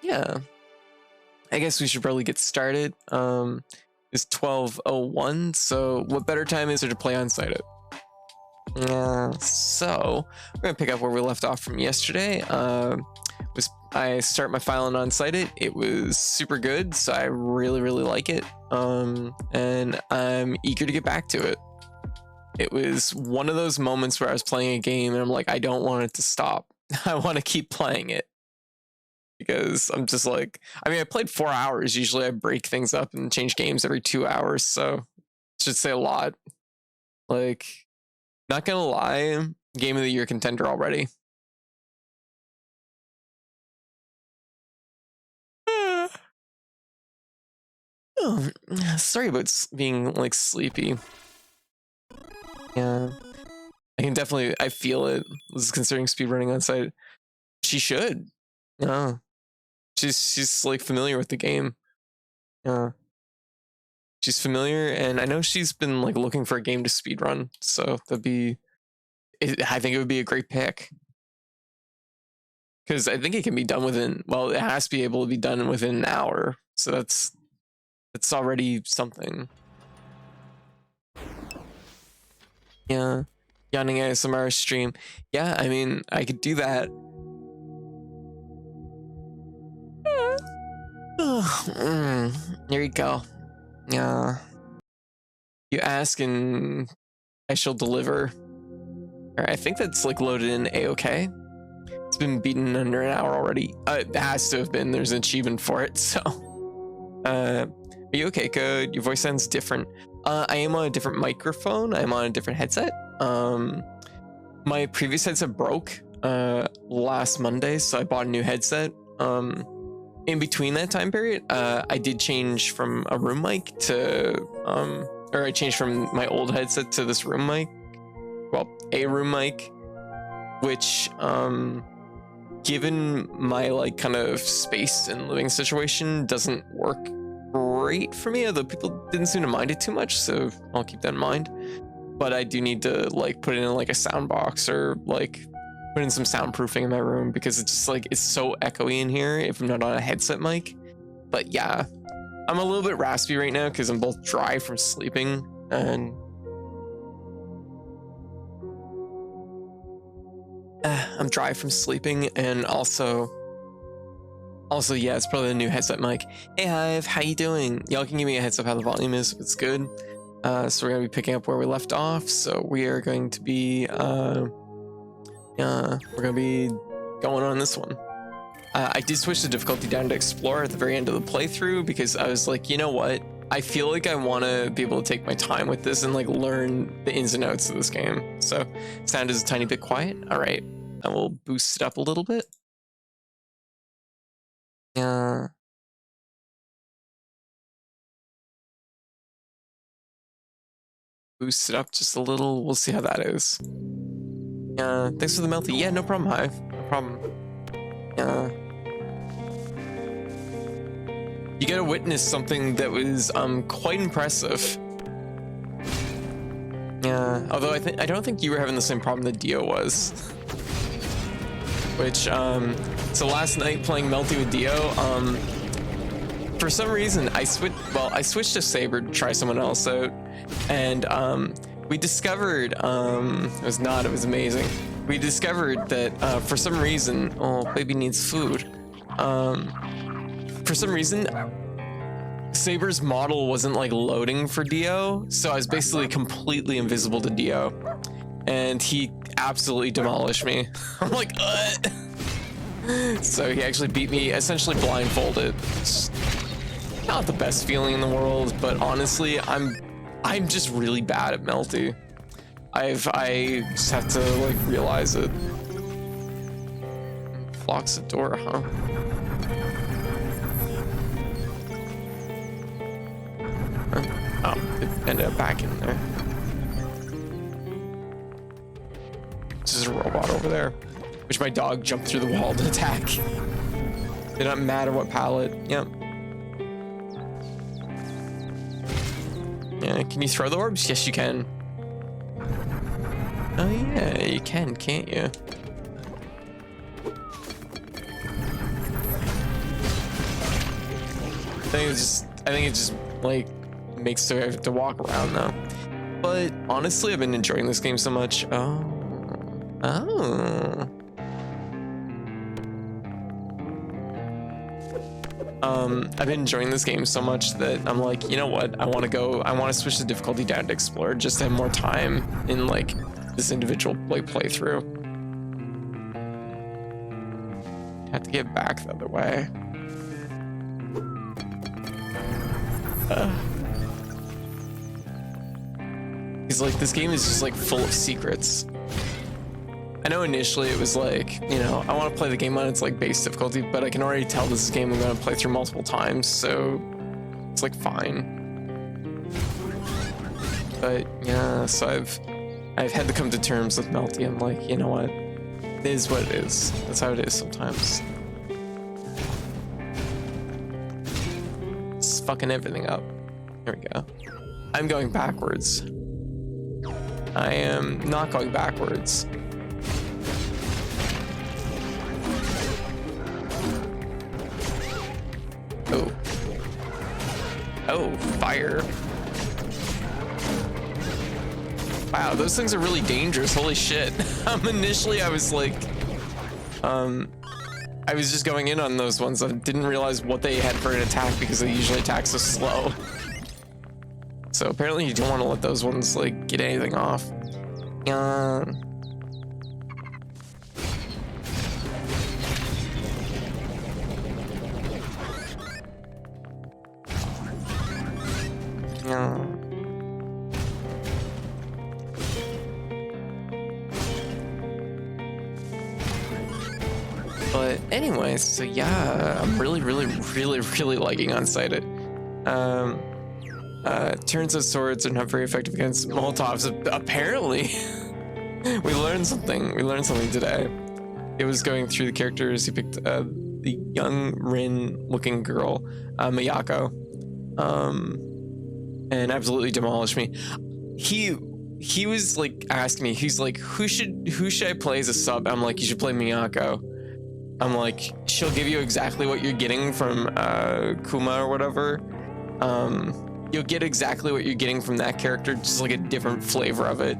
yeah, I guess we should probably get started. It's 12:01, so what better time is there to play Unsighted? So we're gonna pick up where we left off from yesterday. I start my file on Unsighted. It was super good, so I really like it. And I'm eager to get back to it. It was one of those moments where I was playing a game and I'm like, I don't want it to stop. I want to keep playing it. Because I'm just like, I mean, I played 4 hours. Usually I break things up and change games every 2 hours. So I should say a lot. Like, not gonna lie, game of the year contender already. Oh, sorry about being like sleepy. Yeah, I can definitely, I feel it. This is considering speedrunning on site. She should. Yeah. She's like familiar with the game. Yeah. She's familiar, and I know she's been like looking for a game to speedrun, so that'd be, I think it would be a great pick. Because I think it can be done within, well, it has to be able to be done within an hour. So that's already something. Yeah. Yawning ASMR stream. Yeah, I mean, I could do that. There you go. Yeah. You ask and I shall deliver. Alright, I think that's like loaded in A-OK. It's been beaten under an hour already. It has to have been. There's an achievement for it, so. Are you okay, Code? Your voice sounds different. I am on a different microphone. I'm on a different headset. My previous headset broke last Monday, so I bought a new headset. In between that time period, I did change from a room mic to, or I changed from my old headset to this room mic. Well, a room mic, which, given my like kind of space and living situation, doesn't work great for me, although people didn't seem to mind it too much, so I'll keep that in mind. But I do need to like put it in like a sound box or like put in some soundproofing in my room, because it's just like, it's so echoey in here if I'm not on a headset mic. But yeah, I'm a little bit raspy right now because I'm both dry from sleeping and I'm dry from sleeping, and also yeah, it's probably a new headset mic. Hey Hive, how you doing? Y'all can give me a heads up how the volume is if it's good. So we're gonna be picking up where we left off. So we are going to be we're gonna be going on this one. I did switch the difficulty down to Explorer at the very end of the playthrough because I was like, you know what? I feel like I want to be able to take my time with this and like learn the ins and outs of this game. So sound is a tiny bit quiet. All right, I will boost it up a little bit. Yeah. Boost it up just a little. We'll see how that is. Yeah. Thanks for the melty. Yeah, no problem, Hive. No problem. Yeah. You get to witness something that was quite impressive. Yeah. Although I don't think you were having the same problem that Dio was. Which so last night playing Melty with Dio, for some reason I switched to Saber to try someone else out, and we discovered it was amazing. We discovered that for some reason, oh, baby needs food. For some reason, Saber's model wasn't like loading for Dio, so I was basically completely invisible to Dio, and he absolutely demolished me. I'm like, so he actually beat me essentially blindfolded. It's not the best feeling in the world, but honestly, I'm just really bad at Melty. I just have to like realize it. Locks the door, huh? Oh, it ended up back in there. This is a robot over there, which my dog jumped through the wall to attack. Did not matter what pallet. Yep. Yeah, can you throw the orbs? Yes, you can. Oh yeah, you can, can't you? I think it just like makes it have to walk around now. But honestly, I've been enjoying this game so much. I've been enjoying this game so much that I'm like, you know what? I want to switch the difficulty down to explore just to have more time in like this individual playthrough. Have to get back the other way. He's like, this game is just like full of secrets. I know initially it was like, you know, I want to play the game on its like base difficulty, but I can already tell this is a game I'm going to play through multiple times, so it's like fine. But yeah, so I've had to come to terms with Melty. I'm like, you know what? It is what it is. That's how it is sometimes. It's fucking everything up. Here we go. I'm going backwards. I am not going backwards. Oh. Oh, fire. Wow, those things are really dangerous. Holy shit. Initially, I was like, I was just going in on those ones. I didn't realize what they had for an attack because they usually attack so slow. So apparently you don't want to let those ones like get anything off. Yeah. But anyways, so yeah, I'm really liking Unsighted. Turns of swords are not very effective against Molotovs. Apparently, we learned something. We learned something today. It was going through the characters. He picked the young Rin-looking girl, Miyako, and absolutely demolished me. He was like asking me. He's like, who should I play as a sub? I'm like, you should play Miyako. I'm like, she'll give you exactly what you're getting from Kuma or whatever. You'll get exactly what you're getting from that character, just like a different flavor of it.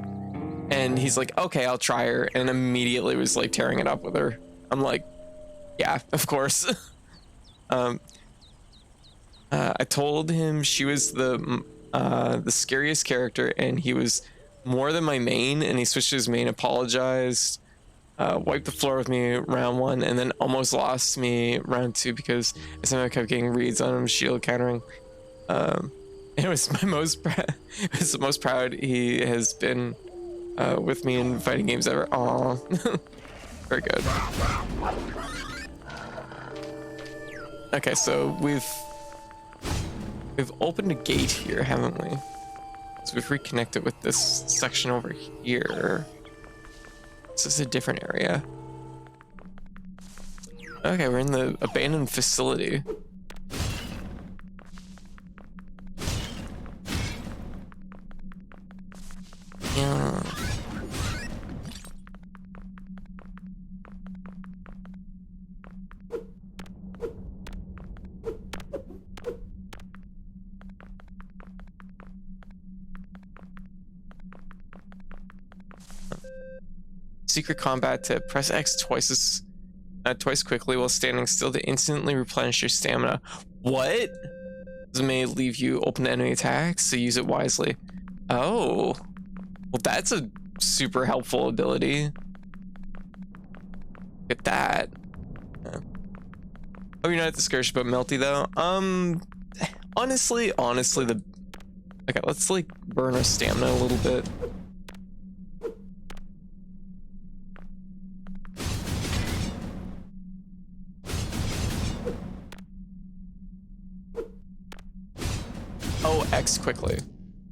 And he's like, okay, I'll try her, and immediately was like tearing it up with her. I'm like, yeah, of course. I told him she was the scariest character, and he was more than my main, and he switched to his main, apologized, wiped the floor with me round 1, and then almost lost me round 2 because I somehow kept getting reads on him, shield countering. It was my most it was the most proud he has been with me in fighting games ever. Aw. Very good. Okay, so we've opened a gate here, haven't we? So we've reconnected with this section over here. This is a different area. Okay, we're in the abandoned facility. Yeah. Secret combat tip: press X twice quickly while standing still to instantly replenish your stamina. What? This may leave you open to enemy attacks, so use it wisely. Oh. Well, that's a super helpful ability. Look at that. Yeah. Oh, you're not discouraged about Melty though? Honestly, okay, let's like burn our stamina a little bit. Oh, X quickly.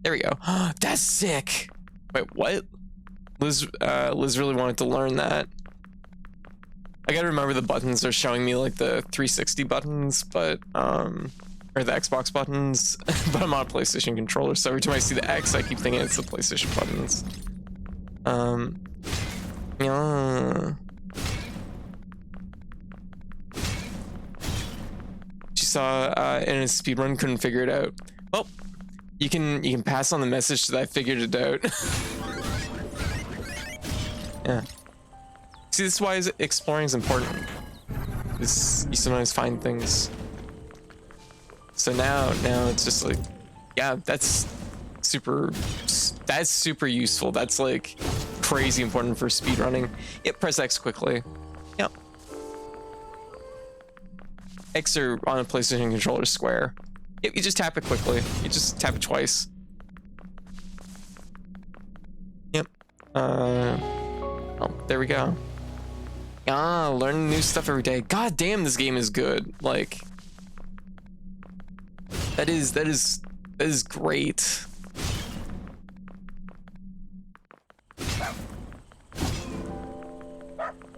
There we go. That's sick. Wait, what? Liz really wanted to learn that. I gotta remember the buttons are showing me like the 360 buttons, but or the Xbox buttons, but I'm on a PlayStation controller, so every time I see the X, I keep thinking it's the PlayStation buttons. Yeah. She saw in a speedrun, couldn't figure it out. Oh, you can pass on the message that I figured it out. Yeah. See, this is why exploring is important. Because you sometimes find things. So now it's just like, yeah, that's super useful. That's like crazy important for speedrunning. Yep, press X quickly. Yep. X or on a PlayStation controller square. Yep, you just tap it quickly. You just tap it twice. Yep. Oh, there we go. Ah, learning new stuff every day. God damn, this game is good. Like, that is great.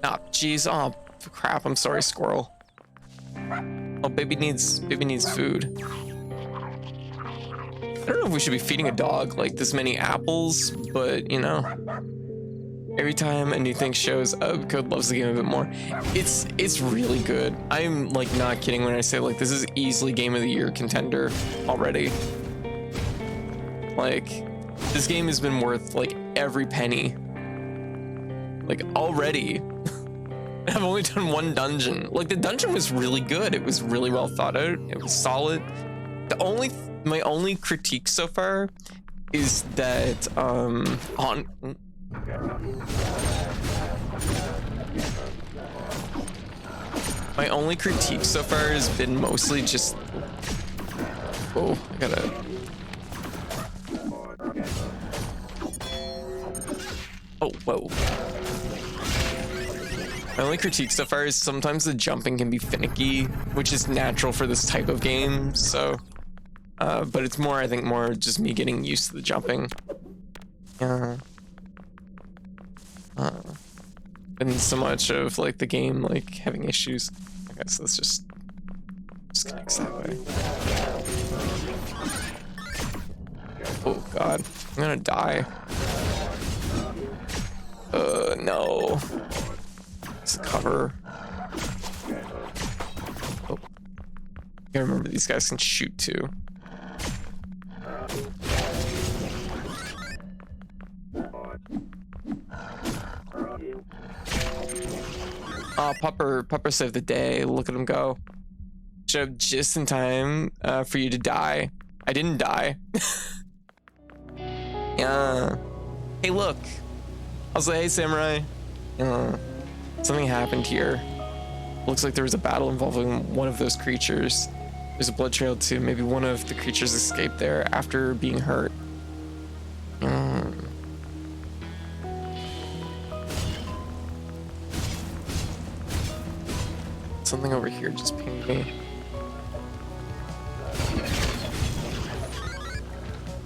Ah, jeez. Oh, crap. I'm sorry, squirrel. Oh, baby needs food. I don't know if we should be feeding a dog like this many apples, but you know, every time a new thing shows up, Code loves the game a bit more. It's really good. I'm like not kidding when I say like this is easily game of the year contender already. Like, this game has been worth like every penny. Like already. I've only done one dungeon. Like, the dungeon was really good. It was really well thought out. It was solid. My only critique so far is that my only critique so far has been mostly just, oh, I gotta, oh, whoa. My only critique so far is sometimes the jumping can be finicky, which is natural for this type of game. So, but it's more, I think, more just me getting used to the jumping. And so much of like the game like having issues. Okay, so let's just connects that way. Oh God, I'm gonna die. No. It's cover. Oh. You gotta remember these guys can shoot too. Oh, Pupper saved the day. Look at him go. Showed up just in time for you to die. I didn't die. Yeah. Hey, look. I'll say, hey, Samurai. Something happened here. Looks like there was a battle involving one of those creatures. There's a blood trail too. Maybe one of the creatures escaped there after being hurt. Something over here just pinged me.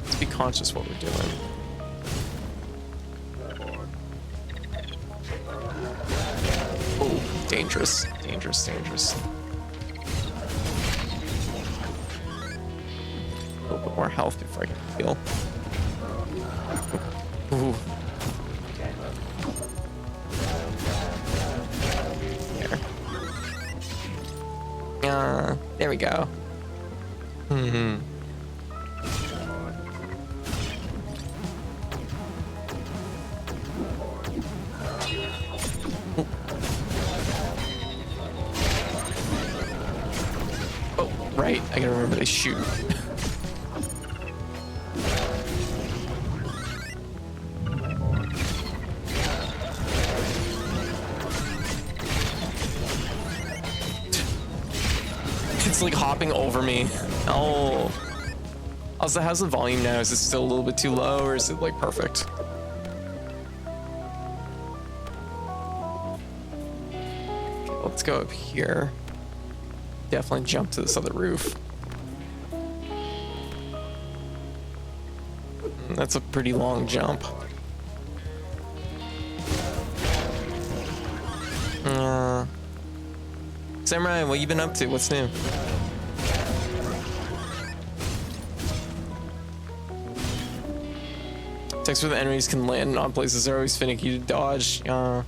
Let's be conscious what we're doing. Oh, dangerous, dangerous, dangerous. A little bit more health before I can heal. Ooh. There we go. Oh, right. I gotta remember they shoot. It's like hopping over me. Oh. Also, how's the volume now? Is it still a little bit too low, or is it like perfect? Okay, let's go up here. Definitely jump to this other roof. That's a pretty long jump. Samurai, what you been up to? What's new? Text where the enemies can land on places are always finicky to dodge. Not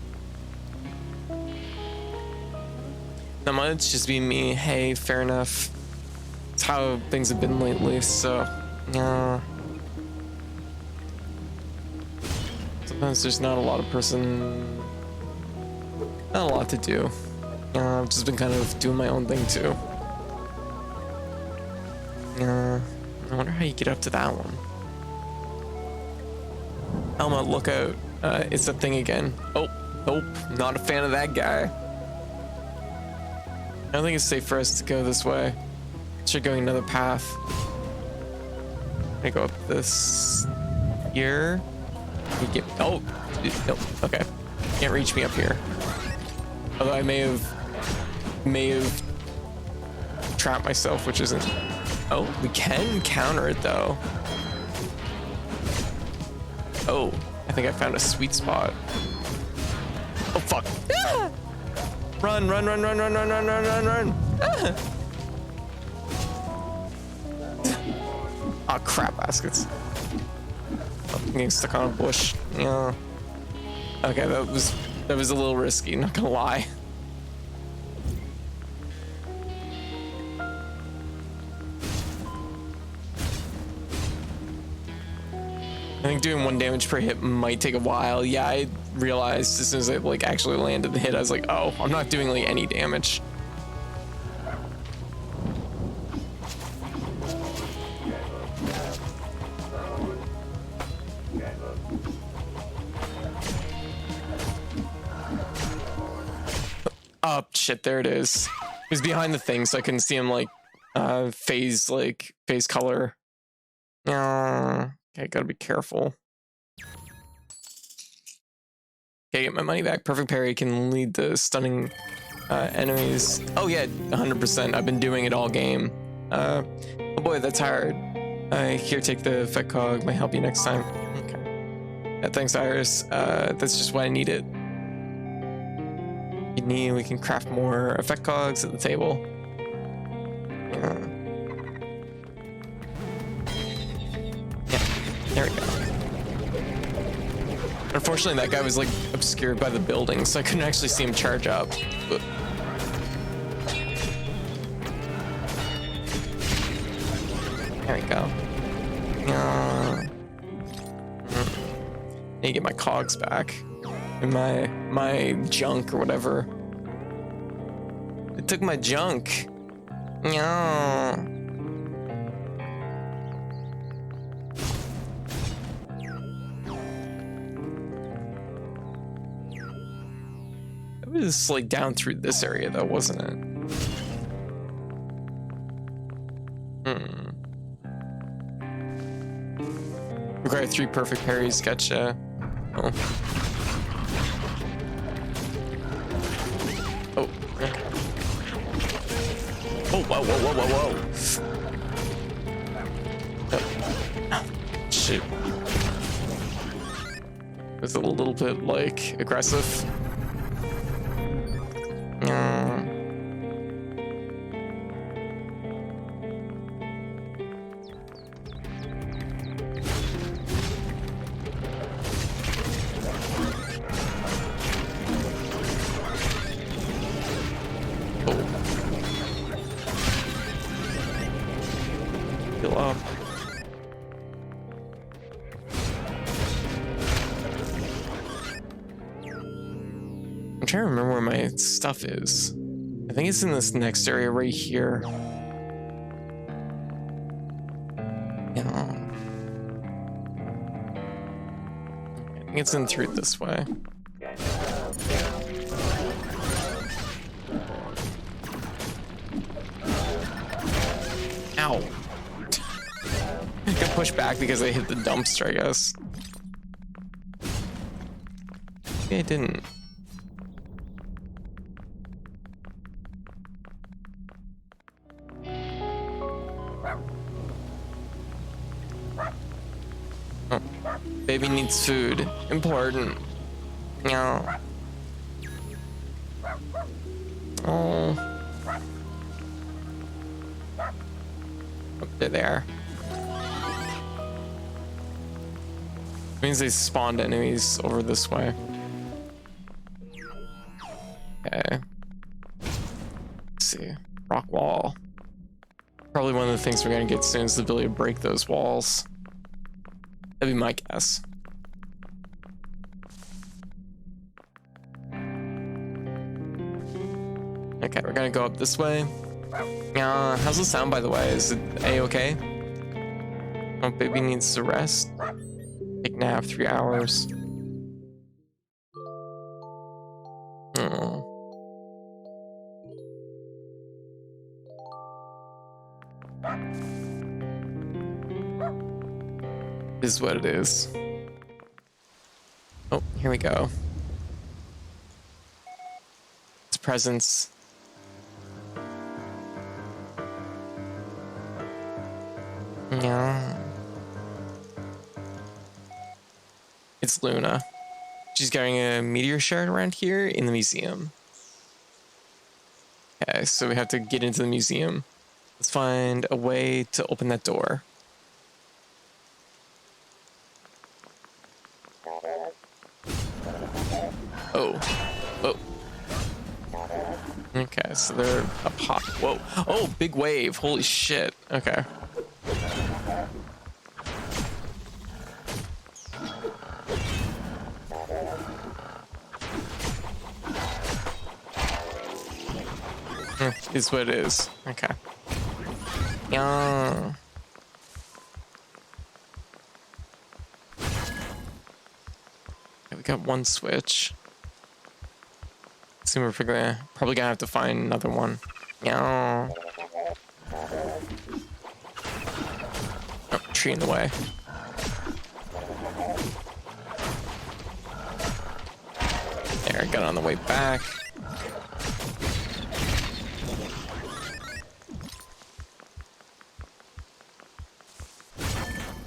much, just be me. Hey, fair enough. It's how things have been lately, so sometimes there's not a lot of not a lot to do. I've just been kind of doing my own thing too. I wonder how you get up to that one. Elma, look out. It's the thing again. Oh, nope, not a fan of that guy. I don't think it's safe for us to go this way. Should go another path. I go up this here. You get, oh, no, okay. Can't reach me up here. Although I may have trapped myself, which isn't. Oh, we can counter it though. Oh, I think I found a sweet spot. Oh fuck! Ah! Run! Run! Run! Run! Run! Run! Run! Run! Run! Run! Ah! Oh crap, baskets. Oh, I'm getting stuck on a bush. Yeah. Okay, that was a little risky, not gonna lie. I think doing 1 damage per hit might take a while. Yeah, I realized as soon as I like actually landed the hit, I was like, oh, I'm not doing like any damage. Oh shit, there it is. He was behind the thing, so I couldn't see him like phase color. Okay, gotta be careful. Okay, get my money back. Perfect parry can lead to stunning enemies. Oh yeah, 100%. I've been doing it all game. Oh boy, that's hard. Here, take the effect cog. Might help you next time. Okay. Yeah, thanks, Iris. That's just what I needed. We can craft more effect cogs at the table. Yeah. There we go. Unfortunately, that guy was like obscured by the building, so I couldn't actually see him charge up. But... there we go. Need to get my cogs back and my junk or whatever. It took my junk. No. It was like down through this area though, wasn't it? Require 3 perfect parries, gotcha. Oh. Oh. Oh, whoa, whoa, whoa, whoa, whoa. Oh. Shoot. It was a little bit like aggressive. Heal up. I'm trying to remember where my stuff is. I think it's in this next area right here. Yeah. I think it's in through this way. Ow. I got pushed back because I hit the dumpster, I guess. Maybe I didn't. Oh. Baby needs food. Important. No. Oh. Up there. Means they spawned enemies over this way. Okay. Let's see. Rock wall. Probably one of the things we're gonna get soon is the ability to break those walls. That'd be my guess. Okay, we're gonna go up this way. How's the sound, by the way? Is it a-okay? Oh, baby needs to rest. Take nap, 3 hours. Oh. Is what it is. Oh, here we go. It's presence. Yeah. It's Luna. She's carrying a meteor shard around here in the museum. Okay, so we have to get into the museum. Let's find a way to open that door. Oh. Oh. Okay, so they're up hot. Whoa. Oh, big wave. Holy shit. Okay. Is what it is. Okay. Yeah. Okay, we got one switch. So we're probably gonna have to find another one. Yeah. Oh, tree in the way. There, I got on the way back.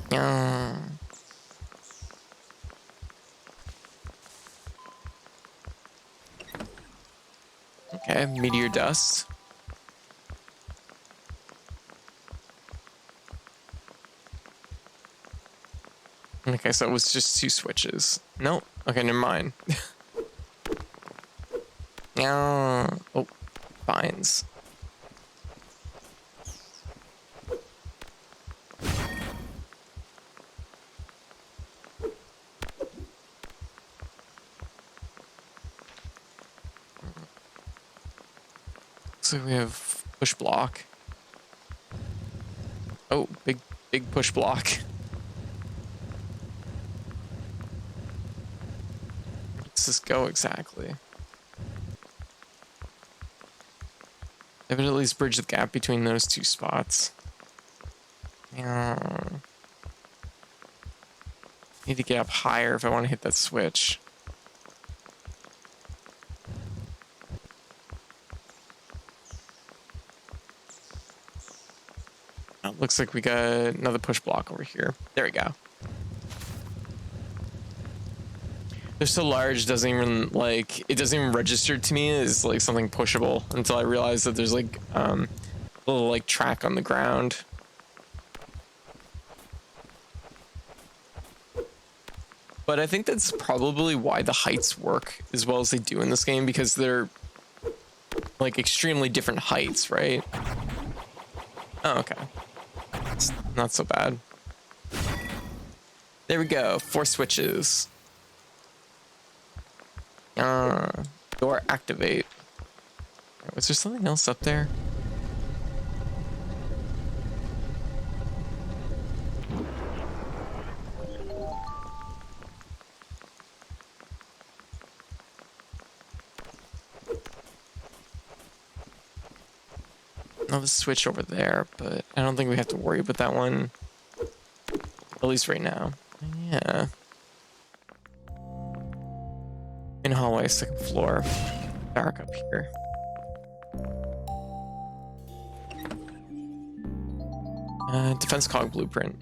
Yeah. Okay, meteor dust. Okay, so it was just 2 switches. Nope. Okay, never mind. Yeah. Oh, vines. So we have push block. Oh, big push block. Where does this go exactly? I would at least bridge the gap between those 2 spots. Yeah. Need to get up higher if I want to hit that switch. Oh, looks like we got another push block over here. There we go. They're so large, doesn't even it doesn't even register to me as like something pushable until I realize that there's like a little like track on the ground. But I think that's probably why the heights work as well as they do in this game, because they're like extremely different heights, right? Oh, okay. It's not so bad. There we go. 4 switches. Door activate. Was there something else up there? Another switch over there, but I don't think we have to worry about that one. At least right now. Yeah. In hallway, 2nd floor. Dark up here. Defense cog blueprint.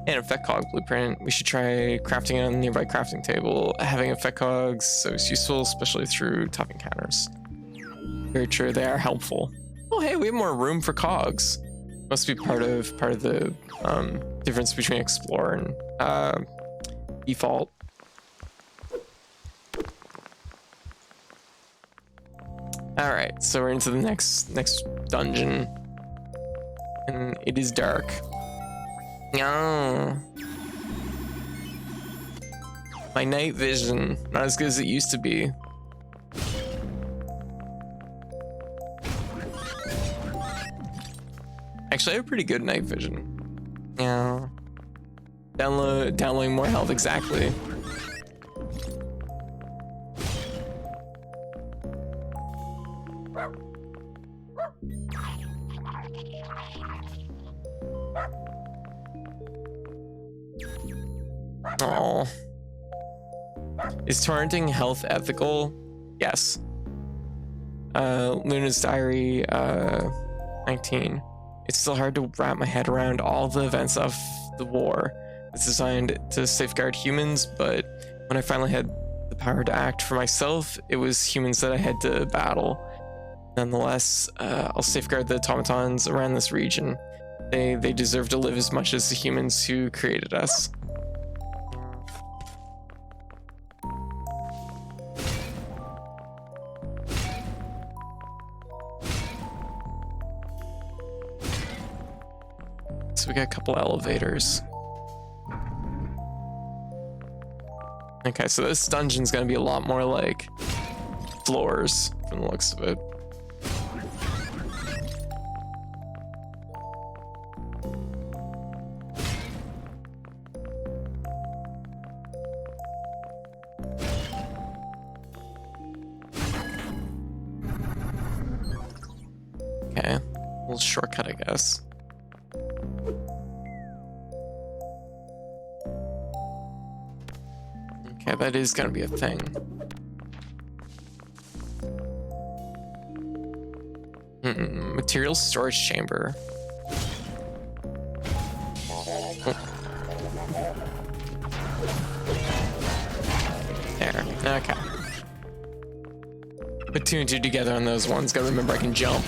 And effect cog blueprint. We should try crafting it on a nearby crafting table. Having effect cogs so it's useful, especially through tough encounters. Very true, they are helpful. Oh hey, we have more room for cogs. Must be part of the difference between explore and default. All right, so we're into the next dungeon. and it is dark. No. My night vision, not as good as it used to be. Actually, I have pretty good night vision. Yeah. Downloading more health, exactly. Oh. Is torrenting health ethical? Yes. Luna's Diary 19. It's still hard to wrap my head around all the events of the war. It's designed to safeguard humans, but when I finally had the power to act for myself, it was humans that I had to battle. Nonetheless, I'll safeguard the automatons around this region. They deserve to live as much as the humans who created us. So we got a couple elevators. Okay, so this dungeon's gonna be a lot more like floors from the looks of it. Okay, a little shortcut, I guess. Okay, that is gonna be a thing. Material storage chamber. There, okay. Put two and two together on those ones. Gotta remember I can jump.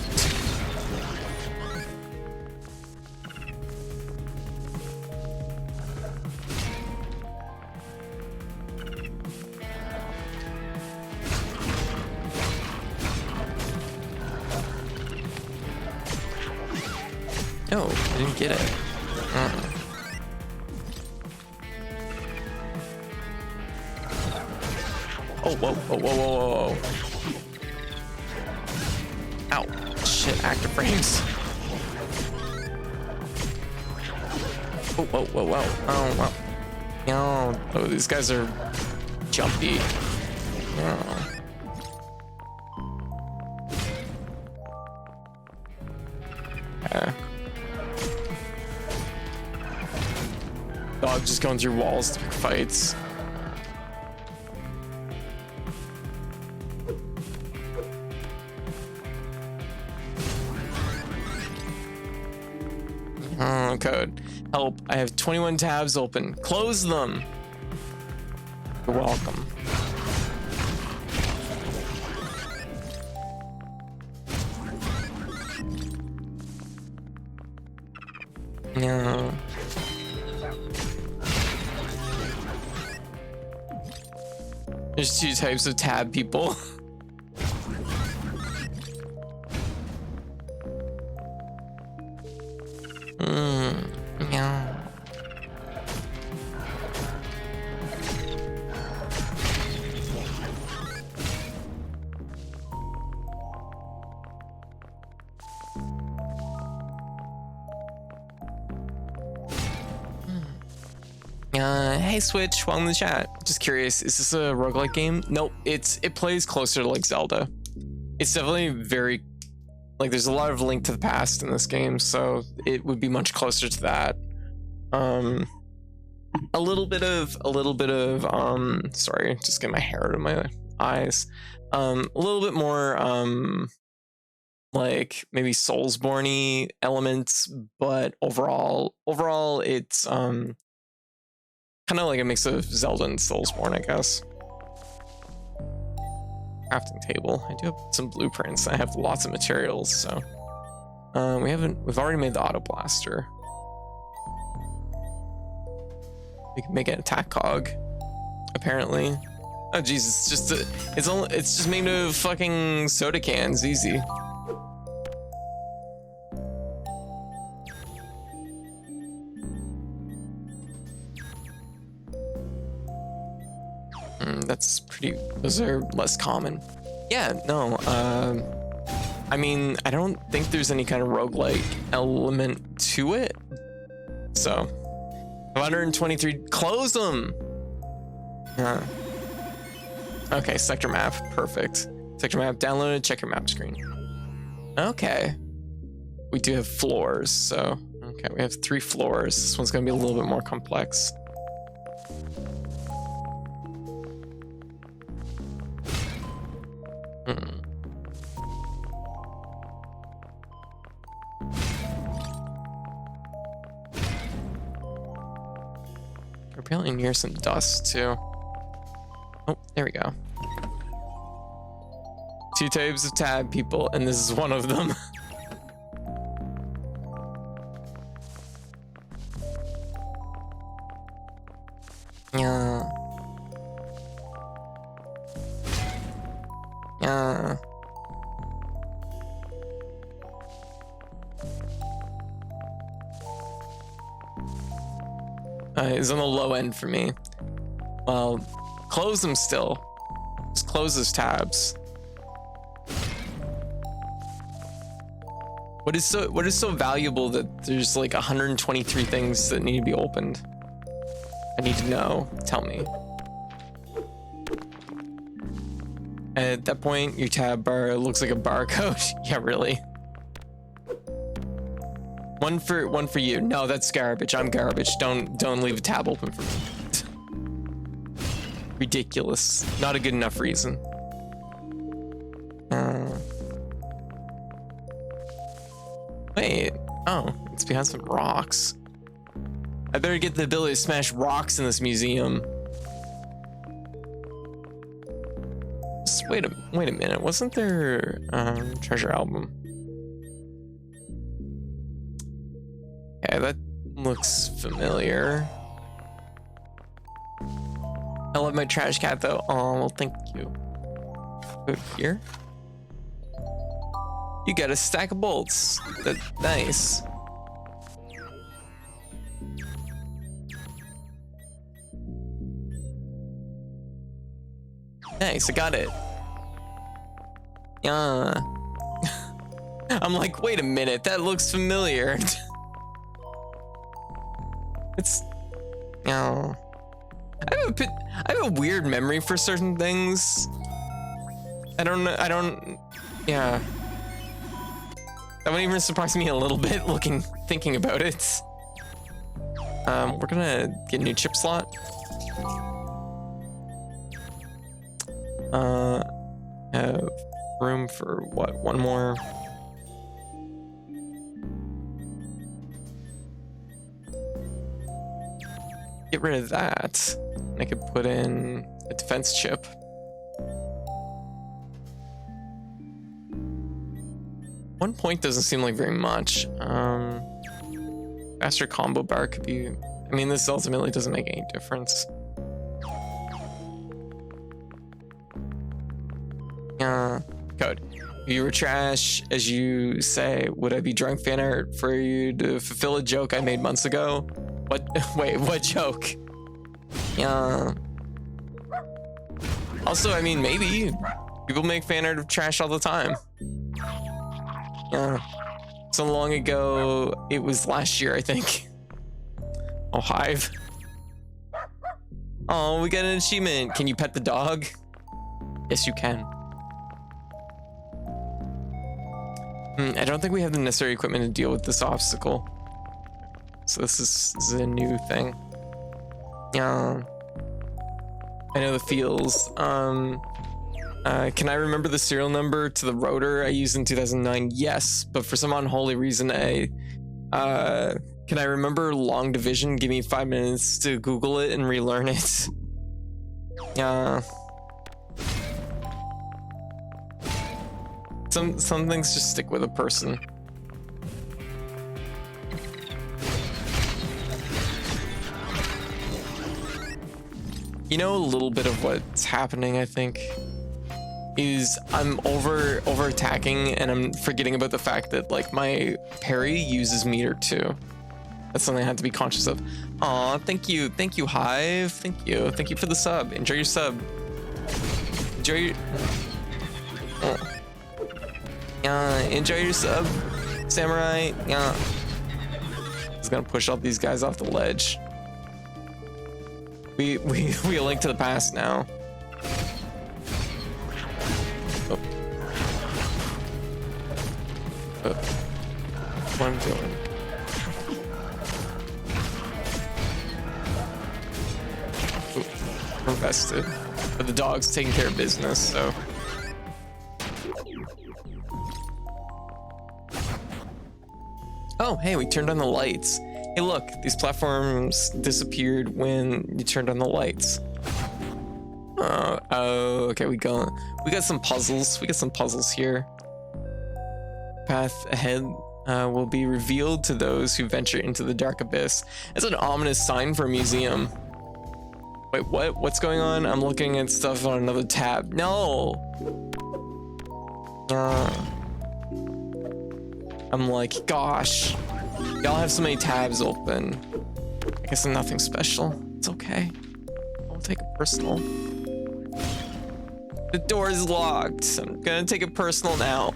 No, I didn't get it. Oh, whoa, whoa, whoa, whoa, whoa. Ow. Shit, active frames. Oh, whoa, whoa, whoa. Oh, wow. No. Oh, these guys are jumpy. Oh. Dog just going through walls to pick fights. Oh, code. Help. I have 21 tabs open. Close them. You're welcome. No. There's two types of tab people. Yeah. Hey Switch, welcome to the chat. Just curious, is this a roguelike game? Nope, it plays closer to like Zelda. It's definitely very, like there's a lot of Link to the Past in this game, so it would be much closer to that. A little bit of sorry, just get my hair out of my eyes. A little bit more like maybe Soulsborne-y elements, but overall it's kind of like a mix of Zelda and Soulsborne, I guess. Crafting table. I do have some blueprints. I have lots of materials, so we've already made the auto blaster. We can make an attack cog, apparently. Oh Jesus, it's just made of fucking soda cans, easy. That's pretty, those are less common. Yeah, no, I mean, I don't think there's any kind of roguelike element to it. So, 123, close them! Okay, sector map, perfect. Sector map downloaded, check your map screen. Okay. We do have floors, so, okay, we have 3 floors. This one's gonna be a little bit more complex. We're apparently near some dust too. Oh, there we go. 2 types of tab, people, and this is one of them. Yeah. Yeah. It's on the low end for me. Well, close them still. Just close those tabs. What is so valuable that there's like 123 things that need to be opened? I need to know. Tell me. At that point, your tab bar looks like a barcode. Yeah, really. One for you. No, that's garbage. I'm garbage. Don't leave a tab open for me. Ridiculous. Not a good enough reason. Wait. Oh, it's behind some rocks. I better get the ability to smash rocks in this museum. Just wait a minute. Wasn't there treasure album? Okay, that looks familiar. I love my trash cat though. Oh, well, thank you. Put here. You got a stack of bolts. That's nice. Nice, I got it. Yeah. I'm like, wait a minute, that looks familiar. It's, I have a weird memory for certain things. Yeah. That wouldn't even surprise me a little bit thinking about it. We're gonna get a new chip slot. Have room for what? One more. Get rid of that. I could put in a defense chip. One point doesn't seem like very much. Faster combo bar could be. I mean, this ultimately doesn't make any difference. Code. You were trash, as you say. Would I be drawing fan art for you to fulfill a joke I made months ago? What? Wait, what joke? Yeah. Also, I mean, maybe people make fan art of trash all the time. Yeah. So long ago, it was last year, I think. Oh, Hive. Oh, we got an achievement. Can you pet the dog? Yes, you can. I don't think we have the necessary equipment to deal with this obstacle. So this is a new thing. Yeah. I know the feels. Can I remember the serial number to the rotor I used in 2009? Yes, but for some unholy reason, can I remember long division? Give me 5 minutes to Google it and relearn it. Yeah. Some things just stick with a person. You know, a little bit of what's happening, I think, is I'm over attacking and I'm forgetting about the fact that like my parry uses meter too. That's something I have to be conscious of. Aw, thank you, Hive. Thank you for the sub. Enjoy your sub. enjoy your... Oh. Enjoy your sub, samurai. Yeah. He's gonna push all these guys off the ledge. We a link to the past now. Oh. What I'm doing. We're vested. But the dog's taking care of business, so. Oh, hey, we turned on the lights. Hey, look, these platforms disappeared when you turned on the lights. Oh, okay, we got some puzzles. We got some puzzles here. Path ahead will be revealed to those who venture into the dark abyss. That's an ominous sign for a museum. Wait, what? What's going on? I'm looking at stuff on another tab. No! I'm like, gosh. Y'all have so many tabs open. I guess I'm nothing special. It's okay. I won't take it personal. The door is locked. I'm gonna take it personal now.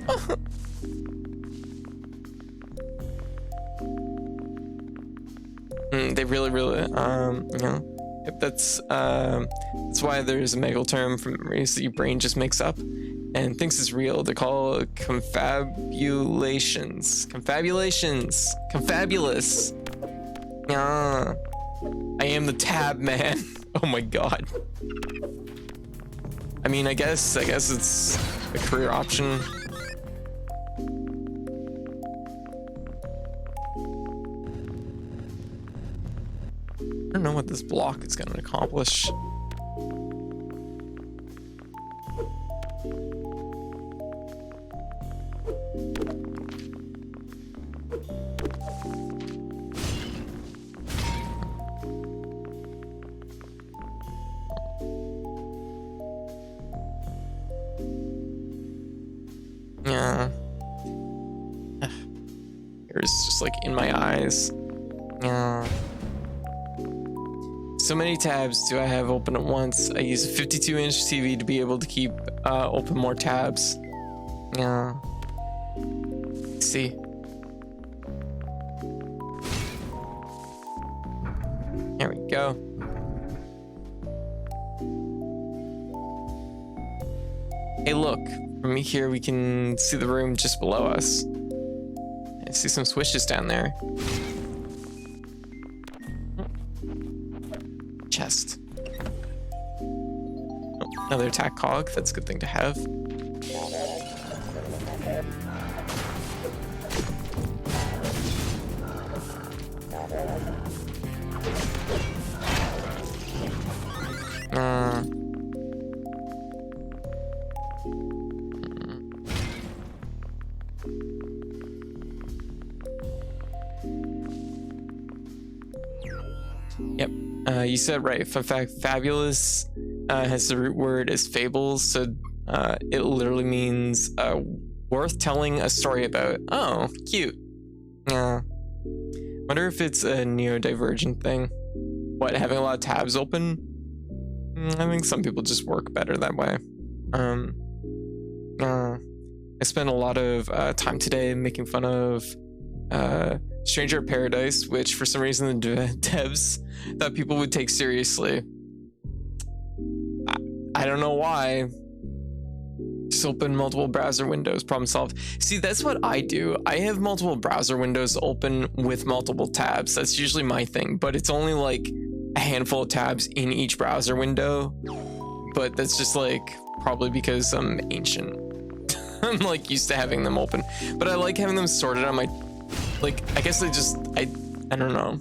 They really, you know. Yep, that's why there's a medical term for memories that your brain just makes up and thinks is real. They call it confabulations. Confabulous. Yeah. I am the tab man. Oh my god. I mean, I guess it's a career option. I don't know what this block is going to accomplish. Yeah. It's just like in my eyes. Yeah. So many tabs do I have open at once? I use a 52-inch TV to be able to keep open more tabs. Yeah. Let's see. There we go. Hey, look. From here, we can see the room just below us. I see some switches down there. Chest. Oh, another attack cog. That's a good thing to have. Yep. You said right. Fun fact, fabulous has the root word as fables, so it literally means worth telling a story about. Oh, cute. Yeah. Wonder if it's a neurodivergent thing. What, having a lot of tabs open? I think some people just work better that way. I spent a lot of time today making fun of Stranger of Paradise, which for some reason the devs thought people would take seriously. I don't know why. Just open multiple browser windows, problem solved. See, that's what I do. I have multiple browser windows open with multiple tabs. That's usually my thing, but it's only like a handful of tabs in each browser window. But that's just like probably because I'm ancient. I'm like used to having them open, but I like having them sorted on my, like, I guess I don't know.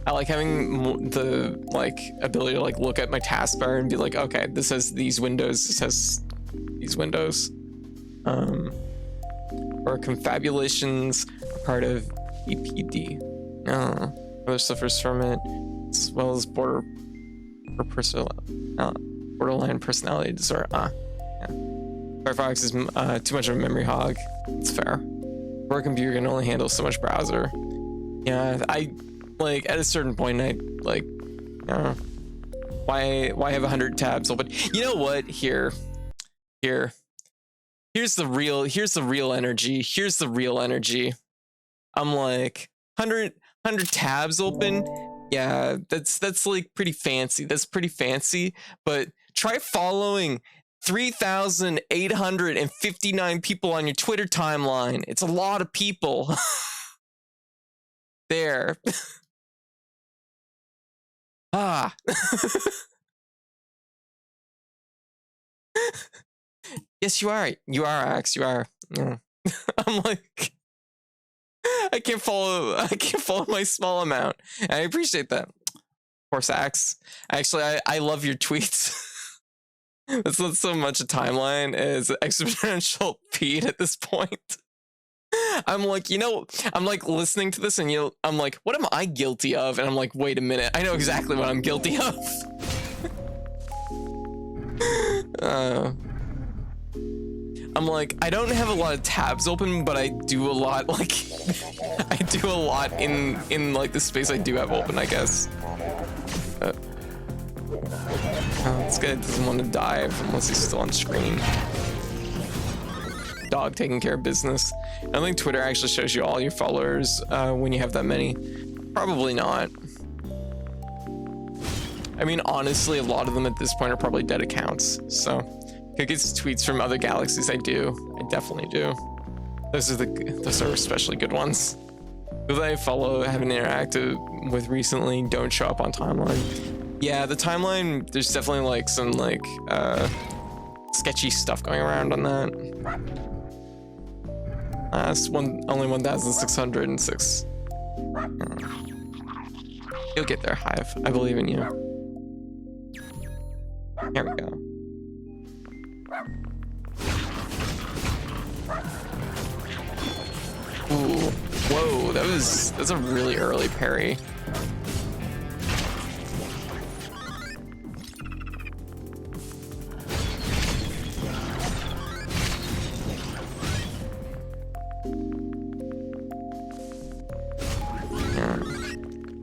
I like having the like ability to like look at my taskbar and be like, okay, this has these windows, this has these windows. Or confabulations are part of EPD. Other suffers from it, as well as borderline personality disorder. Yeah. Firefox is too much of a memory hog. It's fair. Our computer can only handle so much browser. Yeah, I like at a certain point I like Why have 100 tabs open? You know what? Here's the real energy. Here's the real energy. I'm like 100 tabs open. Yeah, that's like pretty fancy. That's pretty fancy. But try following 3,859 people on your Twitter timeline. It's a lot of people. There. Ah. Yes, you are. You are, Axe. You are. Yeah. I'm like, I can't follow my small amount. And I appreciate that. Of course, Axe. Actually, I love your tweets. That's not so much a timeline as exponential feed at this point. I'm like, I'm like listening to this and I'm like, what am I guilty of? And I'm like, wait a minute, I know exactly what I'm guilty of. I'm like, I don't have a lot of tabs open, but I do a lot, like, I do a lot in like the space I do have open, I guess. This guy doesn't want to dive unless he's still on screen. Dog taking care of business. I don't think Twitter actually shows you all your followers when you have that many. Probably not. I mean, honestly, a lot of them at this point are probably dead accounts. So, could get tweets from other galaxies. I do. I definitely do. Those are especially good ones. Who I follow, haven't interacted with recently, don't show up on timeline. Yeah, the timeline, there's definitely like some like sketchy stuff going around on that. Only 1,606. You'll get there, Hive. I believe in you. Here we go. Ooh, whoa, that's a really early parry.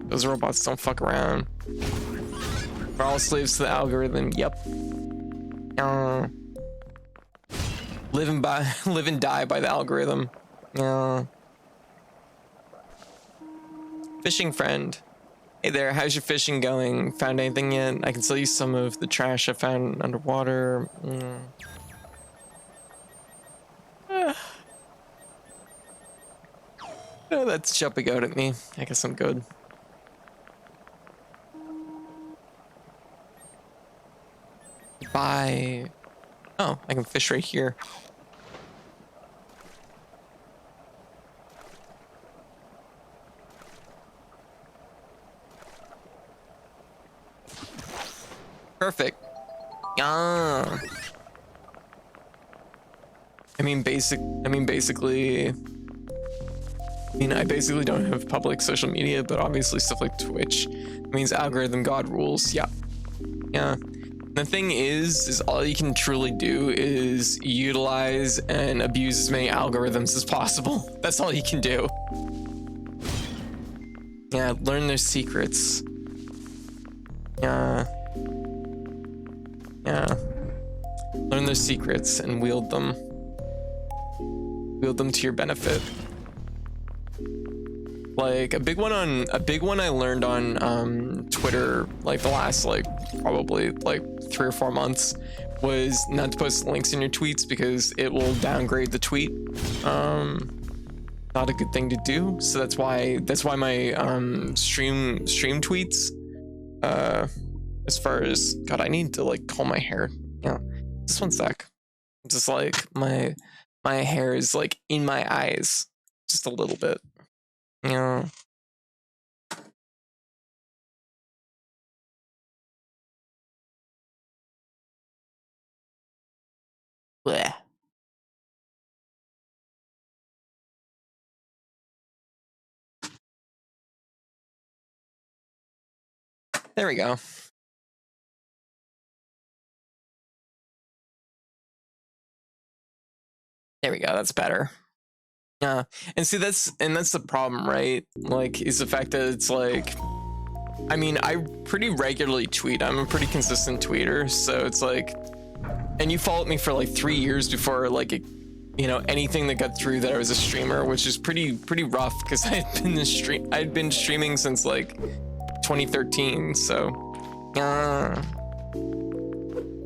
Those robots don't fuck around. We're all slaves to the algorithm. Yep. Live and die by the algorithm. Fishing friend. Hey there, how's your fishing going? Found anything yet? I can sell you some of the trash I found underwater. Oh, that's jumping out at me. I guess I'm good. Bye. Oh, I can fish right here. Perfect. Ah. I basically don't have public social media, but obviously stuff like Twitch means algorithm god rules. Yeah. Yeah. The thing is all you can truly do is utilize and abuse as many algorithms as possible. That's all you can do. Yeah, learn their secrets. Yeah. Learn their secrets and wield them. Wield them to your benefit. Like a big one I learned on Twitter like the last probably 3 or 4 months was not to post links in your tweets because it will downgrade the tweet. Not a good thing to do. So that's why my stream tweets as far as God, I need to comb my hair. Yeah. Just one sec. Just my hair is in my eyes just a little bit. Yeah. Blech. There we go. There we go. That's better. Yeah. And see, that's the problem, right? Is the fact that it's I mean, I pretty regularly tweet. I'm a pretty consistent tweeter, so it's like, and you followed me for like 3 years before like it, you know, anything that got through that I was a streamer, which is pretty rough because I'd been streaming since like 2013. So,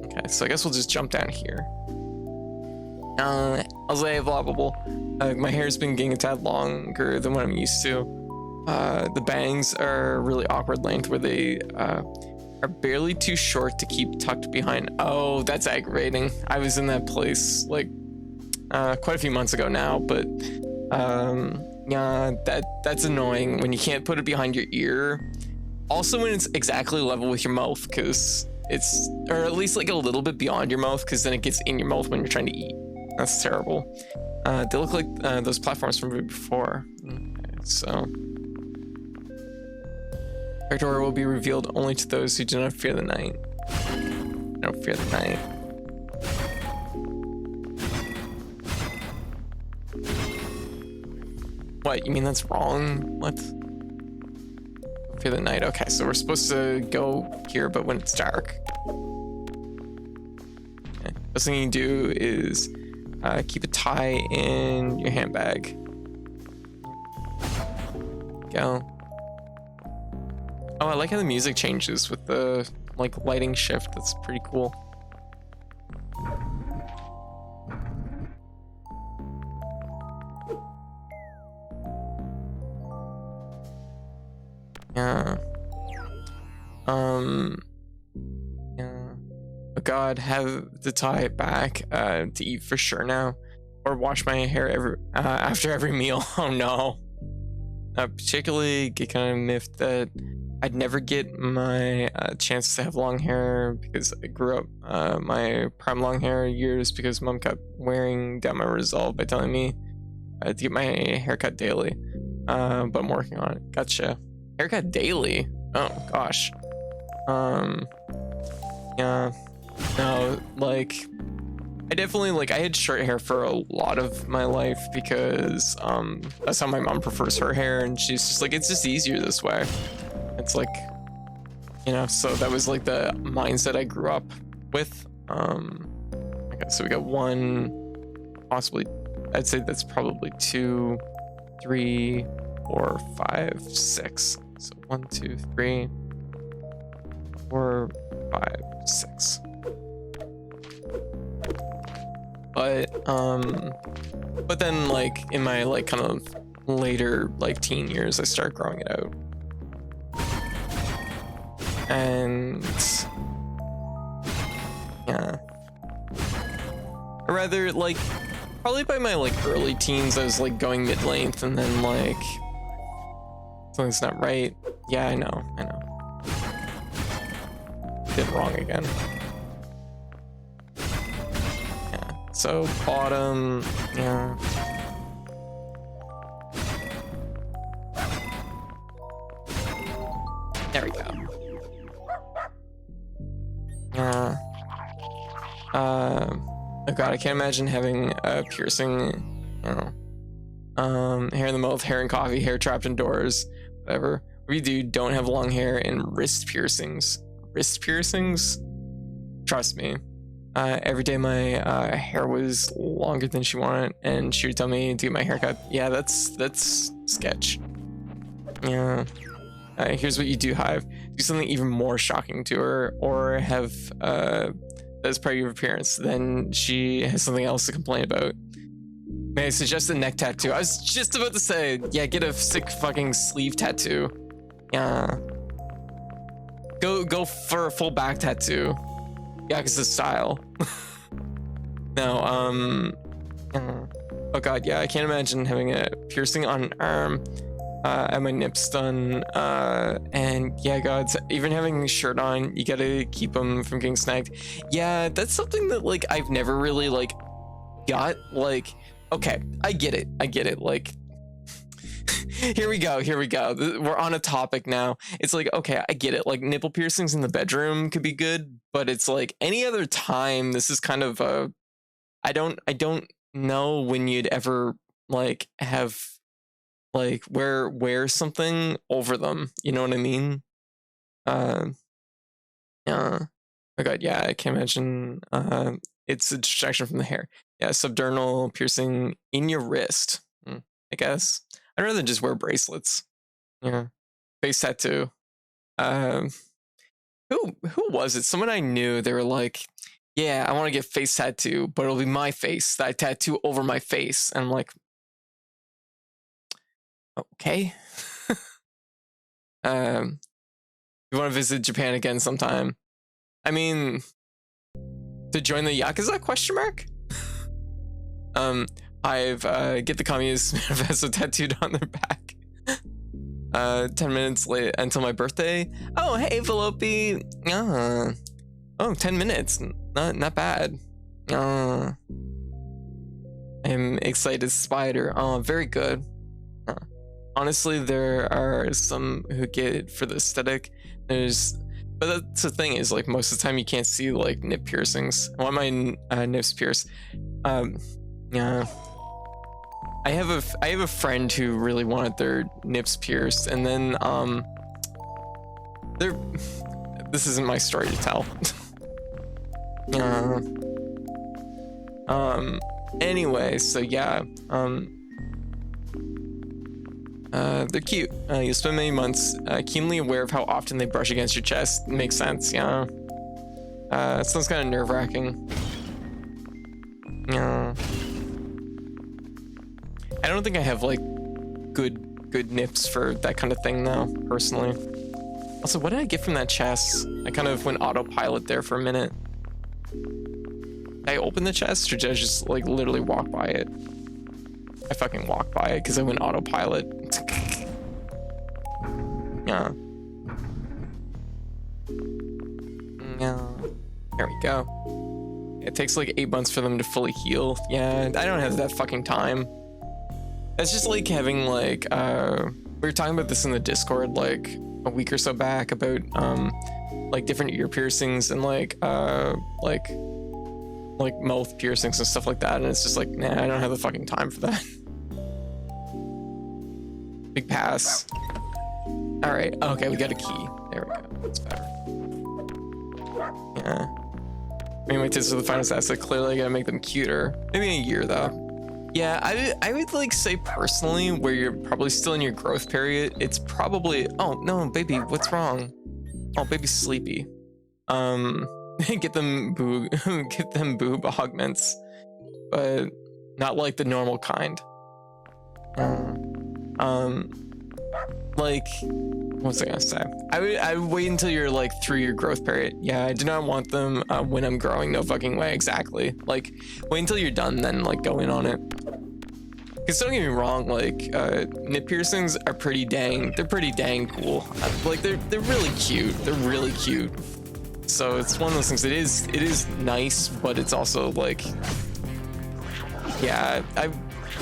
okay, so I guess we'll just jump down here. I'll say blah. My hair's been getting a tad longer than what I'm used to. The bangs are really awkward length where they are barely too short to keep tucked behind. Oh, that's aggravating. I was in that place like quite a few months ago now, but yeah, that's annoying when you can't put it behind your ear. Also when it's exactly level with your mouth, because it's, or at least like a little bit beyond your mouth, because then it gets in your mouth when you're trying to eat. That's terrible. They look like those platforms from before. Okay, so our door will be revealed only to those who do not fear the night. Don't fear the night. What, you mean that's wrong? What? Fear the night. Okay, so we're supposed to go here, but when it's dark. Okay. First thing you do is keep a tie in your handbag. Go. Oh, I like how the music changes with the like lighting shift. That's pretty cool. Yeah. Yeah. Oh God, have to tie it back to eat for sure now, or wash my hair after every meal. Oh no. Particularly get kind of miffed that I'd never get my chance to have long hair because I grew up my prime long hair years because mom kept wearing down my resolve by telling me to get my haircut daily. But I'm working on it. Gotcha. Haircut daily? Oh gosh. Yeah. No, like I definitely like I had short hair for a lot of my life because that's how my mom prefers her hair, and she's just like, it's just easier this way. It's like, you know, so that was like the mindset I grew up with. Okay, so we got 1, possibly, I'd say that's probably 2, 3, 4, 5, 6. So 1, 2, 3, 4, 5, 6. But then like in my like kind of later like teen years, I started growing it out. And yeah, or rather like probably by my like early teens I was like going mid-length, and then like something's not right. Yeah, I know did wrong again. Yeah, so bottom, yeah. There we go. Oh God, I can't imagine having a piercing, hair in the mouth, hair in coffee, hair trapped indoors, whatever. We don't have long hair and wrist piercings. Wrist piercings? Trust me. Every day my hair was longer than she wanted, and she would tell me to get my haircut. Yeah, that's sketch. Yeah. Here's what you do, Hive. Do something even more shocking to her, or have as part of your appearance. Then she has something else to complain about. May I suggest a neck tattoo? I was just about to say, yeah, get a sick fucking sleeve tattoo. Yeah. Go for a full back tattoo. Yeah, because it's style. No, oh God, yeah, I can't imagine having a piercing on an arm. And my nips done, and yeah, God, even having a shirt on, you gotta keep them from getting snagged. Yeah, that's something that like I've never really like got. Like, okay, I get it. Like, here we go. We're on a topic now. It's like, okay, I get it. Like nipple piercings in the bedroom could be good, but it's like any other time. This is kind of a, I don't know when you'd ever like have. Like wear something over them, you know what I mean? Uh, oh god, yeah, I can't imagine. It's a distraction from the hair. Yeah, subdermal piercing in your wrist. I guess I'd rather just wear bracelets. Yeah, face tattoo. Um, who was it? Someone I knew. They were like, "Yeah, I want to get face tattoo, but it'll be my face that I tattoo over my face." And I'm like, okay. You want to visit Japan again sometime? I mean, to join the Yakuza? Question mark. I've get the Communist Manifesto tattooed on their back. 10 minutes late until my birthday. Oh, hey, Velopi. Oh, 10 minutes. Not bad. I'm excited spider. Oh, very good. Honestly, there are some who get it for the aesthetic. But that's the thing is, like, most of the time you can't see like nip piercings. I want my nips pierced. Yeah. I have a friend who really wanted their nips pierced, and then this isn't my story to tell. Anyway, so yeah, they're cute. You spend many months keenly aware of how often they brush against your chest. Makes sense, yeah. It sounds kind of nerve-wracking. Yeah. I don't think I have like good nips for that kind of thing though, personally. Also, what did I get from that chest? I kind of went autopilot there for a minute. Did I open the chest or did I just like literally walk by it? I fucking walked by it because I went autopilot. Yeah. Yeah. There we go. It takes like 8 months for them to fully heal. Yeah, I don't have that fucking time. It's just like having like we were talking about this in the Discord like a week or so back about like different ear piercings and like mouth piercings and stuff like that, and it's just like, nah, I don't have the fucking time for that. Big pass. All right, okay, we got a key. There we go. That's better. Yeah. I mean, my tits are the finest asset. Clearly, I gotta make them cuter. Maybe in a year though. Yeah, I would like say personally, where you're probably still in your growth period, it's probably, oh no, baby, what's wrong? Oh, baby's sleepy. Get them boob augments, but not like the normal kind. Like, what's I gonna say? I would wait until you're like through your growth period. Yeah, I do not want them when I'm growing. No fucking way. Exactly. Like, wait until you're done, then like go in on it. Cause don't get me wrong, like nip piercings are pretty dang cool. Like they're really cute. They're really cute. So it's one of those things. It is nice, but it's also like, yeah,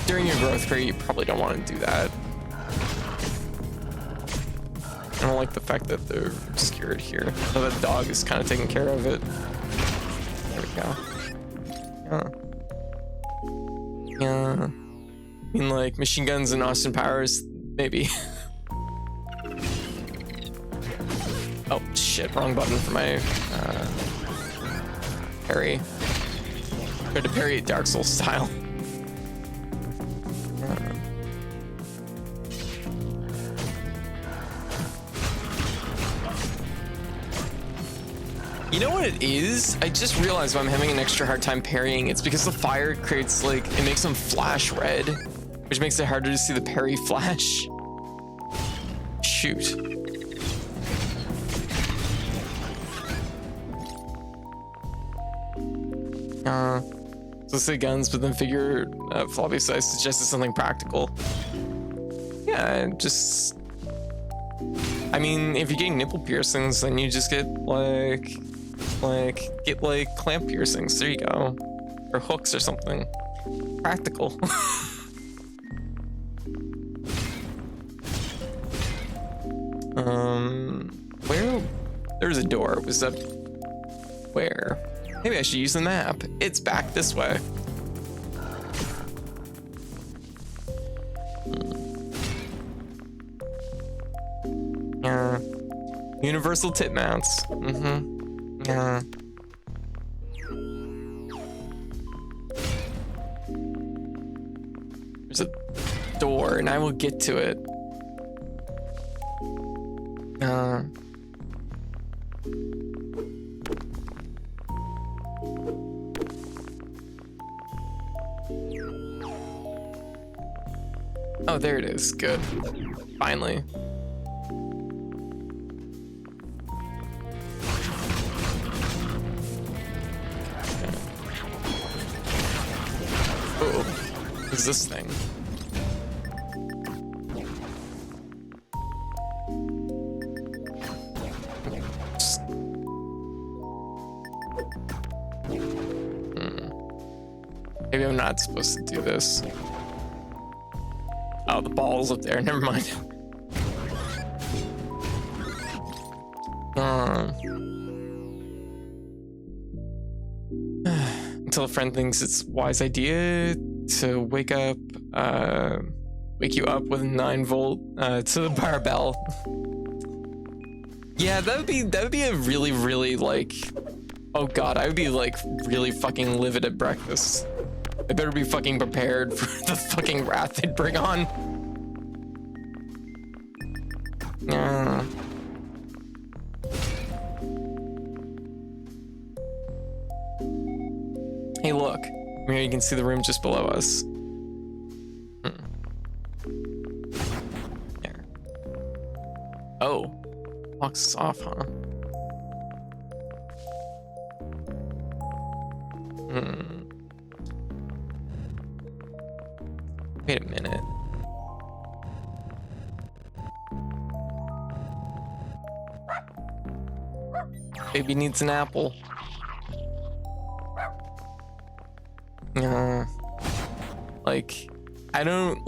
during your growth period, you probably don't want to do that. I don't like the fact that they're obscured here. Oh, that dog is kind of taking care of it. There we go. Yeah. Yeah. I mean, like machine guns and Austin Powers, maybe. Oh shit! Wrong button for my parry. Tried to parry it Dark Souls style. You know what it is? I just realized why I'm having an extra hard time parrying. It's because the fire creates like, it makes them flash red, which makes it harder to see the parry flash. Shoot. So say guns, but then figure floppy size suggested something practical. Yeah, just, I mean, if you're getting nipple piercings, then you just get like clamp piercings. There you go, or hooks or something practical. Where? There's a door. Was up where? Maybe I should use the map. It's back this way. Universal tip mounts. Yeah. There's a door, and I will get to it. Oh, there it is. Good. Finally. Oh, what is this thing? Maybe I'm not supposed to do this. Oh, the ball's up there. Never mind. Until a friend thinks it's a wise idea to wake you up with a 9-volt to the barbell. Yeah, that would be a really like, oh god, I would be like really fucking livid at breakfast. I better be fucking prepared for the fucking wrath they'd bring on. Hey, look. Here you can see the room just below us. There. Oh. Locks us off, huh? Wait a minute. Baby needs an apple. Like, I don't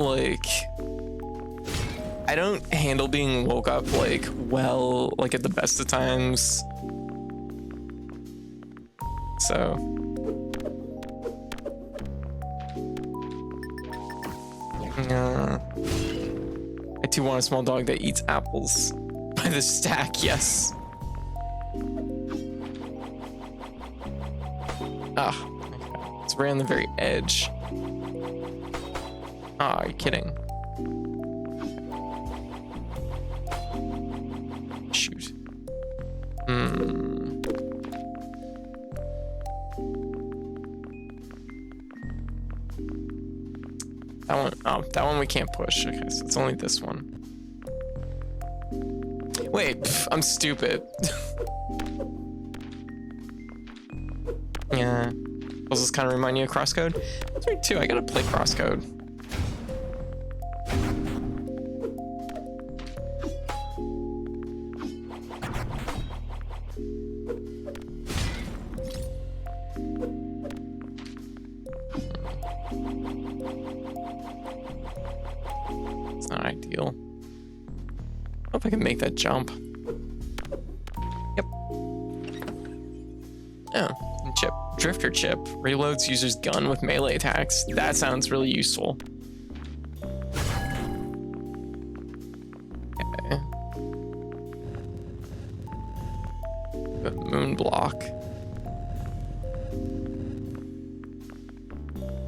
handle being woke up like well, like at the best of times. So I too want a small dog that eats apples by the stack. Yes. Ah, okay. It's right on the very edge. Ah, are you kidding? Shoot. That one, oh, that one we can't push. Okay, so it's only this one. Wait, I'm stupid. Yeah. Does this kind of remind you of Crosscode? That's right too, I gotta play Crosscode. It's not ideal. Hope I can make that jump. Yep. Oh, chip. Drifter chip reloads user's gun with melee attacks. That sounds really useful. Okay. The moon block.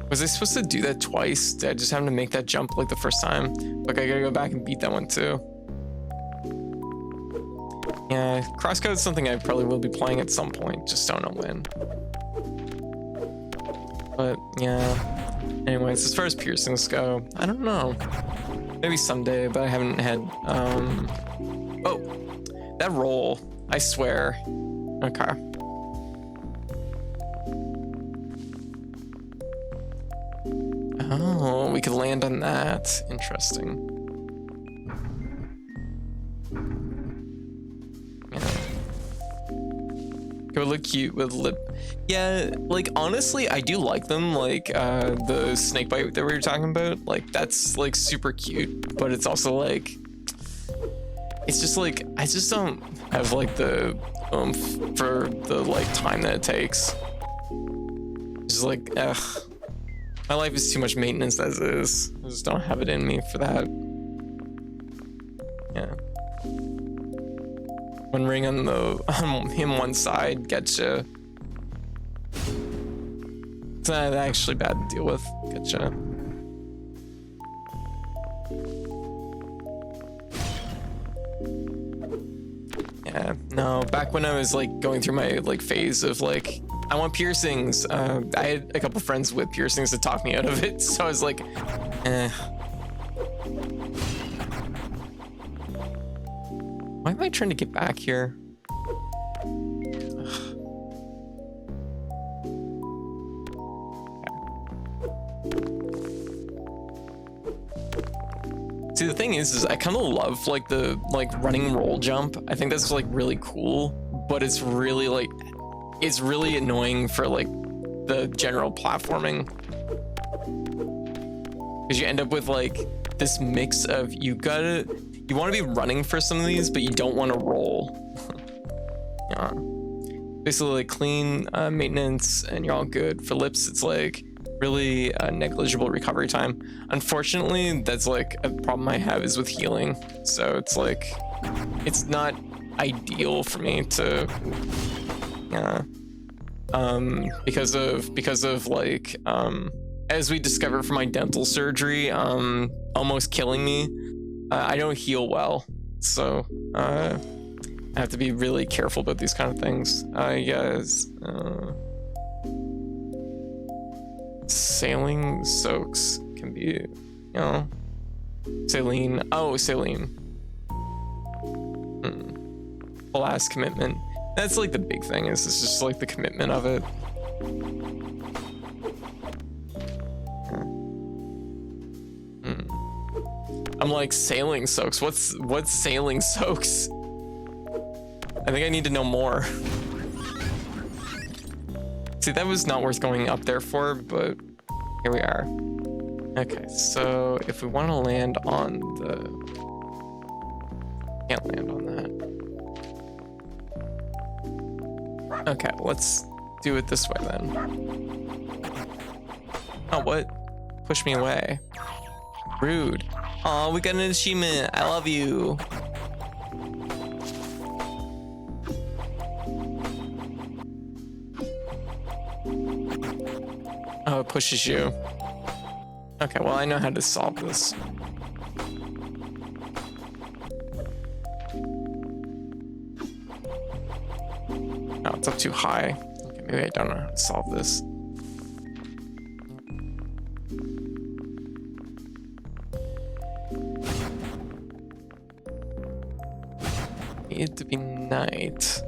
Was I supposed to do that twice? Did I just have to make that jump like the first time? Like I gotta go back and beat that one too. Yeah, Crosscode is something I probably will be playing at some point, just don't know when. But yeah, anyways, as far as piercings go, I don't know. Maybe someday, but I haven't had, oh, that roll, I swear. Okay. Oh, we could land on that. Interesting. It would look cute with lip. Yeah, like honestly, I do like them. Like the snake bite that we were talking about. Like that's like super cute, but it's also like, it's just like I just don't have like the oomph for the like time that it takes. It's just like, ugh, my life is too much maintenance as is. I just don't have it in me for that. Yeah. One ring on the him one side gets you. It's not actually bad to deal with. Gotcha. Yeah, no, back when I was like going through my like phase of like, I want piercings. I had a couple friends with piercings that talked me out of it, so I was like, eh. Why am I trying to get back here? See, the thing is I kind of love like the running roll jump. I think that's like really cool, but it's really annoying for like the general platforming, because you end up with like this mix of you want to be running for some of these, but you don't want to roll. Yeah. Basically like clean maintenance and you're all good. For lips, it's like really negligible recovery time. Unfortunately, that's like a problem I have is with healing. So it's like, it's not ideal for me to, because of like, as we discovered from my dental surgery, almost killing me, I don't heal well. So, I have to be really careful about these kind of things. Yes. Sailing soaks can be, saline. Oh, saline. Full ass commitment. That's like the big thing, is it's just like the commitment of it. I'm like, sailing soaks. What's sailing soaks? I think I need to know more. See, that was not worth going up there for, but here we are. Okay, so if we want to land on the... Can't land on that. Okay, let's do it this way then. Oh, what? Push me away. Rude. Aw, we got an achievement. I love you. Oh, it pushes you. Okay, well, I know how to solve this. Oh, it's up too high. Okay, maybe I don't know how to solve this. Need to be night.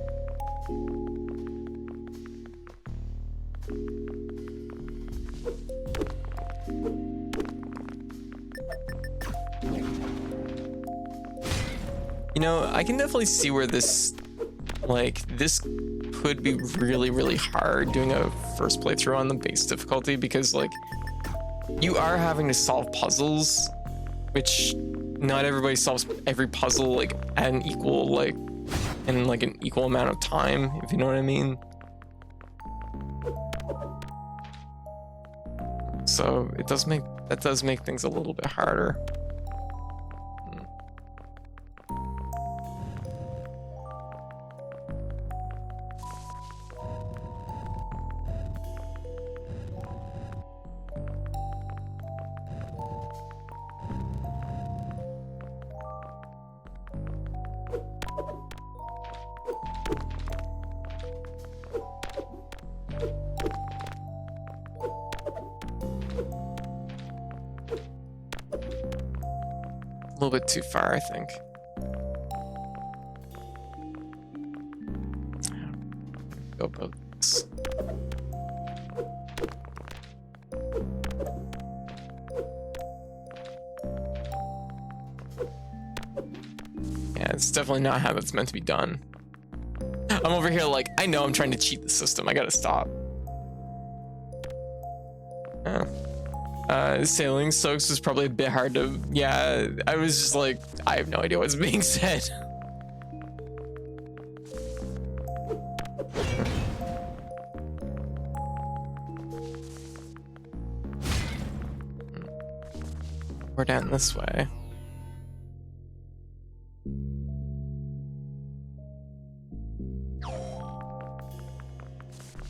You know, I can definitely see where this could be really, really hard doing a first playthrough on the base difficulty, because like you are having to solve puzzles, which not everybody solves every puzzle like at an equal in an equal amount of time, if you know what I mean. So that does make things a little bit harder. A little bit too far, I think. Go about this. Yeah, it's definitely not how that's meant to be done. I'm over here like, I know I'm trying to cheat the system. I gotta stop. Yeah. Sailing soaks was probably a bit hard to... Yeah, I was just like, I have no idea what's being said. We're down this way.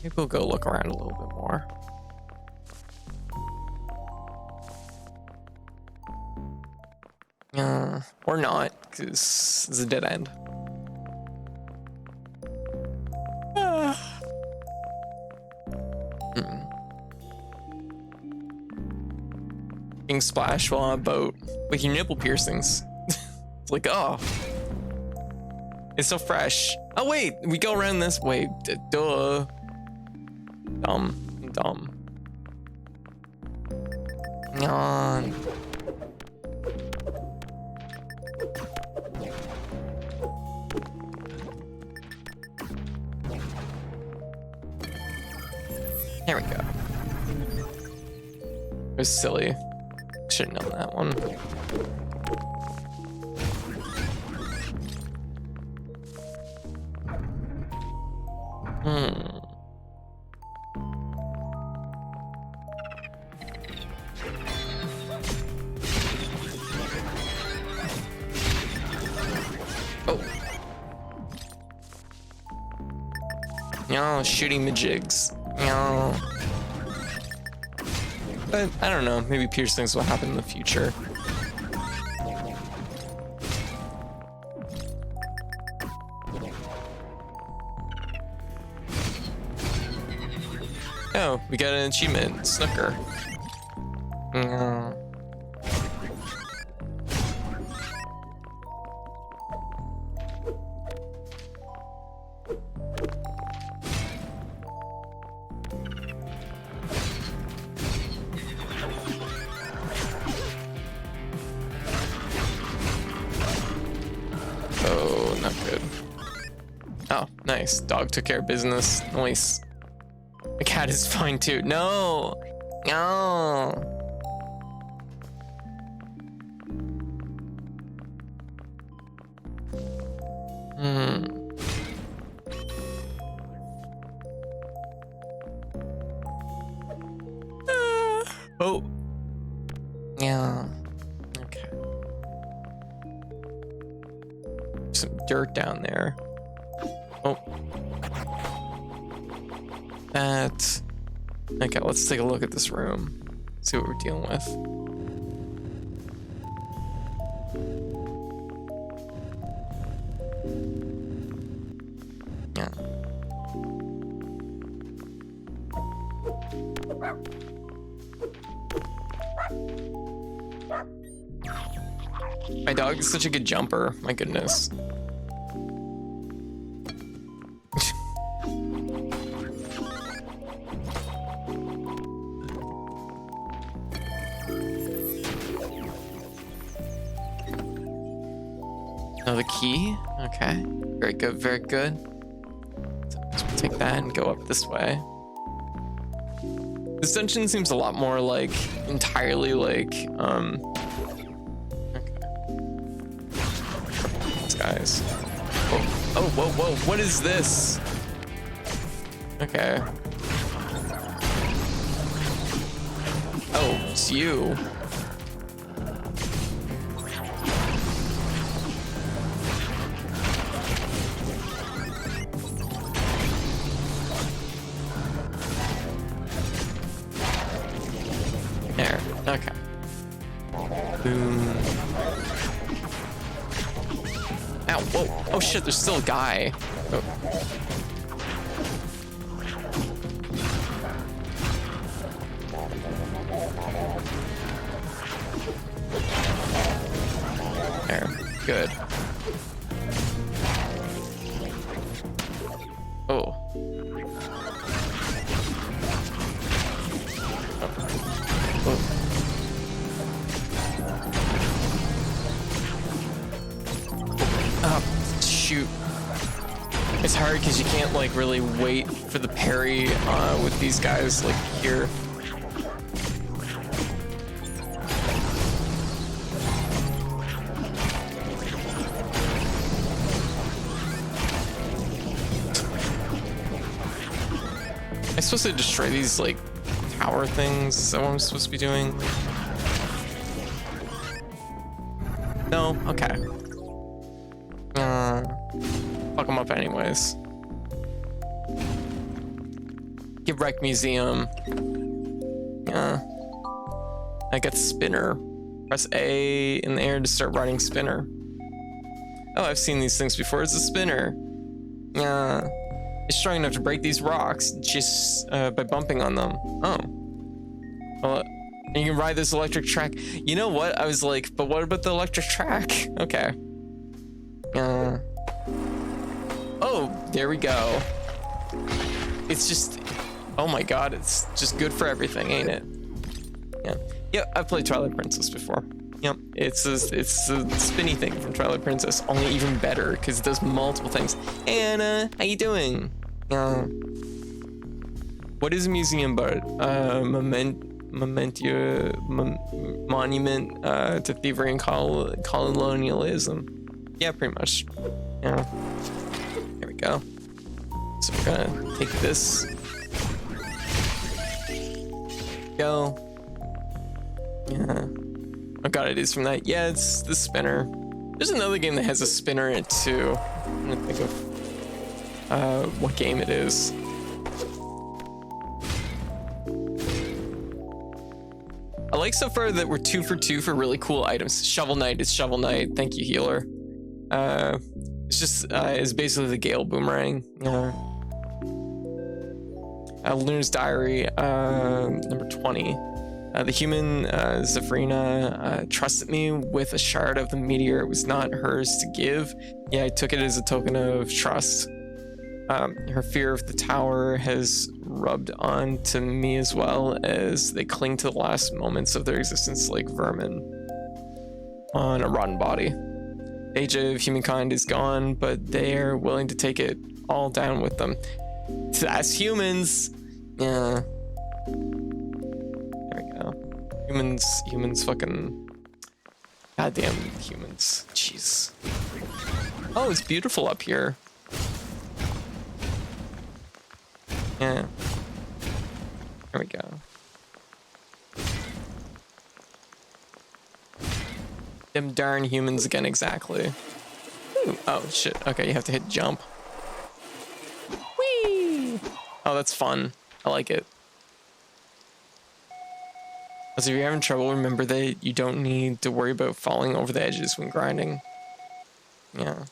Maybe we'll go look around a little bit more. Or not, because it's a dead end. King splash while on a boat with your nipple piercings. It's like, oh, it's so fresh. Oh wait, we go around this way. Duh. Dumb. Yawn. There we go. It was silly. Should've known that one. Oh. No, shooting the jigs. No. But I don't know, maybe piercings will happen in the future. Oh, we got an achievement, snooker. Oh, not good. Oh, nice. Dog took care of business. Nice. The cat is fine too. No. No. Oh. Yeah. Okay. Some dirt down there. Oh. That. Okay, let's take a look at this room. See what we're dealing with. Yeah. My dog is such a good jumper. My goodness. Oh, the key? Okay. Very good, very good. So we'll take that and go up this way. This dungeon seems a lot more like entirely like okay. These guys. Oh, whoa, what is this? Okay. Oh, it's you. There. Okay. Boom. Ow, whoa. Oh shit, there's still a guy. Oh. There. Good. Oh. Shoot. It's hard because you can't like really wait for the parry with these guys like here. I'm supposed to destroy these like tower things. Is that what I'm supposed to be doing? No? Okay. Fuck them up anyways. Get wrecked museum. Yeah. I got spinner. Press A in the air to start riding spinner. Oh, I've seen these things before. It's a spinner. Yeah. It's strong enough to break these rocks just by bumping on them. Oh. Well, and you can ride this electric track. You know what? I was like, but what about the electric track? Okay. Oh, there we go. It's just, oh my god, it's just good for everything, ain't it? Yeah. Yeah, I've played Twilight Princess before. Yep, it's a spinny thing from Twilight Princess, only even better because it does multiple things. Anna, how you doing? What is a museum but monument to thievery and colonialism? Yeah, pretty much. Yeah. There we go. So we're gonna take this. Go. Yeah. Oh god, it is from that. Yeah, it's the spinner. There's another game that has a spinner in it too. I'm gonna think of what game it is. I like so far that we're 2 for 2 for really cool items. Shovel Knight is Shovel Knight. Thank you, healer. It's just it's basically the Gale boomerang. Luna's Diary, number 20. The human Zafrina trusted me with a shard of the meteor. It was not hers to give. Yeah, I took it as a token of trust. Her fear of the tower has rubbed on to me as well, as they cling to the last moments of their existence like vermin on a rotten body. The age of humankind is gone, but they're willing to take it all down with them. That's humans. Yeah. There we go. Humans fucking... Goddamn humans. Jeez. Oh, it's beautiful up here. Yeah. There we go. Them darn humans again, exactly. Ooh, oh, shit. Okay, you have to hit jump. Whee! Oh, that's fun. I like it. So if you're having trouble, remember that you don't need to worry about falling over the edges when grinding. Yeah.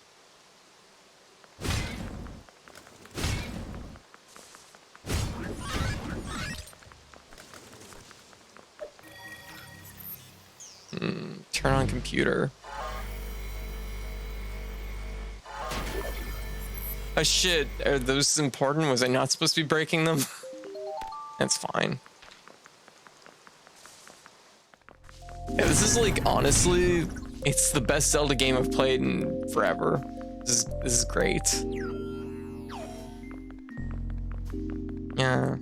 Turn on computer. Oh shit, are those important? Was I not supposed to be breaking them? That's fine. Yeah, this is like, honestly, it's the best Zelda game I've played in forever. This is great. Yeah.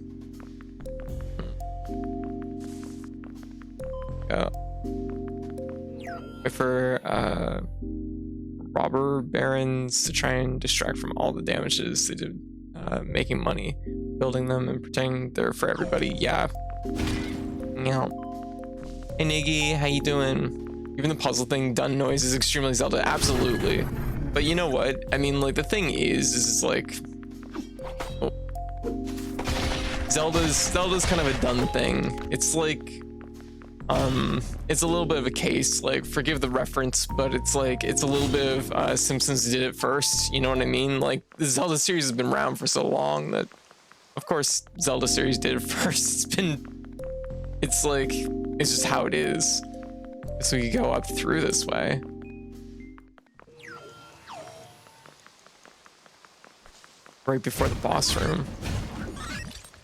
Go. Wait for robber barons to try and distract from all the damages they did, making money, building them, and pretending they're for everybody. Yeah. Yeah. Hey Niggy, how you doing? Even the puzzle thing done noise is extremely Zelda. Absolutely. But you know what? I mean, like, the thing is like, oh. Zelda's kind of a done thing. It's like, it's a little bit of a case, like, forgive the reference, but it's like, it's a little bit of Simpsons did it first, you know what I mean? Like, the Zelda series has been around for so long that, of course, Zelda series did it first. It's like, it's just how it is. So we can go up through this way. Right before the boss room.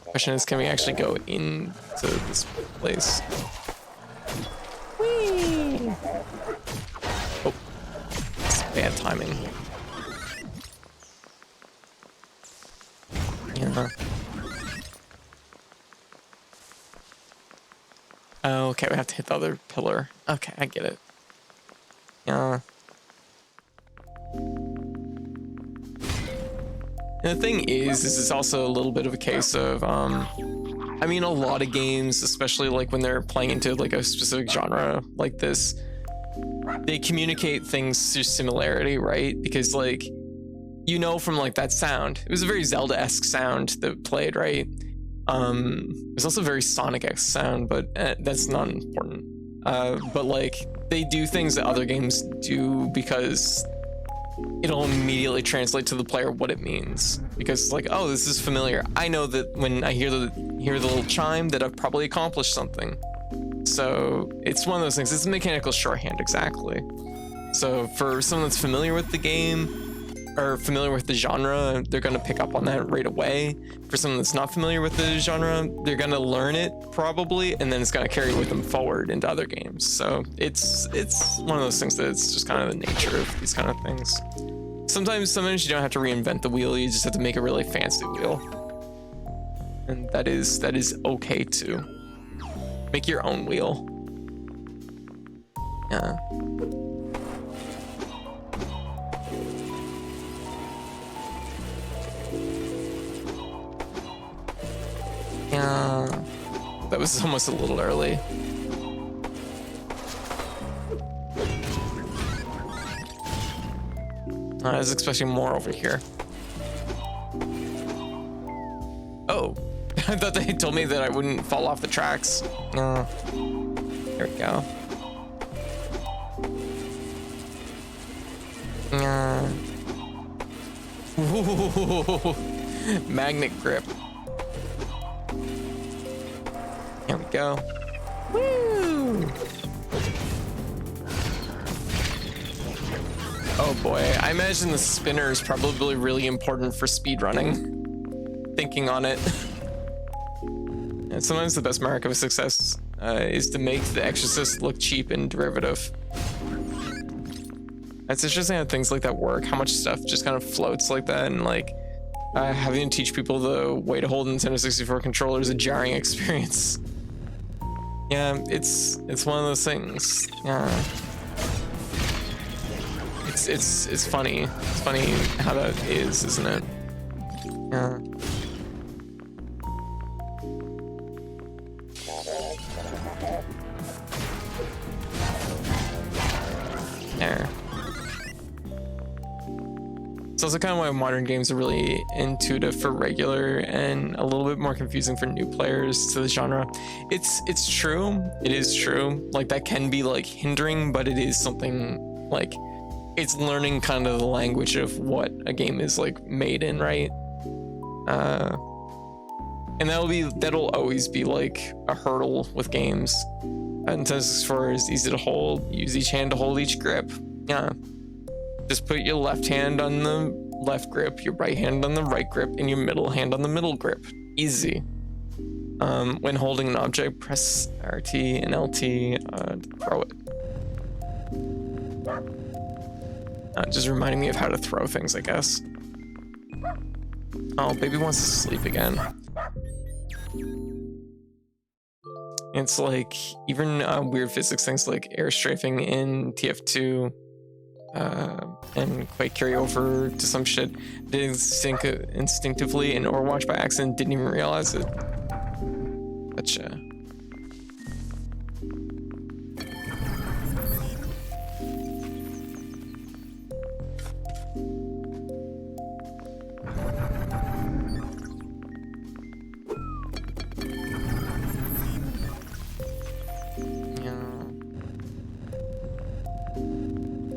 Question is, can we actually go into this place? Whee! Oh, it's bad timing. Yeah. Oh, okay, we have to hit the other pillar. Okay, I get it. Yeah. And the thing is, this is also a little bit of a case of, I mean, a lot of games, especially like when they're playing into like a specific genre like this, they communicate things through similarity, right? Because like, you know, from like that sound, it was a very Zelda-esque sound that played, right? There's also very Sonic-esque sound, but that's not important. But like they do things that other games do because it'll immediately translate to the player what it means, because it's like, oh, this is familiar. I know that when I hear the little chime that I've probably accomplished something. So it's one of those things. It's a mechanical shorthand, exactly. So for someone that's familiar with the game or familiar with the genre, they're going to pick up on that right away. For someone that's not familiar with the genre, they're going to learn it probably, and then it's going to carry with them forward into other games. So it's one of those things that it's just kind of the nature of these kind of things. Sometimes you don't have to reinvent the wheel, you just have to make a really fancy wheel. And that is okay too. Make your own wheel. Yeah. Yeah. That was almost a little early. I was expecting more over here. Oh, I thought they told me that I wouldn't fall off the tracks. No. There we go. Ooh. Magnet grip. There we go. Woo! Oh boy, I imagine the spinner is probably really important for speedrunning. Thinking on it. And sometimes the best mark of a success is to make the exorcist look cheap and derivative. It's interesting how things like that work, how much stuff just kind of floats like that, and like having to teach people the way to hold Nintendo 64 controller is a jarring experience. Yeah, it's one of those things. Yeah. It's funny. It's funny how that is, isn't it? Yeah. There. It's also kind of why modern games are really intuitive for regular and a little bit more confusing for new players to the genre. It's true. It is true. Like that can be like hindering, but it is something like it's learning kind of the language of what a game is like made in, right? And that'll always be like a hurdle with games. Nintendo 64 is easy to hold. Use each hand to hold each grip. Yeah. Just put your left hand on the left grip, your right hand on the right grip, and your middle hand on the middle grip. Easy. When holding an object, press RT and LT to throw it. Just reminding me of how to throw things, I guess. Oh, baby wants to sleep again. It's like even weird physics things like air strafing in TF2 and Quake carry over to some shit. Did instinctively in Overwatch by accident, didn't even realize it. Gotcha.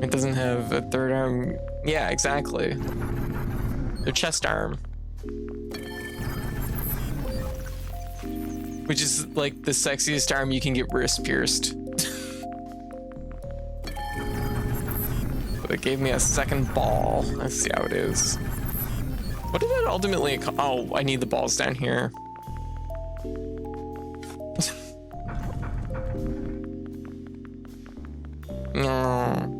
It doesn't have a third arm. Yeah, exactly. Their chest arm. Which is like the sexiest arm you can get wrist pierced. But it gave me a second ball. Let's see how it is. What did that ultimately... Oh, I need the balls down here. No.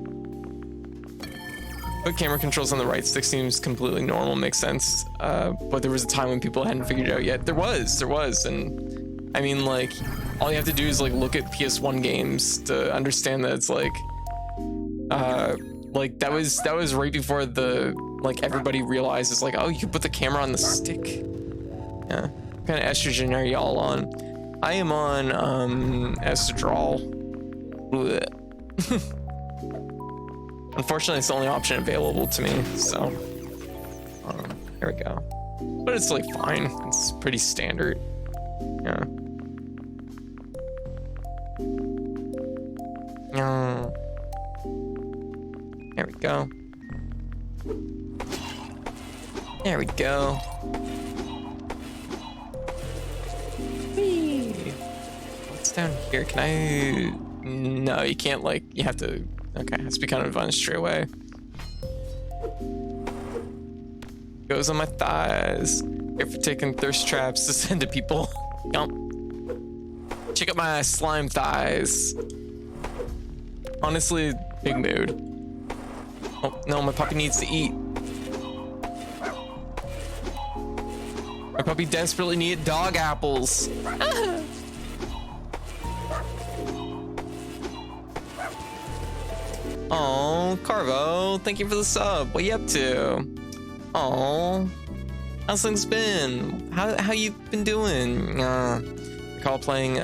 But camera controls on the right stick seems completely normal, makes sense. But there was a time when people hadn't figured it out yet. There was, and I mean, like, all you have to do is like look at PS1 games to understand that it's like that was right before the everybody realizes like, oh, you can put the camera on the stick. Yeah, what kind of estrogen are y'all on? I am on estradiol. Unfortunately, it's the only option available to me, so there we go. But it's like fine. It's pretty standard. Yeah. No. There we go. There we go. Whee! What's down here? Can I? No, you can't. Like, you have to. Okay, it has to be kind of on straight away. Goes on my thighs. Here for taking thirst traps to send to people. Yum. Check out my slime thighs. Honestly, big mood. Oh no, my puppy needs to eat. My puppy desperately needed dog apples. Oh, Carvo, thank you for the sub. What you up to? Oh, how's things been? How you been doing? Recall playing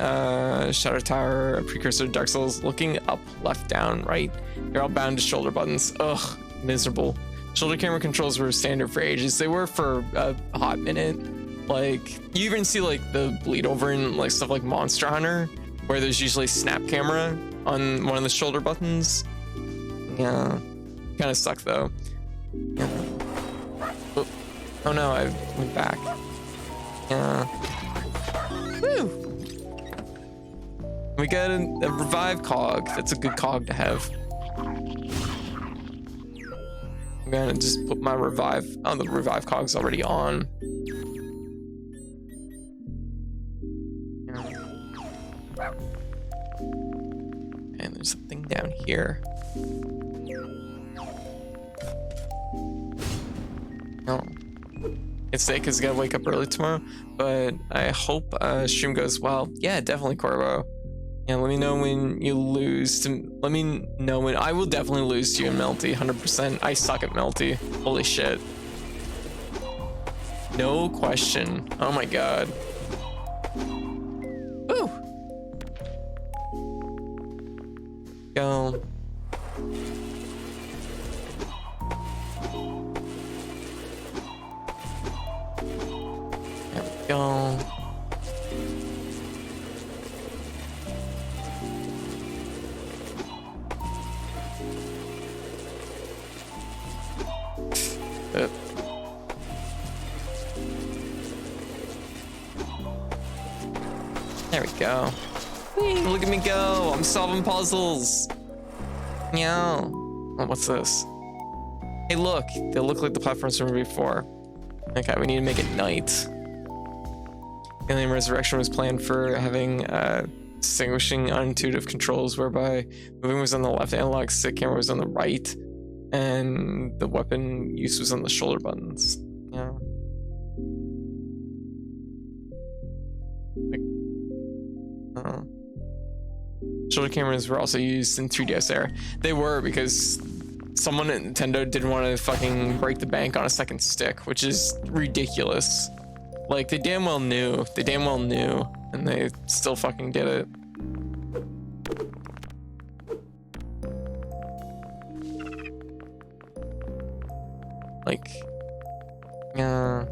Shadow Tower, a precursor to Dark Souls. Looking up, left, down, right. They're all bound to shoulder buttons. Ugh, miserable. Shoulder camera controls were standard for ages. They were for a hot minute. Like, you even see like the bleed over in like stuff like Monster Hunter, where there's usually snap camera on one of the shoulder buttons. Yeah, kind of suck though. Yeah. Oh no, I went back. Yeah. Woo! We got a revive cog. That's a good cog to have. I'm gonna just put my revive. Oh, the revive cog's already on. And there's something down here. No. It's sick because I gotta wake up early tomorrow, but I hope stream goes well. Yeah, definitely, Corvo. Yeah, let me know when you lose to. Let me know when I will definitely lose to you in Melty. 100%. I suck at Melty. Holy shit. No question. Oh my god. Woo. Go. There we go. There we go. Whee, look at me go. I'm solving puzzles. Meow. Oh, what's this? Hey, look. They look like the platforms from before. Okay, we need to make it night. Alien Resurrection was planned for having distinguishing unintuitive controls whereby moving was on the left, analog stick camera was on the right, and the weapon use was on the shoulder buttons. Yeah. Shoulder cameras were also used in 3DS era. They were, because someone at Nintendo didn't want to fucking break the bank on a second stick, which is ridiculous. Like, they damn well knew. They damn well knew, and they still fucking did it. Like, yeah.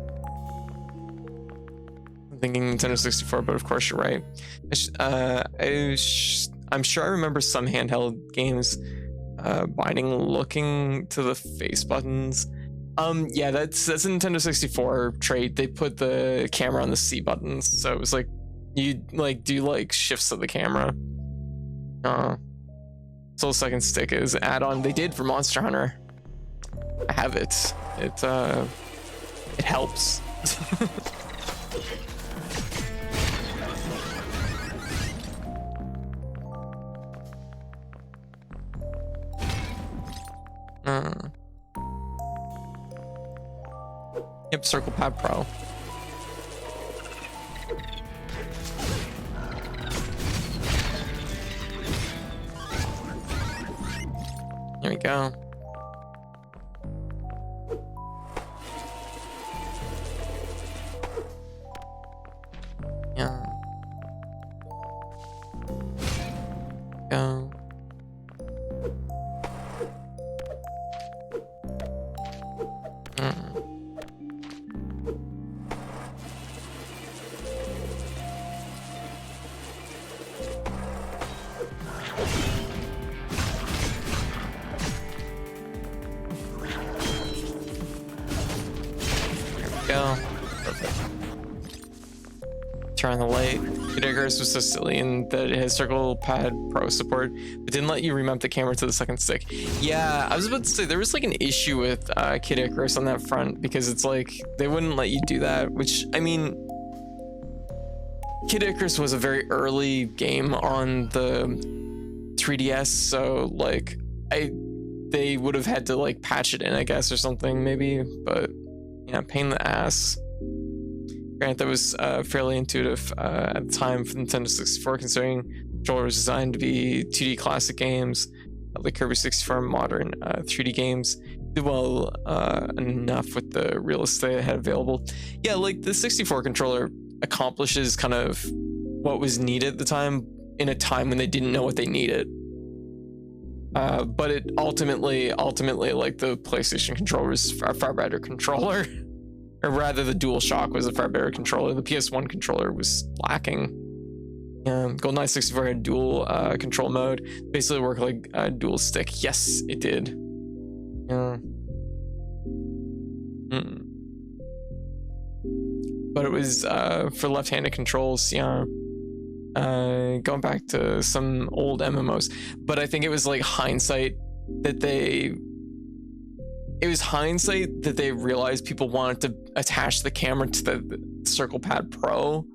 I'm thinking Nintendo 64, but of course you're right. I'm sure I remember some handheld games binding looking to the face buttons. Yeah, that's a Nintendo 64 trait. They put the camera on the C buttons, so it was like you like do like shifts of the camera. Soul Second Stick is an add-on they did for Monster Hunter. I have it. It helps. Yep, Circle Pad Pro. There we go. Yeah. Go. go. Perfect. Turn on the light. Kid Icarus was so silly in that it has Circle Pad Pro support, but didn't let you remount the camera to the second stick. Yeah, I was about to say there was like an issue with Kid Icarus on that front, because it's like they wouldn't let you do that, which, I mean, Kid Icarus was a very early game on the 3DS, so like they would have had to like patch it in, I guess, or something maybe, but yeah, pain in the ass. Granted, that was fairly intuitive at the time for Nintendo 64, considering the controller was designed to be 2D classic games, like Kirby 64 modern 3D games. Did well enough with the real estate they had available. Yeah, like the 64 controller accomplishes kind of what was needed at the time, in a time when they didn't know what they needed. But it ultimately, like the PlayStation controller was a far better controller. Or rather, the DualShock was a far better controller. The PS1 controller was lacking. GoldenEye 64 had dual control mode. Basically worked like a dual stick. Yes, it did. Yeah. But it was for left-handed controls, yeah. Going back to some old MMOs. But I think it was like hindsight that they realized people wanted to attach the camera to the Circle Pad Pro,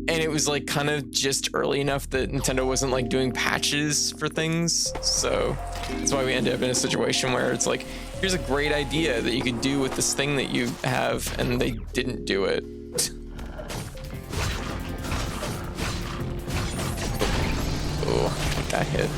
and it was like kind of just early enough that Nintendo wasn't like doing patches for things, so that's why we ended up in a situation where it's like, here's a great idea that you could do with this thing that you have, and they didn't do it. Oh, I got hit.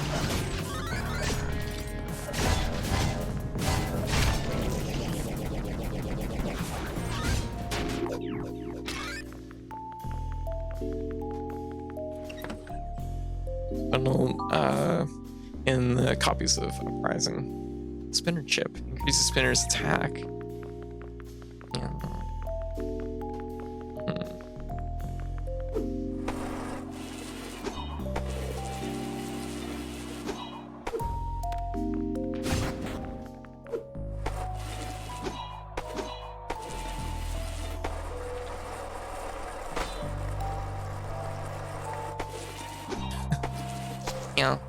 In the copies of Uprising. Spinner chip increases spinner's attack. Yeah. Yeah.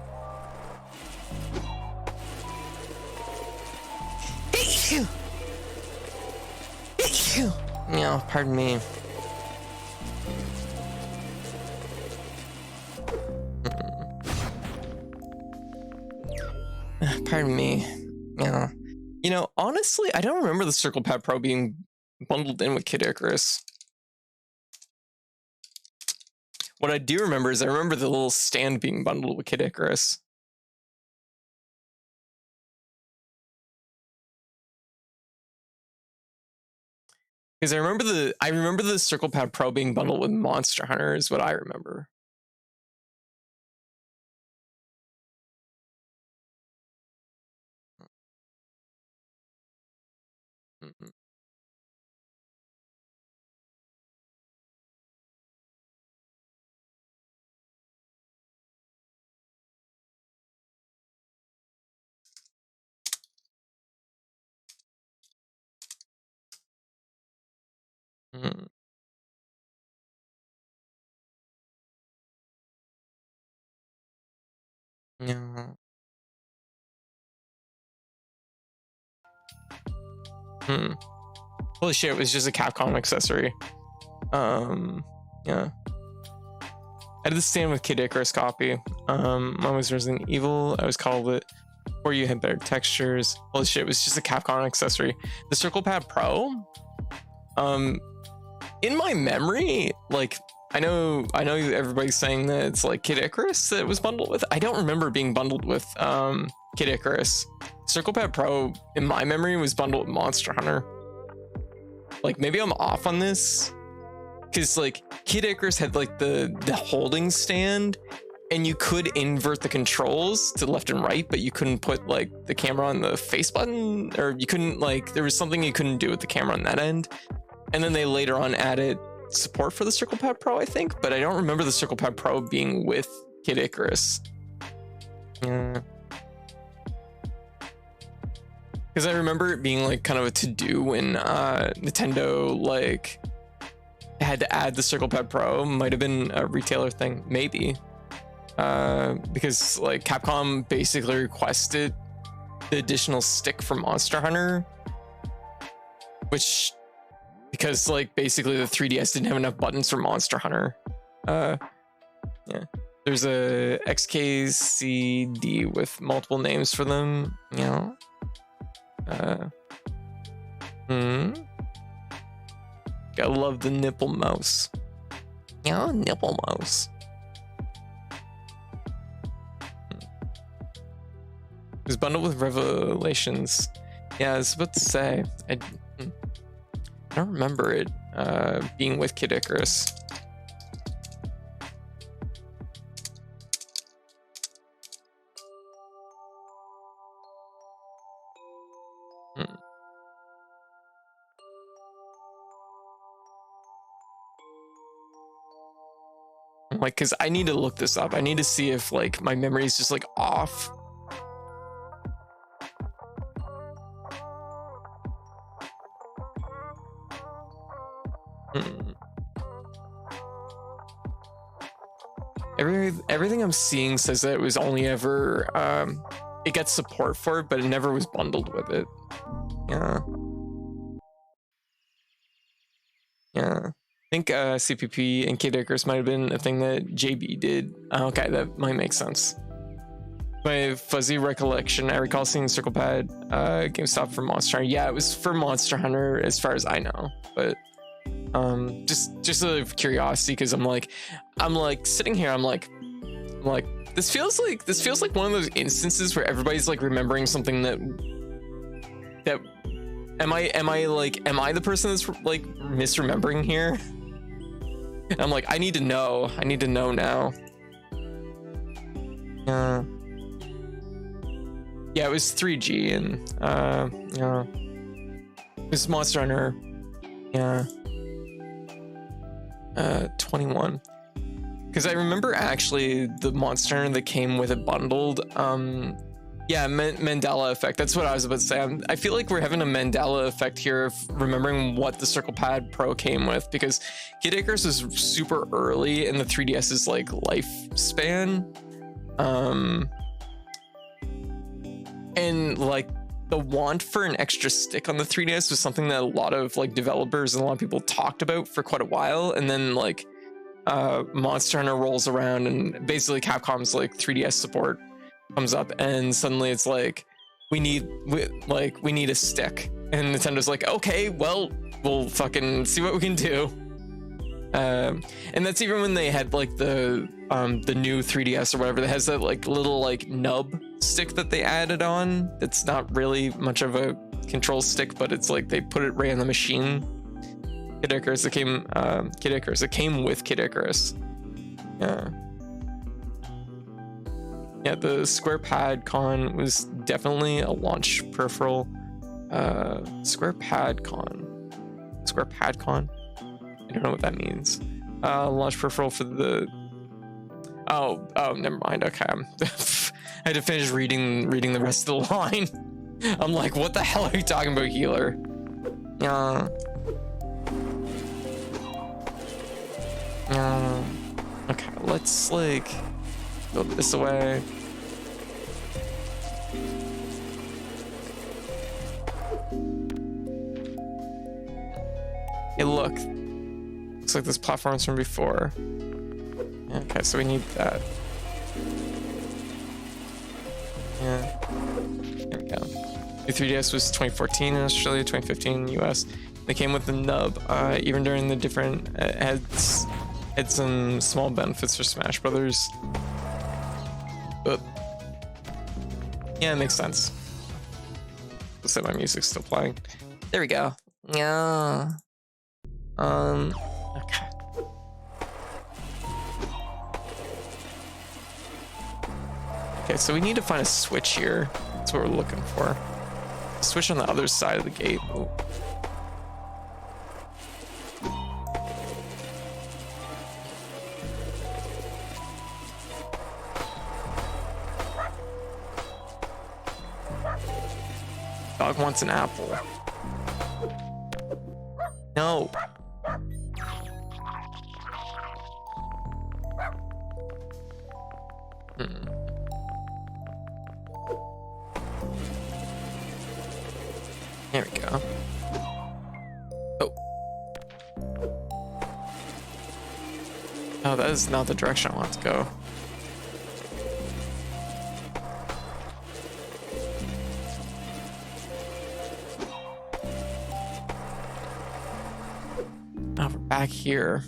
Yeah, pardon me. Pardon me. Yeah. You know, honestly, I don't remember the Circle Pad Pro being bundled in with Kid Icarus. What I do remember is I remember the little stand being bundled with Kid Icarus. Because I remember the Circle Pad Pro being bundled with Monster Hunter is what I remember. Mm-hmm. Mm-hmm. Yeah. Holy shit, it was just a Capcom accessory. Yeah. I did the stand with Kid Icarus copy. Mine was Resident Evil. I was called it. Or you had better textures. Holy shit, it was just a Capcom accessory. The Circle Pad Pro. In my memory, like I know everybody's saying that it's like Kid Icarus that it was bundled with. I don't remember being bundled with Kid Icarus. Circle Pad Pro, in my memory, was bundled with Monster Hunter. Like maybe I'm off on this, because like Kid Icarus had like the holding stand, and you could invert the controls to left and right, but you couldn't put like the camera on the face button, or you couldn't, like, there was something you couldn't do with the camera on that end. And then they later on added support for the Circle Pad Pro, I think, but I don't remember the Circle Pad Pro being with Kid Icarus. Yeah. Because I remember it being like kind of a to-do when Nintendo like had to add the Circle Pad Pro. Might have been a retailer thing, maybe. Because like Capcom basically requested the additional stick from Monster Hunter, which because like basically the 3DS didn't have enough buttons for Monster Hunter. Yeah, there's a XKCD with multiple names for them, you know. Gotta love the nipple mouse. Yeah, nipple mouse. It was bundled with Revelations. Yeah, I was about to say, I don't remember it being with Kid Icarus. Like, because I need to look this up. I need to see if like my memory is just like off. Everything I'm seeing says that it was only ever it gets support for it, but it never was bundled with it. Yeah. I think CPP and Kid Icarus might have been a thing that JB did. Okay, that might make sense. My fuzzy recollection, I recall seeing Circle Pad GameStop for Monster Hunter. Yeah, it was for Monster Hunter as far as I know, but just out of curiosity, because I'm like sitting here, I'm like this feels like one of those instances where everybody's like remembering something that am I the person that's like misremembering here? And I'm like, I need to know now. Yeah, it was 3G, and it was Monster Hunter. 21. Because I remember actually the Monster Hunter that came with it bundled. Mandela effect. That's what I was about to say. I feel like we're having a Mandela effect here of remembering what the Circle Pad Pro came with, because Kid Icarus was super early in the 3DS's like lifespan. And like the want for an extra stick on the 3DS was something that a lot of like developers and a lot of people talked about for quite a while. And then like Monster Hunter rolls around, and basically Capcom's like 3DS support comes up, and suddenly it's like we need a stick, and Nintendo's like, okay, well, we'll fucking see what we can do. And that's even when they had like the new 3DS or whatever that has that like little like nub stick that they added on. It's not really much of a control stick, but it's like they put it right on the machine. Kid Icarus, it came with Kid Icarus. Yeah, the Square Pad Con was definitely a launch peripheral. Square Pad Con. I don't know what that means. Launch peripheral for the. Oh, never mind. Okay, I had to finish reading the rest of the line. I'm like, what the hell are you talking about, healer? Okay, let's like go this way. Hey, look. Looks like this platform's from before. Okay, so we need that. Yeah. There we go. The 3DS was 2014 in Australia, 2015 in US. They came with the nub, even during the different had some small benefits for Smash Brothers. But yeah, it makes sense. Looks like my music's still playing. There we go. Yeah. Okay. Okay, so we need to find a switch here. That's what we're looking for. Switch on the other side of the gate. Ooh. Dog wants an apple. No. There we go. Oh. Oh, that is not the direction I want to go. Now we're back here.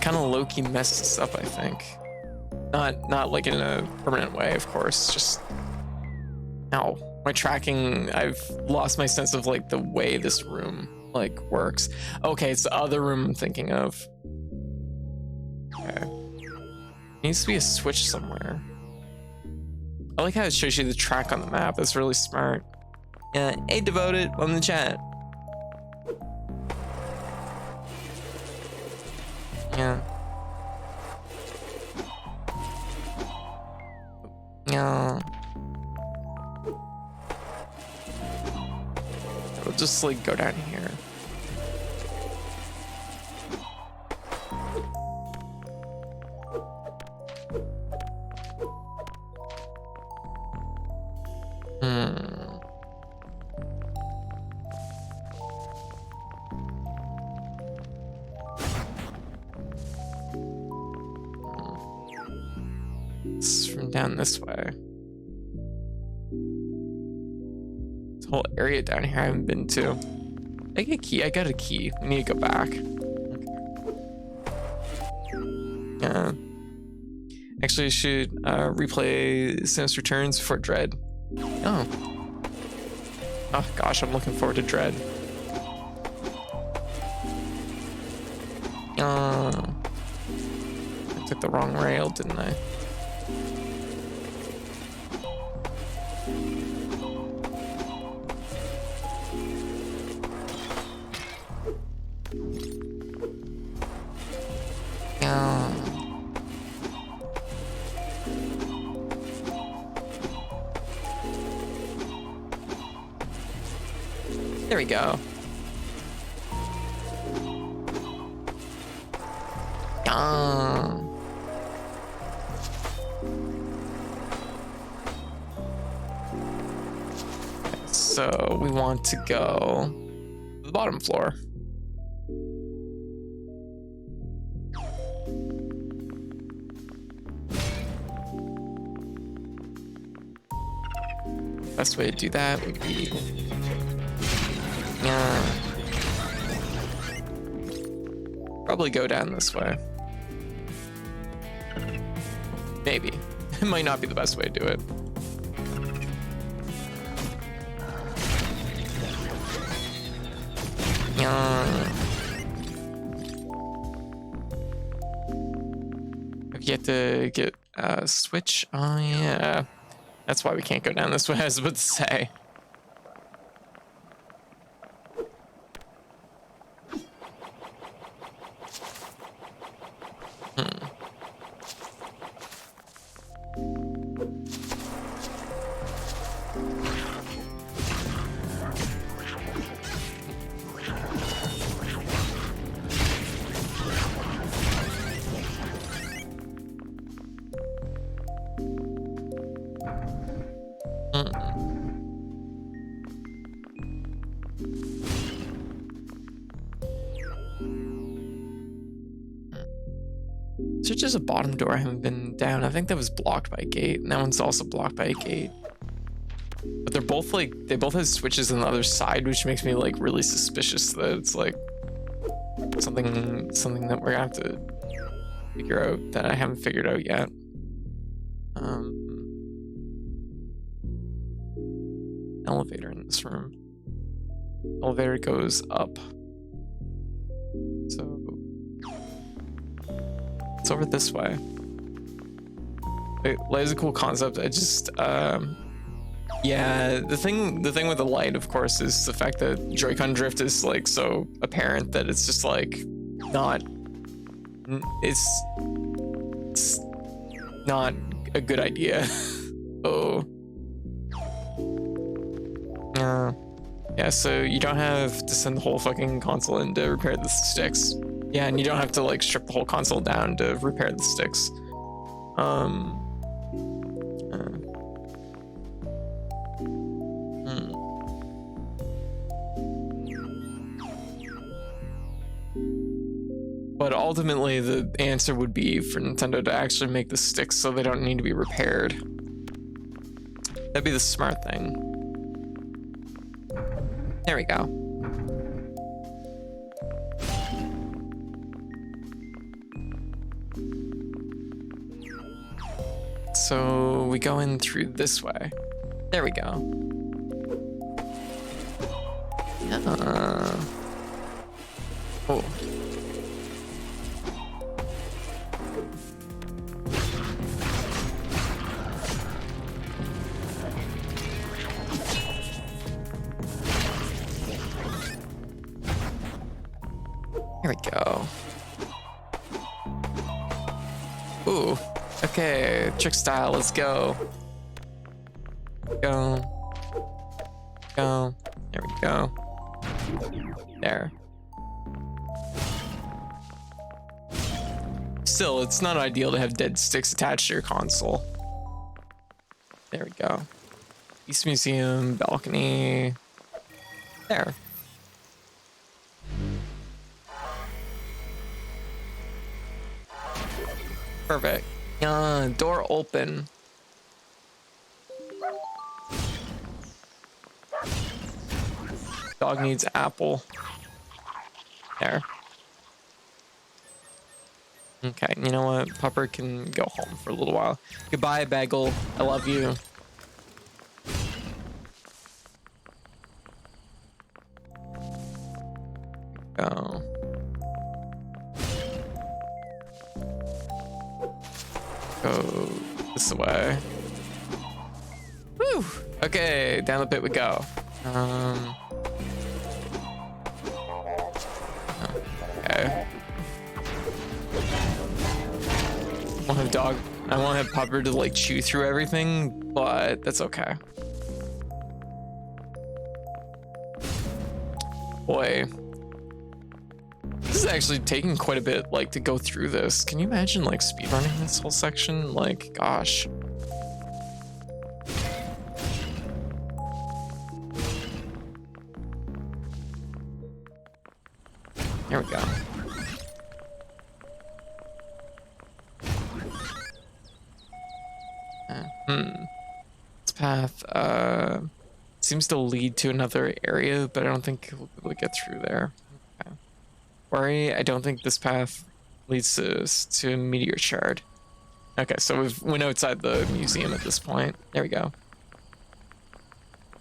Kind of low-key messed this up, I think. Not like in a permanent way, of course. Just now, my tracking. I've lost my sense of like the way this room like works. Okay, it's the other room I'm thinking of. Okay, needs to be a switch somewhere. I like how it shows you the track on the map. That's really smart. Yeah, hey, Devoted, on the chat. Yeah. Yeah. We'll just like go down here. Down this way. This whole area down here I haven't been to. I get a key. I got a key. We need to go back. Okay. Yeah. Actually, I should replay Samus Returns before Dread. Oh. Oh gosh, I'm looking forward to Dread. I took the wrong rail, didn't I? There we go. So we want to go to the bottom floor. Best way to do that would be probably go down this way. Maybe. It might not be the best way to do it. Have yet to get a switch. Oh yeah. That's why we can't go down this way, I was about to say. Is there just a bottom door I haven't been down? I think that was blocked by a gate, and that one's also blocked by a gate. But they're both like, they both have switches on the other side, which makes me like really suspicious that it's like something that we're gonna have to figure out that I haven't figured out yet. Elevator in this room. Elevator goes up. So it's over this way. Light is a cool concept. I just yeah, the thing with the light, of course, is the fact that Joy-Con drift is like so apparent that it's just like not a good idea. Oh. Yeah, so you don't have to send the whole fucking console in to repair the sticks. Yeah, and you don't have to like strip the whole console down to repair the sticks. But ultimately, the answer would be for Nintendo to actually make the sticks so they don't need to be repaired. That'd be the smart thing. There we go. So we go in through this way. There we go. Oh. There we go. Ooh. Okay, trick style, let's go. Go. Go. There we go. There. Still, it's not ideal to have dead sticks attached to your console. There we go. East Museum, balcony. There. Perfect. Door open. Dog needs apple. There. Okay, you know what? Pupper can go home for a little while. Goodbye, Bagel. I love you. Go. Go this way. Woo! Okay, down the pit we go. Okay. I won't have Pupper to like chew through everything, but that's okay. Boy. This is actually taking quite a bit like to go through this. Can you imagine like speedrunning this whole section? Like, gosh. There we go. This path seems to lead to another area, but I don't think we'll be able to get through there. Okay. Worry, I don't think this path leads to a meteor shard. Okay, so we've went outside the museum at this point. There we go.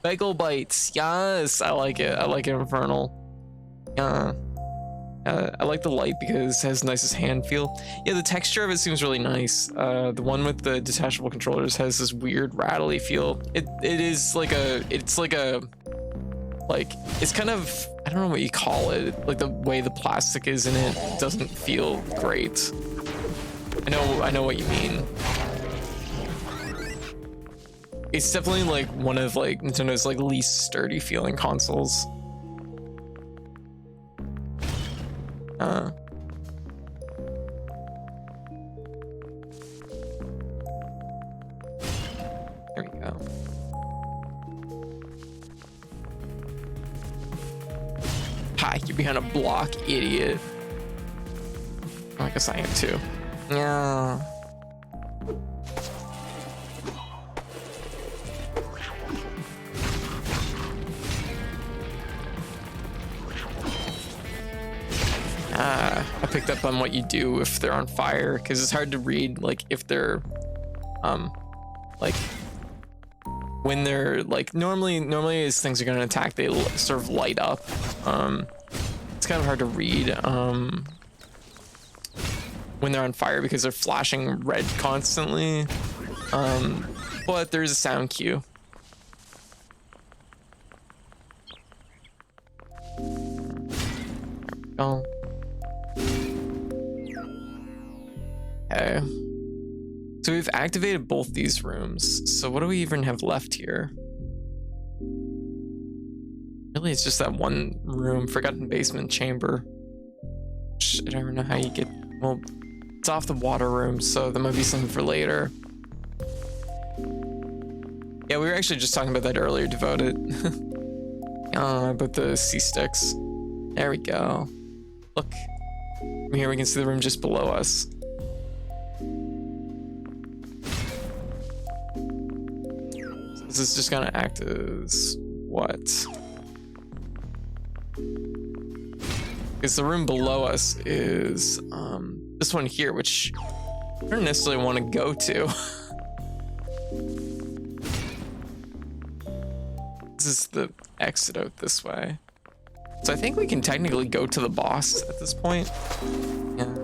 Bagel bites, yes, I like it. I like it, Infernal. I like the light because it has the nicest hand feel. Yeah, the texture of it seems really nice. The one with the detachable controllers has this weird rattly feel. It's kind of, I don't know what you call it. Like the way the plastic is in it doesn't feel great. I know what you mean. It's definitely like one of like Nintendo's like least sturdy feeling consoles. There we go. Hi, you're behind a block, idiot. I guess I am too. Yeah. I picked up on what you do if they're on fire, because it's hard to read like if they're like when they're like normally as things are going to attack, they sort of light up. It's kind of hard to read when they're on fire because they're flashing red constantly, but there's a sound cue. Oh. Okay. So we've activated both these rooms. So what do we even have left here? Really, it's just that one room, Forgotten Basement Chamber. I don't know how you get... Well, it's off the water room, so there might be something for later. Yeah, we were actually just talking about that earlier, Devoted. About the sea sticks. There we go. Look. From here we can see the room just below us. So this is just gonna act as what? Because the room below us is this one here, which I don't necessarily want to go to. This is the exit out this way. So I think we can technically go to the boss at this point. Yeah.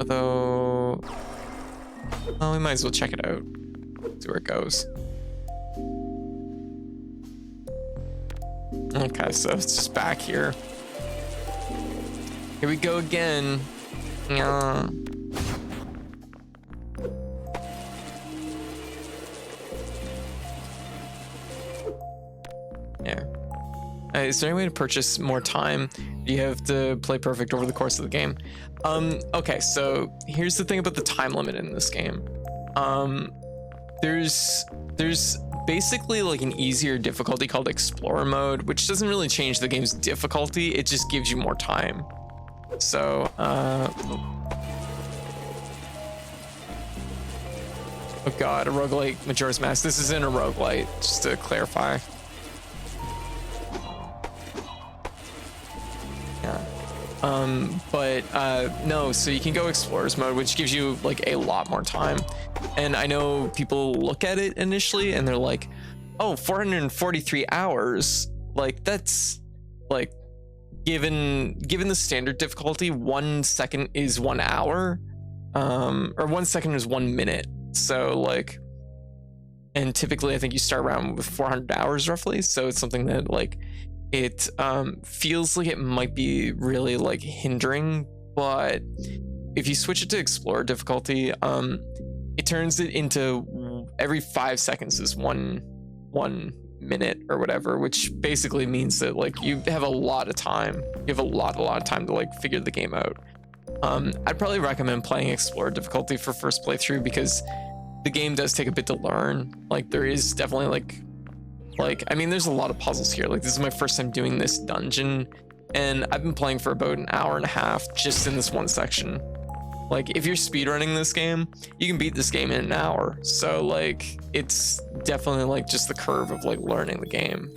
Although, well, we might as well check it out. See where it goes. Okay, so it's just back here. Here we go again. Yeah. Yeah. Is there any way to purchase more time? Do you have to play perfect over the course of the game? Okay, so here's the thing about the time limit in this game. There's basically like an easier difficulty called Explorer mode, which doesn't really change the game's difficulty. It just gives you more time. So, oh god, a roguelite Majora's Mask. This isn't a roguelite, just to clarify. Yeah. No, so you can go Explorer's mode, which gives you like a lot more time. And I know people look at it initially and they're like, oh, 443 hours. Like that's like, given the standard difficulty, 1 second is 1 hour, or 1 second is 1 minute. So like, and typically I think you start around with 400 hours roughly. So it's something that like, it feels like it might be really like hindering, but if you switch it to Explorer difficulty, it turns it into every 5 seconds is one minute or whatever, which basically means that like you have a lot of time. You have a lot of time to like figure the game out. I'd probably recommend playing Explorer difficulty for first playthrough because the game does take a bit to learn. Like there is definitely like I mean there's a lot of puzzles here. Like this is my first time doing this dungeon and I've been playing for about an hour and a half just in this one section. Like if you're speedrunning this game, you can beat this game in an hour. So like it's definitely like just the curve of like learning the game.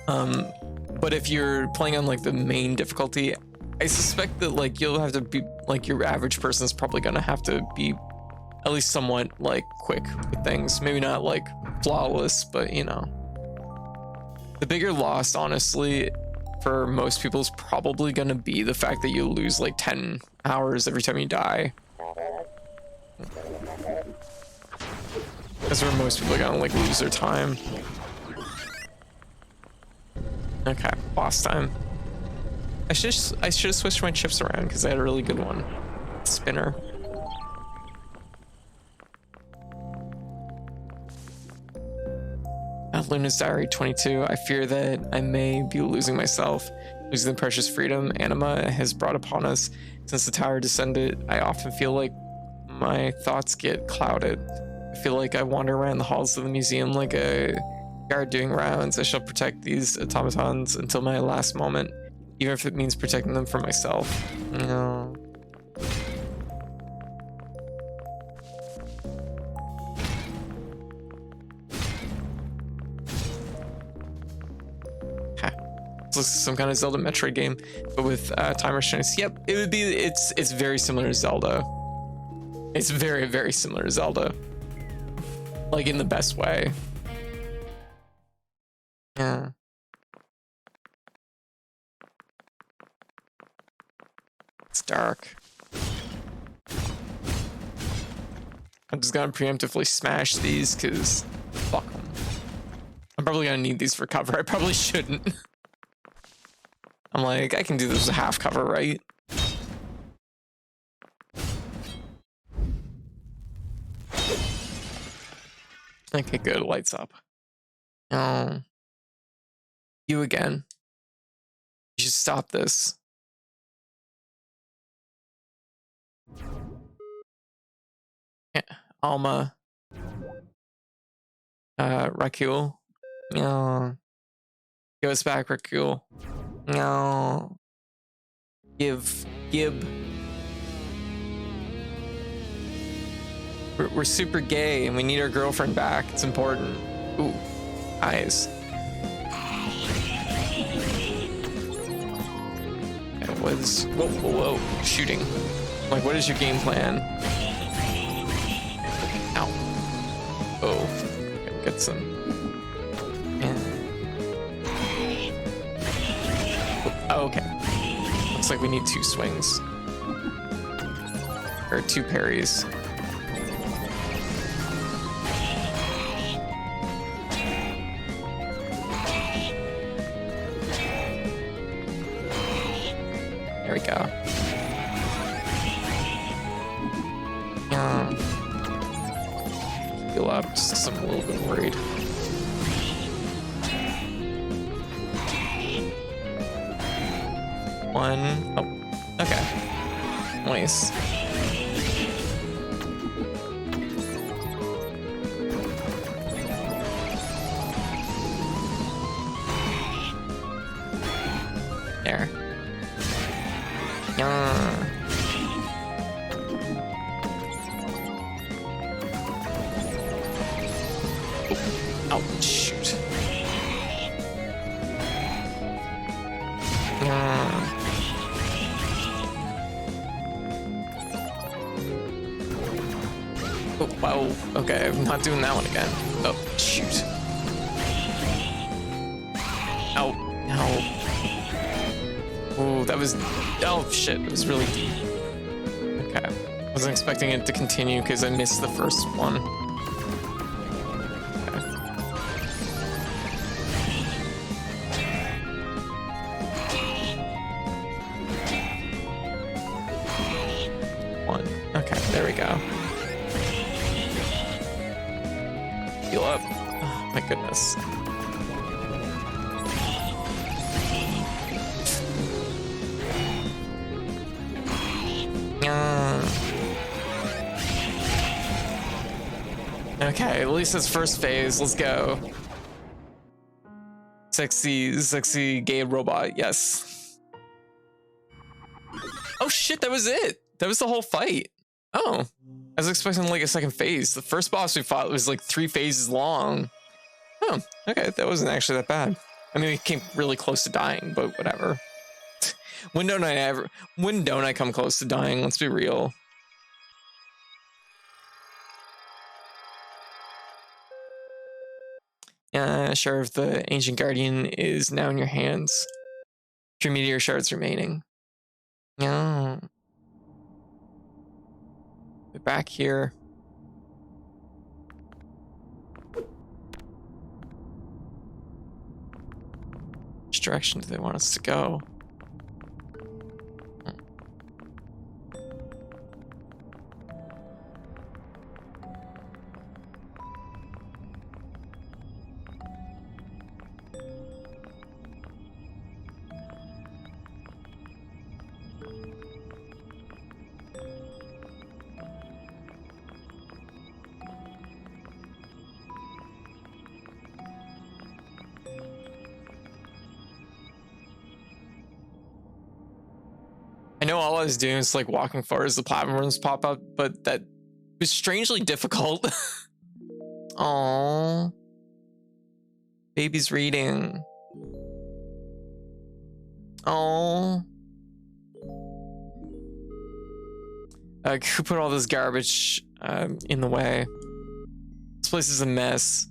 But if you're playing on like the main difficulty, I suspect that like you'll have to be like your average person is probably gonna have to be at least somewhat like quick with things. Maybe not like flawless, but you know. The bigger loss, honestly, for most people is probably gonna be the fact that you lose like 10 hours every time you die. That's where most people are gonna like lose their time. Okay, boss time. I should have switched my chips around because I had a really good one. Spinner. Luna's Diary 22. I fear that I may be losing myself, losing the precious freedom anima has brought upon us. Since the tower descended, I often feel like my thoughts get clouded. I feel like I wander around the halls of the museum like a guard doing rounds. I shall protect these automatons until my last moment, even if it means protecting them from myself. No. It looks like some kind of Zelda Metroid game, but with time restraints. Yep, it would be. It's very similar to Zelda. It's very, very similar to Zelda. Like in the best way. Yeah. It's dark. I'm just gonna preemptively smash these because fuck them. I'm probably gonna need these for cover. I probably shouldn't. I'm like, I can do this with a half cover, right? Okay, good. Lights up. Oh, you again. You should stop this. Yeah. Alma. Rakul. No. Give us back, Rakul. No. Give. We're super gay and we need our girlfriend back. It's important. Ooh. Eyes. Okay, whoa. Shooting. Like, what is your game plan? Ow. Oh. Okay, get some. Yeah. Oh, okay. Looks like we need 2 swings. Or 2 parries. There we go. Heal up, just 'cause I'm a little bit worried. One. Oh, okay. Nice. There. Oh, shoot. Oh, wow. Okay, I'm not doing that one again. Oh, shoot. Ow. Ow. Oh, that was... Oh, shit. It was really deep. Okay. I wasn't expecting it to continue because I missed the first one. Okay. Okay, there we go. Heal up. Oh, my goodness. Okay, at least it's first phase. Let's go. Sexy gay robot. Yes. Oh shit, that was it. That was the whole fight. Oh, I was expecting like a second phase. The first boss we fought was like 3 phases long. Oh, okay, that wasn't actually that bad. I mean, we came really close to dying, but whatever. When don't I come close to dying? Let's be real. Sheriff, the ancient guardian is now in your hands. 3 meteor shards remaining. No. We're back here. Which direction do they want us to go? I know all I was doing is like walking forward as the platforms pop up, but that was strangely difficult. Aww. Baby's reading. Aww. Who put all this garbage in the way? This place is a mess.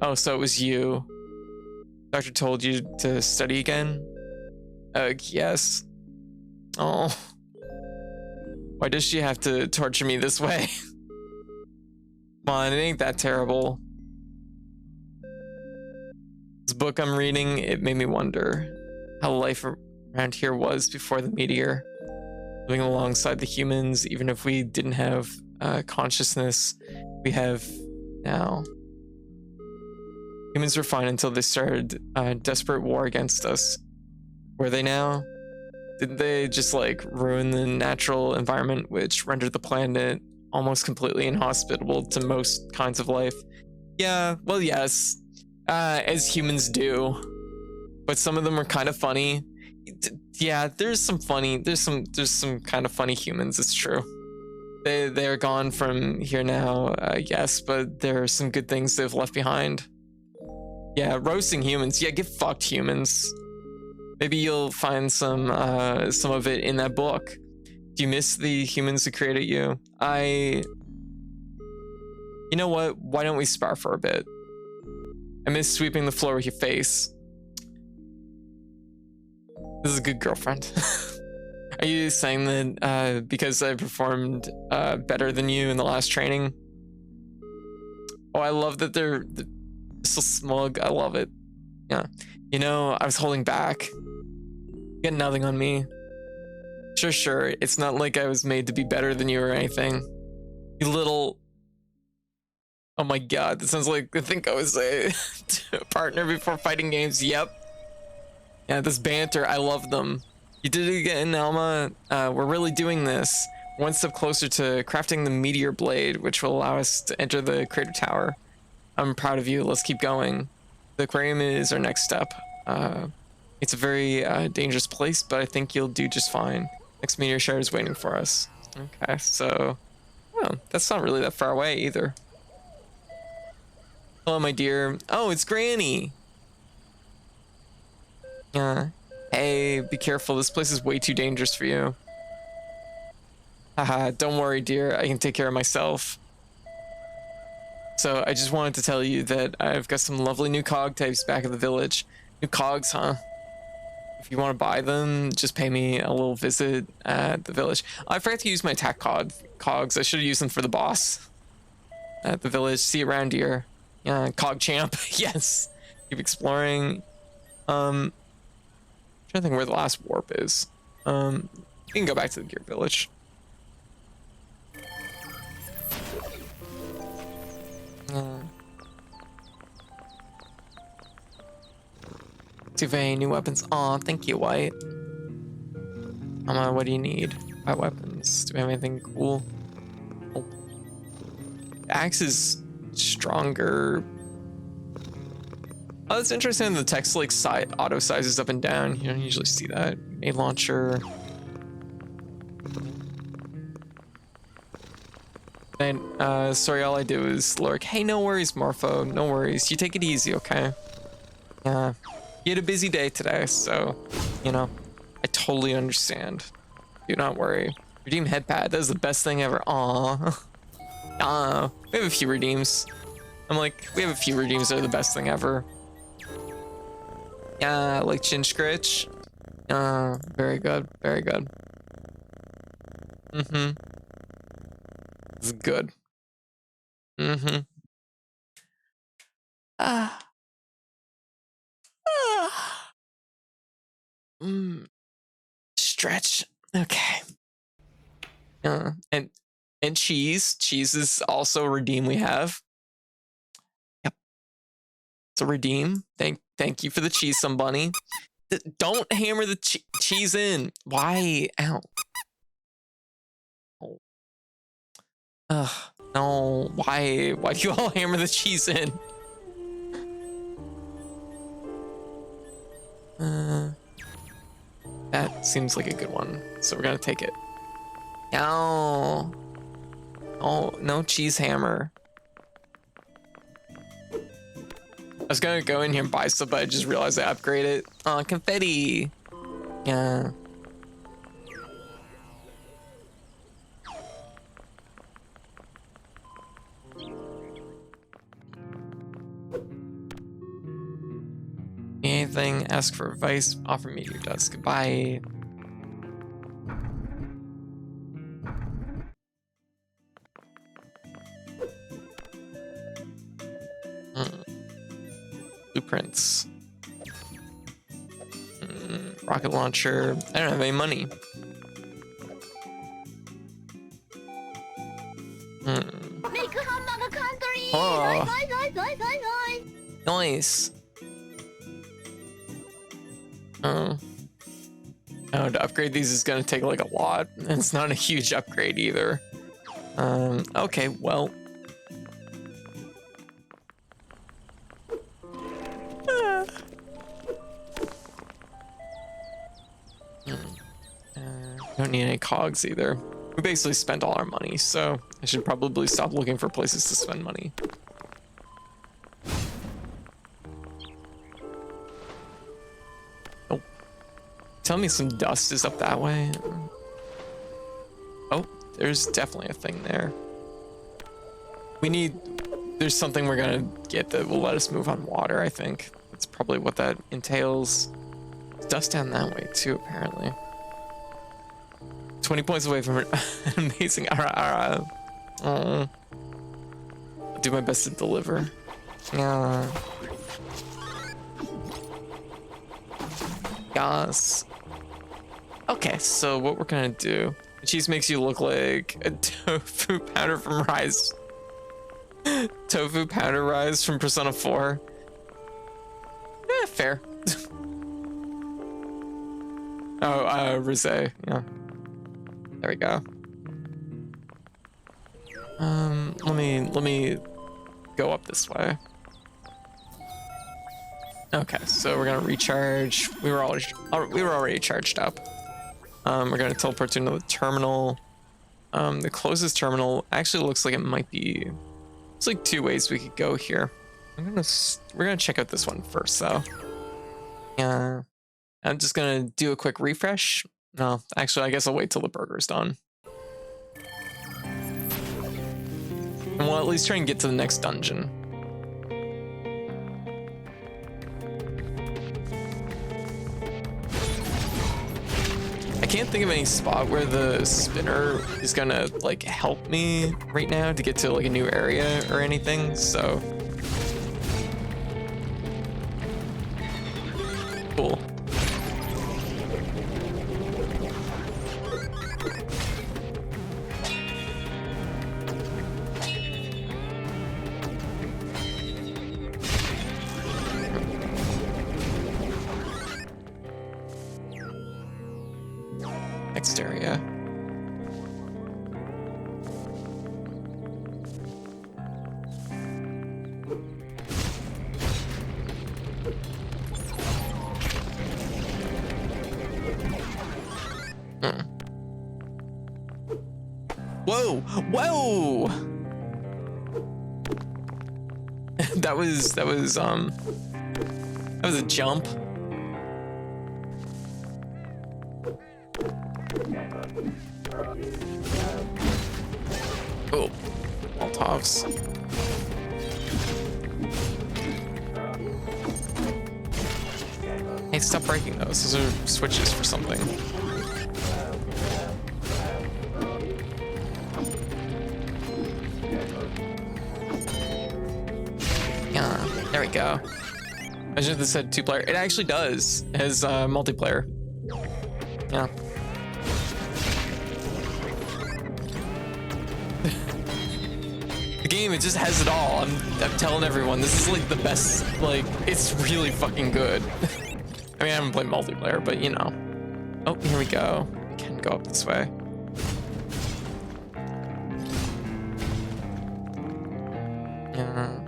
Oh, so it was you. Doctor told you to study again? Yes. Oh. Why does she have to torture me this way? Come on, it ain't that terrible. This book I'm reading, it made me wonder how life around here was before the meteor. Living alongside the humans, even if we didn't have consciousness we have now. Humans were fine until they started a desperate war against us. Were they now? Didn't they just like ruin the natural environment, which rendered the planet almost completely inhospitable to most kinds of life? Yeah, well, yes, as humans do. But some of them are kind of funny. Yeah, there's some kind of funny humans. It's true. They're gone from here now, yes, but there are some good things they've left behind. Yeah, roasting humans. Yeah, get fucked, humans. Maybe you'll find some of it in that book. Do you miss the humans who created you? You know what? Why don't we spar for a bit? I miss sweeping the floor with your face. This is a good girlfriend. Are you saying that because I performed better than you in the last training? Oh, I love that they're so smug. I love it. Yeah. You know, I was holding back. You get nothing on me. Sure. It's not like I was made to be better than you or anything. You little... Oh my god, that sounds like I think I was a partner before fighting games. Yep. Yeah, this banter, I love them. You did it again, Alma. We're really doing this. One step closer to crafting the meteor blade, which will allow us to enter the crater tower. I'm proud of you. Let's keep going. The aquarium is our next step. It's a very dangerous place, but I think you'll do just fine. Next meteor shower is waiting for us. Okay, so... Oh, that's not really that far away either. Hello, my dear. Oh, it's Granny. Hey, be careful. This place is way too dangerous for you. Haha, don't worry, dear. I can take care of myself. So, I just wanted to tell you that I've got some lovely new cog types back at the village. New cogs, huh? If you want to buy them, just pay me a little visit at the village. I forgot to use my attack cogs. I should have used them for the boss. At the village. See you around, dear. Yeah, cog champ. Yes. Keep exploring. I'm trying to think where the last warp is. You can go back to the gear village. See if I have any new weapons. Aw, thank you, White. What do you need? Buy weapons. Do we have anything cool? Oh. The axe is stronger. Oh, that's interesting. The text like auto sizes up and down. You don't usually see that. A launcher. And sorry, all I do is lurk. Hey, no worries, Morpho. No worries. You take it easy, okay? Yeah. You had a busy day today, so you know, I totally understand. Do not worry. Redeem headpad. That is the best thing ever. Aww. We have a few redeems. I'm like, we have a few redeems that are the best thing ever. Yeah, like Chin Scritch. Very good. Very good. It's good. Stretch. Okay. And cheese. Cheese is also a redeem we have. Yep. It's a redeem. Thank you for the cheese, somebody. Don't hammer the cheese in. Why? Ow. Oh. Ugh. No. Why do you all hammer the cheese in? That seems like a good one. So we're gonna take it. No. Oh, no cheese hammer. I was gonna go in here and buy stuff, but I just realized I upgraded it. Oh, confetti. Yeah. Anything, ask for advice, offer me your desk. Goodbye. Blueprints. Rocket launcher. I don't have any money. Oh, nice. Oh, to upgrade these is gonna take like a lot. It's not a huge upgrade either. Okay, well. Don't need any cogs either. We basically spent all our money, so I should probably stop looking for places to spend money. Oh, tell me some dust is up that way. Oh, there's definitely a thing there. There's something we're gonna get that will let us move on water, I think. That's probably what that entails. There's dust down that way too, apparently. 20 points away from an amazing I'll do my best to deliver. Yes. Okay, so what we're gonna do. The cheese makes you look like a tofu powder from Rise. Tofu powder Rise from Persona 4. Fair. Oh, Rosé, yeah. There we go. Let me go up this way. Okay, so we're gonna recharge. We were already charged up. We're gonna teleport to another terminal. The closest terminal actually looks like it might be. It's like 2 ways we could go here. We're gonna check out this one first, though. Yeah, I'm just gonna do a quick refresh. No, actually, I guess I'll wait till the burger's done. And we'll at least try and get to the next dungeon. I can't think of any spot where the spinner is gonna like help me right now to get to like a new area or anything, so. Cool. Next area. Whoa! Whoa! that was a jump. Oh, Molotovs. Hey, stop breaking those. Those are switches for something. Yeah, there we go. Imagine if this had 2-player. It actually does. It has multiplayer. Yeah. The game, it just has it all. I'm telling everyone, this is like the best, like, it's really fucking good. I mean, I haven't played multiplayer, but you know. Oh, here we go. We can go up this way. Yeah.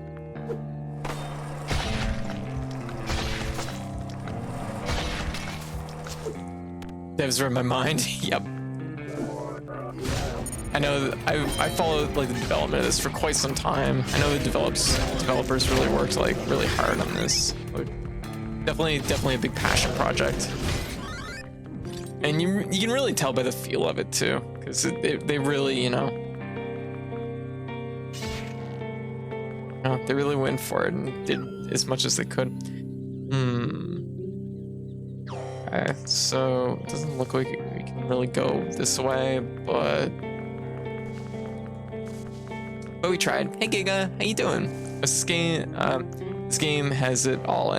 Devs read my mind. Yep. I know I followed like the development of this for quite some time. I know the developers really worked like really hard on this. Definitely a big passion project. And you can really tell by the feel of it too, because they really, you know, they really went for it and did as much as they could. Okay, so it doesn't look like we can really go this way, but we tried. Hey Giga, how you doing? This game has it all.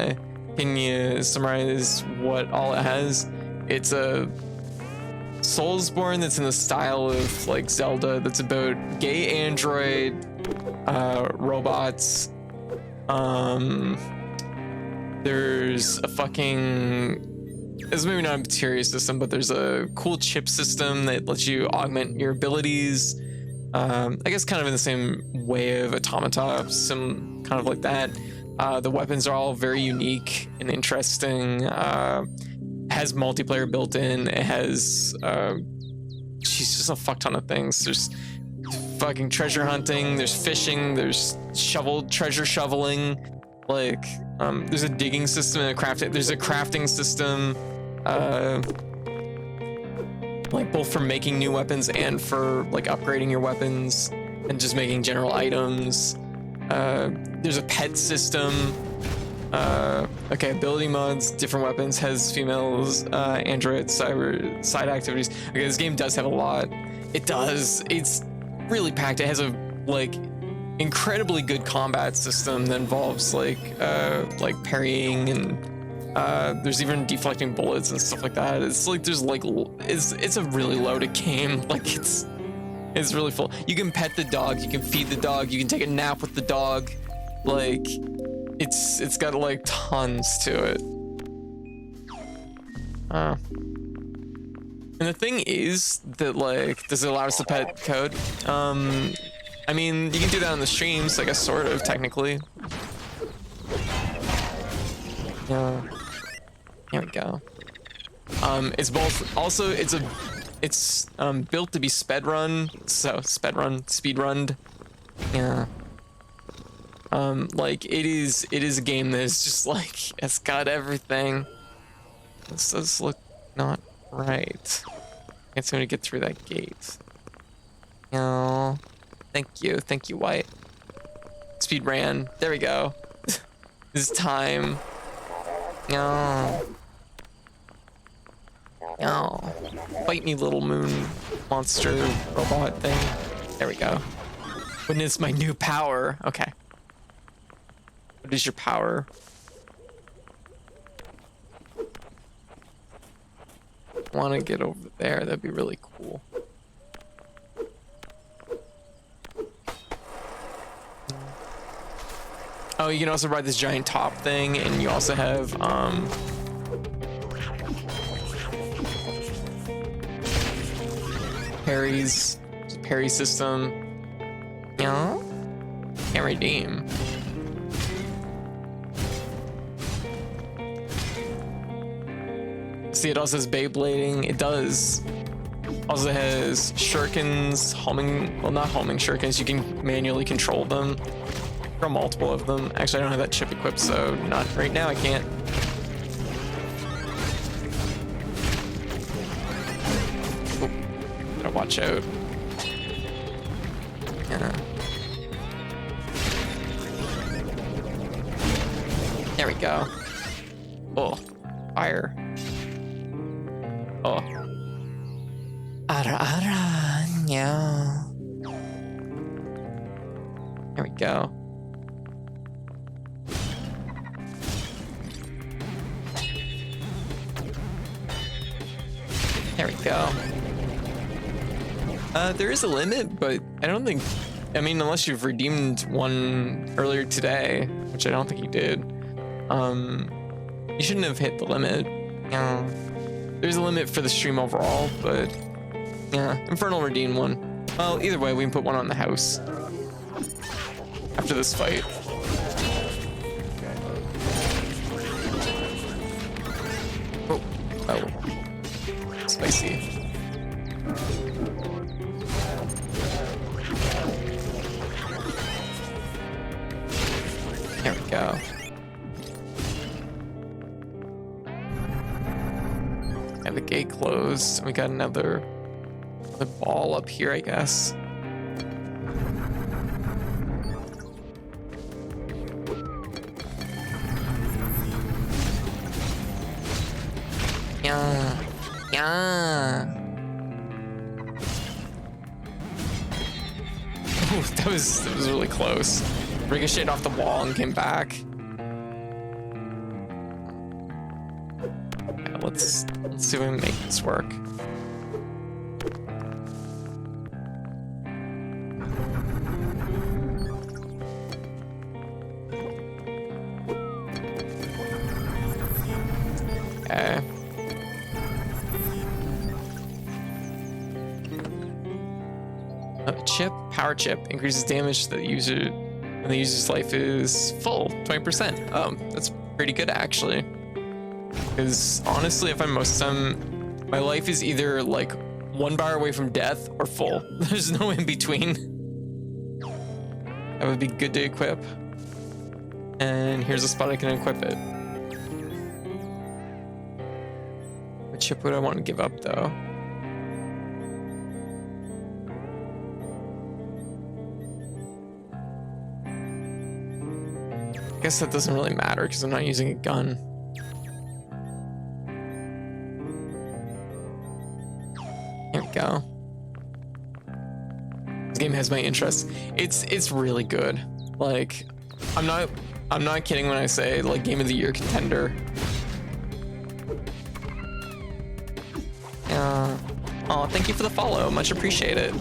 Can you summarize what all it has? It's a Soulsborne that's in the style of like Zelda, that's about gay android robots. There's a fucking, it's maybe not a materia system, but there's a cool chip system that lets you augment your abilities. I guess kind of in the same way of Automata, some kind of like that. The weapons are all very unique and interesting. Has multiplayer built in. It has just a fuck ton of things. There's fucking treasure hunting, there's fishing, there's treasure shoveling, like there's a digging system and there's a crafting system, like both for making new weapons and for like upgrading your weapons and just making general items. There's a pet system. Okay, ability mods, different weapons, has females, androids, side activities. Okay, this game does have a lot. It does. It's really packed. It has a like incredibly good combat system that involves like parrying and there's even deflecting bullets and stuff like that. It's like there's like it's a really loaded game. Like it's really full. You can pet the dog, you can feed the dog, you can take a nap with the dog. Like it's got like tons to it. And the thing is that like, does it allow us to pet code? I mean, you can do that on the streams, I guess, sort of, technically. Yeah. Here we go. It's both, also it's built to be speed runned. Yeah. Like it is a game that is just like, it's got everything. This does look not right. It's going to get through that gate. Oh, thank you, White. Speed ran. There we go. This time. No. No. Bite me, little moon monster robot thing. There we go. Witness my new power. Okay. What is your power? Want to get over there? That'd be really cool. Oh, you can also ride this giant top thing, and you also have parries. There's a parry system. Yeah. Can't redeem. See, it also has Beyblading. It does. Also has shurikens, homing, well, not homing shurikens. You can manually control them. There are multiple of them. Actually, I don't have that chip equipped, so not right now. I can't. Oh, gotta watch out. Yeah. There we go. Oh, fire. Oh. Ara, yeah. There we go. There we go. There is a limit, but I don't think, I mean, unless you've redeemed one earlier today, which I don't think you did, you shouldn't have hit the limit. There's a limit for the stream overall, but yeah, Infernal redeemed one. Well, either way, we can put one on the house after this fight. Oh, oh, spicy. There we go. And the gate closed. We got another ball up here, I guess. Yeah. Yeah. Ooh, that was really close. Ricocheted off the wall and came back. Let's see if we can make this work. Chip, power chip, increases damage to the user when the user's life is full, 20%. Oh, that's pretty good actually. Because honestly, I find most of the time, my life is either like 1 bar away from death or full. There's no in between. That would be good to equip. And here's a spot I can equip it. What chip would I want to give up though? I guess that doesn't really matter because I'm not using a gun. There we go. This game has my interest. It's really good. Like, I'm not kidding when I say like game of the year contender. Oh, thank you for the follow. Much appreciated.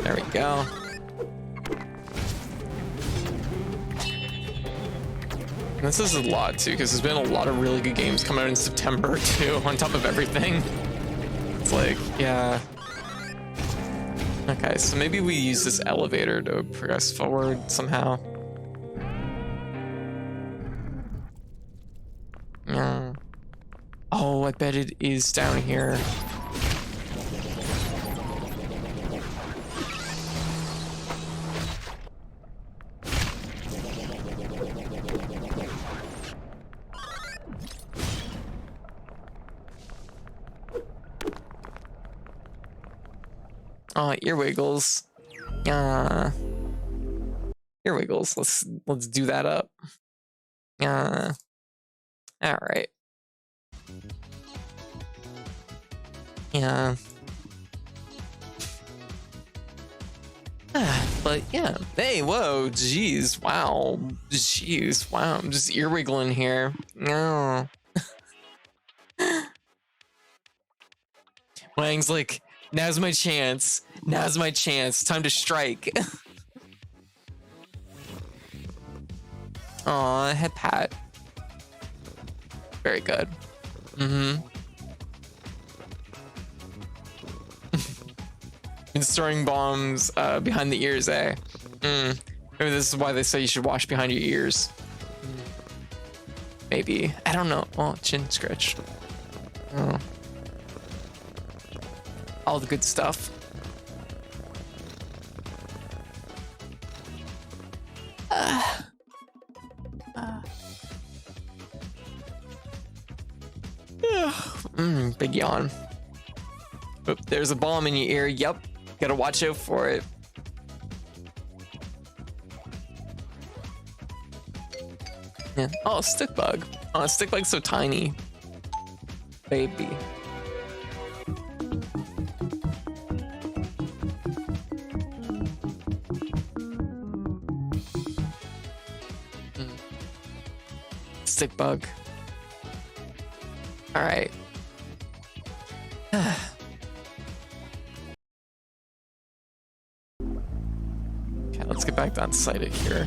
There we go. And this is a lot too, because there's been a lot of really good games come out in September too, on top of everything. It's like, yeah. Okay, so maybe we use this elevator to progress forward somehow. Yeah. Oh, I bet it is down here. Oh, ear wiggles. Ear wiggles. Let's do that up. All right. Yeah. But yeah. Hey, whoa, jeez, wow. Jeez, wow. I'm just ear wiggling here. No. Wang's like, now's my chance. Now's my chance. Time to strike. Aw, head pat. Very good. Mm-hmm. Been storing bombs behind the ears, eh? Maybe this is why they say you should wash behind your ears. Maybe. I don't know. Oh, chin scratch. Oh. All the good stuff. Big yawn. Oop, there's a bomb in your ear. Yep. Gotta watch out for it. Yeah. Oh, stick bug. Oh, stick bug's so tiny. Baby. Stick bug. All right. Okay, let's get back to Unsighted here.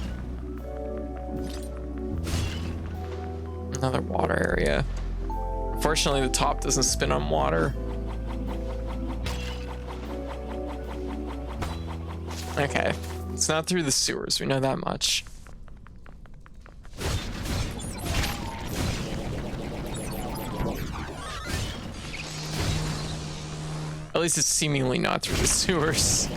Another water area. Unfortunately, the top doesn't spin on water. Okay, it's not through the sewers, we know that much. At least it's seemingly not through the sewers.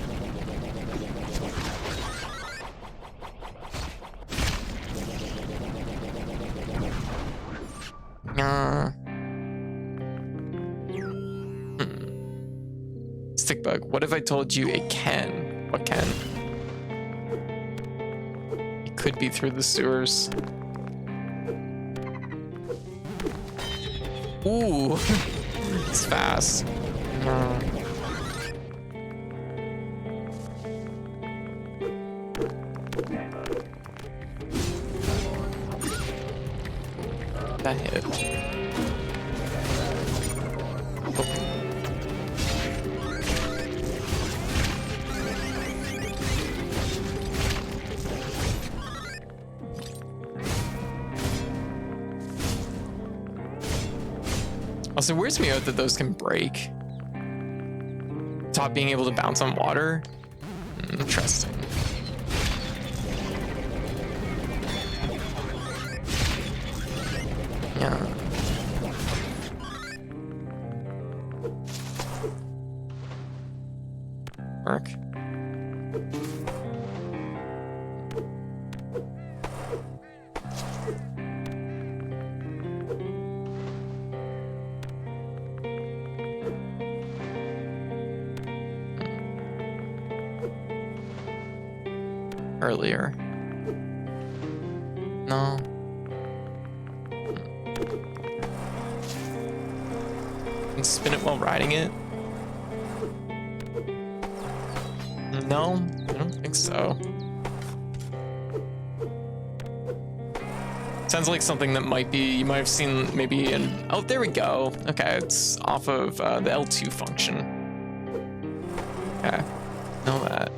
Stick bug. What if I told you it can? What can? It could be through the sewers. Ooh, it's fast. That hit. Oh. Also, weirds me out that those can break. Top being able to bounce on water. Interesting. Yeah. Work. Earlier. No. And spin it while riding it? No, I don't think so. Sounds like something that might be, you might have seen maybe in, oh, there we go. Okay, it's off of the L2 function. Okay, know that.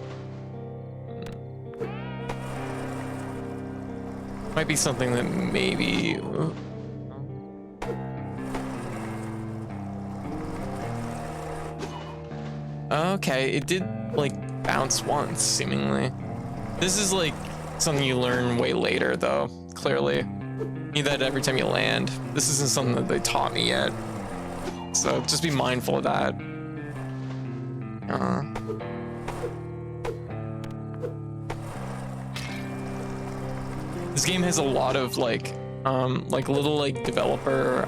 Might be something that maybe... Okay, it did like bounce once, seemingly. This is like something you learn way later, though, clearly. You need that every time you land. This isn't something that they taught me yet. So just be mindful of that. This game has a lot of like little like developer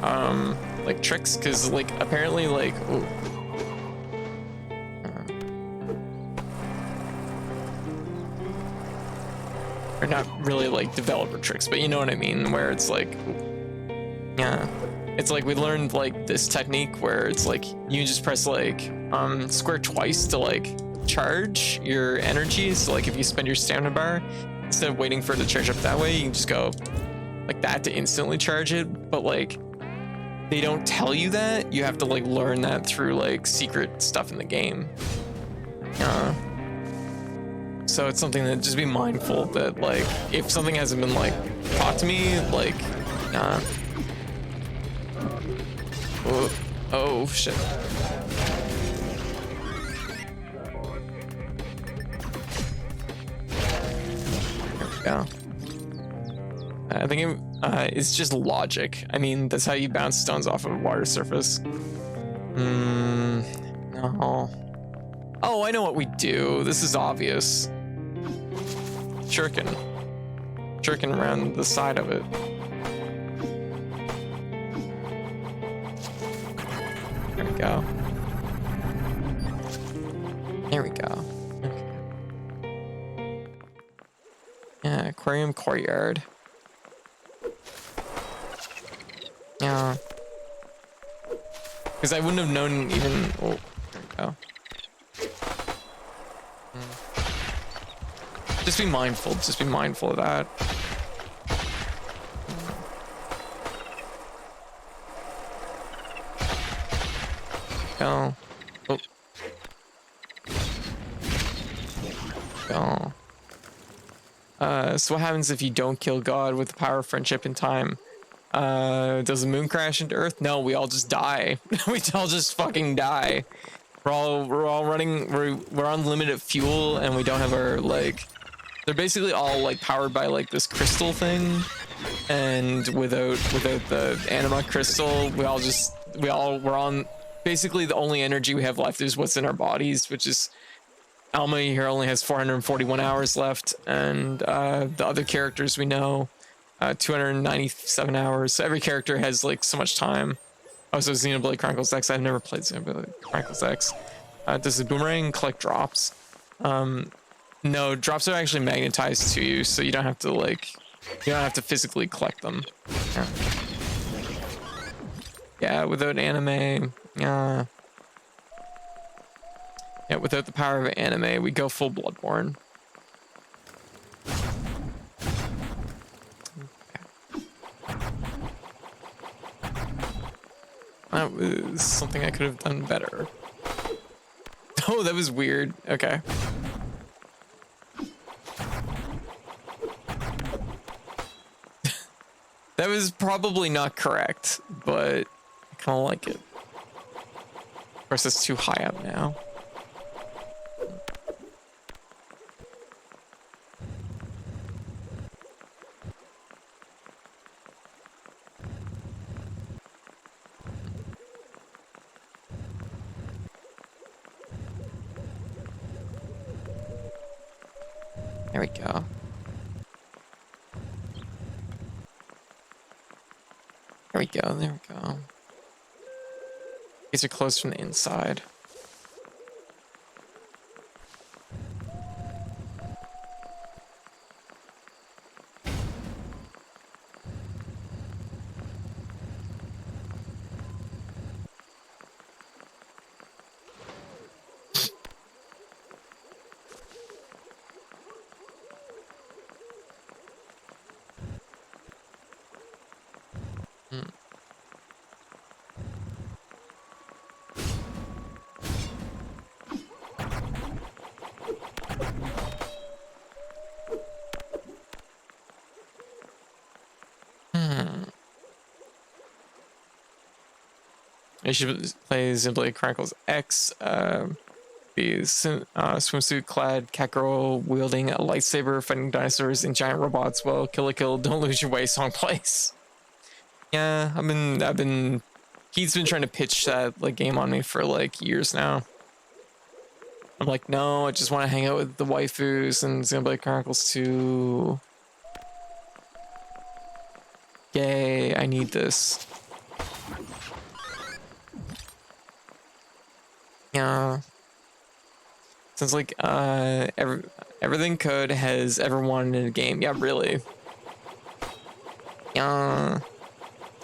like tricks, because like apparently like or not really like developer tricks, but you know what I mean, where it's like, yeah, it's like we learned like this technique where it's like you just press like square twice to like charge your energy. So like if you spend your stamina bar, instead of waiting for it to charge up that way, you can just go like that to instantly charge it. But like they don't tell you that. You have to like learn that through like secret stuff in the game. So it's something that just be mindful that like if something hasn't been like taught to me, like oh shit. There we go. I think it's just logic. I mean, that's how you bounce stones off of a water surface. No. Oh, I know what we do. This is obvious. Shuriken around the side of it. There we go. There we go. Okay. Yeah, aquarium courtyard. Yeah. Because I wouldn't have known even... Oh, there we go. Just be mindful. Just be mindful of that. Go. Oh. Go. So what happens if you don't kill God with the power of friendship and time? Does the moon crash into Earth? No, we all just die. We all just fucking die. We're all running. We're on limited fuel, and we don't have our like. They're basically all like powered by like this crystal thing, and without the anima crystal, we're on. Basically, the only energy we have left is what's in our bodies, which is Alma here only has 441 hours left, and the other characters we know, 297 hours. So every character has like so much time. Also, Xenoblade Chronicles X. I've never played Xenoblade Chronicles X. Does the boomerang collect drops? No, drops are actually magnetized to you, so you don't have to like, you don't have to physically collect them. Yeah, without anime, yeah, without the power of anime, we go full Bloodborne. That was something I could have done better. Oh, that was weird. Okay. That was probably not correct, but I kind of like it. Of course, it's too high up now. There we go. There we go. There we go. These are closed from the inside. Hmm. I should play Xenoblade Chronicles X. Be swimsuit clad cat girl wielding a lightsaber, fighting dinosaurs and giant robots. Well, Kill a Kill, Don't Lose Your Way song plays. Yeah, he's been trying to pitch that like game on me for like years now. I'm like, no, I just want to hang out with the waifus and Xenoblade Chronicles 2. Yay, I need this. Yeah. Sounds like everything Code has ever wanted in a game. Yeah, really. Yeah.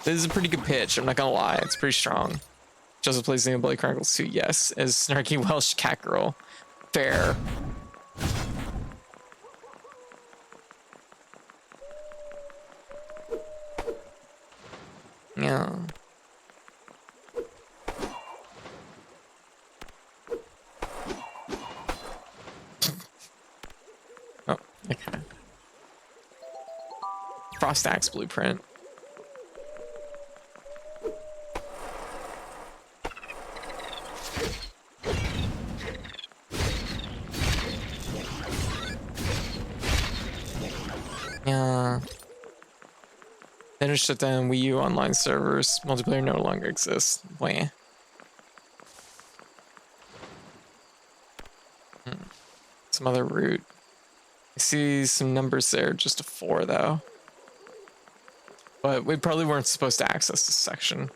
This is a pretty good pitch, I'm not gonna lie. It's pretty strong. Joseph plays Xenoblade Chronicles 2, yes, as snarky Welsh cat girl. Fair. Yeah. Oh, okay. Frost Axe blueprint. Yeah. They just shut down Wii U online servers. Multiplayer no longer exists. Wah. Some other route. I see some numbers there, just a 4 though. But we probably weren't supposed to access this section.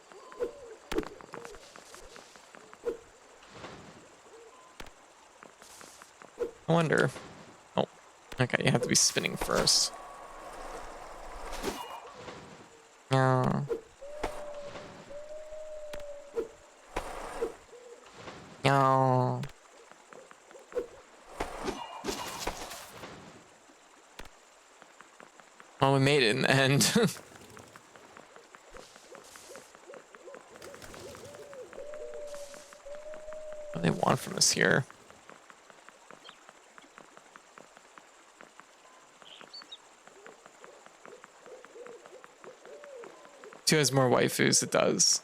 I wonder. Oh, okay, you have to be spinning first. Yeah. Yeah. Well, we made it in the end. What do they want from us here? Two has more waifus, it does.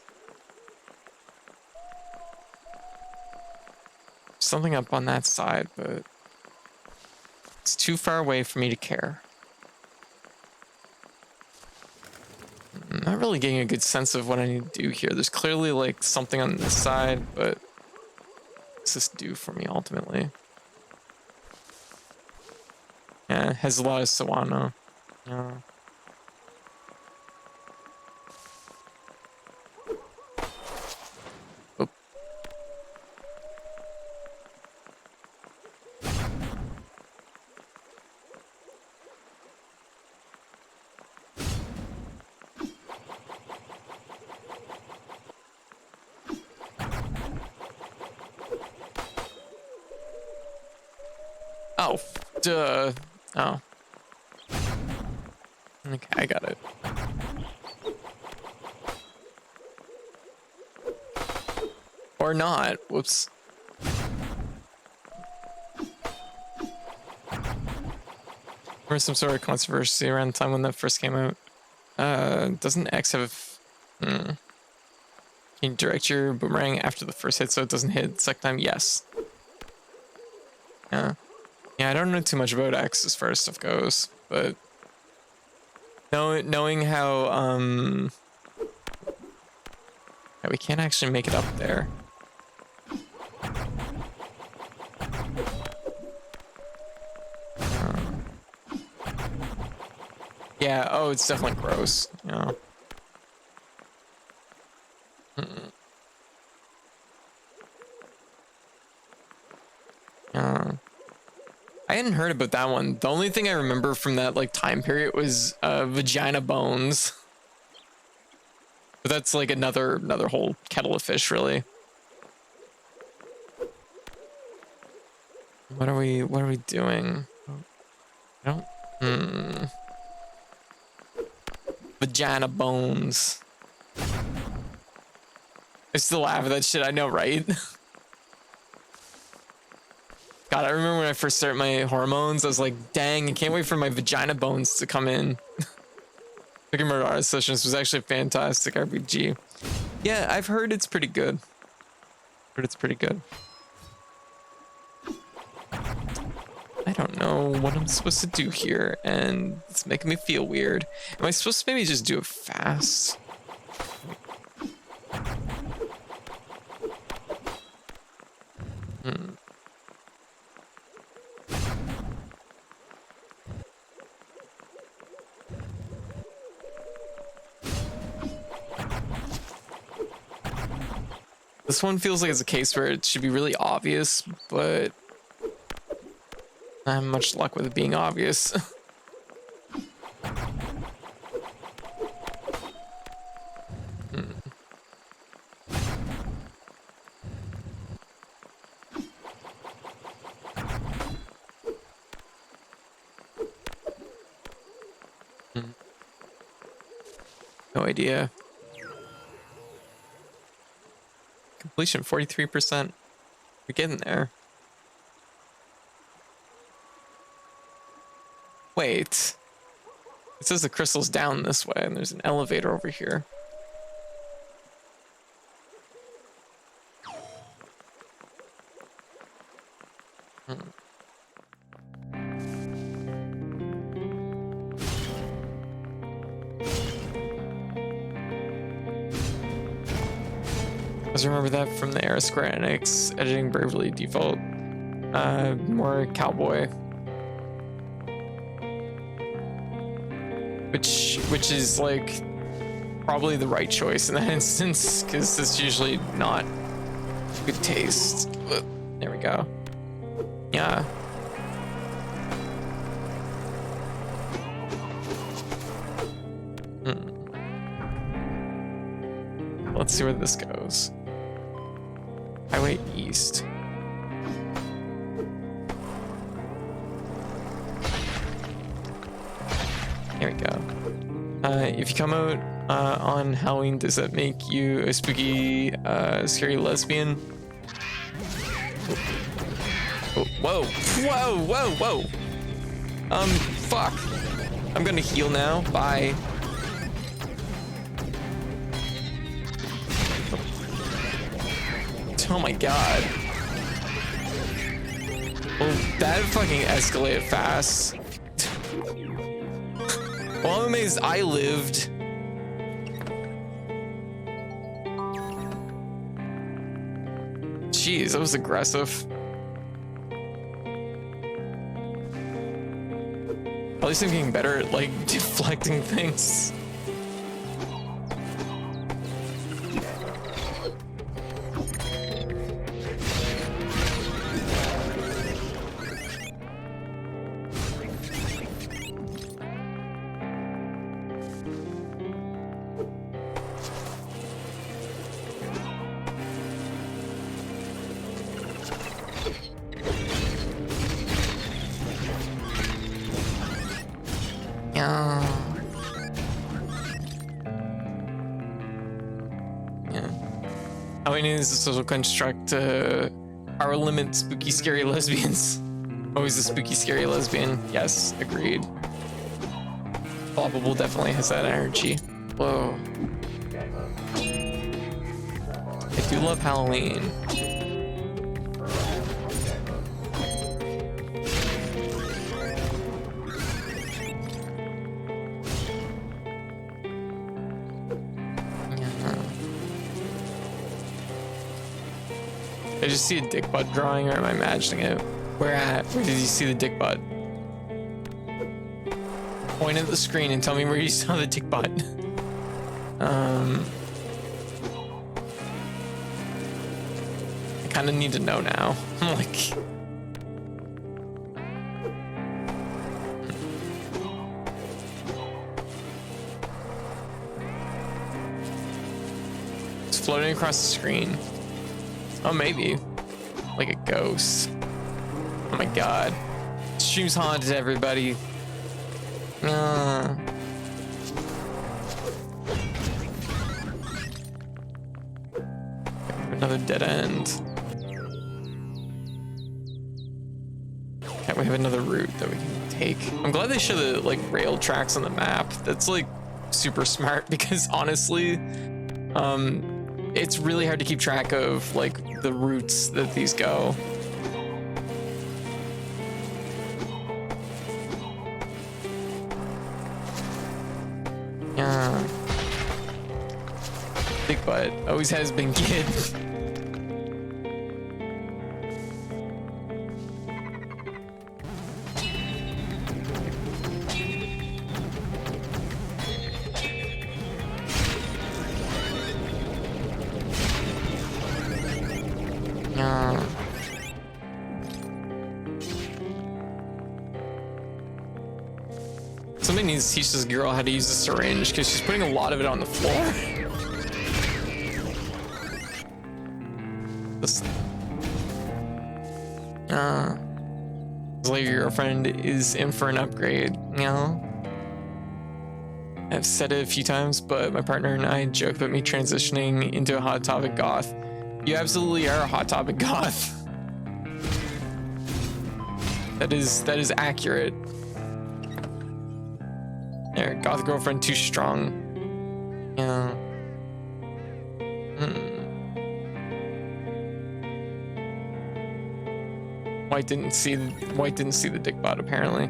Something up on that side, but it's too far away for me to care. I'm not really getting a good sense of what I need to do here. There's clearly like something on this side, but what's this do for me ultimately? Yeah, it has a lot of Sawano. Yeah. Oop. Oh, duh. Oh. Okay, I got it. Or not. Whoops. There was some sort of controversy around the time when that first came out. Doesn't X have... Can you direct your boomerang after the first hit so it doesn't hit the second time? Yes. Yeah. Yeah, I don't know too much about X as far as stuff goes, but knowing how yeah, we can't actually make it up there. Yeah, oh, it's definitely gross. Yeah. I hadn't heard about that one. The only thing I remember from that like time period was vagina bones. But that's like another whole kettle of fish, really. What are we doing? I don't Vagina bones. I still laugh at that shit, I know, right? God, I remember when I first started my hormones, I was like, dang, I can't wait for my vagina bones to come in. Picking Murder Artist Sessions was actually a fantastic RPG. Yeah, I've heard it's pretty good. I don't know what I'm supposed to do here, and it's making me feel weird. Am I supposed to maybe just do it fast? This one feels like it's a case where it should be really obvious, but I have much luck with it being obvious. No idea. Completion 43%. We're getting there. Wait. It says the crystal's down this way, and there's an elevator over here. I remember that from the era Square Enix editing Bravely Default. More cowboy. Which is like probably the right choice in that instance, because it's usually not good taste. But there we go. Yeah. Let's see where this goes. Highway East. There we go. If you come out on Halloween, does that make you a spooky, scary lesbian? Oh, whoa, whoa, whoa, whoa. Fuck. I'm gonna heal now. Bye. Oh my god. Well, that fucking escalated fast. Well, I'm amazed I lived. Jeez, that was aggressive. At least I'm getting better at, like, deflecting things. Is a social construct, power limit spooky scary lesbians. Always a spooky scary lesbian. Yes, agreed. Bobble definitely has that energy. Whoa. do love Halloween. I just see a dick butt drawing, or am I imagining it? Where at? Where did you see the dick butt? Point at the screen and tell me where you saw the dick butt. I kind of need to know now. I'm like... It's floating across the screen. Oh, maybe. Like a ghost. Oh my god. Stream's haunted, everybody. Another dead end. Okay, we have another route that we can take. I'm glad they show the like rail tracks on the map. That's like super smart because honestly, it's really hard to keep track of like the routes that these go. Yeah. Big butt always has been kid. Somebody needs to teach this girl how to use the syringe because she's putting a lot of it on the floor. Like your girlfriend is in for an upgrade, you know? I've said it a few times, but my partner and I joke about me transitioning into a Hot Topic goth. You absolutely are a Hot Topic goth. That is accurate. There, goth girlfriend too strong. Yeah. White didn't see the dick bot apparently.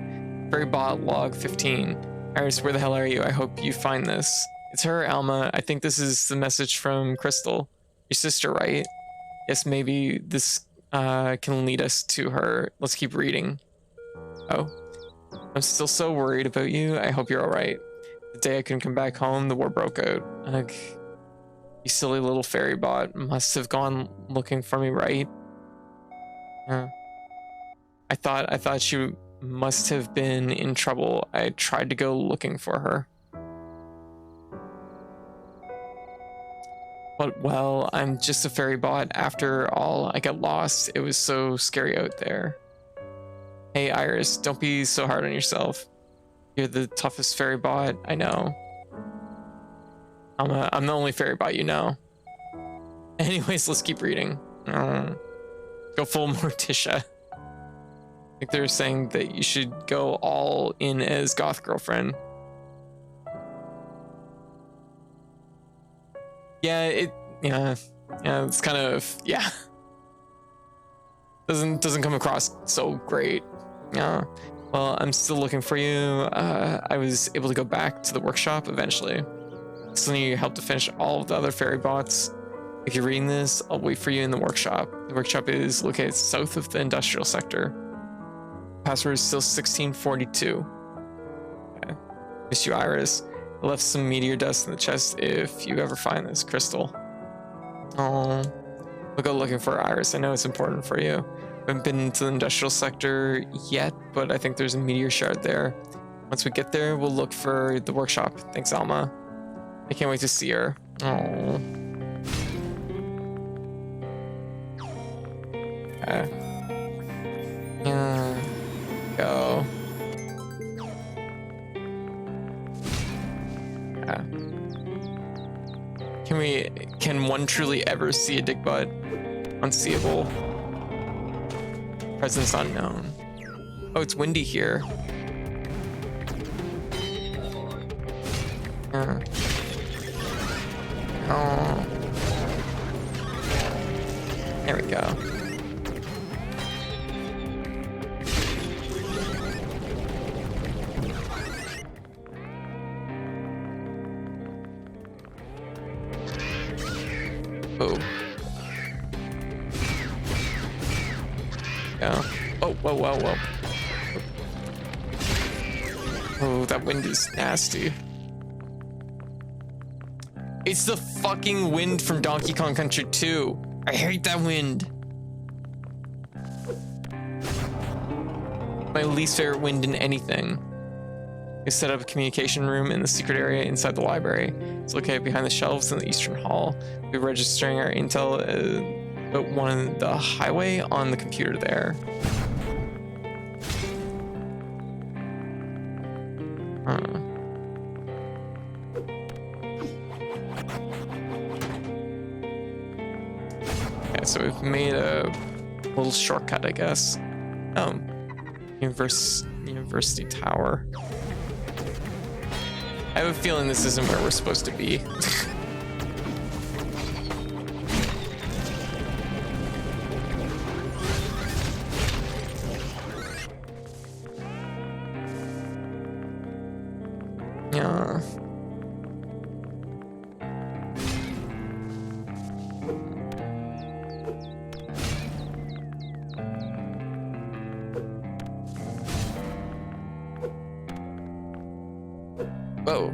Fairy bot log 15. Iris, where the hell are you? I hope you find this. It's her, Alma. I think this is the message from Crystal. Your sister, right? Yes, maybe this can lead us to her. Let's keep reading. Oh. I'm still so worried about you. I hope you're alright. The day I couldn't come back home, the war broke out. Ugh. You silly little fairy bot must have gone looking for me, right? I thought she must have been in trouble. I tried to go looking for her. But well, I'm just a fairy bot. After all, I got lost. It was so scary out there. Hey Iris, don't be so hard on yourself. You're the toughest fairy bot I know. I'm the only fairy bot you know. Anyways, let's keep reading. Go full Morticia. I think they're saying that you should go all in as goth girlfriend. Yeah, it's kind of, yeah. Doesn't come across so great. Yeah. Well, I'm still looking for you. I was able to go back to the workshop eventually. Still need your help to finish all of the other fairy bots. If you're reading this, I'll wait for you in the workshop. The workshop is located south of the industrial sector. Password is still 1642. Okay. Miss you, Iris. I left some meteor dust in the chest if you ever find this crystal. Oh, we'll go looking for Iris. I know it's important for you. I haven't been to the industrial sector yet, but I think there's a meteor shard there. Once we get there, we'll look for the workshop. Thanks, Alma. I can't wait to see her. Oh. Okay. Yeah. Go. Yeah. Can one truly ever see a dick butt? Unseeable. Presence unknown. Oh, it's windy here. Yeah. Oh. There we go. Oh. Yeah. Oh, whoa, whoa, whoa. Oh, that wind is nasty. It's the fucking wind from Donkey Kong Country 2. I hate that wind. My least favorite wind in anything. We set up a communication room in the secret area inside the library. It's located behind the shelves in the Eastern Hall. We're registering our intel at one of the highway on the computer there. Okay, so we've made a little shortcut, I guess. Oh, University Tower. I have a feeling this isn't where we're supposed to be. Yeah. Whoa.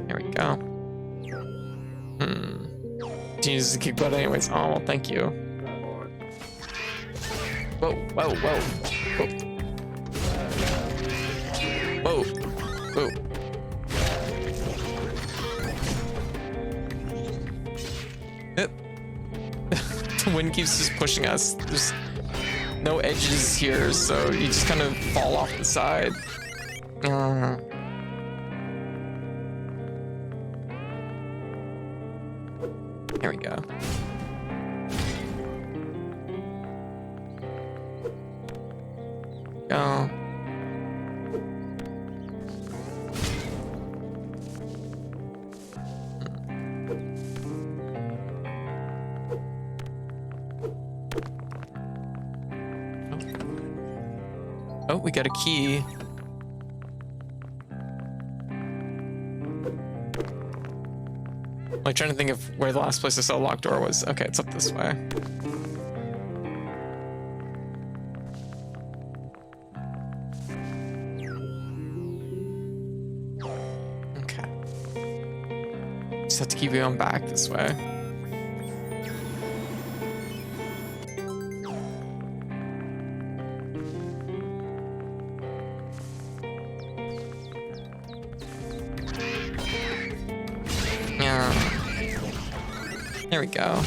There we go. Jesus, to kick butt anyways. Oh, well, thank you. Whoa, whoa, whoa. Whoa. Whoa. Whoa. The wind keeps just pushing us. There's no edges here, so you just kind of fall off the side. There we go. Go. Oh, we got a key. I'm trying to think of where the last place I saw a locked door was. Okay, it's up this way. Okay. Just have to keep going back this way. There we go.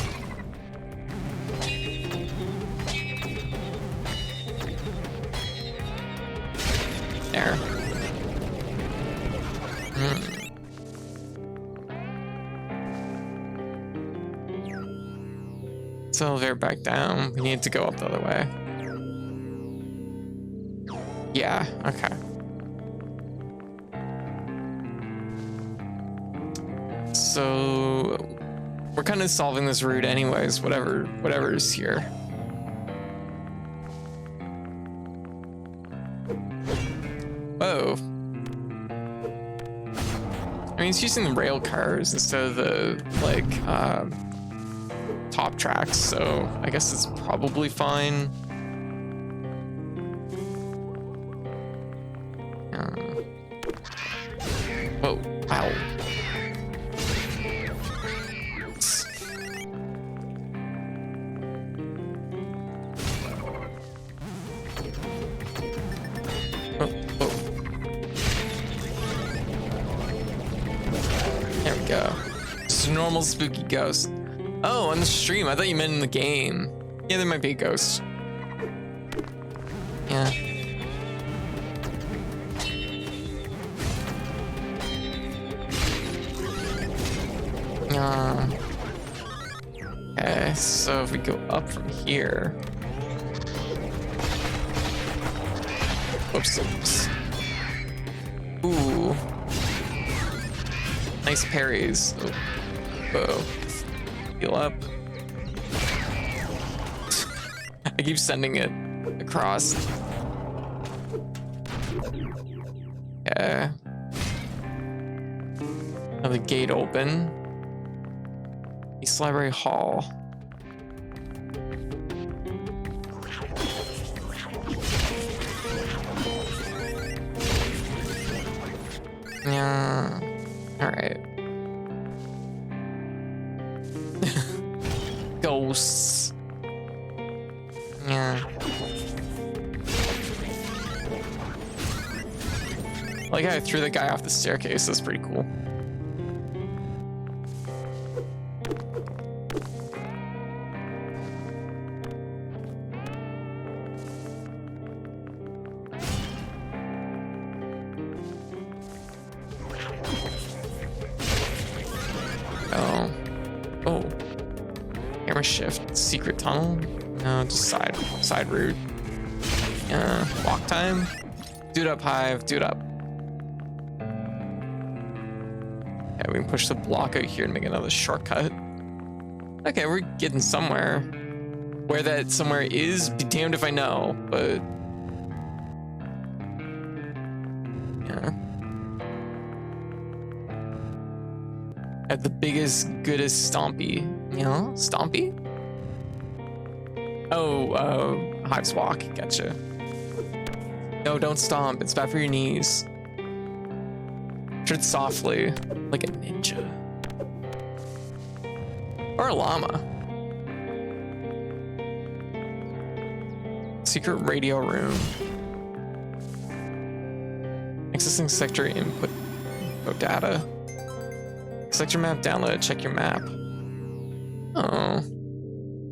There. So elevator back down. We need to go up the other way. Yeah, okay. So we're kind of solving this route anyways, whatever is here. Whoa. I mean, it's using the rail cars instead of the, like, top tracks, so I guess it's probably fine. Whoa, wow. There we go. Just a normal spooky ghost. Oh, on the stream. I thought you meant in the game. Yeah, there might be a ghost. Yeah. Okay, so if we go up from here. Oops. Ooh. Nice parries. Oh. Whoa. Heal up. I keep sending it across. Yeah. Now the gate open. East Library Hall. Yeah. All right. Ghosts. Yeah. Like I threw the guy off the staircase. That's pretty cool. Oh. Camera shift. Secret tunnel? No, just side route. Walk time? Dude up, Hive. Dude up. Yeah, we can push the block out here and make another shortcut. Okay, we're getting somewhere. Where that somewhere is, be damned if I know, but... yeah. At the biggest, goodest Stompy. You know? Stompy? Oh, Hive's walk. Gotcha. No, don't stomp. It's bad for your knees. Tread softly, like a ninja. Or a llama. Secret radio room. Accessing sector input data. Sector map download. Check your map.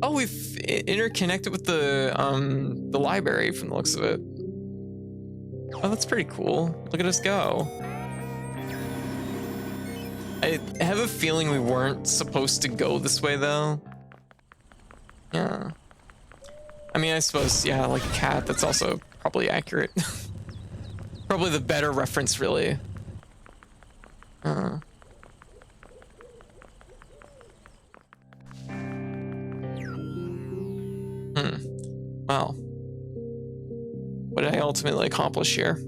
Oh, we've interconnected with the library from the looks of it. Oh, that's pretty cool. Look at us go. I have a feeling we weren't supposed to go this way though. Yeah. I mean, I suppose, yeah, like a cat, that's also probably accurate. Probably the better reference, really. Well, what did I ultimately accomplish here?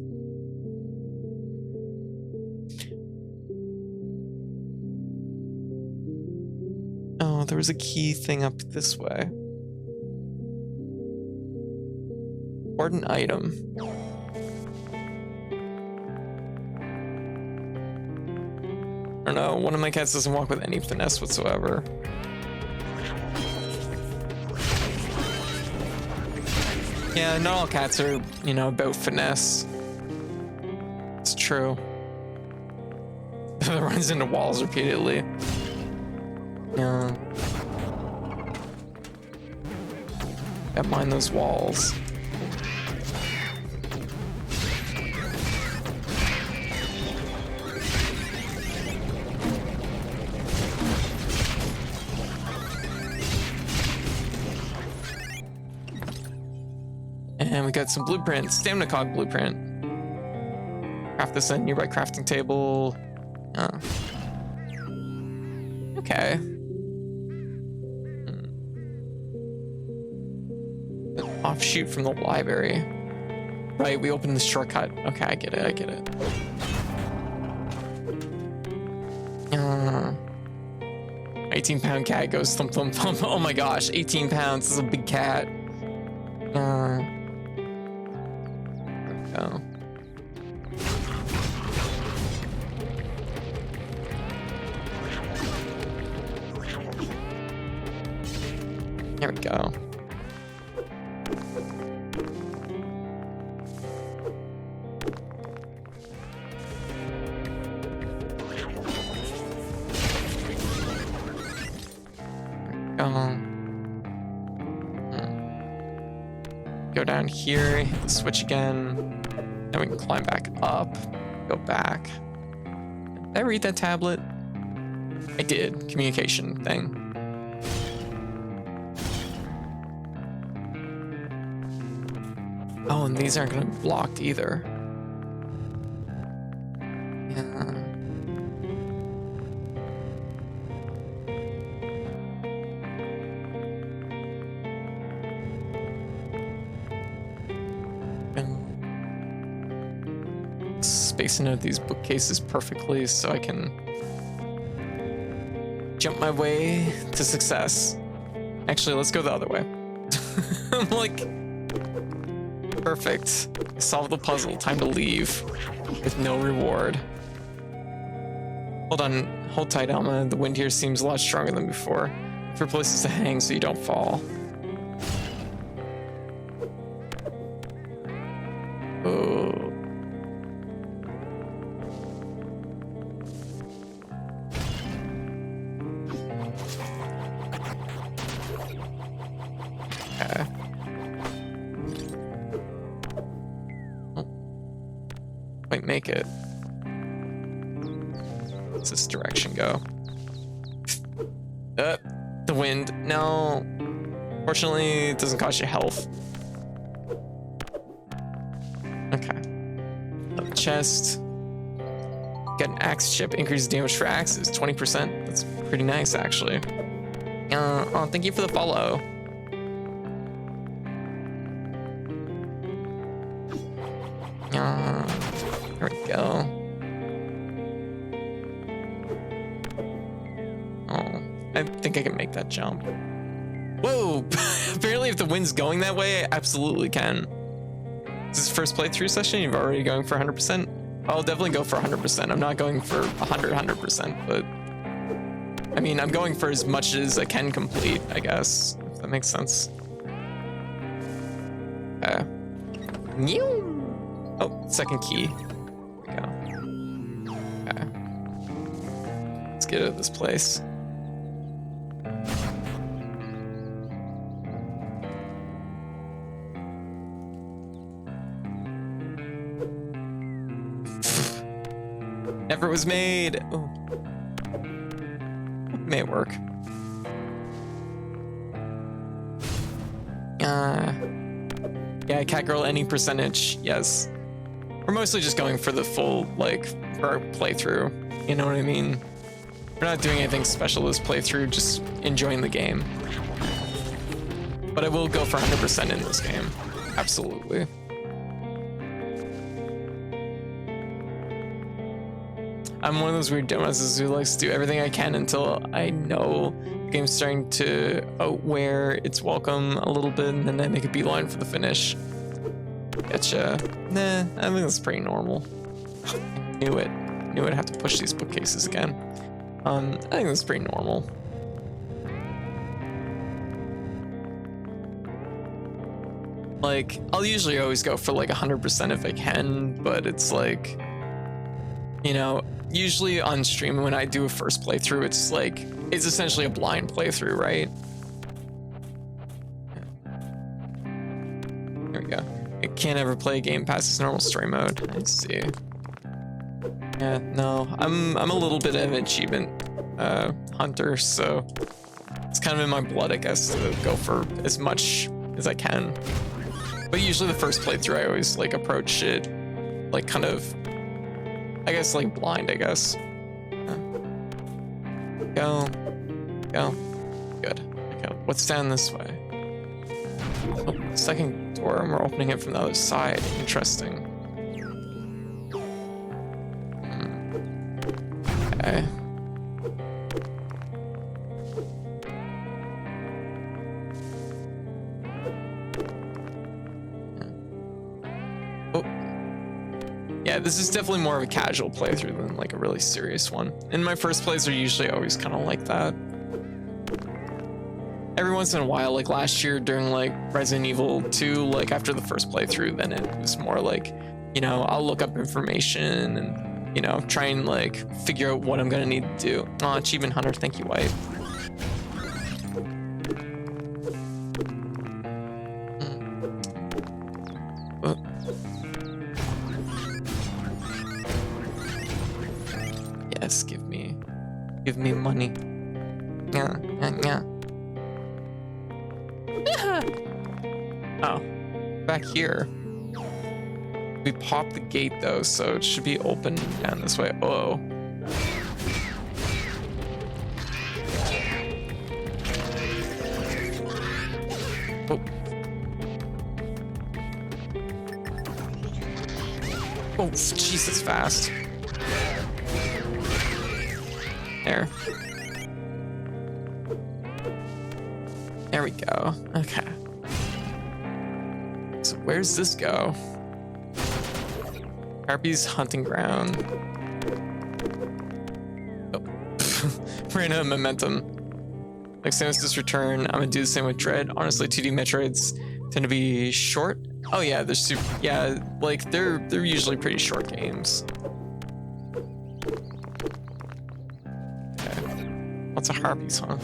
Oh, there was a key thing up this way. Important item. I don't know, one of my cats doesn't walk with any finesse whatsoever. Yeah, not all cats are, you know, about finesse. It's true. It runs into walls repeatedly. Yeah. Gotta mind those walls. And we got some blueprints. Stamina cog blueprint. Craft this on nearby crafting table. Okay. An offshoot from the library. Right, we opened the shortcut. Okay, I get it. 18-pound cat goes thump thump thump. Oh my gosh, 18 pounds. This is a big cat. Go. There we go. Go down here, hit the switch again. Then we can climb back up, go back. Did I read that tablet? I did. Communication thing. Oh, and these aren't gonna be blocked either. Yeah. Spacing out these bookcases perfectly so I can jump my way to success. Actually, let's go the other way. I'm like, perfect. Solve the puzzle. Time to leave with no reward. Hold on. Hold tight, Alma. The wind here seems a lot stronger than before. For places to hang so you don't fall. Oh. Okay. Oh. Might make it. What's this direction go? The wind. No. Fortunately, it doesn't cost you health. Okay. A chest. Get an axe chip. Increases damage for axes. 20%. That's pretty nice, actually. Oh, thank you for the follow. There we go. Oh, I think I can make that jump. Whoa! Apparently if the wind's going that way, I absolutely can. This is first playthrough session, you're already going for 100%? I'll definitely go for 100%. I'm not going for 100%, but... I mean, I'm going for as much as I can complete, I guess, if that makes sense. Okay. Oh, second key. There we go. Okay. Let's get out of this place. Never was made. Ooh. May work. Yeah, cat girl any percentage, yes. We're mostly just going for the full, like, for our playthrough. You know what I mean? We're not doing anything special this playthrough, just enjoying the game. But I will go for 100% in this game. Absolutely. I'm one of those weird dumbasses who likes to do everything I can until I know the game's starting to outwear its welcome a little bit, and then I make a beeline for the finish. Gotcha. Nah, I think that's pretty normal. I knew it. Knew I'd have to push these bookcases again. I think that's pretty normal. Like, I'll usually always go for like 100% if I can, but it's like, you know, usually on stream when I do a first playthrough, it's like, it's essentially a blind playthrough, right? There we go. I can't ever play a game past its normal story mode. I see. Yeah, no, I'm a little bit of an achievement hunter, so it's kind of in my blood, I guess, to go for as much as I can. But usually the first playthrough, I always like approach it like kind of, I guess, like blind, I guess. Go. Good. Okay, what's down this way? Oh, second door, and we're opening it from the other side. Interesting. Okay. Oh. Yeah, this is definitely more of a casual playthrough than like a really serious one. In my first plays are usually always kind of like that. Every once in a while, like last year during like Resident Evil 2, like after the first playthrough, then it was more like, you know, I'll look up information and, you know, try and like figure out what I'm gonna need to do. Oh, Achievement Hunter, thank you, White. Yes, give me money. Yeah. Oh, back here. We popped the gate though, so it should be open down this way. Oh. Oh. Oh, Jesus, fast. There. There we go. Okay. So where's this go? Harpy's hunting ground. Oh. Ran out of momentum. Like Samus's return. I'm gonna do the same with Dread. Honestly, 2D Metroids tend to be short. Oh yeah, they're super. Yeah, like they're usually pretty short games. Okay. Lots of harpies, huh?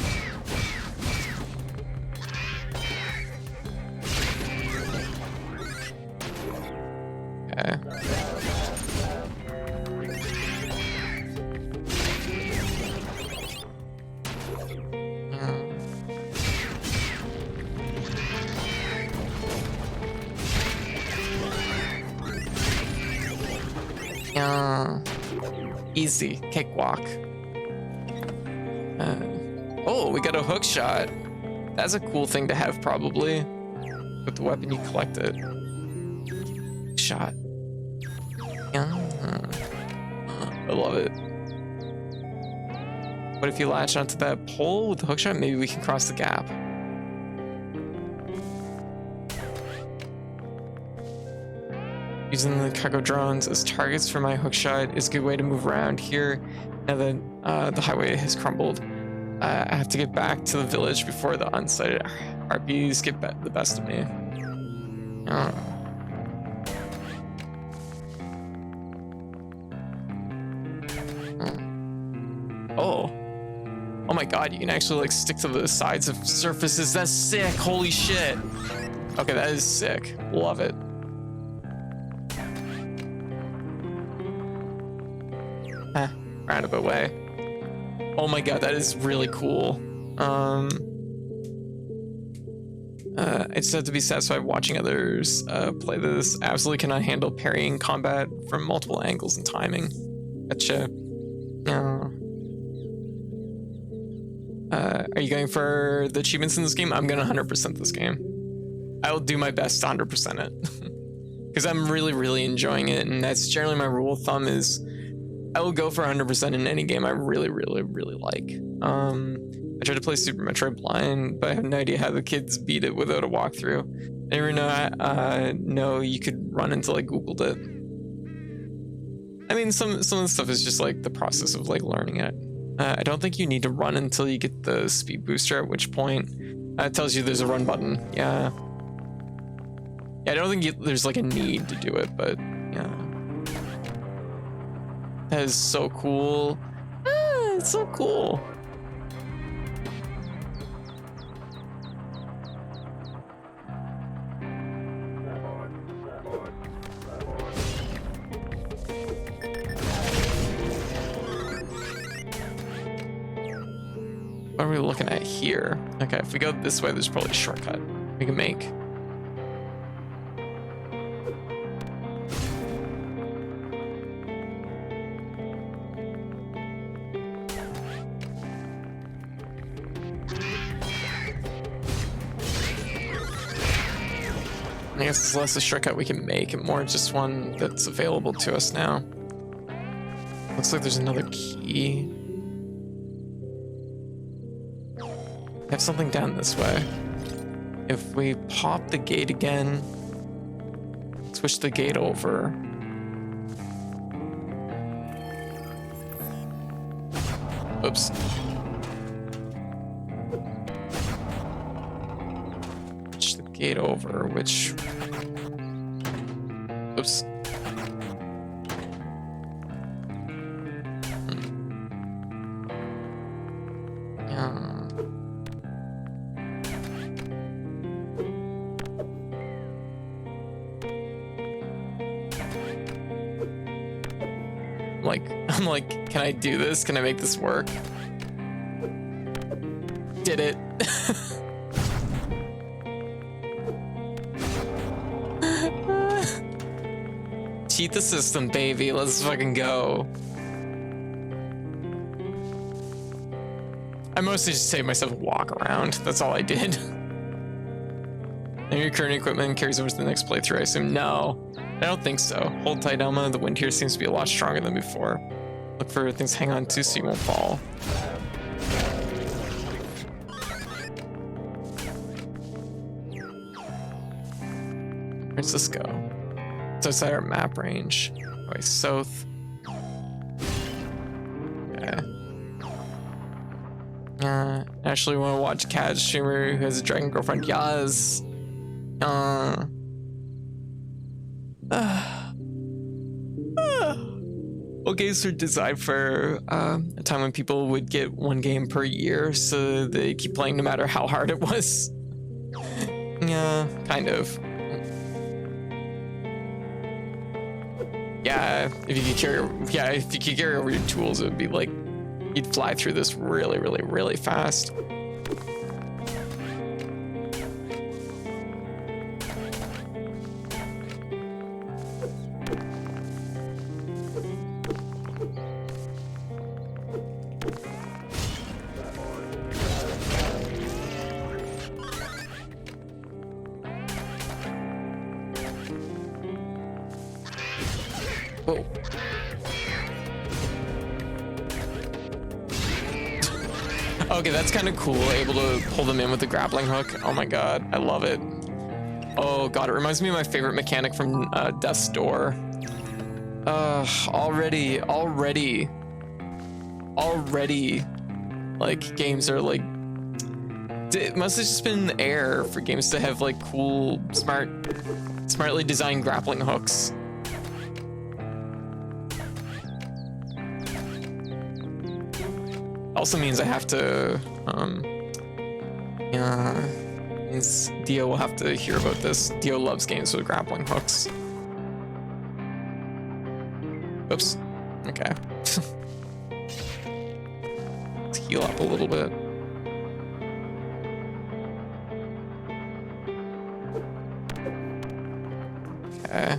Okay. Easy cakewalk. Oh, we got a hook shot. That's a cool thing to have, probably. With the weapon, you collect it. Shot. I love it. What if you latch onto that pole with the hook shot? Maybe we can cross the gap. Using the cargo drones as targets for my hookshot is a good way to move around here. Now that the highway has crumbled, I have to get back to the village before the unsighted RPs get the best of me. Oh. Oh my god, you can actually like stick to the sides of surfaces. That's sick. Holy shit. Okay, that is sick. Love it. Roundabout way. Oh my god, that is really cool. I just have to be satisfied watching others play this. Absolutely cannot handle parrying combat from multiple angles and timing. Gotcha. Are you going for the achievements in this game? I'm gonna 100% this game. I will do my best to 100% it. Because I'm really enjoying it, and that's generally my rule of thumb is I will go for 100% in any game I really like. I tried to play Super Metroid blind, but I have no idea how the kids beat it without a walkthrough. I didn't know you could run until I googled it. I mean, some of the stuff is just like the process of like learning it. I don't think you need to run until you get the speed booster, at which point it tells you there's a run button. Yeah, I don't think there's like a need to do it, but yeah. That is so cool. It's so cool. What are we looking at here? Okay, if we go this way, there's probably a shortcut we can make. I guess it's less a shortcut we can make and more just one that's available to us now. Looks like there's another key. I have something down this way. If we pop the gate again, switch the gate over. Oops. Switch the gate over, which... Oops. I'm like, can I do this? Can I make this work? Did it. cheat the system, baby. Let's fucking go. I mostly just saved myself a walk around. That's all I did. And your current equipment carries over to the next playthrough, I assume. No, I don't think so. Hold tight, Elma. The wind here seems to be a lot stronger than before. Look for things to hang on to so you won't fall. Where's this go? It's outside our map range. Right, south. Okay. Actually want to watch Cat streamer who has a dragon girlfriend. Yes. Well, games are designed for a time when people would get one game per year, so they keep playing no matter how hard it was. Yeah, kind of. Yeah, if you could carry over your tools, it would be like you'd fly through this really, really, really fast. Whoa. Okay, that's kind of cool. Able to pull them in with the grappling hook. Oh my god, I love it. Oh god, it reminds me of my favorite mechanic from Death's Door. Already, like games are like. It must have just been air for games to have like cool, smartly designed grappling hooks. Also means I have to, means Dio will have to hear about this. Dio loves games with grappling hooks. Oops. Okay. Let's heal up a little bit. Okay.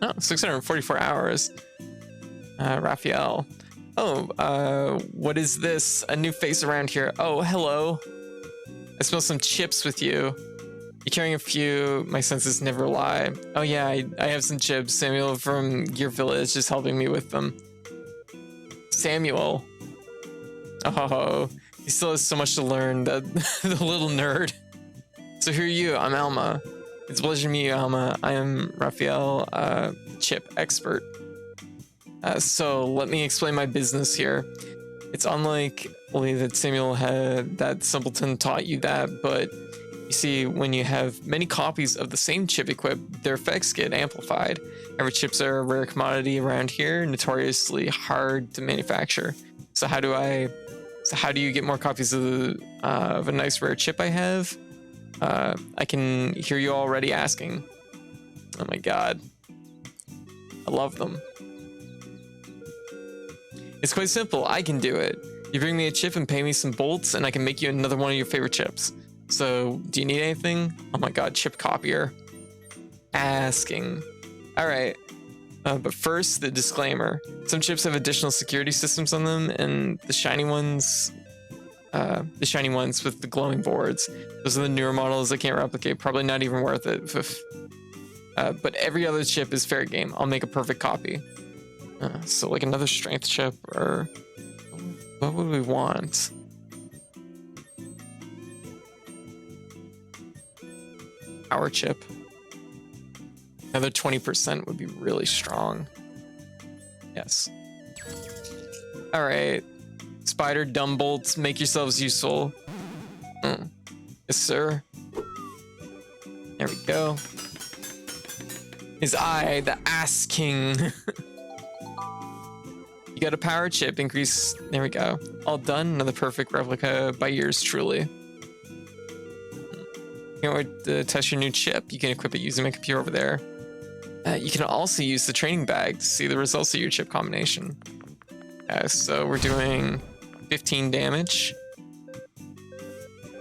Oh, 644 hours. Raphael. Oh, what is this? A new face around here. Oh, hello. I smell some chips with you. You're carrying a few. My senses never lie. Oh yeah, I have some chips. Samuel from your village is helping me with them. Samuel. Oh, he still has so much to learn, that the little nerd. So who are you? I'm Alma. It's a pleasure to meet you, Alma. I am Raphael, chip expert. So let me explain my business here. It's unlikely that Samuel had that simpleton taught you that, but you see, when you have many copies of the same chip equipped, their effects get amplified. However, chips are a rare commodity around here, notoriously hard to manufacture. So how do you get more copies of a nice rare chip I have? I can hear you already asking. Oh my god. I love them. It's quite simple. I can do it. You bring me a chip and pay me some bolts, and I can make you another one of your favorite chips. So, do you need anything? Oh my god, chip copier. Asking. Alright. But first, the disclaimer. Some chips have additional security systems on them, and the shiny ones with the glowing boards. Those are the newer models I can't replicate. Probably not even worth it. But every other chip is fair game. I'll make a perfect copy. So like another strength chip, or what would we want? Power chip. Another 20% would be really strong. Yes. All right. Spider dumb bolts, make yourselves useful. Yes, sir. There we go. Is I the ass king? You got a power chip increase. There we go. All done. Another perfect replica by yours truly. You want to test your new chip? You can equip it using my computer over there. You can also use the training bag to see the results of your chip combination. So we're doing 15 damage.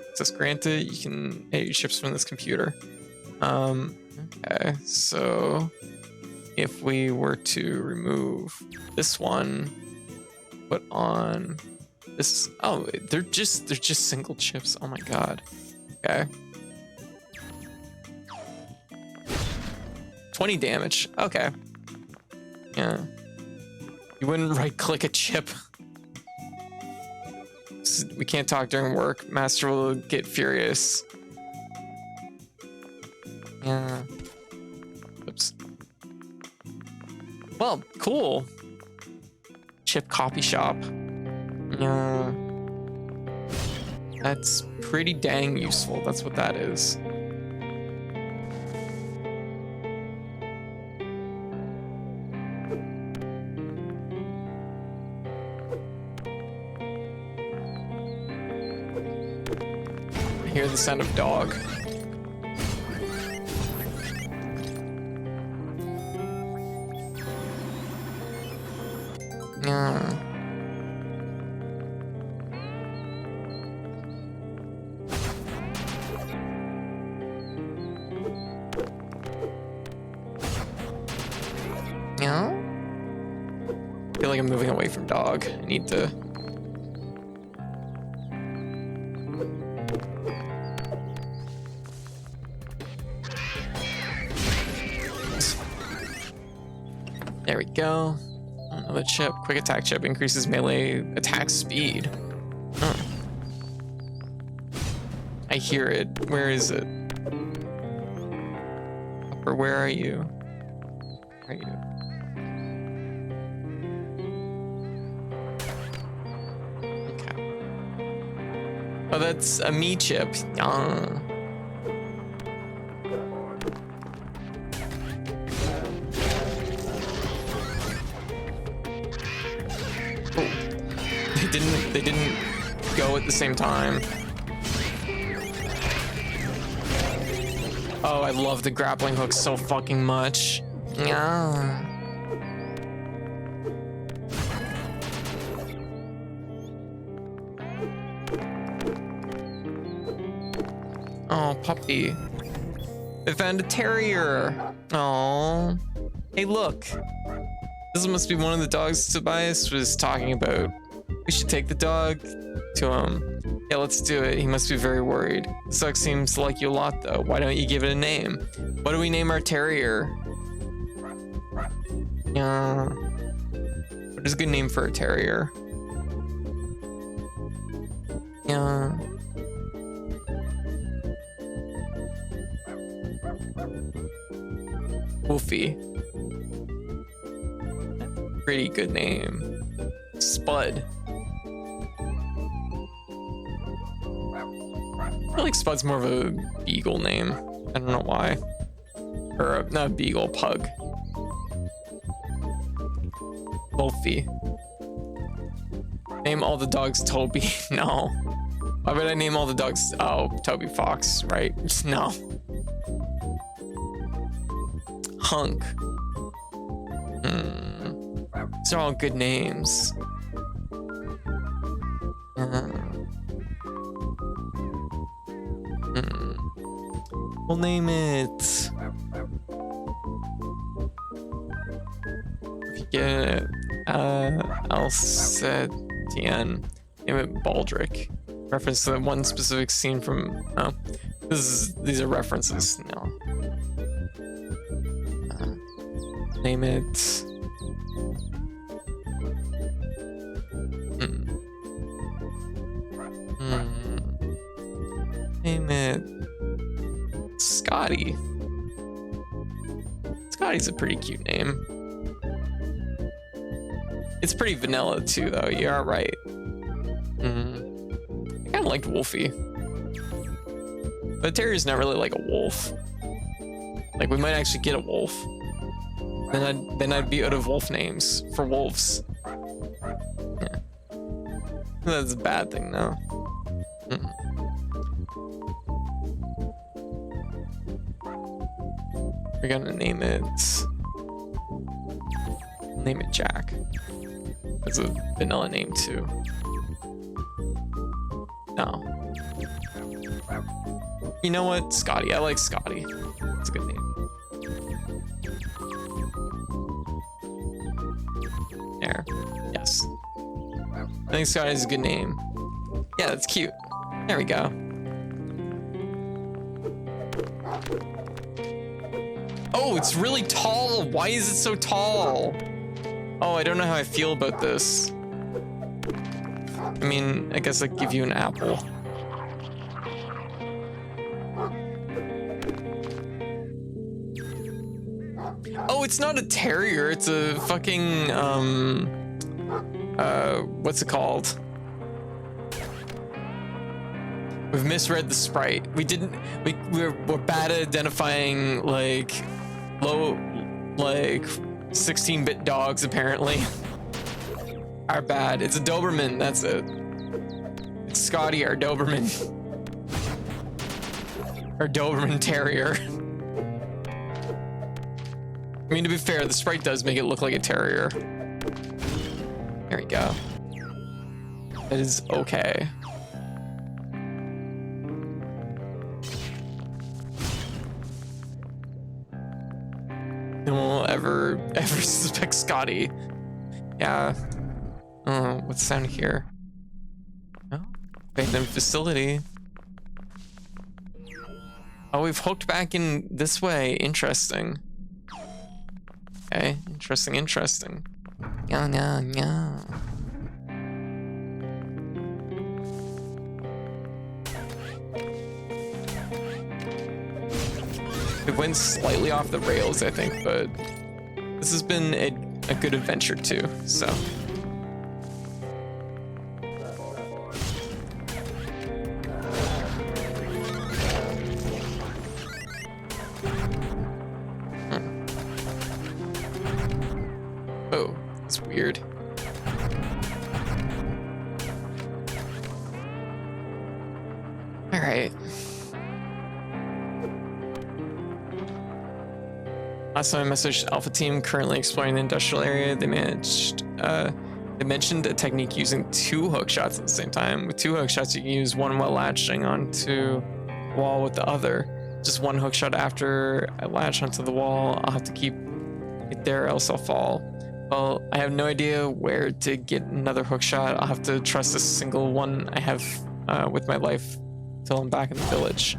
Access granted. You can edit your chips from this computer. Okay, so if we were to remove this one, put on this. Oh, they're just single chips. Oh my god. Okay. 20 damage. Okay. Yeah. You wouldn't right-click a chip. We can't talk during work. Master will get furious. Yeah. Oops. Well, cool. Chip copy shop. Yeah. That's pretty dang useful. That's what that is. I hear the sound of dog. Yeah. Yeah. I feel like I'm moving away from dog. I need to. There we go. Another chip. Quick attack chip increases melee attack speed. Huh. I hear it. Where is it? Upper, where are you? Where are you? Okay. Oh, that's a me chip. They didn't go at the same time. Oh, I love the grappling hook so fucking much. Yeah. Oh, puppy. They found a terrier. Oh. Hey, look. This must be one of the dogs Tobias was talking about. We should take the dog to him. Yeah, let's do it. He must be very worried. This dog seems to like you a lot, though. Why don't you give it a name? What do we name our terrier? Yeah. What is a good name for a terrier? Yeah. Wolfie. Pretty good name. Spud. I feel like Spud's more of a beagle name. I don't know why. Or not a beagle, pug. Wolfie. Name all the dogs Toby. No. Why would I name all the dogs? Oh, Toby Fox, right? No. Hunk. These are all good names. We'll name it. If you get it, Alcetian, name it Baldric. Reference to one specific scene from. Oh, these are references. No. Name it. Name it Scotty. Scotty's a pretty cute name. It's pretty vanilla too, though. You are right. I kind of liked Wolfie, but a terrier's not really like a wolf. Like we might actually get a wolf. Then I'd be out of wolf names for wolves. That's a bad thing, though. We're gonna name it. Name it Jack. It's a vanilla name too. No. You know what? Scotty. I like Scotty. It's a good name. There. Yes. I think Scotty is a good name. Yeah, that's cute. There we go. Oh, it's really tall. Why is it so tall? Oh, I don't know how I feel about this. I mean, I guess I'd give you an apple. Oh, it's not a terrier. It's a fucking, what's it called? We've misread the sprite. We're bad at identifying, like, low, like, 16-bit dogs, apparently. Are bad. It's a Doberman, that's it. It's Scotty, our Doberman. Our Doberman Terrier. I mean, to be fair, the sprite does make it look like a terrier. There we go. That is okay. No one will ever suspect Scotty. Yeah. Oh, what's down here? Oh, abandoned facility. Oh, we've hooked back in this way. Interesting. Okay, interesting. No. It went slightly off the rails, I think, but this has been a good adventure too, so. Oh, that's weird. All right. Last time I messaged Alpha Team, currently exploring the industrial area. They mentioned a technique using 2 hook shots at the same time. With 2 hook shots, you can use one while latching onto the wall with the other. Just 1 hook shot after I latch onto the wall. I'll have to keep it there, else I'll fall. Well, I have no idea where to get another hook shot. I'll have to trust this single one I have with my life till I'm back in the village.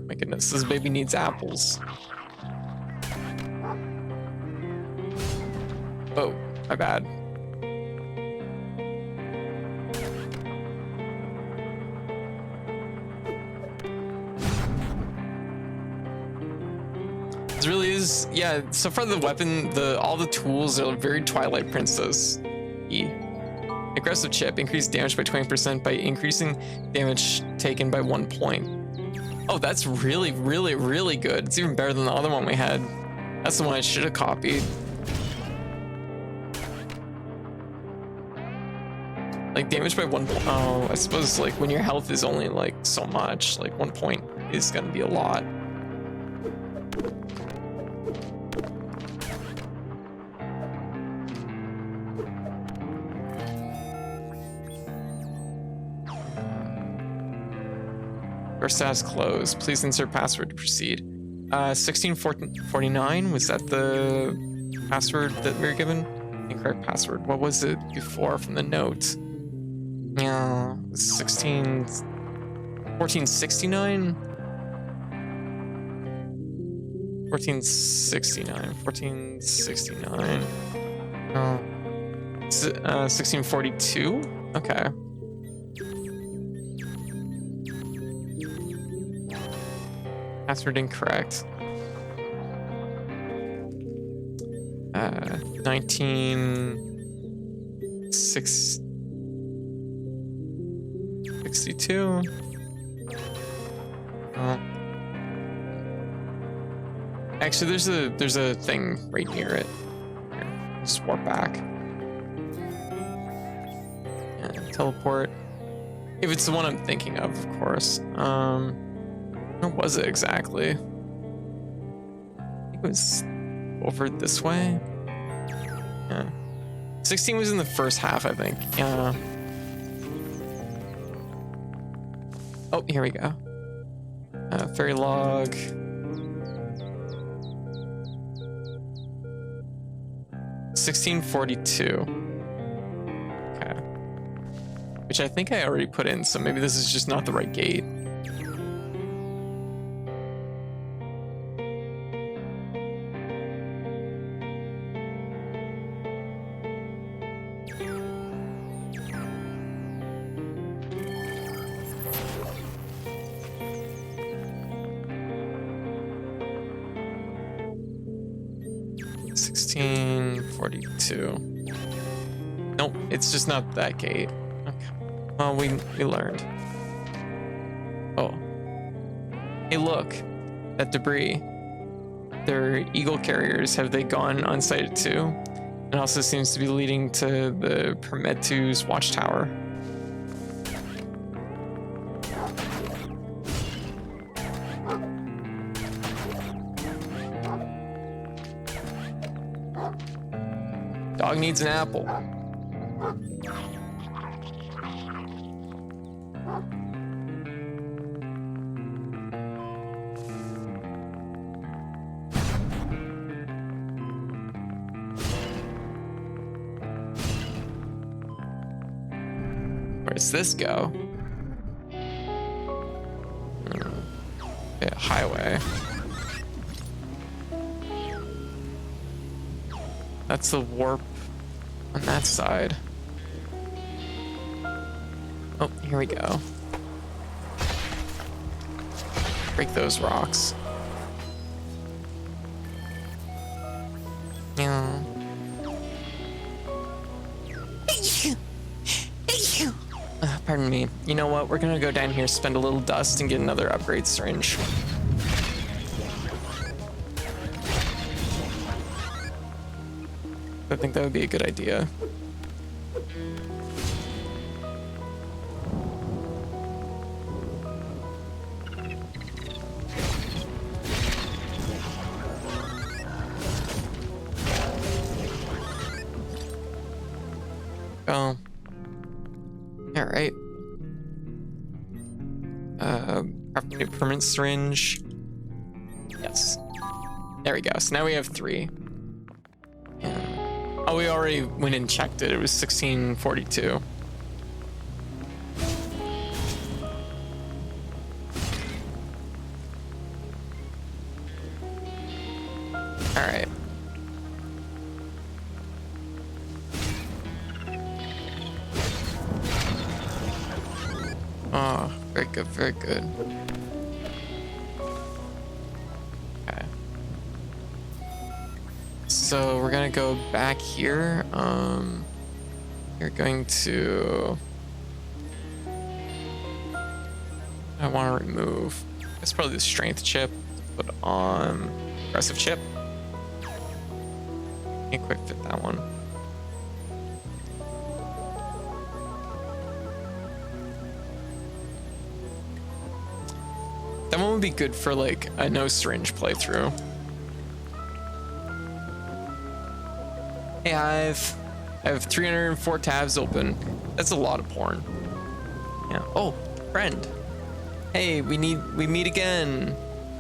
My goodness, this baby needs apples. Oh, my bad. This really is, yeah, so far the weapon, all the tools are very Twilight Princess-y. Aggressive chip, increase damage by 20% by increasing damage taken by 1 point. Oh, that's really good. It's even better than the other one we had. That's the one I should have copied. Like damage by 1 point. Oh, I suppose like when your health is only like so much, like 1 point is gonna be a lot. Our status closed. Please insert password to proceed. 1649, was that the password that we were given? Incorrect password. What was it before from the note? Yeah, 1469? 1469. Oh. 1642? Okay. Password incorrect. 1962. Actually, there's a thing right near it. Here, just warp back. teleport. If it's the one I'm thinking of course. Where was it exactly? I think it was over this way. Yeah. 16 was in the first half, I think. Yeah. Oh, here we go. Fairy log. $16.42. Okay. Which I think I already put in, so maybe this is just not the right gate. Nope, it's just not that gate. Okay. Well, we learned. Oh. Hey, look. That debris. Their eagle carriers, have they gone unsighted too? It also seems to be leading to the Ep.2's watchtower. Dog needs an apple. Where does this go? Yeah, highway. That's the warp on that side. Oh, here we go. Break those rocks. Yeah. Pardon me. You know what? We're gonna go down here, spend a little dust, and get another upgrade syringe. I think that would be a good idea. Oh. All right. New permanent syringe. Yes. There we go. So now we have 3. Yeah. Oh, we already went and checked it. It was 1642. All right. Oh, very good, very good. Okay. So we're gonna go back here. You're going to... I want to remove... It's probably the strength chip. Put on aggressive chip. Can't quite fit that one. That one would be good for like a no syringe playthrough. Hey, I have 304 tabs open. That's a lot of porn. Yeah. Oh, friend. Hey, we meet again.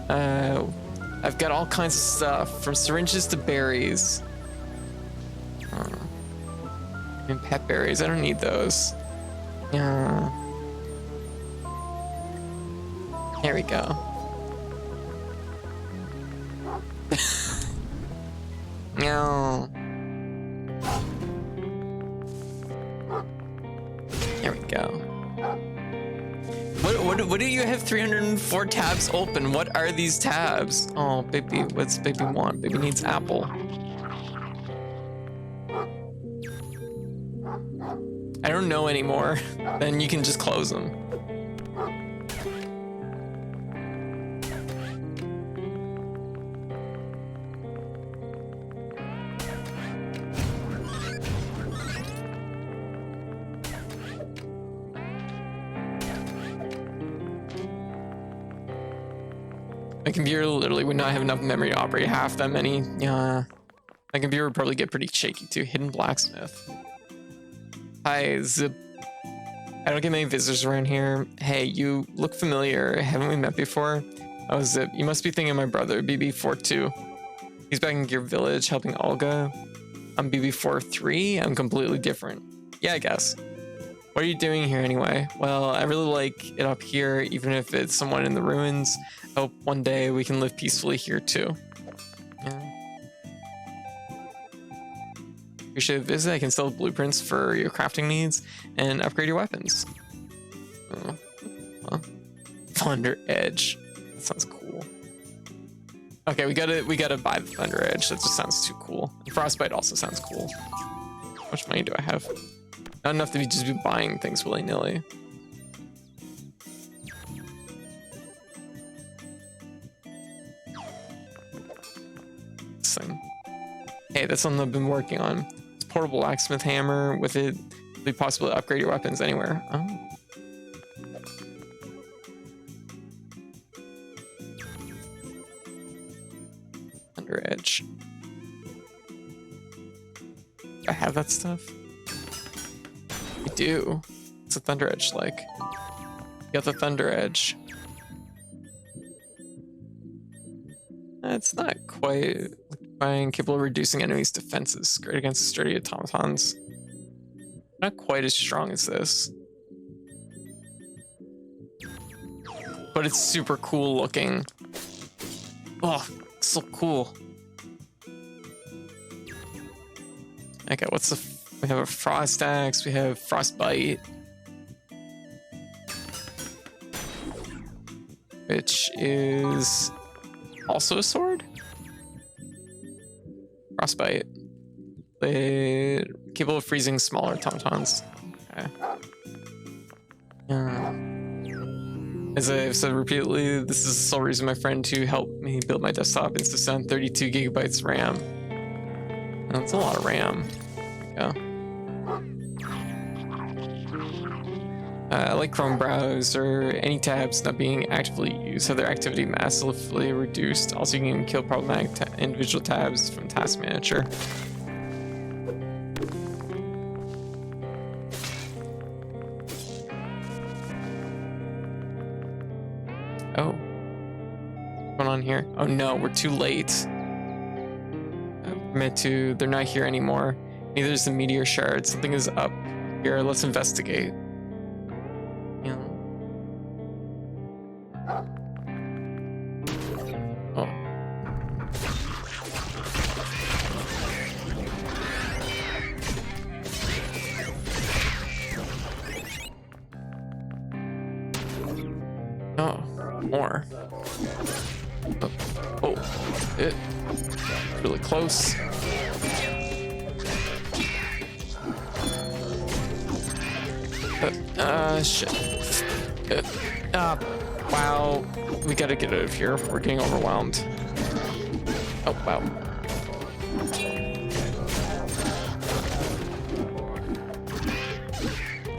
I've got all kinds of stuff, from syringes to berries. And pet berries. I don't need those. Yeah. There we go. No. There we go. What do you have 304 tabs open? What are these tabs? Oh, baby, what's baby want? Baby needs apple. I don't know anymore. Then you can just close them. My computer literally would not have enough memory to operate half that many. Yeah. My computer would probably get pretty shaky too. Hidden Blacksmith. Hi, Zip. I don't get many visitors around here. Hey, you look familiar. Haven't we met before? Oh, Zip. You must be thinking of my brother, BB42. He's back in your village helping Olga. I'm BB43. I'm completely different. Yeah, I guess. What are you doing here anyway? Well, I really like it up here, even if it's somewhat in the ruins. I hope one day we can live peacefully here too. Yeah. Appreciate the visit. I can sell blueprints for your crafting needs and upgrade your weapons. Thunder Edge. That sounds cool. Okay, we gotta buy the Thunder Edge. That just sounds too cool. And Frostbite also sounds cool. How much money do I have? Not enough to just be buying things willy-nilly. This thing. Hey, that's something I've been working on. It's a portable blacksmith hammer. With it, it'll be possible to upgrade your weapons anywhere. Oh. Thunder Edge. I have that stuff. I do. What's a Thunder Edge like? You got the Thunder Edge. It's not quite capable of reducing enemies' defenses. Great against sturdy automatons. Not quite as strong as this. But it's super cool looking. Oh, so cool. Okay, what's the... We have a Frost Axe, we have Frostbite. Which is also a sword? Frostbite. Capable of freezing smaller automatons. Okay. As I've said repeatedly, this is the sole reason my friend who helped me build my desktop insisted on 32 gigabytes RAM. That's a lot of RAM. Yeah. Like Chrome browser, any tabs not being actively used have their activity massively reduced. Also, you can kill problematic individual tabs from Task Manager. Oh. What's going on here? Oh no, we're too late. They're not here anymore. Neither is the meteor shard. Something is up here. Let's investigate. Oh. Oh, more. Oh, it's really close. Shit. Wow. We gotta get out of here. We're getting overwhelmed. Oh, wow.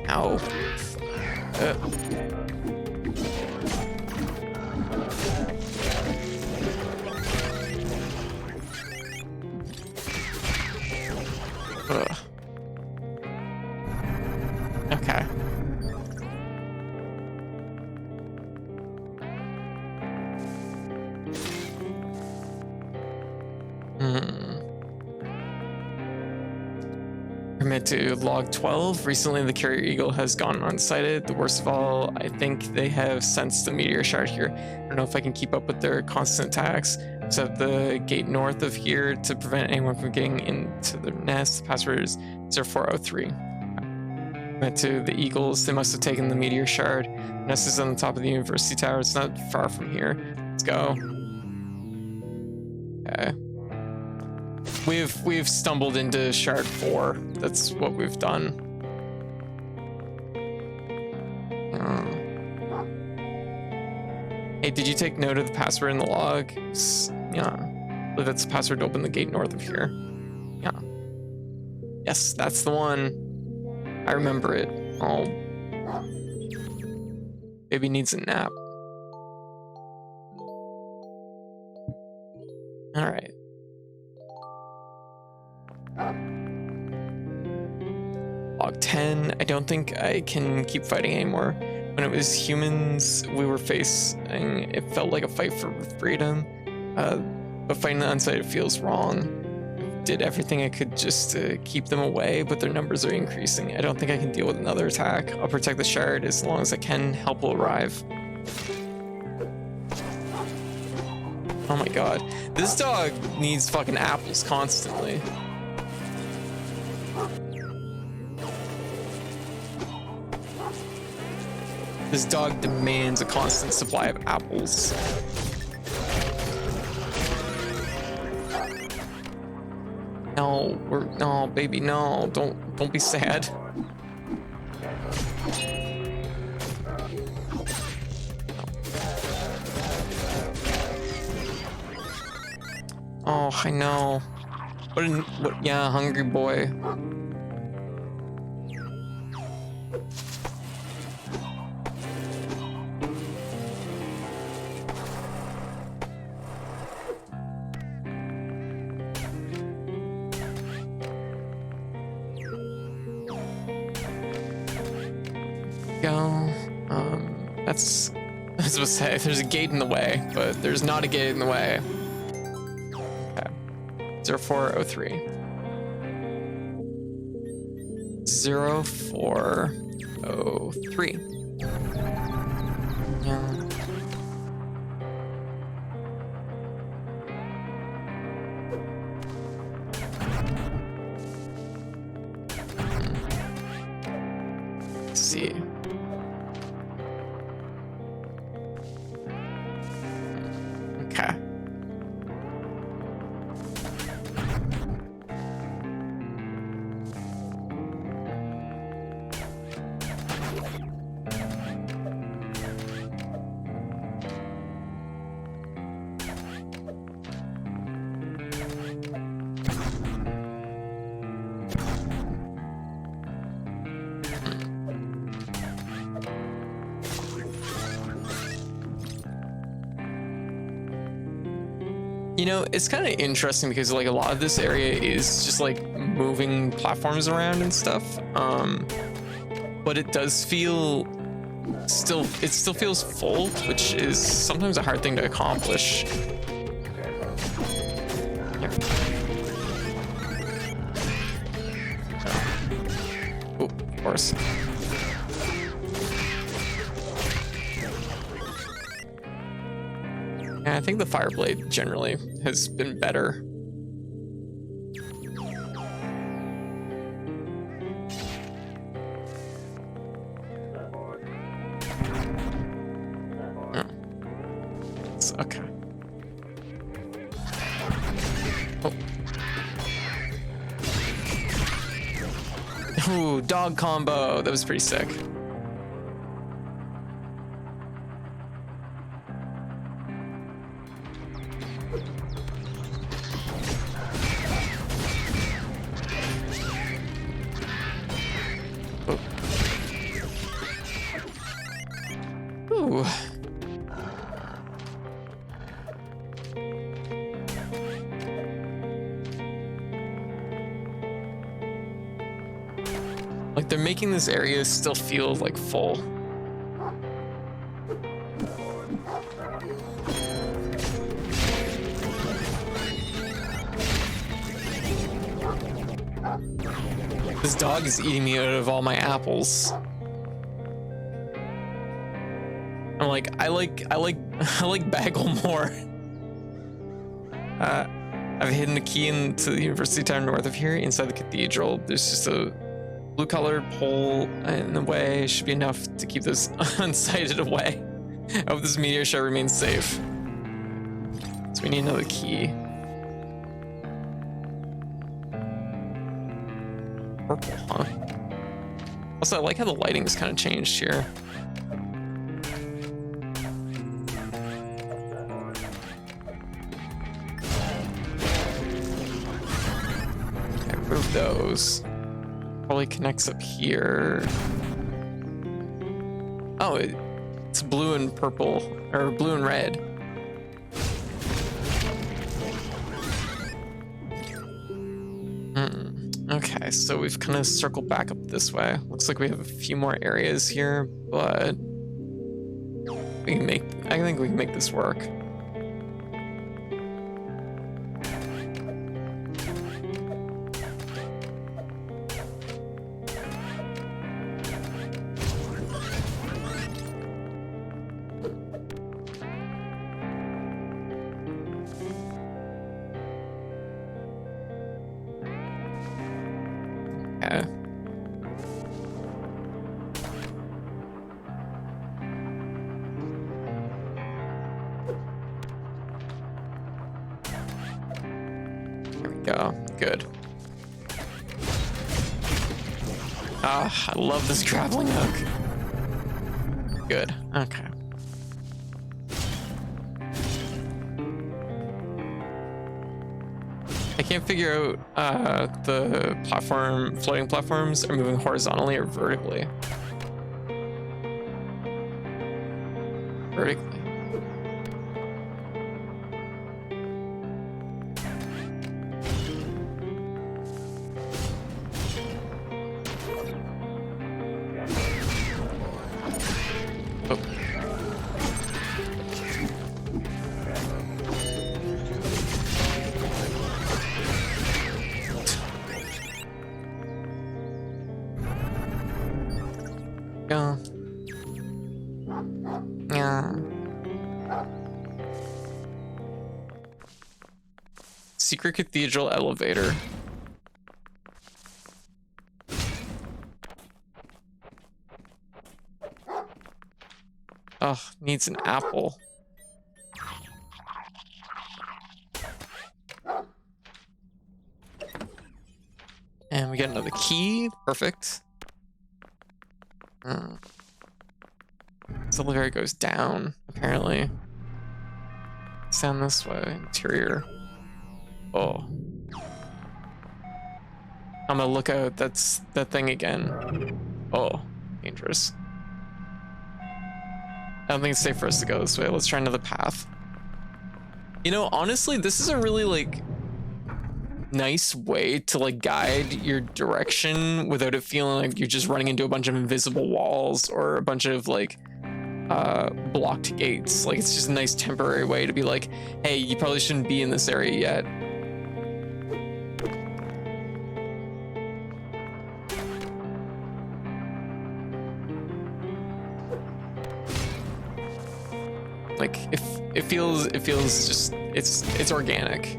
Ow. Okay. Commit to log 12. Recently, the carrier eagle has gone unsighted. The worst of all, I think they have sensed the meteor shard here. I don't know if I can keep up with their constant attacks. Set the gate north of here to prevent anyone from getting into their nest. The password is 0403. Commit to the eagles. They must have taken the meteor shard. The nest is on the top of the university tower. It's not far from here. Let's go. Okay. We've stumbled into shard 4. That's what we've done. Hey, did you take note of the password in the log? Yeah. I believe that's the password to open the gate north of here. Yeah. Yes, that's the one. I remember it. Oh. Baby needs a nap. All right. Log 10. I don't think I can keep fighting anymore. When it was humans we were facing, it felt like a fight for freedom. But fighting the Unsighted feels wrong. Did everything I could just to keep them away, but their numbers are increasing. I don't think I can deal with another attack. I'll protect the shard as long as I can. Help will arrive. Oh my god. This dog needs fucking apples constantly. This dog demands a constant supply of apples. No, no, baby, no, don't be sad. Oh, I know. What? Yeah, hungry boy. Go. That's I was supposed to say there's a gate in the way, but there's not a gate in the way. Okay. 0403. 0403. Yeah. Let's see. Okay. You know, it's kind of interesting because like a lot of this area is just like moving platforms around and stuff. But it does feel it still feels full, which is sometimes a hard thing to accomplish. Here. Oh, of course. I think the Fireblade generally has been better. Oh. It's okay. Oh. Ooh, dog combo. That was pretty sick. Ooh. Like they're making this area still feel like full. This dog is eating me out of all my apples. I'm like, I like Bagel more. I've hidden the key into the University Town north of here, inside the cathedral. There's just a blue colored pole in the way. Should be enough to keep this Unsighted away. I hope this meteor shell remains safe. So we need another key. Purple, huh? Also, I like how the lighting is kind of changed here. Move those. Probably connects up here. Oh, it's blue and purple, or blue and red. Okay, so we've kind of circled back up this way. Looks like we have a few more areas here, but we can make, I think we can make this work. Okay. There we go. Good. Ah, I love this grappling hook. Good. Okay. I can't figure out the floating platforms are moving horizontally or vertically. Vertically. Oh. Yeah. Yeah. Secret cathedral elevator. Oh, needs an apple. And we get another key. Perfect. This elevator goes down, apparently. It's down this way. Interior. Oh. I'm gonna look out. That's that thing again. Oh, dangerous. I don't think it's safe for us to go this way. Let's try another path. You know, honestly, this is a really, like, nice way to, like, guide your direction without it feeling like you're just running into a bunch of invisible walls or a bunch of, like, blocked gates. Like, it's just a nice temporary way to be like, hey, you probably shouldn't be in this area yet. Like, it feels just, it's organic.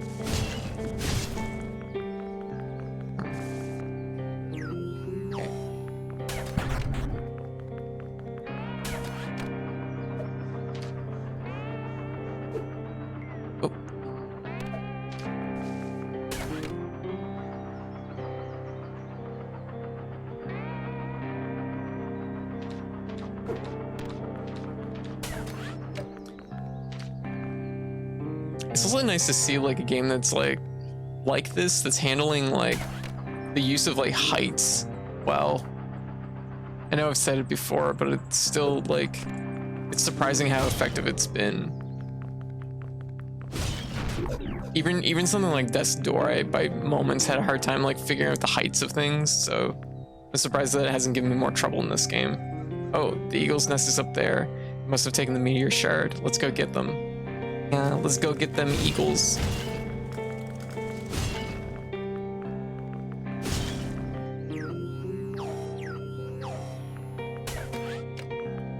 It's also nice to see, like, a game that's like this, that's handling, like, the use of, like, heights well. I know I've said it before, but it's still, like, it's surprising how effective it's been. Even something like Death's Door, I by moments had a hard time, like, figuring out the heights of things, so I'm surprised that it hasn't given me more trouble in this game. Oh, the eagle's nest is up there. Must have taken the meteor shard. Let's go get them. Yeah, let's go get them eagles.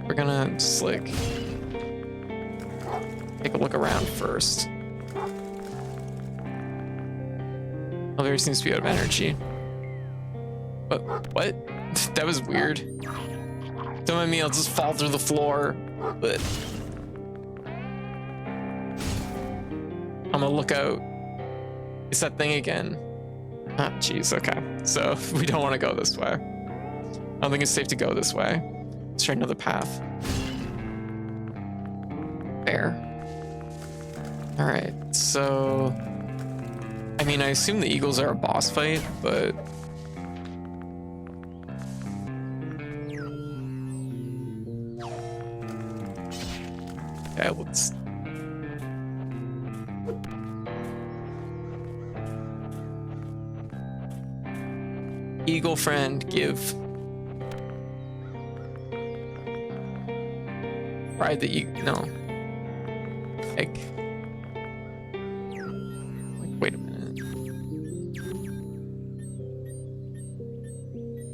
We're gonna just, like, take a look around first. Elevator seems to be out of energy. But what? That was weird. Don't mind me, I'll just fall through the floor. But I'm gonna look out. It's that thing again. Ah, jeez, okay. So we don't want to go this way. I don't think it's safe to go this way. Let's try another path. There. Alright, so I mean, I assume the eagles are a boss fight, but yeah, let's Eagle friend, give. Ride the eagle. No. Egg. Wait a minute.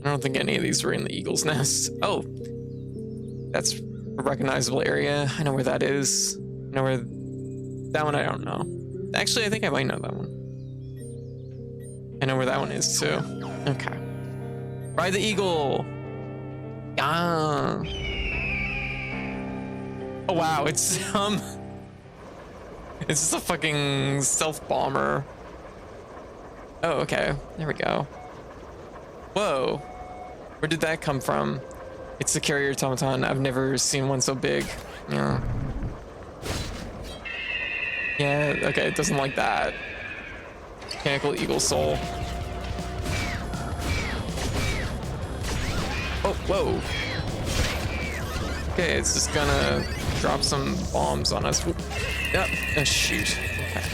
I don't think any of these were in the eagle's nest. Oh, that's a recognizable area. I know where that is. I know where that one. I don't know. Actually, I think I might know that one. I know where that one is too. Okay. Ride the eagle. Ah. Oh wow, it's just a fucking stealth bomber. Oh, okay. There we go. Whoa. Where did that come from? It's the carrier automaton. I've never seen one so big. Yeah. Yeah, okay, it doesn't like that. Mechanical eagle soul. Oh, whoa. Okay, it's just gonna drop some bombs on us. Yep, and shoot. Okay.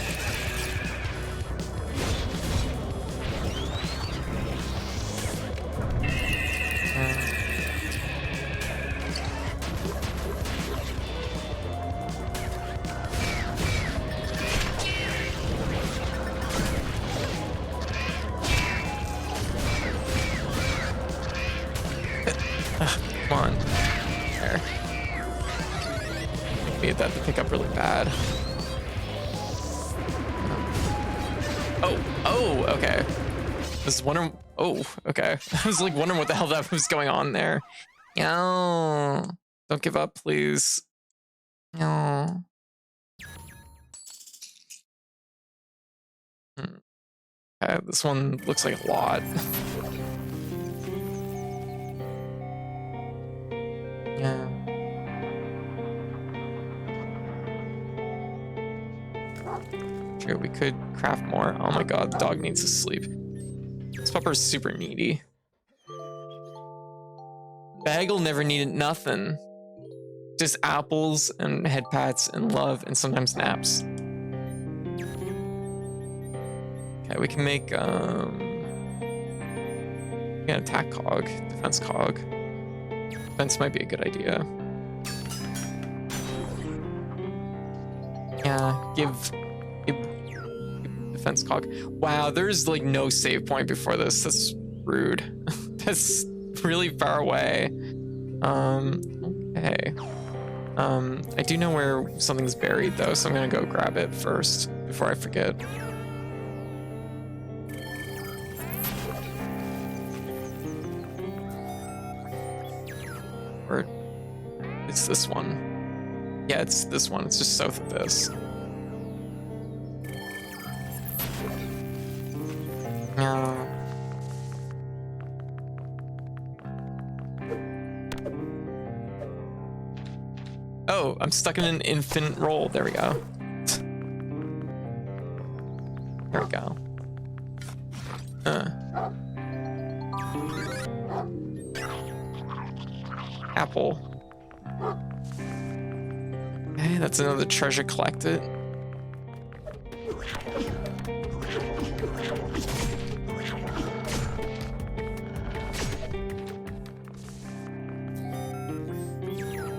Come on. There. We had that to pick up really bad. Oh, okay. I was wondering. Oh, okay. I was like wondering what the hell that was going on there. No, don't give up, please. No. Okay, this one looks like a lot. Yeah. Sure, we could craft more. Oh my god, the dog needs to sleep. This pupper's super needy. Bagel never needed nothing. Just apples and head pats and love and sometimes naps. Okay, we can make an attack cog, defense cog. Defense might be a good idea. Yeah, give defense cog. Wow, there's like no save point before this. That's rude. That's really far away. Okay. I do know where something's buried though, so I'm gonna go grab it first before I forget. Or it's this one. Yeah, it's this one. It's just south of this. No. Oh, I'm stuck in an infinite roll. There we go. There we go. Apple. Okay, that's another treasure collected.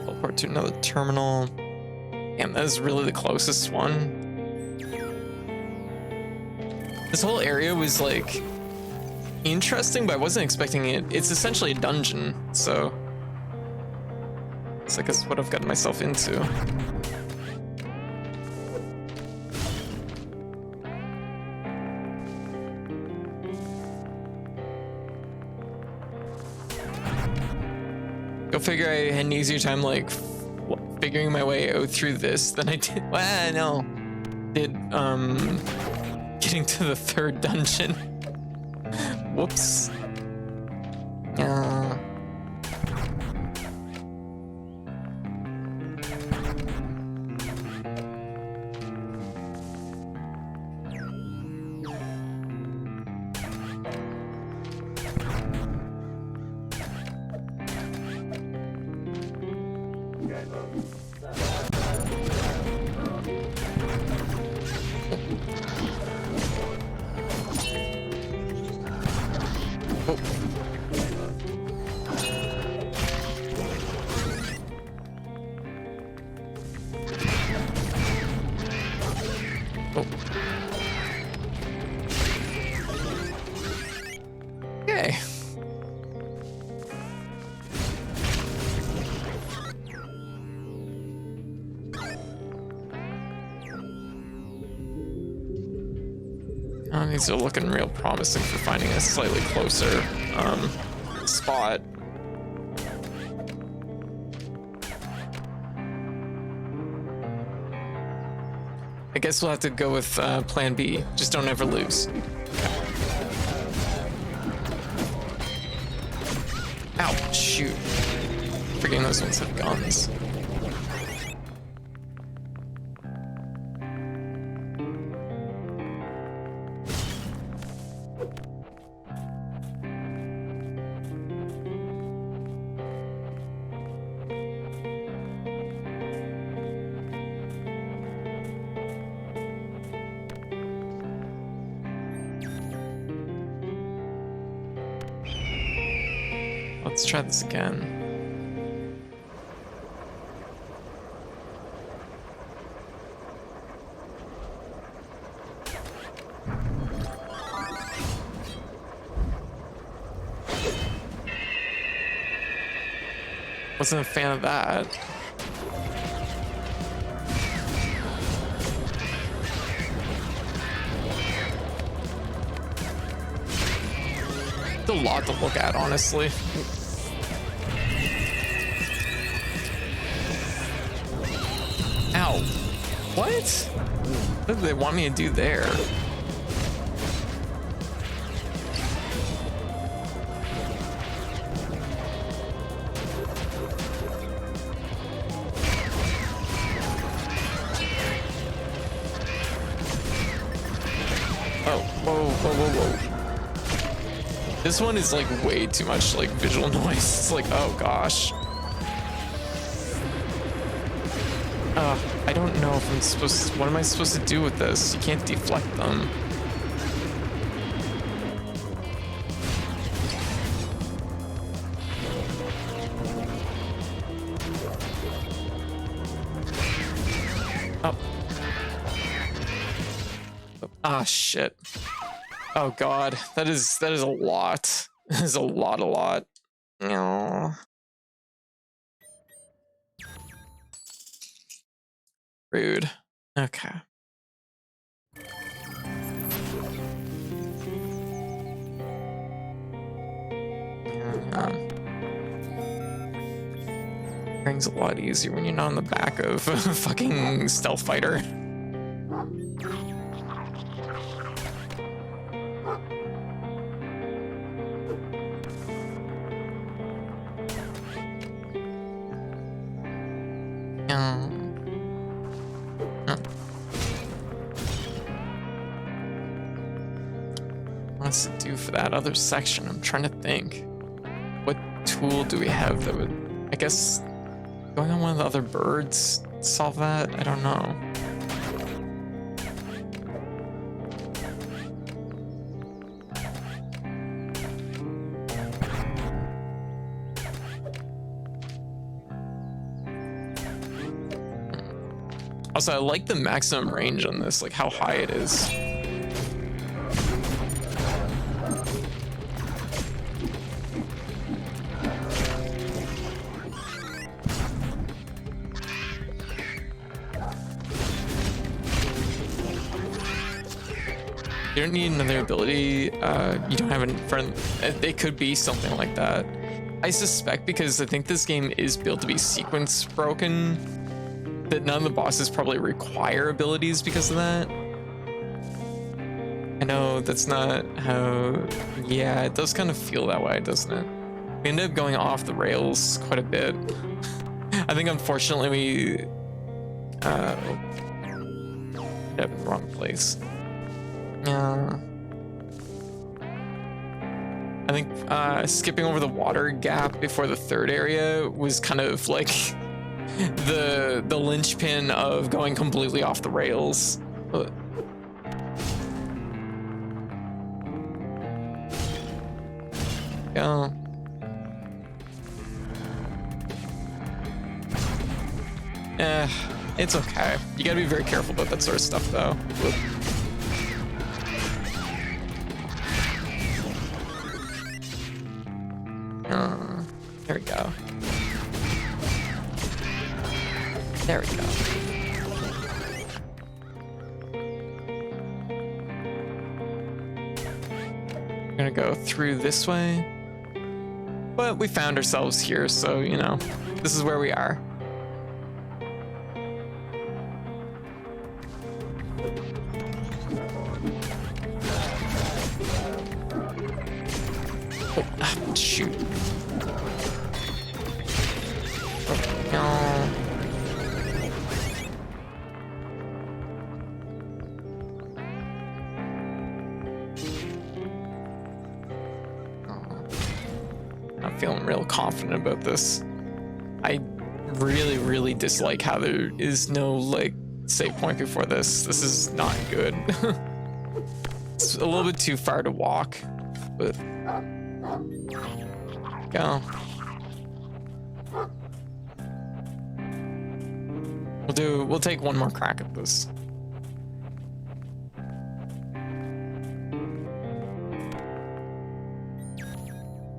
Teleport to another terminal. Damn, that is really the closest one. This whole area was like interesting, but I wasn't expecting it. It's essentially a dungeon, so it's like it's what I've gotten myself into. Go figure I had an easier time like figuring my way out through this than I did. Well, no, did getting to the third dungeon. Whoops. These are looking real promising for finding a slightly closer spot. I guess we'll have to go with plan B. Just don't ever lose. Ow, shoot. Forgetting those ones have guns. Let's try this again. Wasn't a fan of that. It's a lot to look at, honestly. Ow. What? What do they want me to do there? Oh, whoa. This one is like way too much like visual noise. It's like, oh gosh. I don't know if I'm supposed to, what am I supposed to do with this? You can't deflect them. Oh. Ah, shit. Oh god, that is a lot. That is a lot. No. Rude. Okay. Rings a lot easier when you're not on the back of a fucking stealth fighter. What's to do for that other section? I'm trying to think. What tool do we have that would, I guess, going on one of the other birds solve that? I don't know. Also, I like the maximum range on this, like how high it is. You don't need another ability. You don't have a friend. They could be something like that. I suspect, because I think this game is built to be sequence broken, that none of the bosses probably require abilities because of that. I know that's not how. Yeah, it does kind of feel that way, doesn't it? We end up going off the rails quite a bit. I think unfortunately we ended up in the wrong place. I think skipping over the water gap before the third area was kind of like the linchpin of going completely off the rails. Yeah. It's okay. You gotta be very careful about that sort of stuff, though. There we go. There we go. go through this way. But we found ourselves here, so, you know, this is where we are. Oh, shoot. Oh, no. Not feeling real confident about this. I really dislike how there is no, like, save point before this. This is not good. It's a little bit too far to walk, but go. We'll take one more crack at this.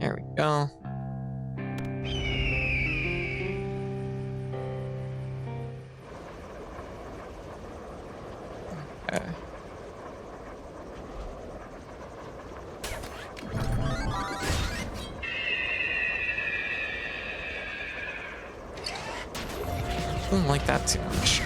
There we go. Okay. I don't like that too much.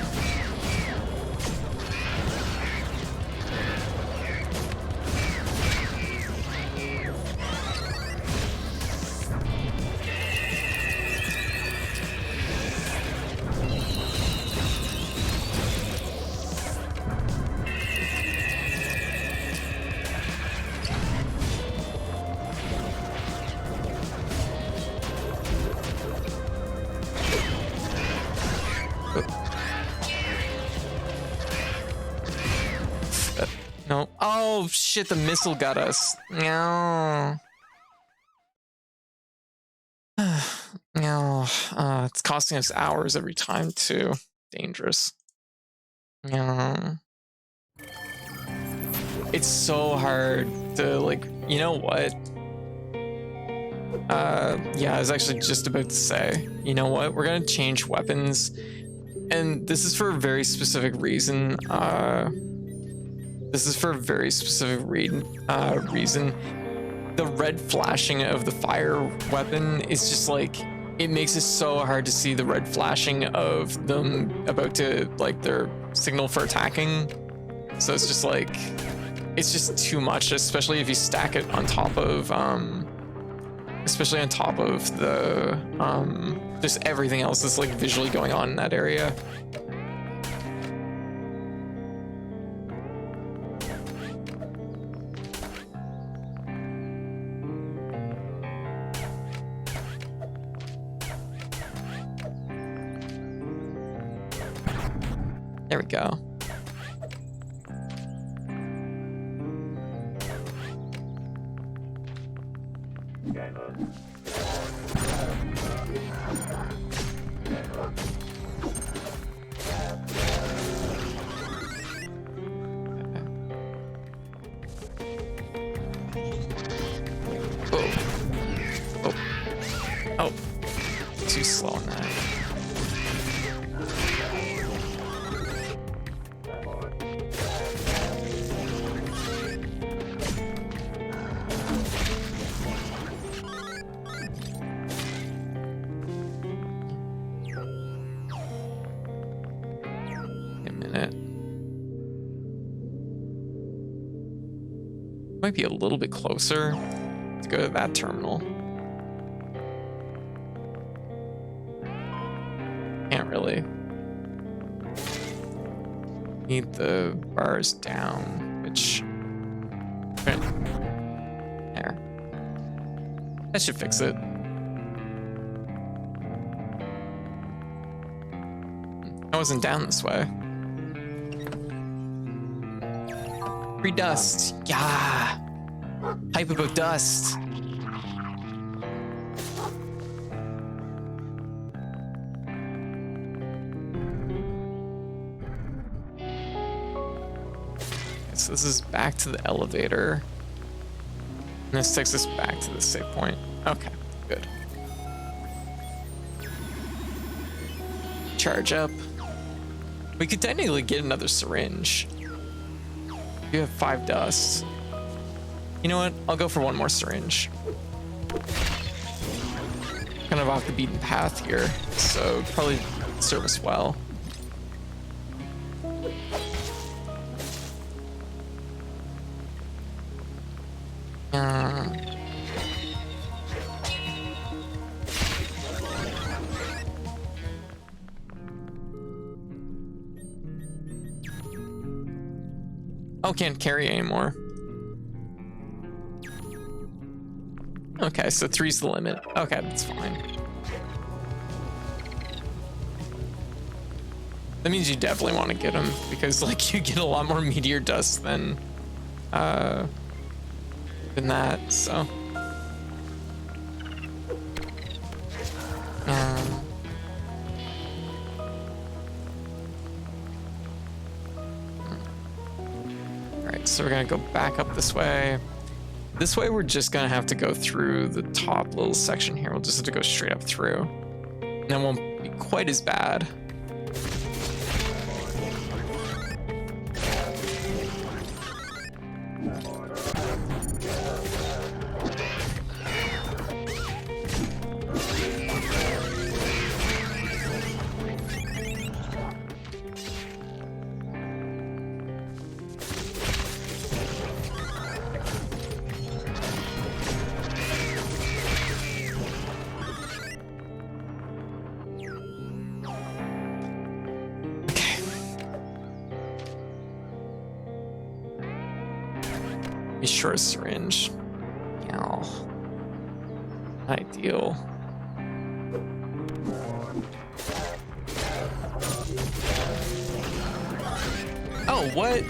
No. Oh shit, the missile got us. No. No. It's costing us hours every time too. Dangerous. No. It's so hard to, like, you know what? Yeah, I was actually just about to say, you know what? We're gonna change weapons. And this is for a very specific reason. This is for a very specific reason. The red flashing of the fire weapon is just like, it makes it so hard to see the red flashing of them about to, like, their signal for attacking. So it's just like, it's just too much, especially if you stack it on top of, especially on top of the, just everything else that's, like, visually going on in that area. There we go. Oh, too slow on that. A minute. Might be a little bit closer to go to that terminal. Can't really. Need the bars down, which there. That should fix it. I wasn't down this way. Free dust. Yeah. Hype about dust. So this is back to the elevator. And this takes us back to the save point. Okay, good. Charge up. We could technically get another syringe. You have 5 dust. You know what? I'll go for one more syringe. Kind of off the beaten path here, so probably serve us well. Oh, can't carry anymore. Okay, so 3's the limit. Okay, that's fine. That means you definitely want to get him, because like you get a lot more meteor dust than that, so. Alright, so we're gonna go back up this way. This way we're just gonna have to go through the top little section here. We'll just have to go straight up through. And that won't be quite as bad. Be sure a syringe. Ow. Not ideal. Oh, what?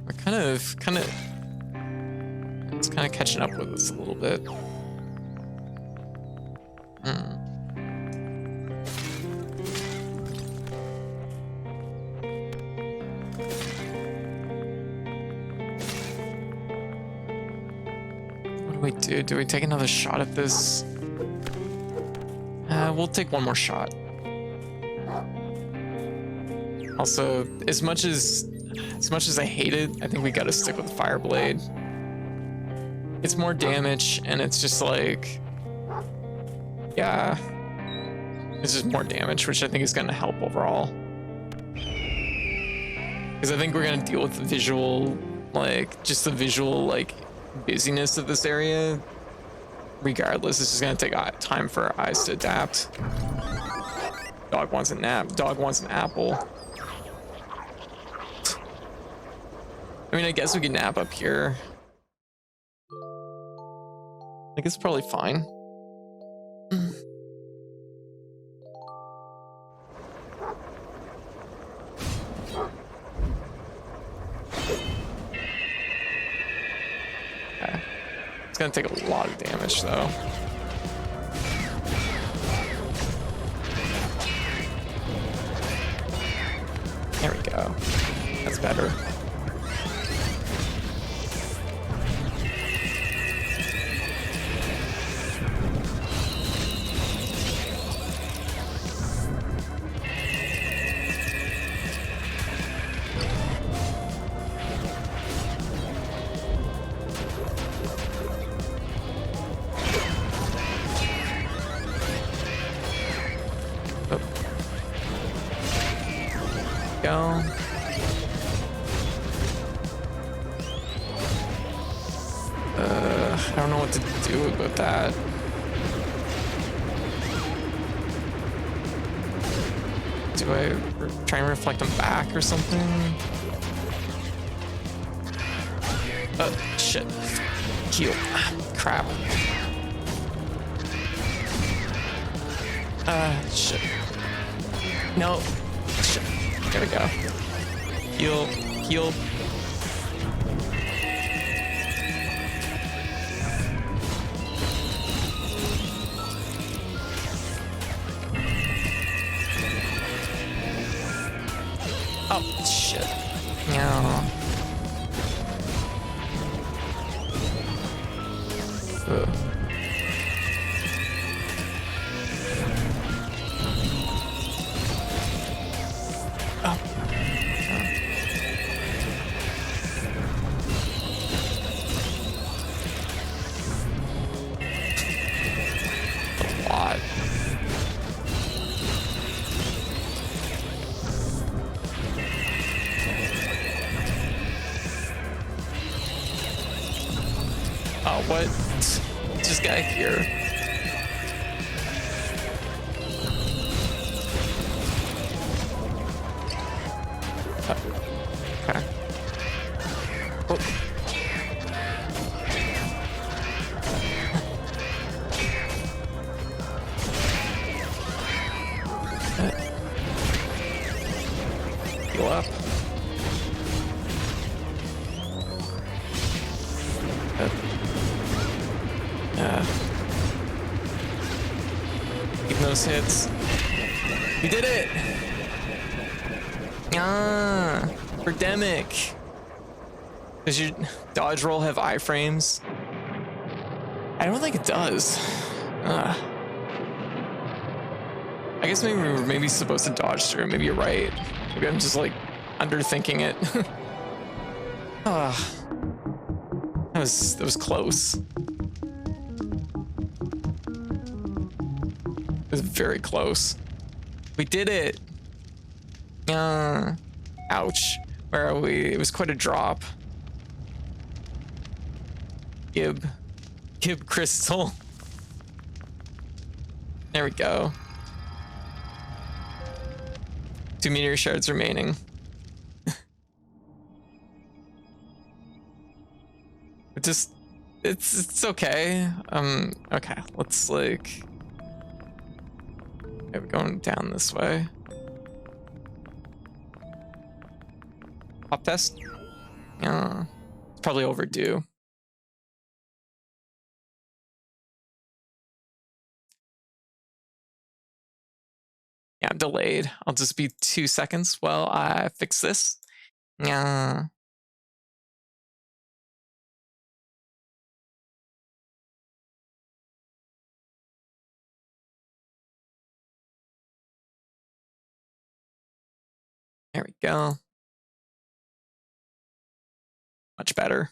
We're kind of, it's kind of catching up with us a little bit. Do we take another shot at this? We'll take one more shot. Also, as much as I hate it, I think we gotta stick with the fire blade. It's more damage, and it's just like, yeah, it's just more damage, which I think is gonna help overall. Because I think we're gonna deal with the visual, like, just the visual, like, busyness of this area. Regardless, this is gonna take time for our eyes to adapt. Dog wants a nap. Dog wants an apple. I mean, I guess we could nap up here. I think it's probably fine. It's gonna take a lot of damage though. There we go. That's better. I don't know what to do about that. Do I try and reflect them back or something? Oh, shit. Heal. Crap. Shit. No. Shit. There we go. Heal. Heal. Oh, shit. No. Ugh. Oh, what? Just got here. Okay. Oh. Heal up. Getting those hits. We did it! Ah, Birdemic. Does your dodge roll have iframes? I don't think it does. I guess maybe we were supposed to dodge through. Maybe you're right. Maybe I'm just like underthinking it. That was close. It was very close. We did it. Ouch. Where are we? It was quite a drop. Gib crystal. There we go. 2 meteor shards remaining. It's okay. Okay, let's like. Okay, we're going down this way. Pop test? Yeah, it's probably overdue. Yeah, I'm delayed. I'll just be 2 seconds while I fix this. Yeah. There we go. Much better.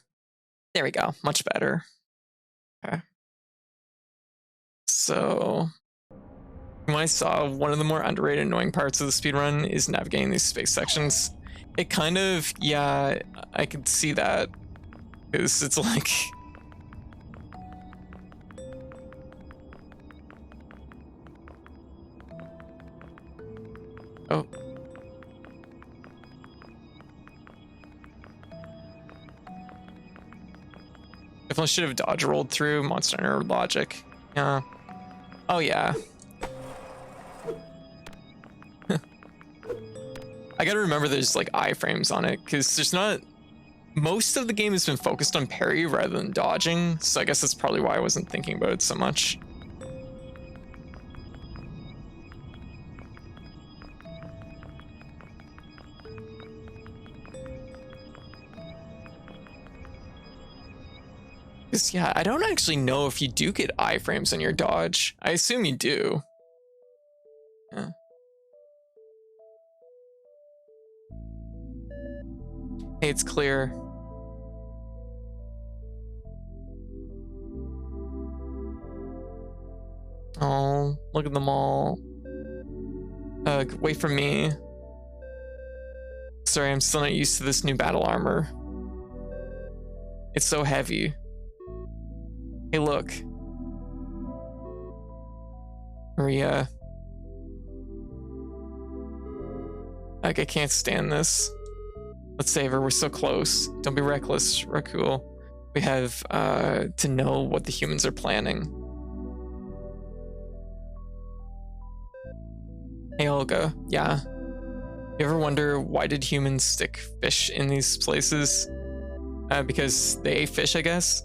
There we go. Much better. Okay. So when I saw one of the more underrated annoying parts of the speedrun is navigating these space sections. It kind of, yeah, I could see that. Because it's like... Oh. Definitely should have dodge rolled through Monster Hunter logic. Yeah. Oh yeah. I gotta remember there's like iframes on it, because there's not... Most of the game has been focused on parry rather than dodging, so I guess that's probably why I wasn't thinking about it so much. Because, yeah, I don't actually know if you do get iframes on your dodge. I assume you do. Yeah. Hey, it's clear. Oh, look at them all. Wait for me. Sorry, I'm still not used to this new battle armor. It's so heavy. Hey, look. Maria. Like, I can't stand this. Let's save her. We're so close. Don't be reckless, Rakul. We have to know what the humans are planning. Hey, Olga. Yeah. You ever wonder why did humans stick fish in these places? Because they ate fish, I guess?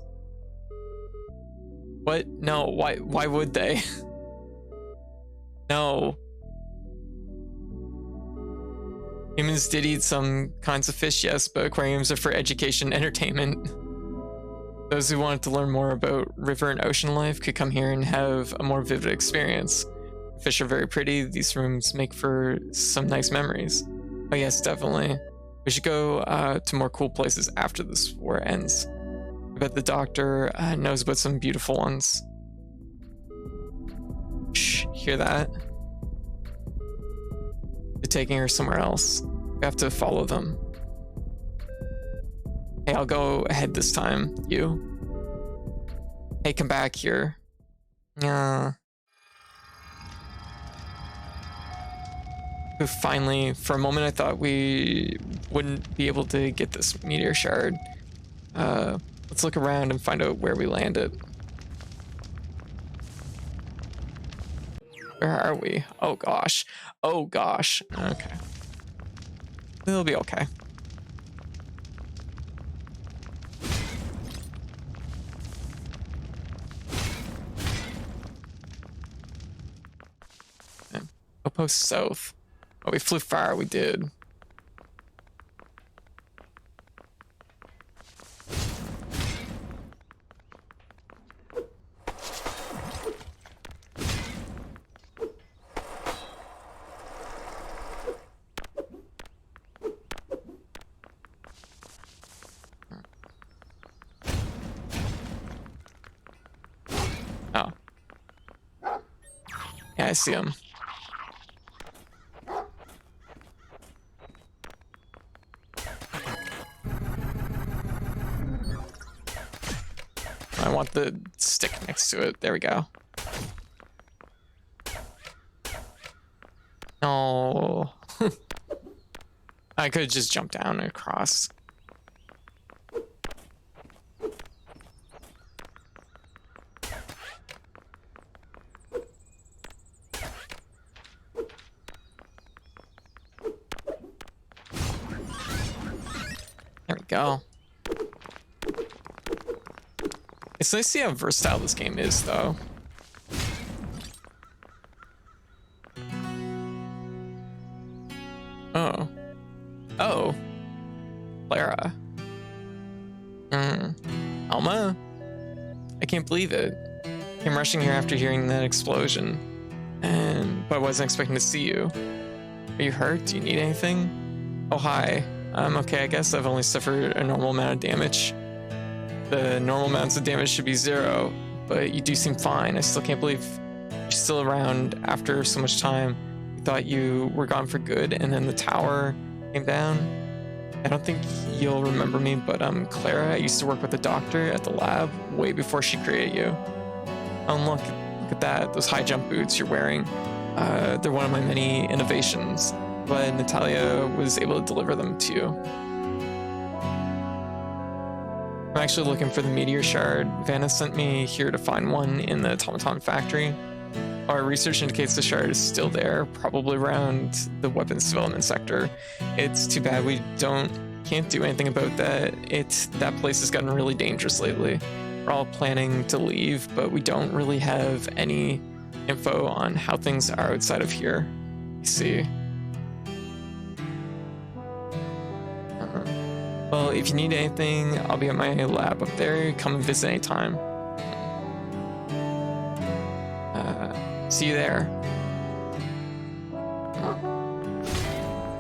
What? No, why would they? No. Humans did eat some kinds of fish, yes, but aquariums are for education and entertainment. Those who wanted to learn more about river and ocean life could come here and have a more vivid experience. Fish are very pretty. These rooms make for some nice memories. Oh yes, definitely. We should go to more cool places after this war ends. I bet the doctor knows about some beautiful ones. Shh, hear that? They're taking her somewhere else. We have to follow them. Hey, I'll go ahead this time. You? Hey, come back here. Finally, for a moment, I thought we wouldn't be able to get this meteor shard. Let's look around and find out where we landed. Where are we? Oh gosh. Oh gosh. Okay. It'll be okay. Outpost south. Oh, we flew far, we did. Oh. Yeah, I see him. I want the stick next to it. There we go. Oh. I could just jump down and across. There we go. It's nice to see how versatile this game is, though. Oh. Oh. Clara. Alma? I can't believe it. Came rushing here after hearing that explosion. But I wasn't expecting to see you. Are you hurt? Do you need anything? Oh, hi. I'm okay, I guess. I've only suffered a normal amount of damage. The normal amounts of damage should be 0, but you do seem fine. I still can't believe you're still around after so much time. We thought you were gone for good, and then the tower came down. I don't think you'll remember me, but I'm Clara. I used to work with the doctor at the lab way before she created you. Oh, look at that. Those high jump boots you're wearing. They're one of my many innovations. Glad Natalia was able to deliver them to you. I'm actually looking for the meteor shard. Vanna sent me here to find one in the automaton factory. Our research indicates the shard is still there, probably around the weapons development sector. It's too bad we can't do anything about that. That place has gotten really dangerous lately. We're all planning to leave, but we don't really have any info on how things are outside of here. You see. Well, if you need anything, I'll be at my lab up there. Come and visit anytime. See you there.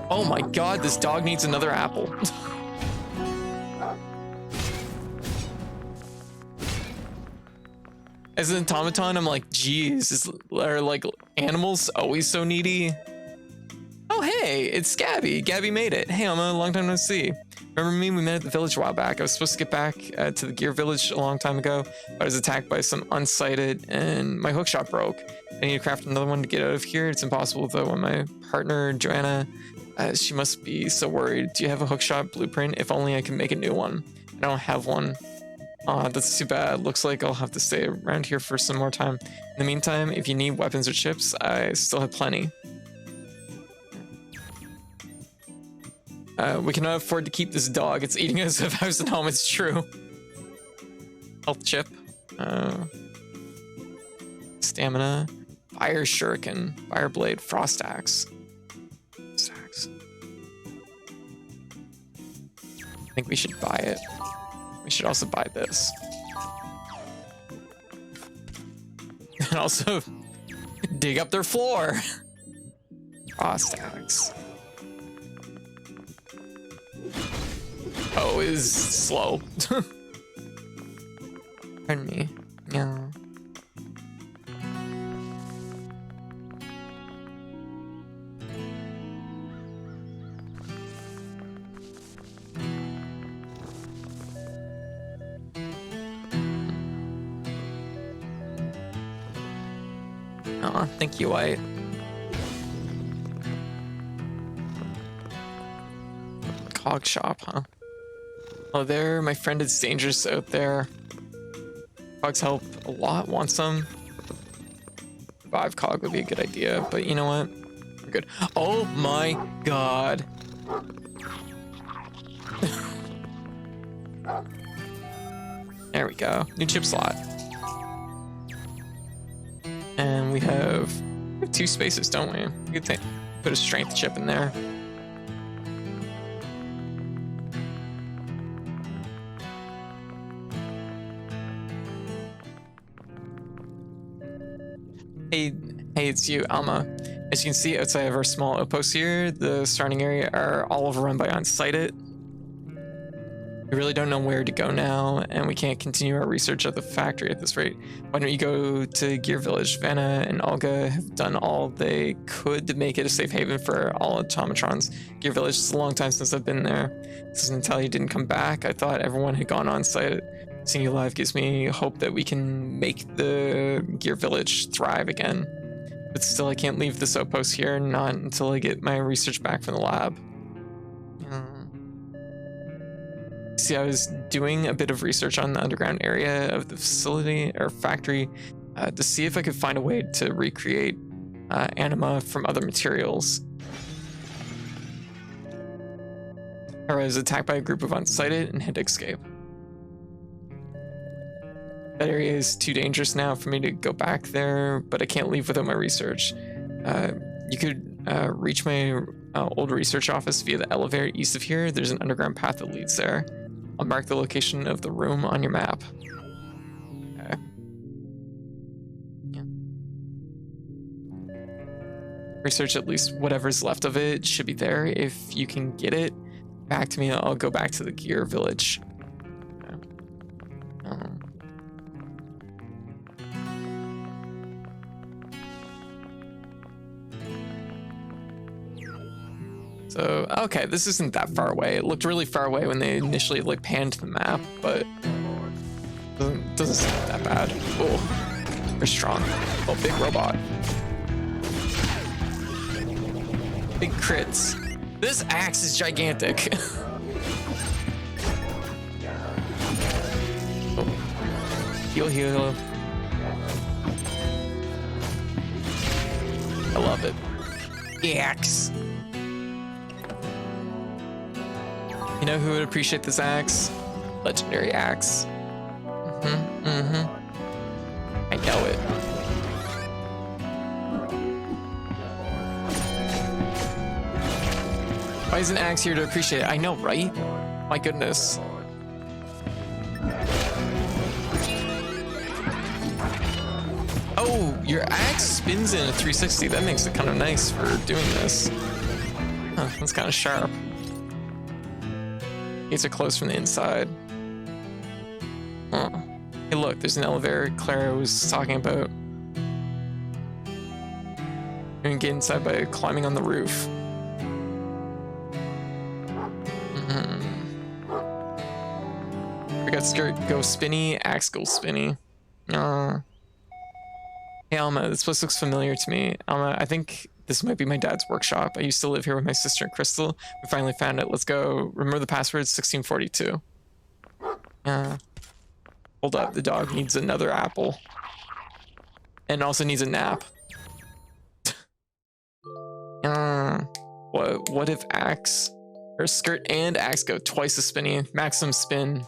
Oh my god, this dog needs another apple. As an automaton, I'm like, geez, are like animals always so needy? Oh, hey, it's Gabby. Gabby made it. Hey, I'm a long time no see. Remember me? We met at the village a while back. I was supposed to get back to the gear village a long time ago, but I was attacked by some Unsighted and my hookshot broke. I need to craft another one to get out of here. It's impossible though. When my partner, Joanna, she must be so worried. Do you have a hookshot blueprint? If only I can make a new one. I don't have one. Aw, that's too bad. Looks like I'll have to stay around here for some more time. In the meantime, if you need weapons or chips, I still have plenty. We cannot afford to keep this dog. It's eating us if I was at home. It's true. Health chip. Stamina. Fire shuriken. Fire blade. Frost axe. I think we should buy it. We should also buy this. And also dig up their floor. Frost axe. Oh, is slow. Pardon me. Yeah. Aw, thank you, White. Cog shop, huh? Oh, there, my friend is dangerous out there. Cogs help a lot. Want some? Revive cog would be a good idea, but you know what? We're good. Oh my god. There we go. New chip slot. And we have 2 spaces, don't we? We could put a strength chip in there. Hey, it's you, Alma. As you can see outside of our small outpost here, the surrounding area are all overrun by Unsighted. We really don't know where to go now, and we can't continue our research at the factory at this rate. Why don't you go to Gear Village? Vanna and Olga have done all they could to make it a safe haven for all automatrons. Gear Village is a long time since I've been there. This isn't until you didn't come back. I thought everyone had gone on site. Seeing you live gives me hope that we can make the Gear Village thrive again. But still, I can't leave this outpost here, not until I get my research back from the lab. See, I was doing a bit of research on the underground area of the facility or factory to see if I could find a way to recreate anima from other materials. I was attacked by a group of Unsighted and had to escape. That area is too dangerous now for me to go back there, but I can't leave without my research. You could reach my old research office via the elevator east of here. There's an underground path that leads there. I'll mark the location of the room on your map. Okay. Yeah. Research at least whatever's left of it should be there. If you can get it back to me, I'll go back to the Gear Village. Okay. So, okay, this isn't that far away. It looked really far away when they initially like panned the map, but doesn't seem that bad. Oh, they're strong. Oh, big robot. Big crits. This axe is gigantic. Oh. Heal, heal. I love it. The axe. You know who would appreciate this axe? Legendary axe. I know it. Why is an axe here to appreciate it? I know, right? My goodness. Oh, your axe spins in a 360. That makes it kind of nice for doing this. Huh, that's kind of sharp. Gates are closed from the inside. Oh. Hey, look, there's an elevator Clara was talking about. You can get inside by climbing on the roof. We got skirt go spinny, axe go spinny. Hey, Alma, this place looks familiar to me. Alma, I think this might be my dad's workshop. I used to live here with my sister and Crystal. We finally found it. Let's go. Remember the password? 1642. Hold up. The dog needs another apple. And also needs a nap. What if axe or skirt and axe go twice as spinny? Maximum spin.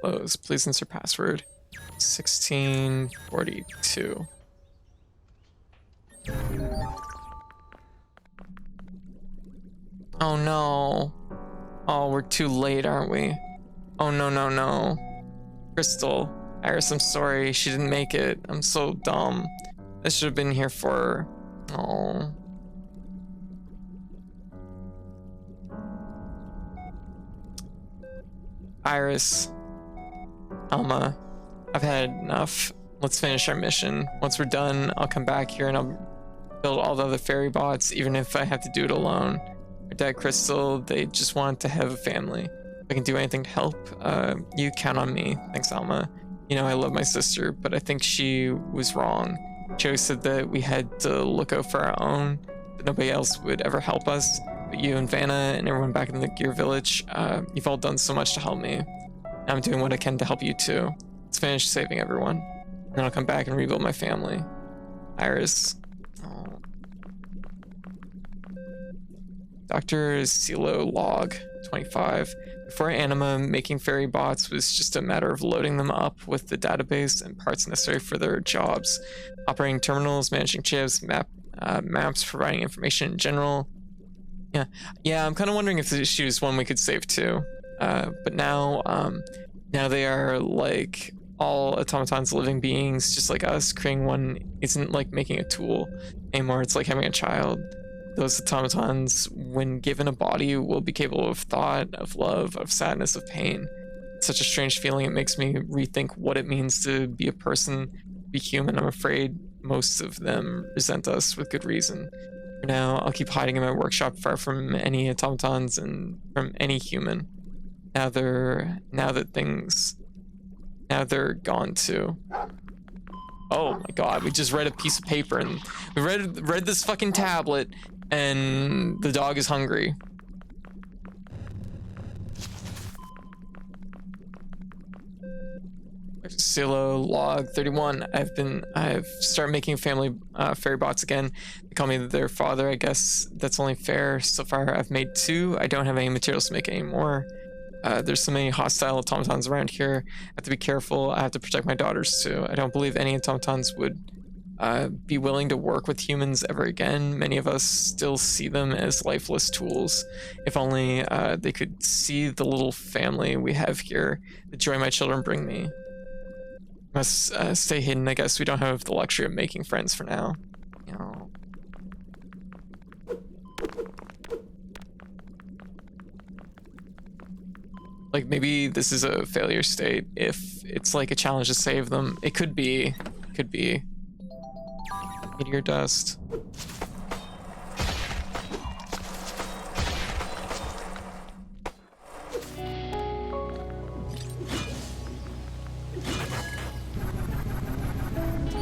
Close. Please enter password. 1642. Oh no. Oh, we're too late, aren't we? Oh no, no, no. Crystal, Iris, I'm sorry. She didn't make it. I'm so dumb. I should have been here for her. Oh. Iris. Alma. I've had enough. Let's finish our mission. Once we're done, I'll come back here and I'll build all the other fairy bots, even if I have to do it alone. Our dad, Crystal, they just wanted to have a family. If I can do anything to help, you count on me. Thanks, Alma. You know, I love my sister, but I think she was wrong. She always said that we had to look out for our own, that nobody else would ever help us. But you and Vanna and everyone back in the Gear Village, you've all done so much to help me. I'm doing what I can to help you too. Let's finish saving everyone. And then I'll come back and rebuild my family. Iris. Oh. Dr. Silo log 25. Before Anima, making fairy bots was just a matter of loading them up with the database and parts necessary for their jobs. Operating terminals, managing chips, maps, providing information in general. Yeah, I'm kind of wondering if she was one we could save too. But now they are like all automatons, living beings, just like us. Creating one isn't like making a tool anymore. It's like having a child. Those automatons, when given a body, will be capable of thought, of love, of sadness, of pain. It's such a strange feeling. It makes me rethink what it means to be a person, be human. I'm afraid most of them resent us with good reason. For now, I'll keep hiding in my workshop far from any automatons and from any human. Now they're gone too. Oh my god, we just read a piece of paper and we read this fucking tablet and the dog is hungry. Silo log 31. I've started making family fairy bots again. They call me their father. I guess that's only fair. So far I've made 2. I don't have any materials to make any more. There's so many hostile automatons around here. I have to be careful. I have to protect my daughters too. I don't believe any automatons would be willing to work with humans ever again. Many of us still see them as lifeless tools. If only they could see the little family we have here, the joy my children bring me. Must stay hidden. I guess we don't have the luxury of making friends for now. You know. Like maybe this is a failure state. If it's like a challenge to save them, it could be. Meteor dust.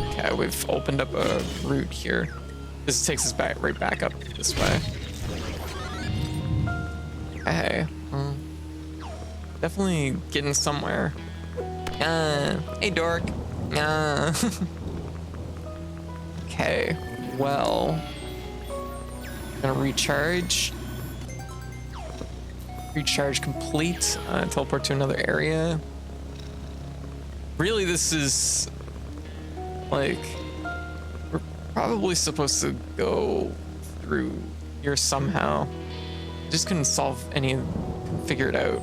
Okay, we've opened up a route here. This takes us right back up this way. Okay. Definitely getting somewhere. Hey, dork. Okay, well, gonna recharge. Recharge complete. Teleport to another area. Really, this is like we're probably supposed to go through here somehow. Just couldn't figure it out.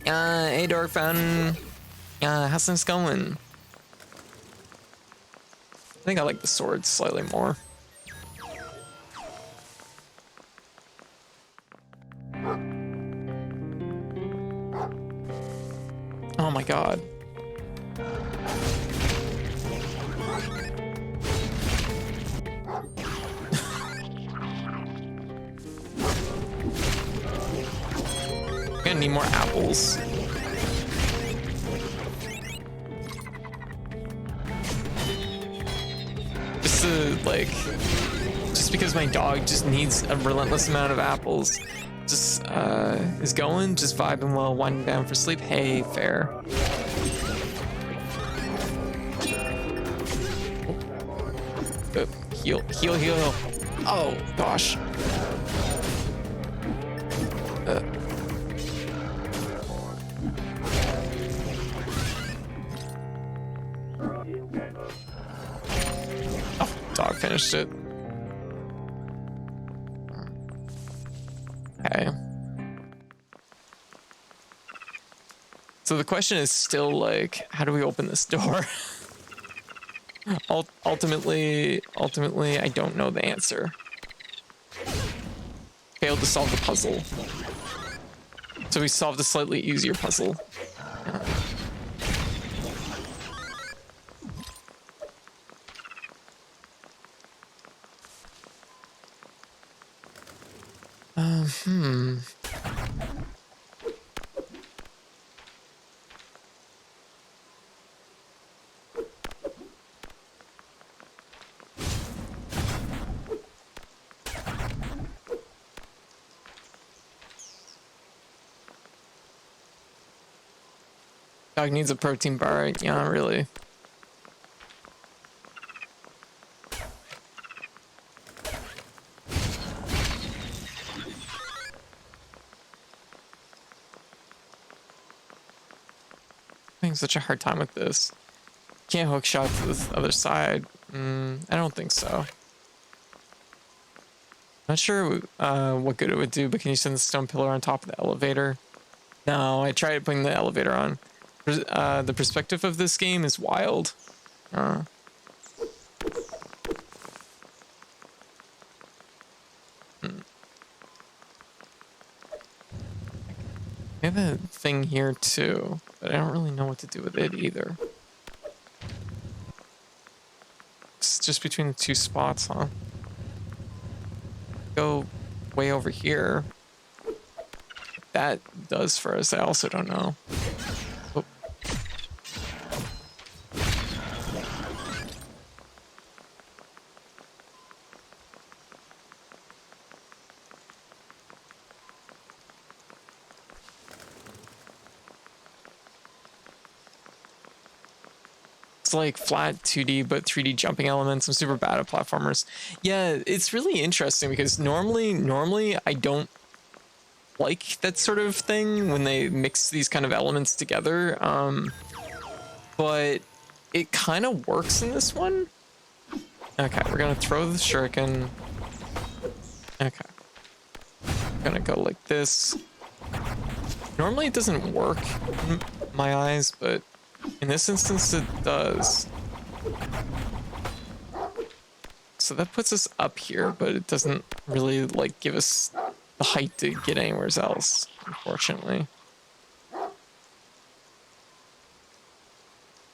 Hey, dork fountain. How's things going? I think I like the sword slightly more. Oh my god. I'm gonna need more apples. Just because my dog just needs a relentless amount of apples, just is going, just vibing well, winding down for sleep. Hey, fair. Heal. Oh gosh. Dog finished it. Okay. So the question is still like, how do we open this door? Ultimately, I don't know the answer. Failed to solve the puzzle. So we solved a slightly easier puzzle. Dog needs a protein bar. Yeah, really. Having such a hard time with this. Can't hook shot to the other side. I don't think so. Not sure what good it would do, but can you send the stone pillar on top of the elevator? No, I tried putting the elevator on. The perspective of this game is wild. We have a thing here too, but I don't really know what to do with it either. It's just between the two spots, huh? Go way over here. That does for us, I also don't know. Oh. It's like flat 2D but 3D jumping elements. I'm super bad at platformers. Yeah, it's really interesting because normally I don't like that sort of thing when they mix these kind of elements together. But it kind of works in this one. Okay, we're gonna throw the shuriken. Okay. I'm gonna go like this. Normally it doesn't work in my eyes, but in this instance it does. So that puts us up here, but it doesn't really like give us the height to get anywhere else, unfortunately.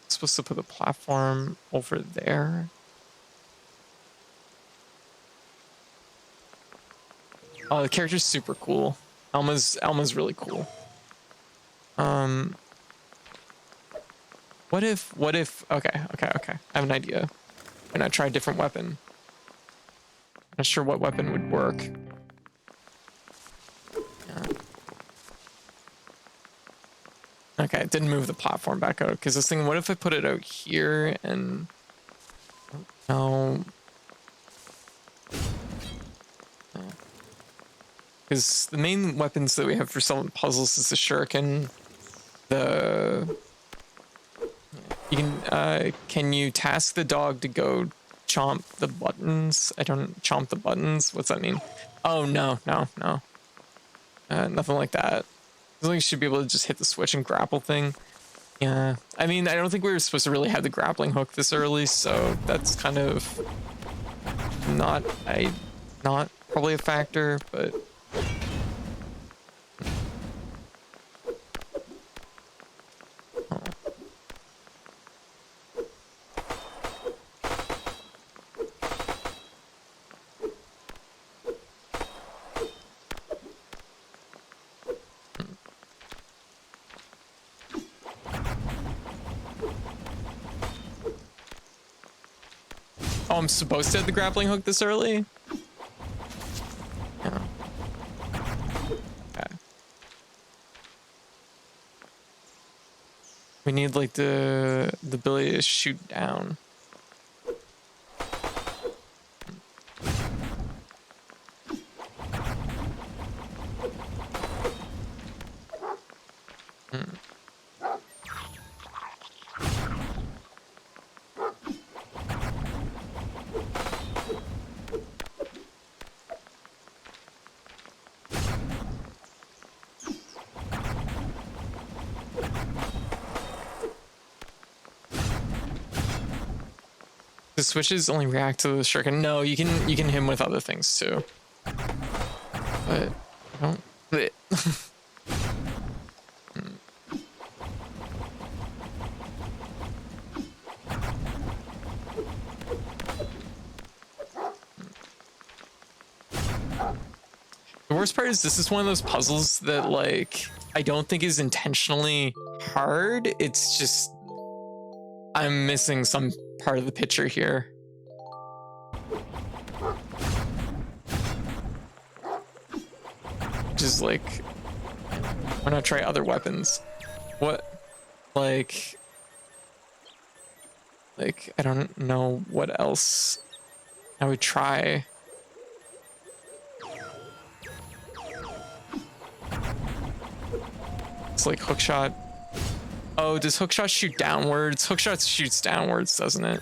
Supposed to put the platform over there. Oh, the character's super cool. Elma's really cool. What if okay. I have an idea. Why not try a different weapon? Not sure what weapon would work. Yeah. Okay, it didn't move the platform back out because I was thinking, what if I put it out here and no. Because the main weapons that we have for solving puzzles is the shuriken, can you task the dog to go chomp the buttons? I don't chomp the buttons. What's that mean? Oh, no. Nothing like that. I think you should be able to just hit the switch and grapple thing. Yeah. I mean, I don't think we were supposed to really have the grappling hook this early, so that's kind of not probably a factor, but oh, I'm supposed to have the grappling hook this early? Yeah. Okay. We need like the ability to shoot down. The switches only react to the shuriken. No, you can hit him with other things too. But I don't. The worst part is this is one of those puzzles that like I don't think is intentionally hard. It's just I'm missing some part of the picture here. Just like, why not try other weapons? What? Like I don't know what else I would try. It's like hookshot. Oh, does hookshot shoot downwards? Hookshot shoots downwards, doesn't it?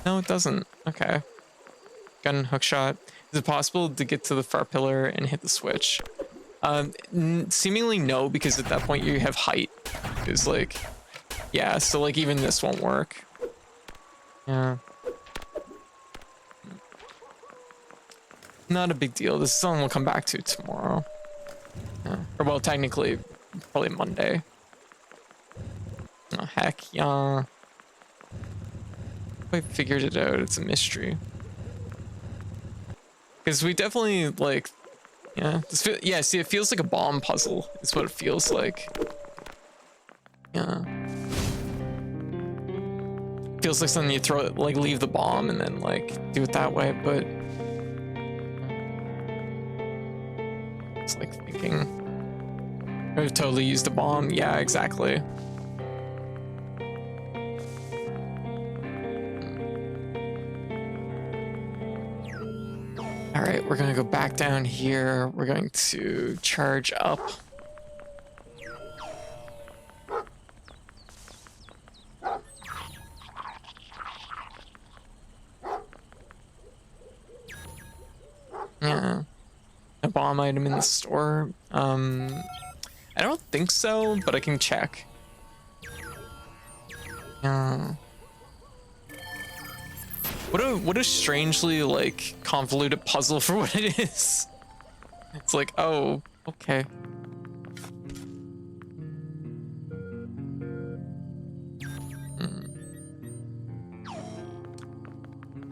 No, it doesn't. Okay. Gun hookshot. Is it possible to get to the far pillar and hit the switch? Seemingly no, because at that point you have height. It's like, yeah, so like even this won't work. Yeah. Not a big deal. This is something we'll come back to tomorrow. Yeah. Or well, technically, probably Monday. Oh, heck, yeah. I figured it out. It's a mystery. Because we definitely, like, yeah. Yeah, see, it feels like a bomb puzzle. Is what it feels like. Yeah. Feels like something you throw it, like, leave the bomb and then, like, do it that way, but... It's like thinking... I would totally use the bomb. Yeah, exactly. All right, we're gonna go back down here. We're going to charge up. Yeah, a bomb item in the store. I don't think so, but I can check. Yeah. What a strangely, like, convoluted puzzle for what it is. It's like, oh, okay.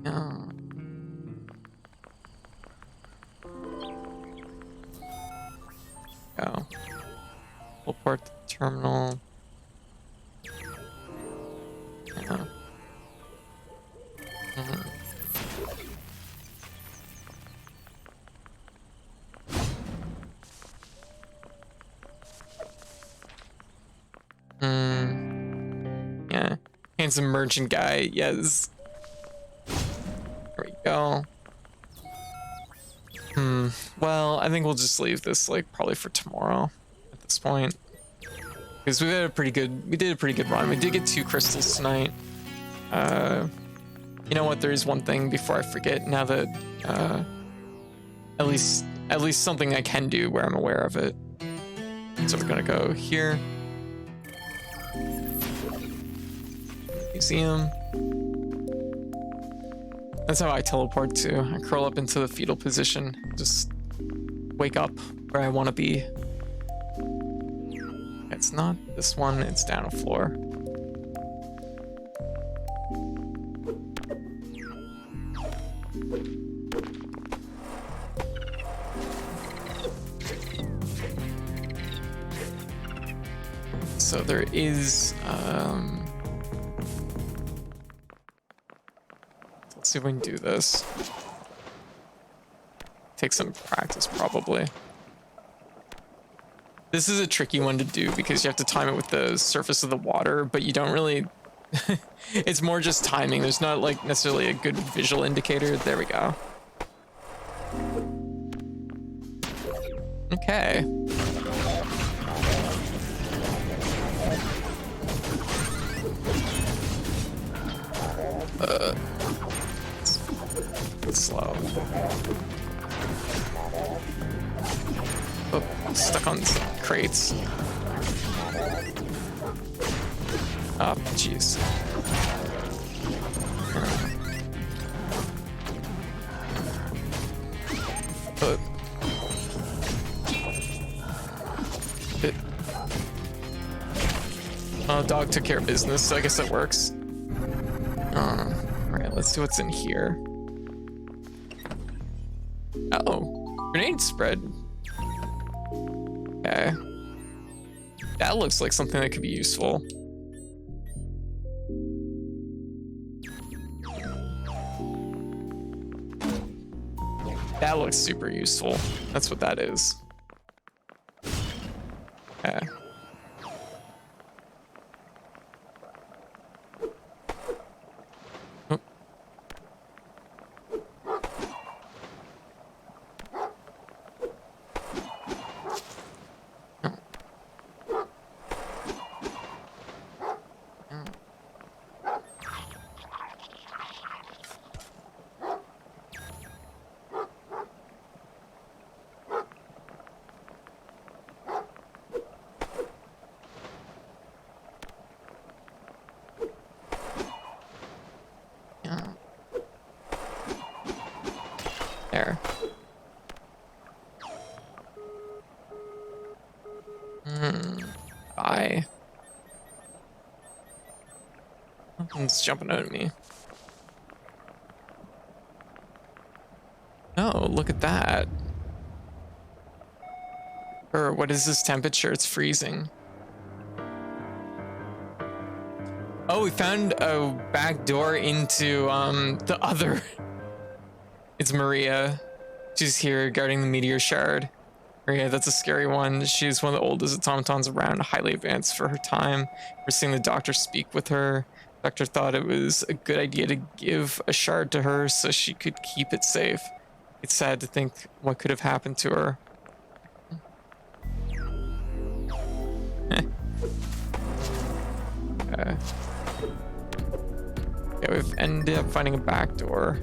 Yeah. Go. Teleport to the terminal. Yeah. Yeah. Handsome merchant guy, yes. There we go. Well, I think we'll just leave this, like, probably for tomorrow at this point. Because we did a pretty good run. We did get 2 crystals tonight. You know what? There is one thing before I forget. Now that at least something I can do where I'm aware of it. So we're gonna go here. Museum. That's how I teleport to. I curl up into the fetal position. Just wake up where I want to be. It's not this one. It's down a floor. So there is, let's see if we can do this. Take some practice, probably. This is a tricky one to do because you have to time it with the surface of the water, but you don't really, it's more just timing. There's not like necessarily a good visual indicator. There we go. Okay. It's slow. Oh, stuck on crates. Oh, jeez. Oh, dog took care of business, so I guess that works. Alright, let's see what's in here. Uh-oh. Grenade spread. Okay. That looks like something that could be useful. That looks super useful. That's what that is. There. Bye. Something's jumping out at me. Oh, look at that. Or what is this temperature? It's freezing. Oh, we found a back door into the other. It's Maria. She's here guarding the meteor shard. Maria, that's a scary one. She's one of the oldest automatons around, highly advanced for her time. We're seeing the doctor speak with her. The doctor thought it was a good idea to give a shard to her so she could keep it safe. It's sad to think what could have happened to her. Okay, we've ended up finding a back door.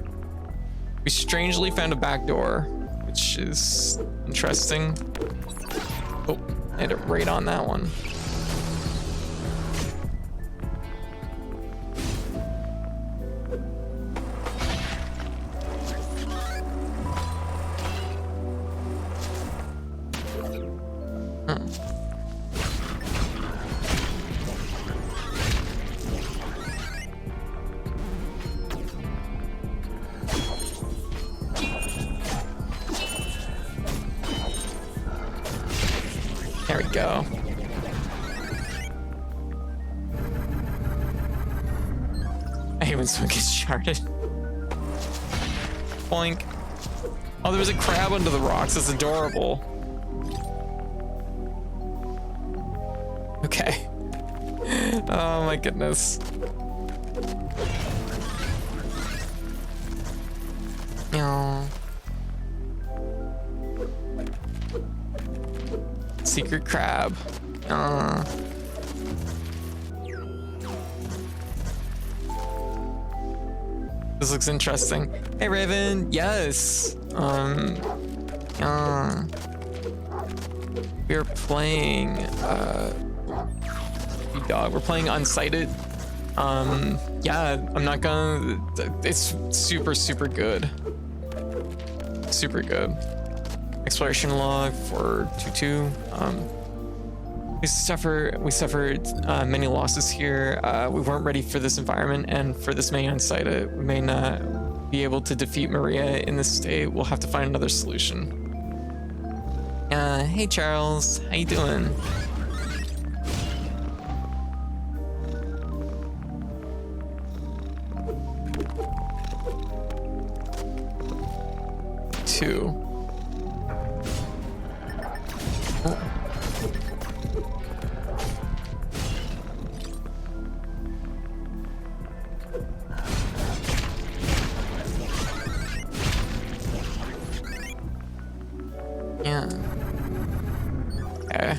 We strangely found a back door, which is interesting. Oh, I hit it right on that one. There we go. I hate when someone gets sharded. Boink. Oh, there was a crab under the rocks. That's adorable. Okay. Oh my goodness. Meow. Secret crab. This looks interesting. Hey Raven, yes. We're playing dog. We're playing Unsighted. Yeah, I'm not gonna. It's super good. Super good. Exploration log for 2-2. We suffered many losses here. We weren't ready for this environment and for this many Unsighted. We may not be able to defeat Maria in this state. We'll have to find another solution. Hey Charles, how you doing? Two. Yeah. Okay.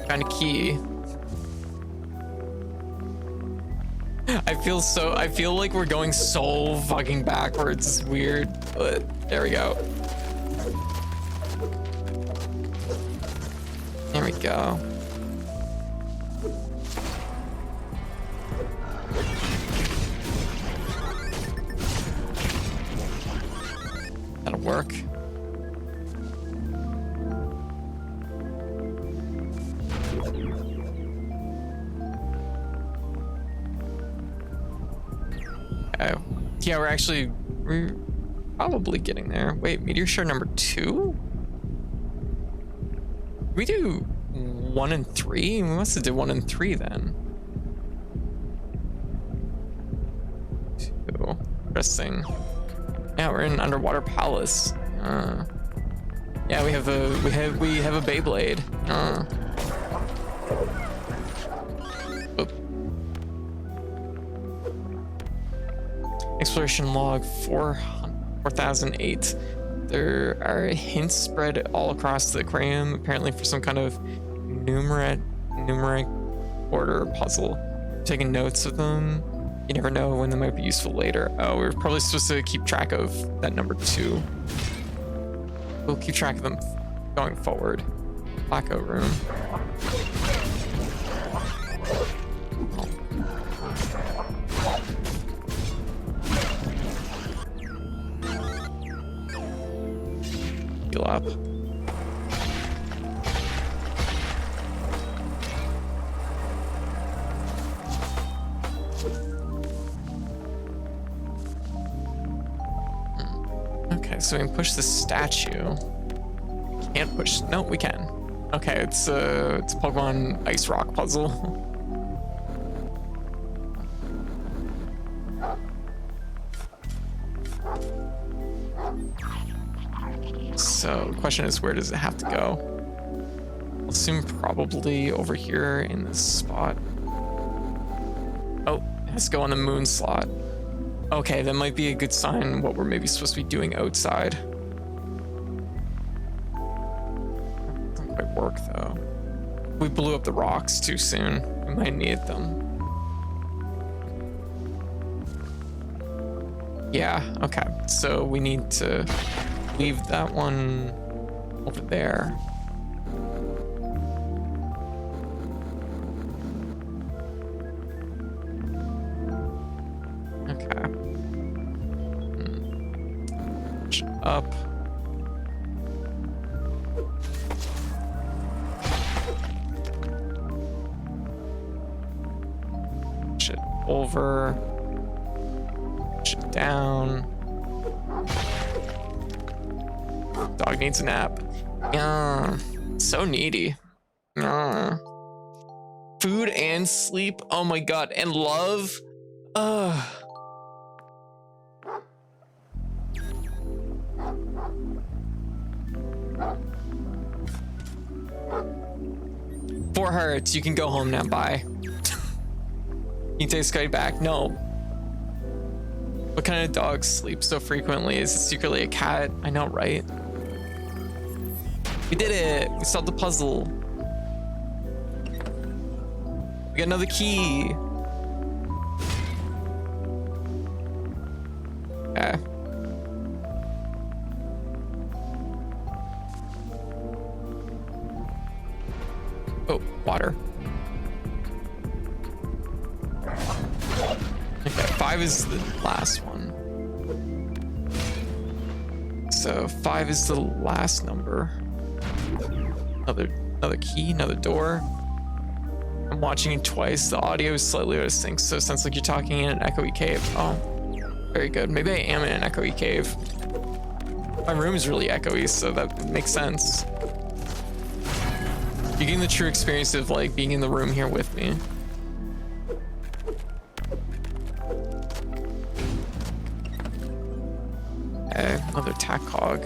Found a key. I feel like we're going so fucking backwards. It's weird, but there we go. There we go. That'll work. Yeah, we're probably getting there. Wait, meteor shard number 2? We do 1 and 3? We must have did 1 and 3 then. 2. Interesting. Yeah, we're in Underwater Palace. Yeah, we have a Beyblade. Exploration log 4008. There are hints spread all across the aquarium, apparently for some kind of numeric order puzzle. I'm taking notes of them. You never know when they might be useful later. Oh, we're probably supposed to keep track of that number 2. We'll keep track of them going forward. Blackout room. up. Okay, so we can push the statue. Can't push. No, we can. Okay, it's Pokemon Ice Rock puzzle. So the question is, where does it have to go? I'll assume probably over here in this spot. Oh, it has to go on the moon slot. Okay, that might be a good sign what we're maybe supposed to be doing outside. Doesn't quite work though. We blew up the rocks too soon. We might need them. Yeah, okay. So we need to leave that one over there. Okay. Push up. Push it over. Push it down. Dog needs a nap. Yeah, so needy. Yeah. Food and sleep. Oh my god, and love. Ugh. Four hearts. You can go home now. Bye. You take Sky back. No. What kind of dog sleeps so frequently? Is it secretly a cat? I know, right? We did it! We solved the puzzle. We got another key. Okay. Oh, water. Okay, 5 is the last one. So 5 is the last number. Another key, another door. I'm watching it twice. The audio is slightly out of sync, so it sounds like you're talking in an echoey cave. Oh, very good. Maybe I am in an echoey cave. My room is really echoey, so that makes sense. You're getting the true experience of like being in the room here with me. Okay, another tack hog.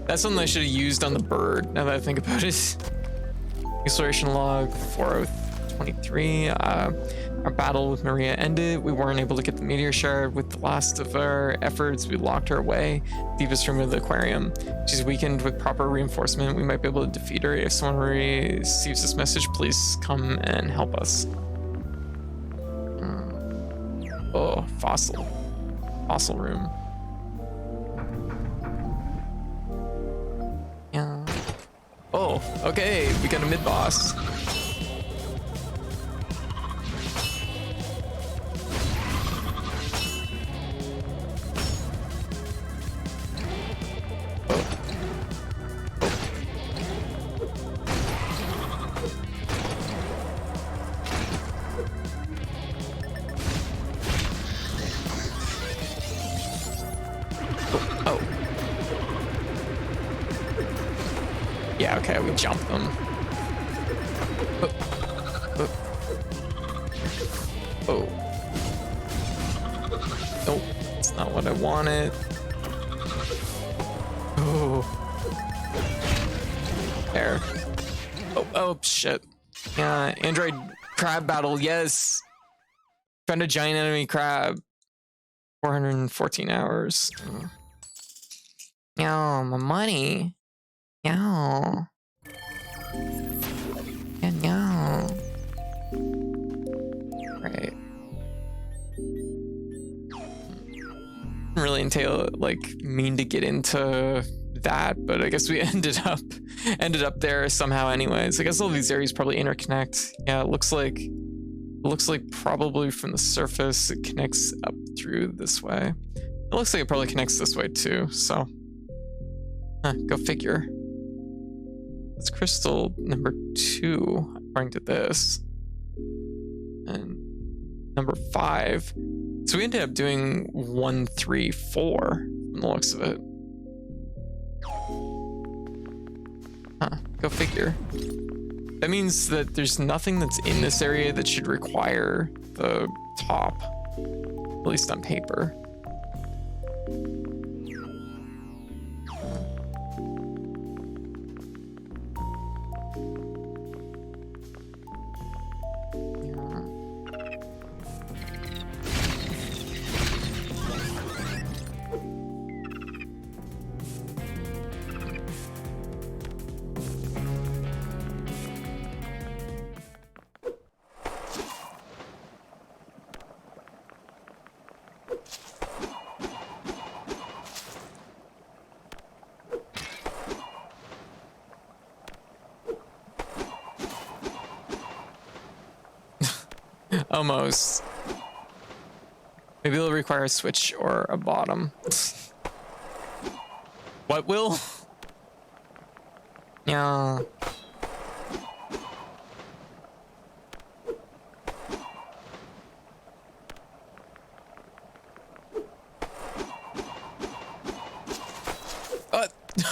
That's something I should have used on the bird, now that I think about it. Exploration log 4023. Our battle with Maria ended. We weren't able to get the meteor shard. With the last of our efforts, we locked her away. Deepest room of the aquarium. She's weakened. With proper reinforcement, we might be able to defeat her. If someone receives this message, please come and help us. Oh, fossil. Fossil room. Yeah. Oh, okay. We got a mid-boss. Yeah, okay, we jump them. Oh. Nope, that's not what I wanted. Oh. There. Oh, shit. Yeah, Android crab battle, yes. Found a giant enemy crab. 414 hours. Yeah, my money. Yeah. Yeah. Right. Really entail like mean to get into that, but I guess we ended up there somehow anyways. I guess all these areas probably interconnect. Yeah, it looks like probably from the surface it connects up through this way. It looks like it probably connects this way too, so Go figure. That's crystal number 2, according to this. And number 5. So we ended up doing 1, 3, 4 from the looks of it. Go figure. That means that there's nothing that's in this area that should require the top, at least on paper. Almost. Maybe it'll require a switch or a bottom. What will? Yeah.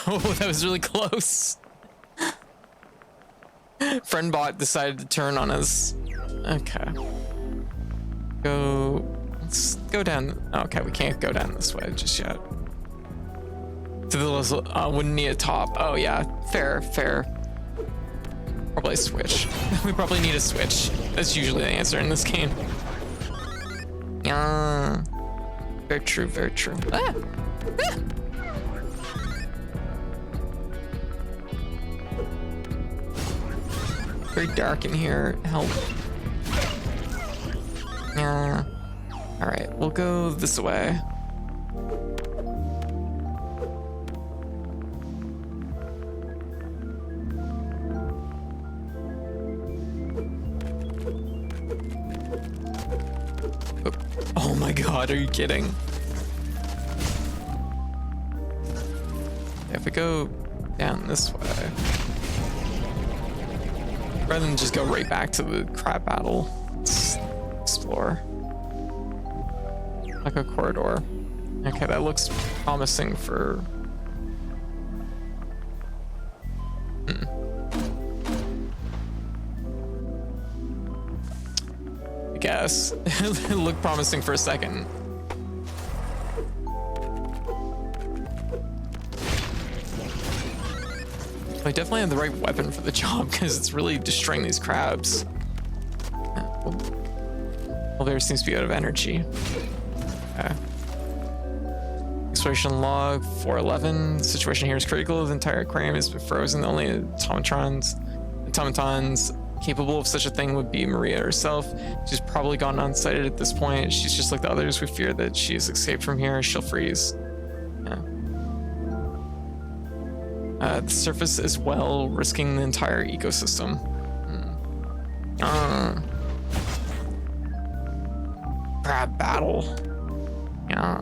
Oh, that was really close. Friendbot decided to turn on us. Okay. Let's go down. Okay, we can't go down this way just yet. To the wouldn't need a top. Oh yeah, fair. Probably a switch. We probably need a switch. That's usually the answer in this game. Yeah. Very true. Ah! Very dark in here. Help. Yeah. All right, we'll go this way. Oh my God, are you kidding? If we go down this way, rather than just go right back to the crab battle, let's explore. Like a corridor. Okay, that looks promising for... I guess. It looked promising for a second. I definitely have the right weapon for the job because it's really destroying these crabs. Well, there seems to be out of energy. Okay. Exploration log 411. The situation here is critical. The entire aquarium has been frozen. The only automatons capable of such a thing would be Maria herself. She's probably gone unsighted at this point. She's just like the others. We fear that she's escaped from here. She'll freeze. Yeah. The surface as well, risking the entire ecosystem. Crab battle. Yeah.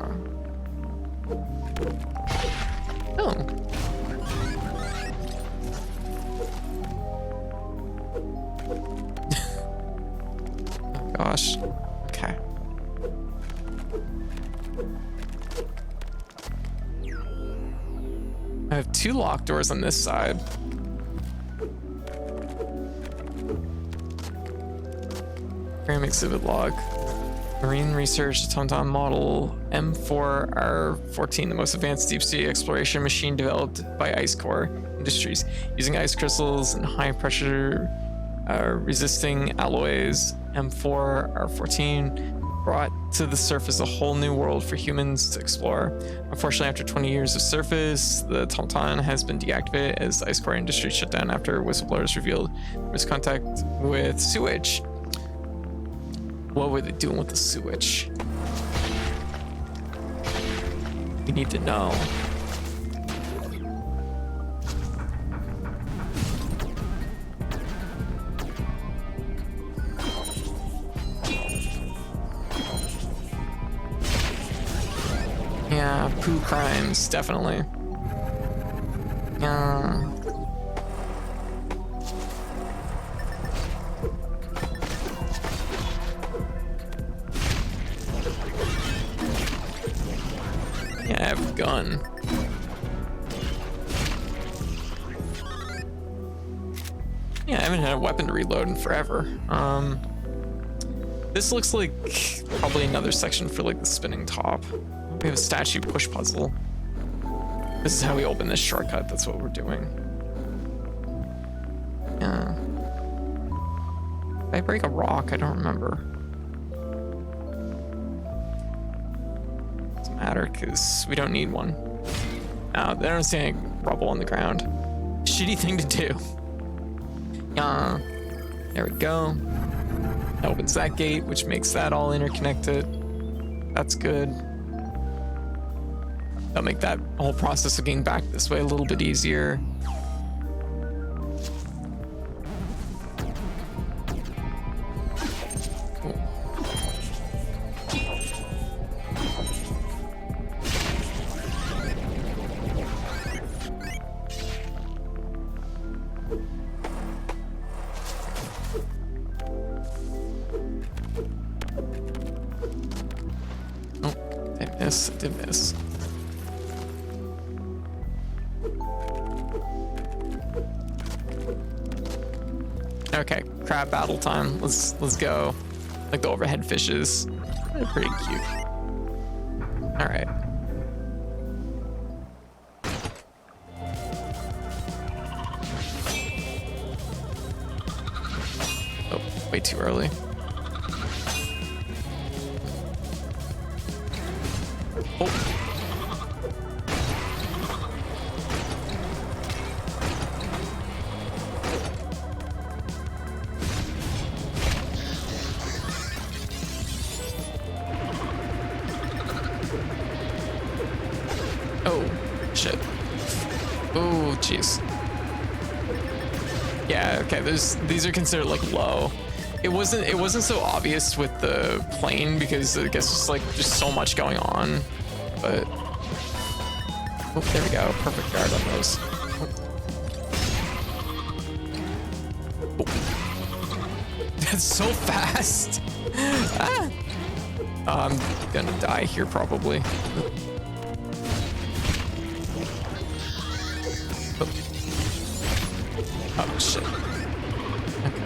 Oh. Oh gosh. Okay. I have 2 locked doors on this side. Frame exhibit log. Marine research automaton model M4R14, the most advanced deep sea exploration machine developed by Ice Core Industries, using ice crystals and high pressure resisting alloys. M4R14 brought to the surface a whole new world for humans to explore. Unfortunately, after 20 years of service, the automaton has been deactivated as Ice Core Industries shut down after whistleblowers revealed there was contact with sewage. What were they doing with the sewage? We need to know. Yeah, poo crimes, definitely. Yeah. Yeah, I have a gun. Yeah, I haven't had a weapon to reload in forever. This looks like probably another section for like the spinning top. We have a statue push puzzle. This is how we open this shortcut. That's what we're doing. Yeah. Did I break a rock? I don't remember. Doesn't matter because we don't need one. No, they don't see any rubble on the ground. Shitty thing to do. Yeah. There we go. That opens that gate, which makes that all interconnected. That's good. That'll make that whole process of getting back this way a little bit easier. Cool. I did miss. Okay, crab battle time. Let's go. Like the overhead fishes. They're pretty cute. All right. Oh, way too early. Oh. Oh, shit. Oh, jeez. Yeah, okay, these are considered like low. It wasn't so obvious with the plane because I guess it's like just so much going on. But oh, there we go. Perfect guard on those. Oh. That's so fast. Ah. I'm gonna die here probably. Oh shit. Okay.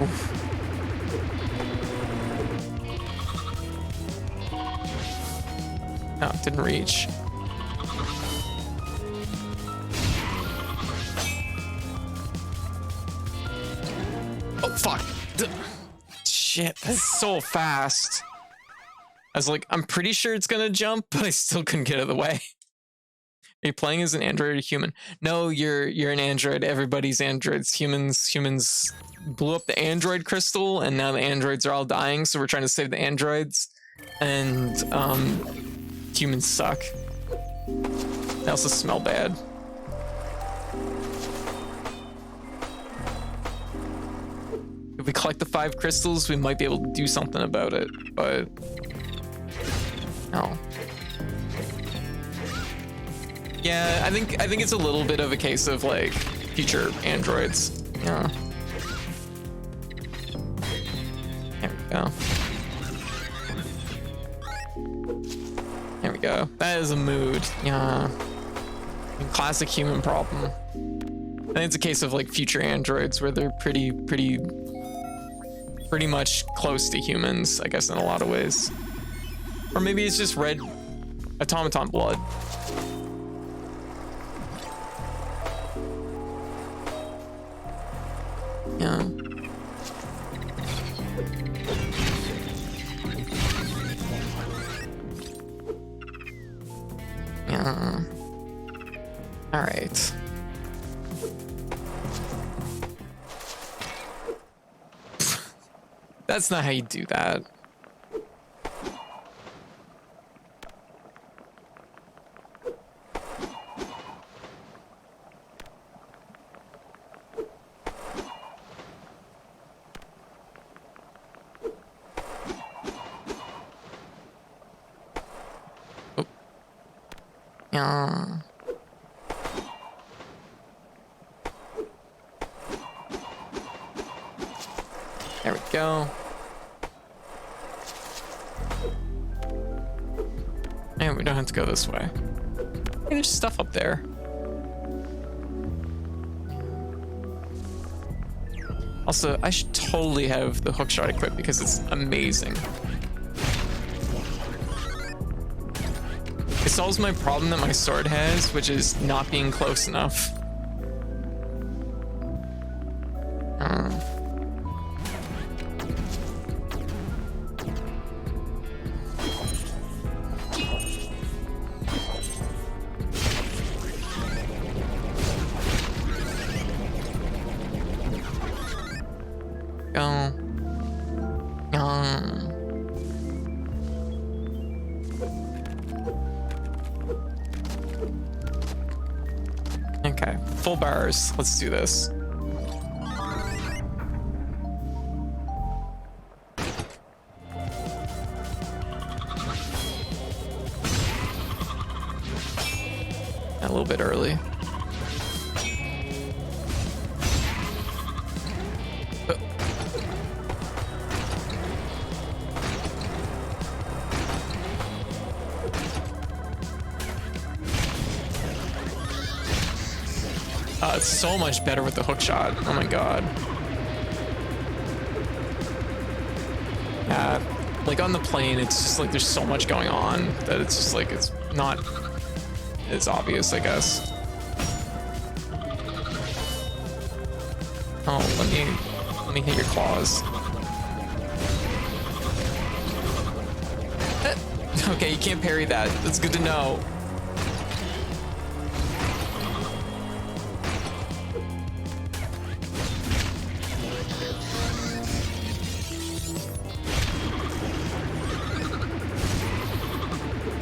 Oof. No, it didn't reach. Oh fuck. Shit, that's so fast. I was like, I'm pretty sure it's gonna jump, but I still couldn't get out of the way. Are you playing as an android or a human? No, you're an android. Everybody's androids. Humans blew up the android crystal, and now the androids are all dying. So we're trying to save the androids, and humans suck. They also smell bad. If we collect the 5 crystals, we might be able to do something about it, but no. Yeah, I think it's a little bit of a case of like future androids. Yeah. There we go. There we go. That is a mood. Yeah. Classic human problem. I think it's a case of like future androids where they're pretty much close to humans, I guess, in a lot of ways. Or maybe it's just red automaton blood. Yeah. Yeah. All right. That's not how you do that. Oh. Yeah. There we go. And we don't have to go this way. Hey, there's stuff up there. Also, I should totally have the hookshot equipped because it's amazing. It solves my problem that my sword has, which is not being close enough. Okay, full bars. Let's do this. A little bit early. It's so much better with the hook shot. Oh my god. Yeah, like on the plane, it's just like there's so much going on that it's just like it's not as obvious, I guess. Oh, let me hit your claws. Okay, you can't parry that. That's good to know.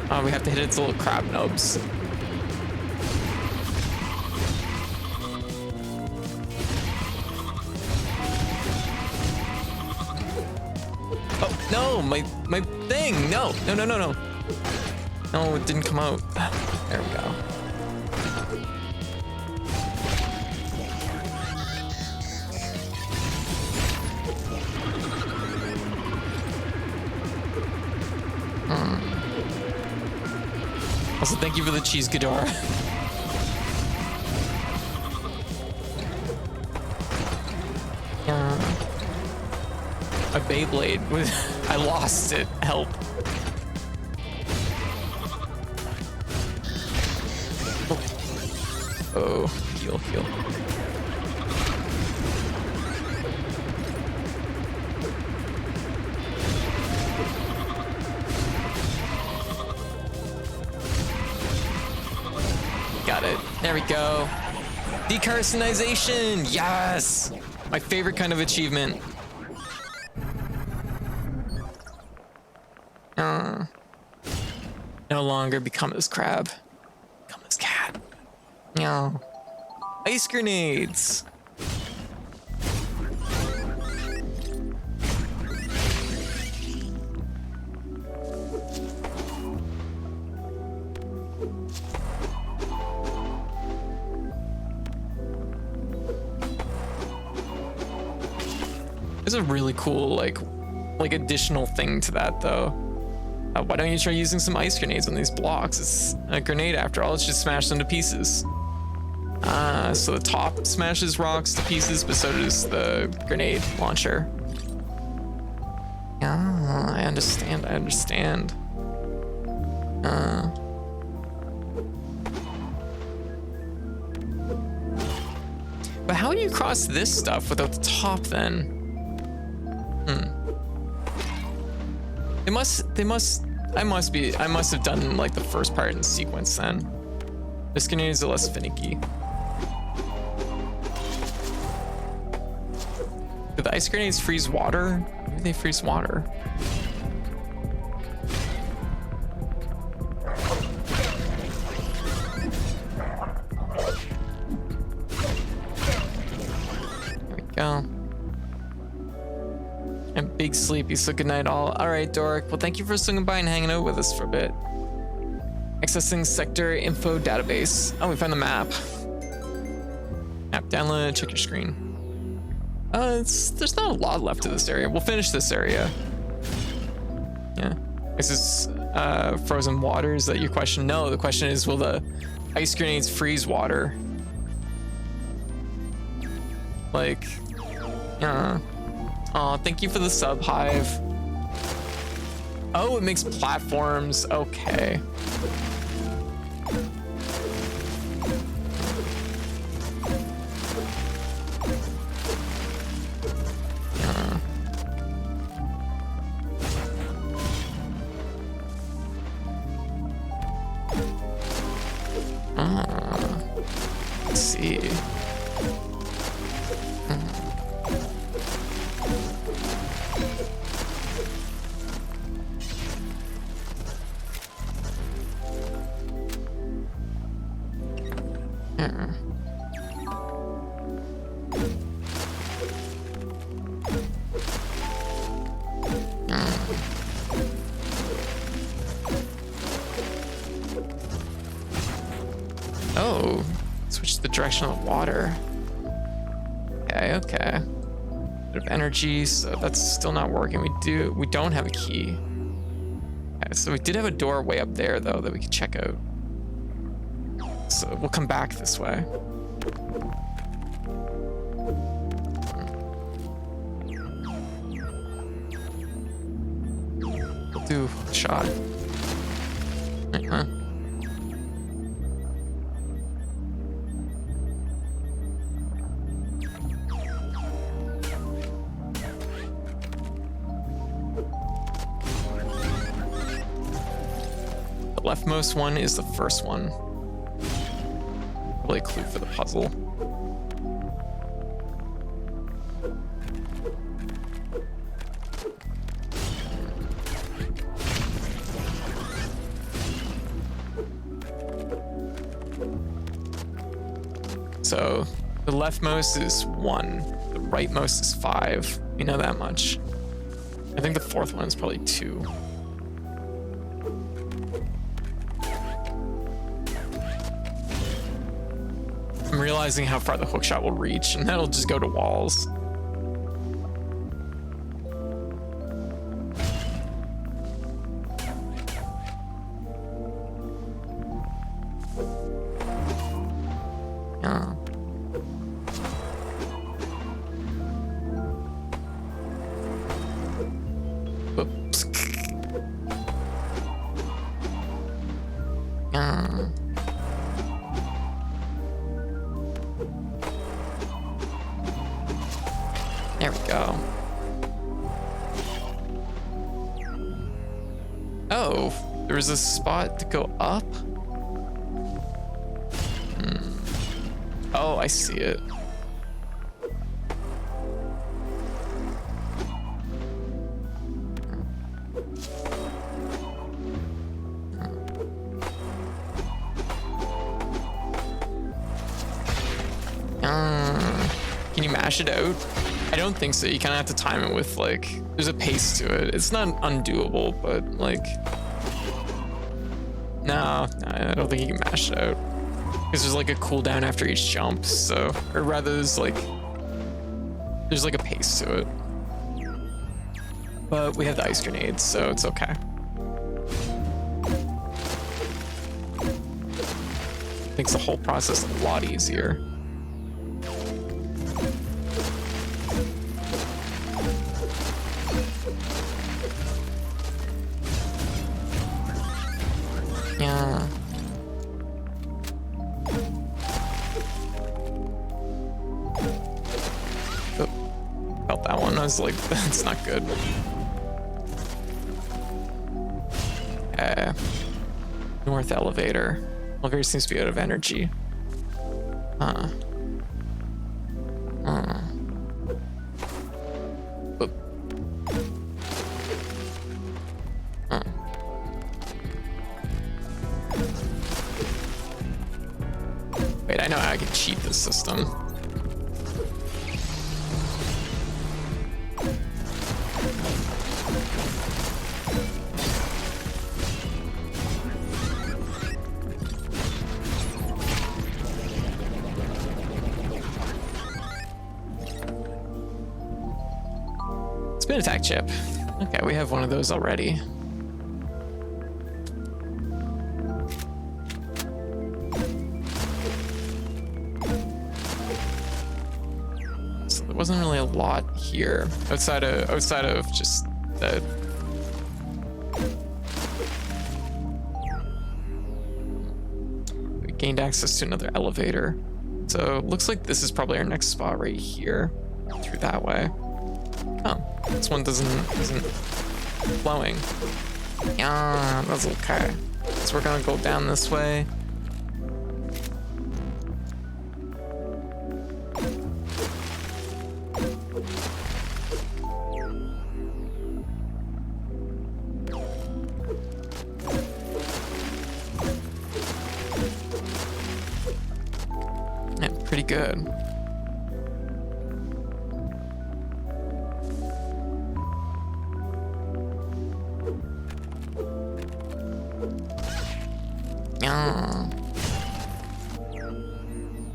Oh, we have to hit its little crab nubs. Oh, no, my thing. No. No, it didn't come out. There we go. Also, thank you for the cheese Ghidorah. A Beyblade. I lost it. Help. Oh, heal. Got it. There we go. Decarcinization. Yes. My favorite kind of achievement. No longer become this crab. Become this cat. No. Ice grenades. There's a really cool like additional thing to that though. Why don't you try using some ice grenades on these blocks? It's a grenade after all. Let's just smash them to pieces. So the top smashes rocks to pieces, but so does the grenade launcher. Yeah, I understand. But how do you cross this stuff without the top then? I must have done like the first part in sequence then. This grenades are less finicky. Do the ice grenades freeze water? Maybe they freeze water. There we go. And big sleepy, so good night all. All right, Doric. Well, thank you for swinging by and hanging out with us for a bit. Accessing sector info database. Oh, we found the map. Map download, check your screen. There's not a lot left of this area. We'll finish this area. Yeah. Is this frozen water? Is that your question? No, the question is, will the ice grenades freeze water? Like, oh, thank you for the sub, Hive. Oh, it makes platforms. Okay. Let's see. Oh, switch the direction of the water. Okay. Bit of energy, so that's still not working. We don't have a key. Okay, so we did have a door way up there though that we could check out. So we'll come back this way. We'll do a shot. The leftmost one is the first one. Probably a clue for the puzzle. So the leftmost is 1, the rightmost is 5. You know that much. I think the fourth one is probably 2. I'm realizing how far the hookshot will reach, and that'll just go to walls. Yeah. Oops. Yeah. There we go. Oh, there was a spot to go up? Oh, I see it. Can you mash it out? I don't think so. You kind of have to time it with, like, there's a pace to it. It's not undoable, but, like, no, I don't think you can mash it out. Because there's, like, a cooldown after each jump, so, or rather, there's, like a pace to it. But we have the ice grenades, so it's okay. Makes the whole process a lot easier. Yeah. Oh, felt that one. I was like, that's not good. Okay. North elevator. Elevator seems to be out of energy. Huh. Oop. Wait, I know how I can cheat this system. Spin attack chip. Okay, we have one of those already. So there wasn't really a lot here outside of just the. We gained access to another elevator. So looks like this is probably our next spot right here. Through that way. Oh, this one isn't flowing. Yeah, that's okay. So we're gonna go down this way. Yeah, pretty good.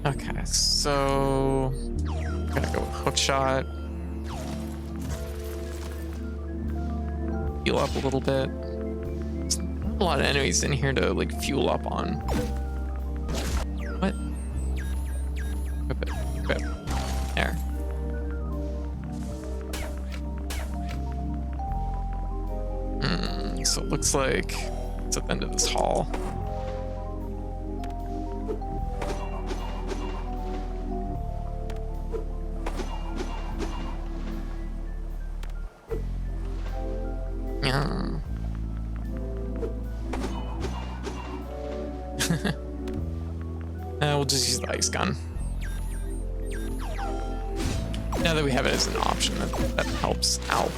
Okay, so gotta go with hook shot. Heal up a little bit. There's not a lot of enemies in here to like fuel up on. What? Equip it. Equip. There. So it looks like it's at the end of this hall. We'll just use the ice gun. Now that we have it as an option, that helps out.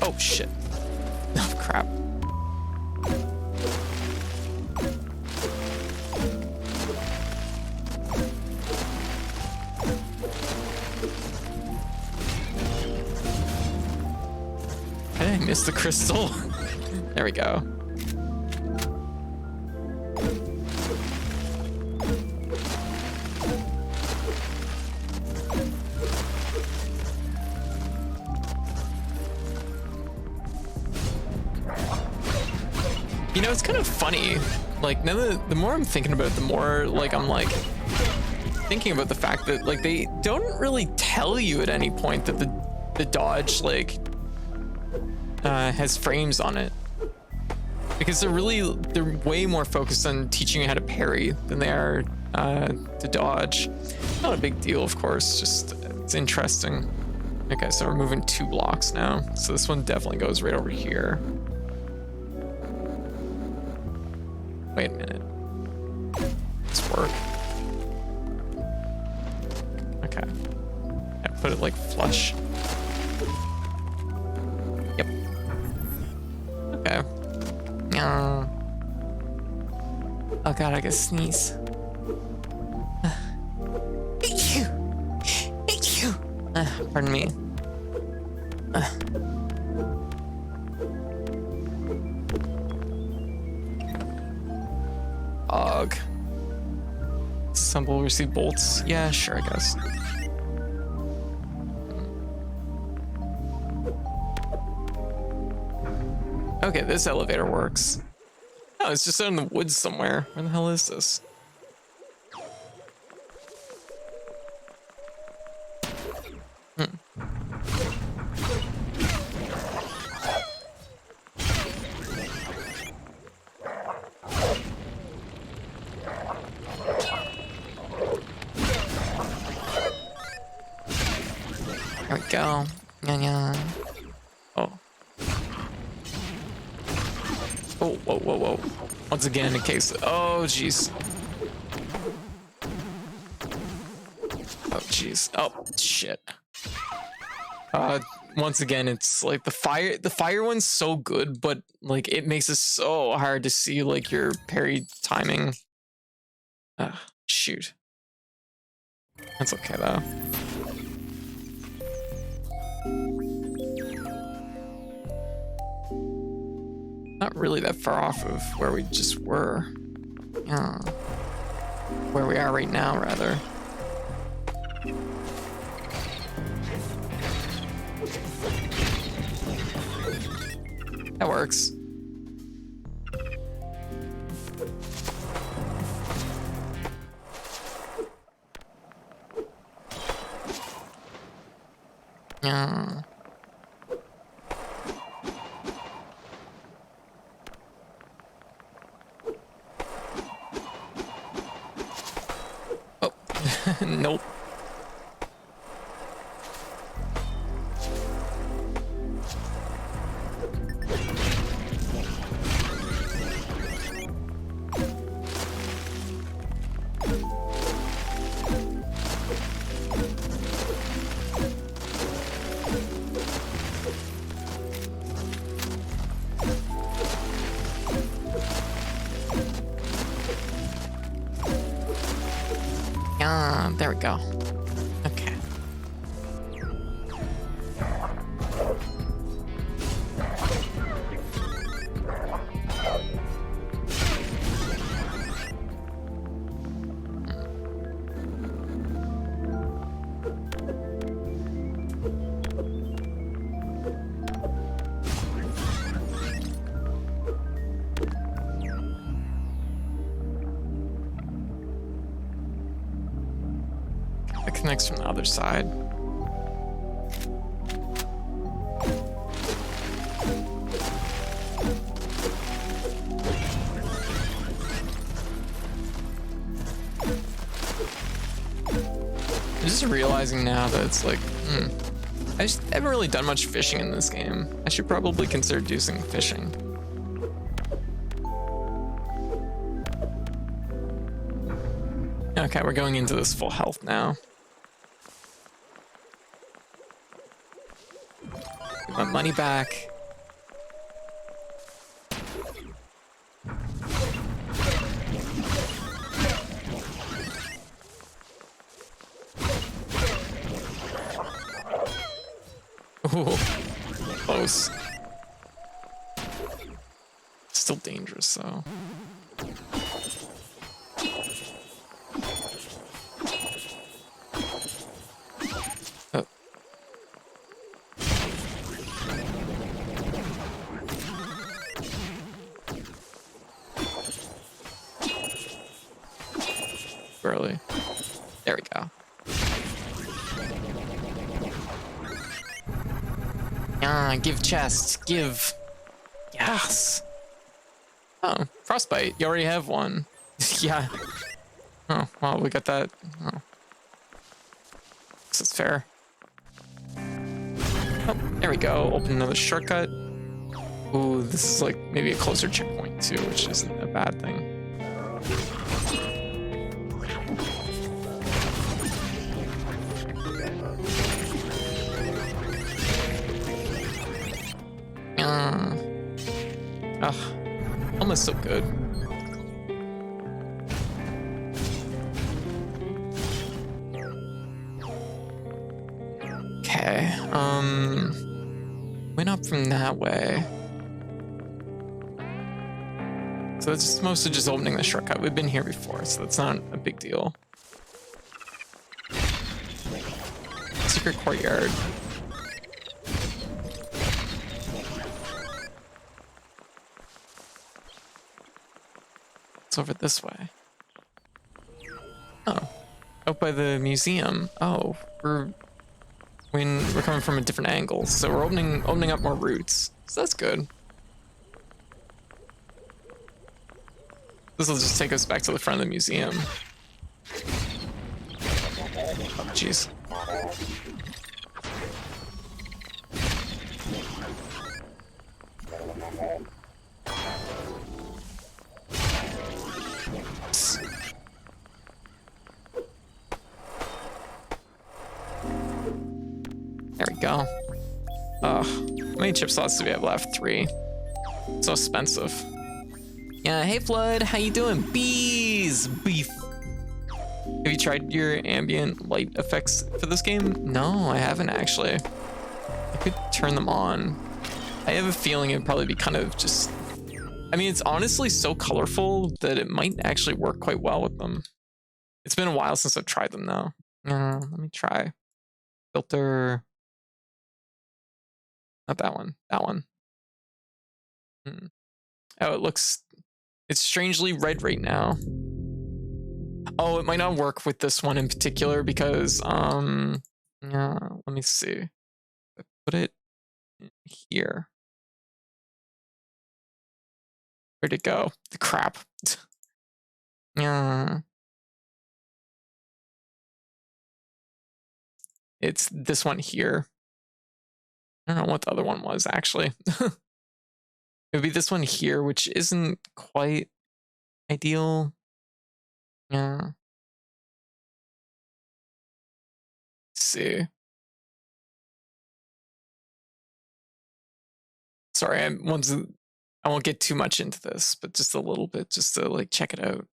Oh shit. Oh crap. I missed the crystal. There we go. You know, it's kind of funny. Like, now the more I'm thinking about it, the more like I'm like thinking about the fact that like they don't really tell you at any point that the dodge like has frames on it, because they're way more focused on teaching you how to parry than they are to dodge. Not a big deal, of course, just it's interesting. Okay, so we're moving 2 blocks now, so this one definitely goes right over here. Wait a minute. Let's work. Okay. I put it like flush. Yep. Okay. Oh god, I gotta sneeze. Pardon me. Og. Assemble, receive bolts. Yeah, sure, I guess. Okay, this elevator works. Oh, it's just out in the woods somewhere. Where the hell is this? There we go. Yeah. Oh. Oh, whoa. Once again, in case. Oh, jeez. Oh, jeez. Oh, shit. Once again, it's like the fire one's so good, but like it makes it so hard to see like your parry timing. Shoot. That's okay though. Not really that far off of where we just were. Where we are right now, rather. That works. Yeah. Oh, nope. There we go. Okay. It connects from the other side. I'm just realizing now that it's like, I just haven't really done much fishing in this game. I should probably consider doing some fishing. Okay, we're going into this full health now. Get my money back. Ooh, close. Still dangerous though. Oh. Early. There we go. Give chest, give. Yes. Oh, frostbite. You already have one. Yeah. Oh, well, we got that. Oh. This is fair. Oh, there we go. Open another shortcut. Ooh, this is like maybe a closer checkpoint too, which isn't a bad thing. Almost so good. Okay, went up from that way. So it's mostly just opening the shortcut. We've been here before, so that's not a big deal. Secret courtyard. Over this way. Oh, out by the museum. Oh, we're coming from a different angle, so we're opening up more routes. So that's good. This will just take us back to the front of the museum. Oh, jeez. There we go. Ugh. How many chip slots do we have left? 3. So expensive. Yeah, hey Flood, how you doing? Bees! Beef. Have you tried your ambient light effects for this game? No, I haven't actually. I could turn them on. I have a feeling it'd probably be kind of just I mean, it's honestly so colorful that it might actually work quite well with them. It's been a while since I've tried them though. Let me try. Filter. Not that one. That one. Oh, it's strangely red right now. Oh, it might not work with this one in particular because, let me see. Put it here. Where'd it go? The crap. It's this one here. I don't know what the other one was actually. It would be this one here, which isn't quite ideal. Let's see. Sorry, I won't get too much into this, but just a little bit, just to like check it out.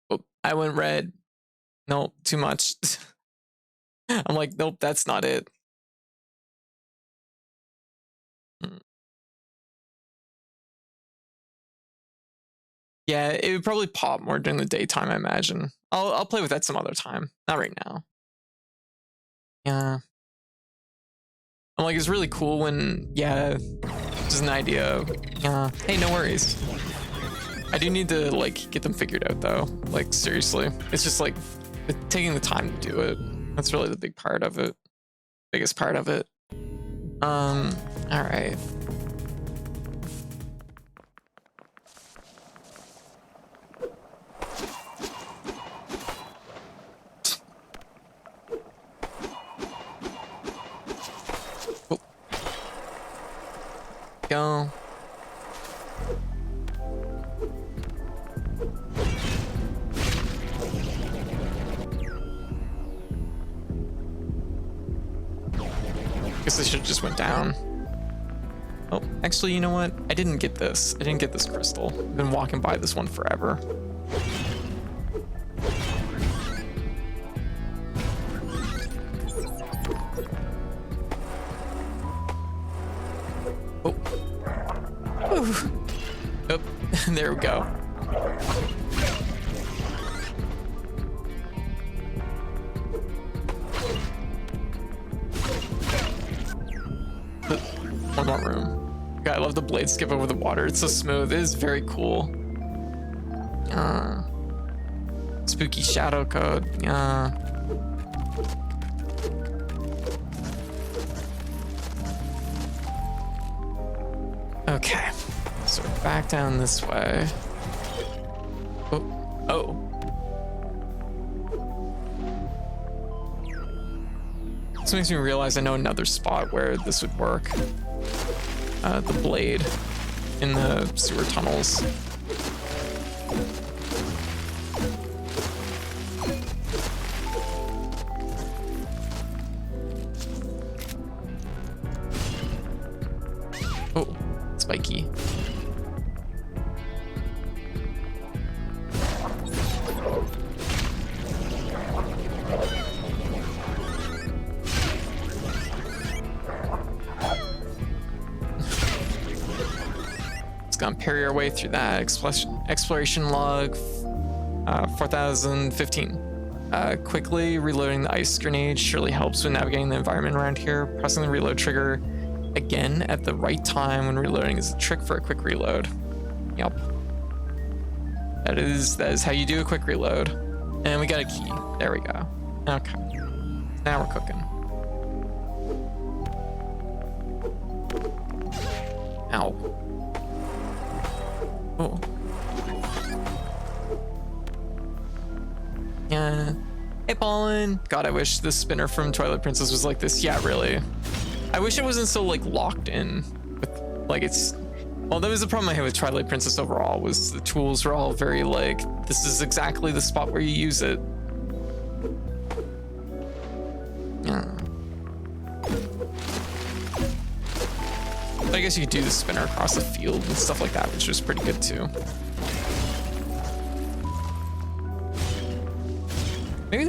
Oh, I went red. No, too much. I'm like, nope, that's not it. Yeah, it would probably pop more during the daytime, I imagine. I'll play with that some other time. Not right now. Yeah. I'm like, it's really cool when, yeah, just an idea. Hey, no worries. I do need to like get them figured out though. Like seriously, it's just like taking the time to do it. That's really the big part of it. Biggest part of it. All right. Go. Guess I should have just went down. Oh, actually, you know what? I didn't get this. I didn't get this crystal. I've been walking by this one forever. Oh. Ooh. Oh, there we go. One more room. God, I love the blade skip over the water. It's so smooth. It is very cool. Spooky shadow code. Okay, so we're back down this way. Oh. This makes me realize I know another spot where this would work. The blade in the sewer tunnels. Oh, spiky. Gonna parry our way through that. Exploration log 4015. Quickly reloading the ice grenade surely helps with navigating the environment around here. Pressing the reload trigger again at the right time when reloading is a trick for a quick reload. Yep. That is how you do a quick reload. And we got a key. There we go. Okay. Now we're cooking. Ow. Oh. Yeah. Hey, Pollen. God, I wish the spinner from Twilight Princess was like this. Yeah, really. I wish it wasn't so like locked in with like it's. Well, that was the problem I had with Twilight Princess overall. Was the tools were all very like this is exactly the spot where you use it. Yeah. But I guess you could do the spinner across the field and stuff like that, which was pretty good too. Maybe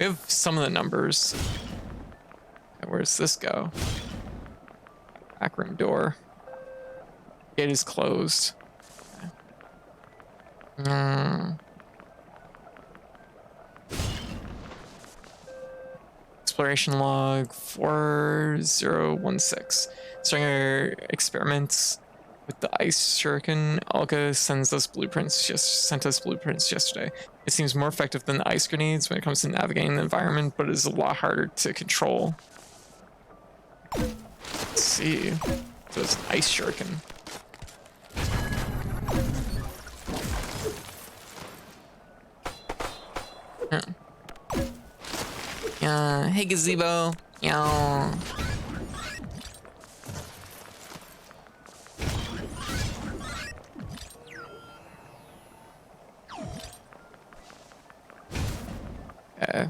We have some of the numbers. Okay, where's this go? Back room door. Gate is closed. Okay. Exploration log 4016. Starting our experiments with the ice shuriken. Olga sent us blueprints yesterday. It seems more effective than the ice grenades when it comes to navigating the environment, but it is a lot harder to control. Let's see. So it's an ice shuriken. Hey gazebo. Yeah. Okay.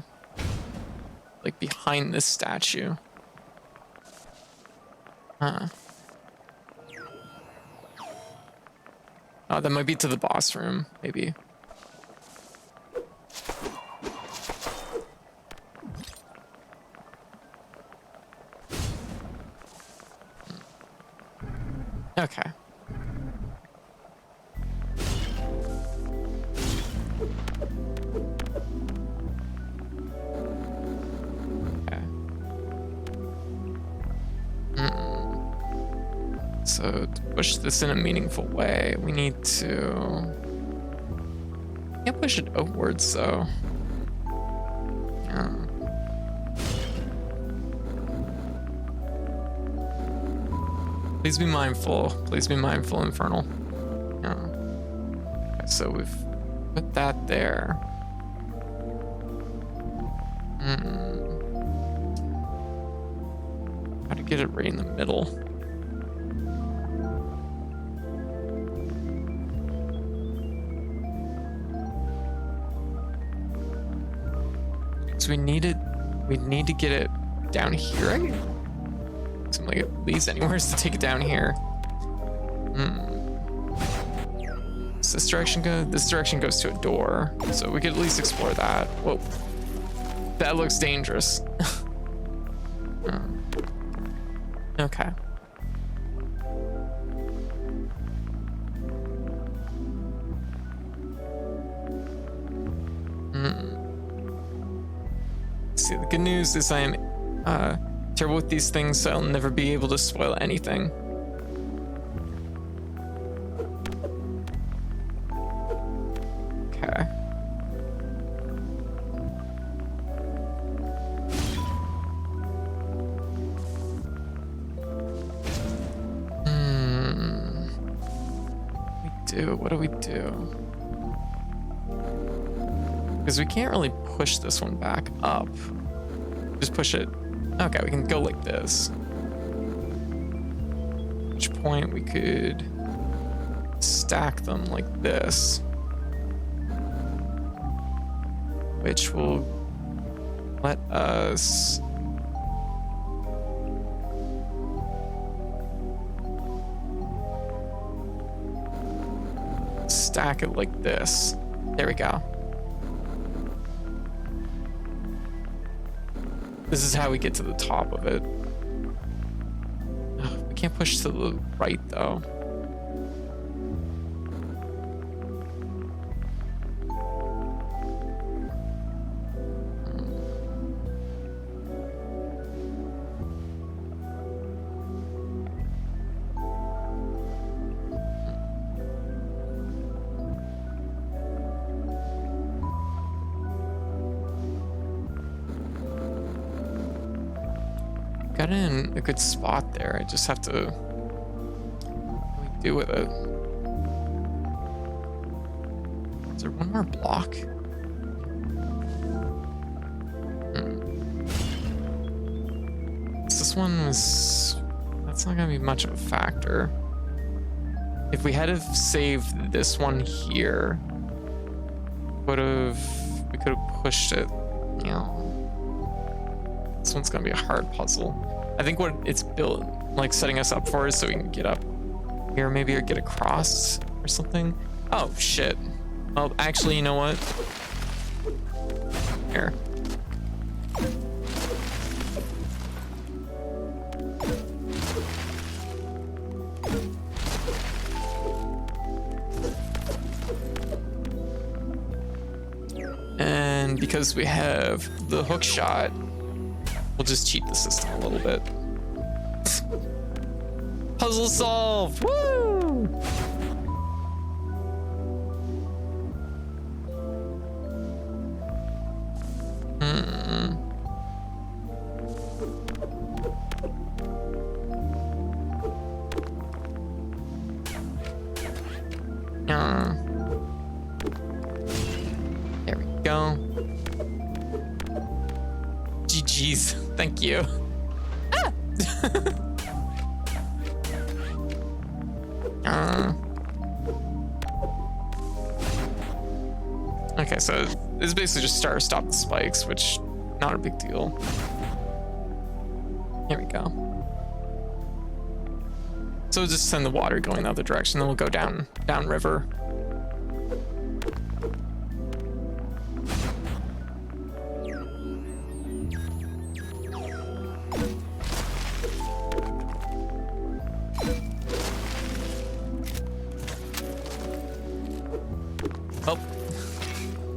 Like behind this statue. Huh. Oh, that might be to the boss room, maybe. Okay. Okay. So to push this in a meaningful way, we need to... Can't push it upwards though. Yeah. Please be mindful. Please be mindful, Infernal. Yeah. Okay, so we've put that there. How to get it right in the middle. So we need to get it down here, right? Seems like it leads anywhere to take it down here. Does this direction go? This direction goes to a door, so we could at least explore that. Whoa, that looks dangerous. Okay. See, the good news is I am terrible with these things, so I'll never be able to spoil anything. Okay. What do we do? Because we can't really push this one back up. Just push it. Okay, we can go like this. At which point we could stack them like this. Which will let us stack it like this. There we go. This is how we get to the top of it. We can't push to the right though. Got in a good spot there. I just have to do with it. Is there one more block? This one was... That's not gonna be much of a factor. If we had have saved this one here, we could have pushed it, you know. This one's gonna be a hard puzzle. I think what it's built, like setting us up for, is so we can get up here maybe, or get across or something. Oh shit. Well, actually, you know what? Here. because we have the hook shot, we'll just cheat the system a little bit. Puzzle solved! Woo! There we go. GG's. Thank you. Okay, so this is basically just stop the spikes, which not a big deal. Here we go. So we'll just send the water going the other direction, then we'll go down river. Oh,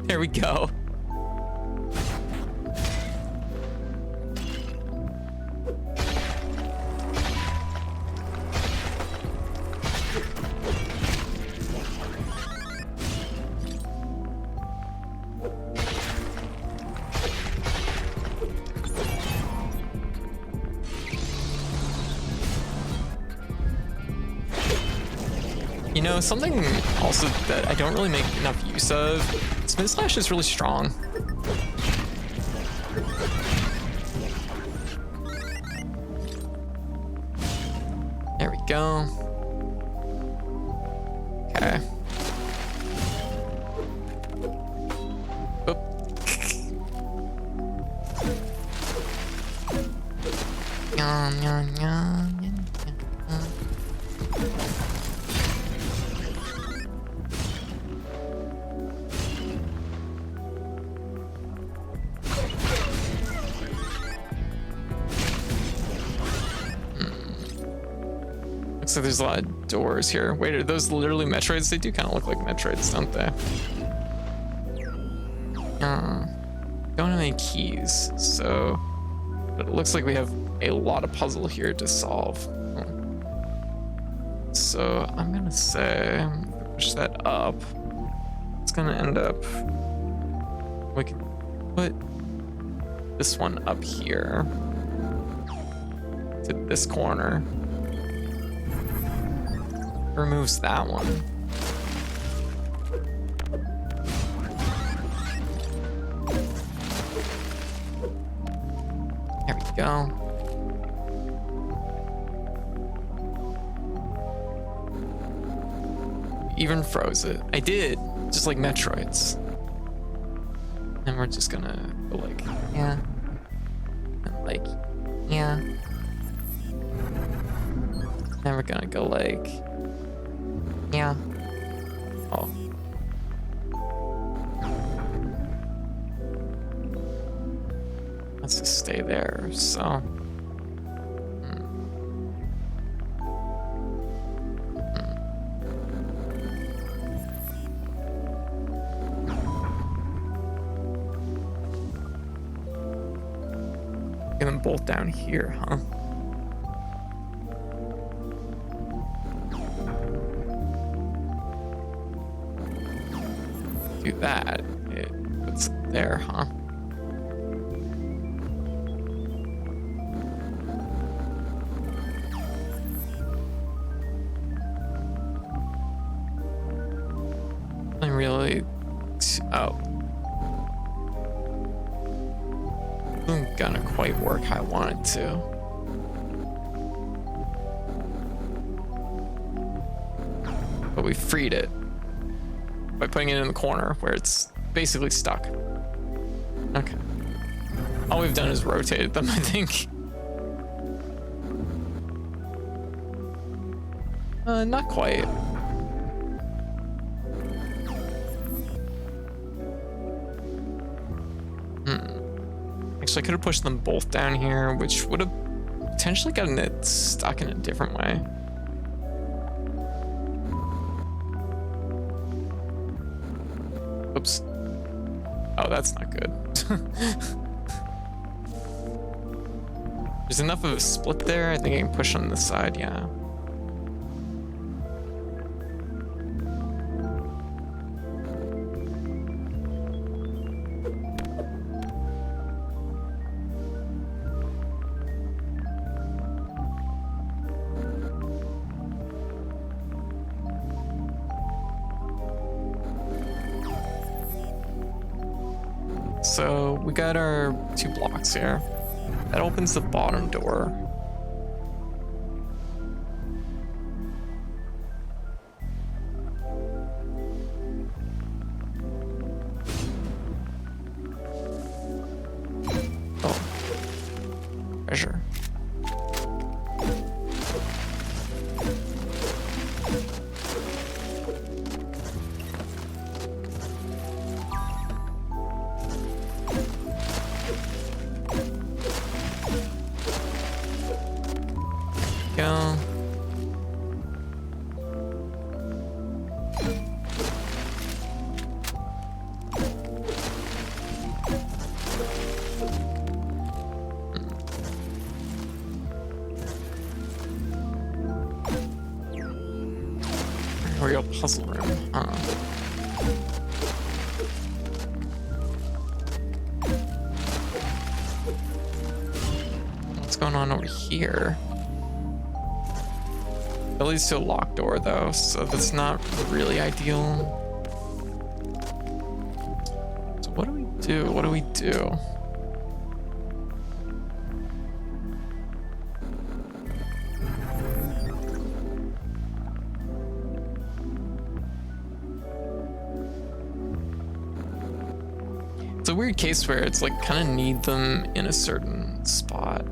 there we go. You know, something also that I don't really make enough use of, Smith Slash is really strong. There we go. Okay. Oop. Yum, yum, yum. So there's a lot of doors here. Wait, are those literally Metroids? They do kind of look like Metroids, don't they? Don't have any keys, so... But it looks like we have a lot of puzzle here to solve. So I'm gonna say, push that up. It's gonna end up... We can put this one up here to this corner. Removes that one. There we go. Even froze it. I did, just like Metroids. And we're just gonna go like, yeah. And like, yeah. Then we're gonna go like, yeah. Oh. Let's just stay there, so. Get them both down here, huh? Do that, it puts it there, huh? I really, oh. Isn't gonna quite work how I want it to. But we freed it by putting it in the corner where it's basically stuck. Okay. All we've done is rotated them, I think. Not quite. Actually, I could have pushed them both down here, which would have potentially gotten it stuck in a different way. Oops. Oh, that's not good. There's enough of a split there. I think I can push on this side, yeah. So we got our 2 blocks here. That opens the bottom door. Oh, treasure. Go. Real puzzle room, huh? What's going on over here? It leads to a locked door though, so that's not really ideal. So what do we do? What do we do? It's a weird case where it's like kind of need them in a certain spot.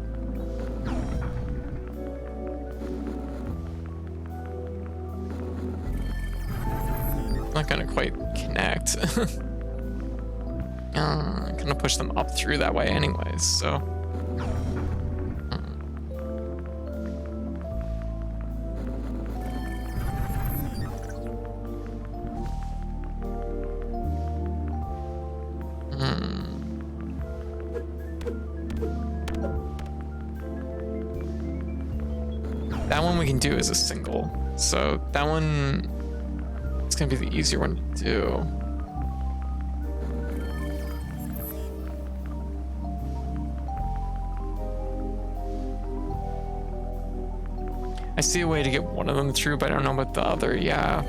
Not gonna quite connect. Gonna push them up through that way anyways, so. That one we can do as a single, so that one. It's gonna be the easier one to do. I see a way to get one of them through, but I don't know about the other, yeah.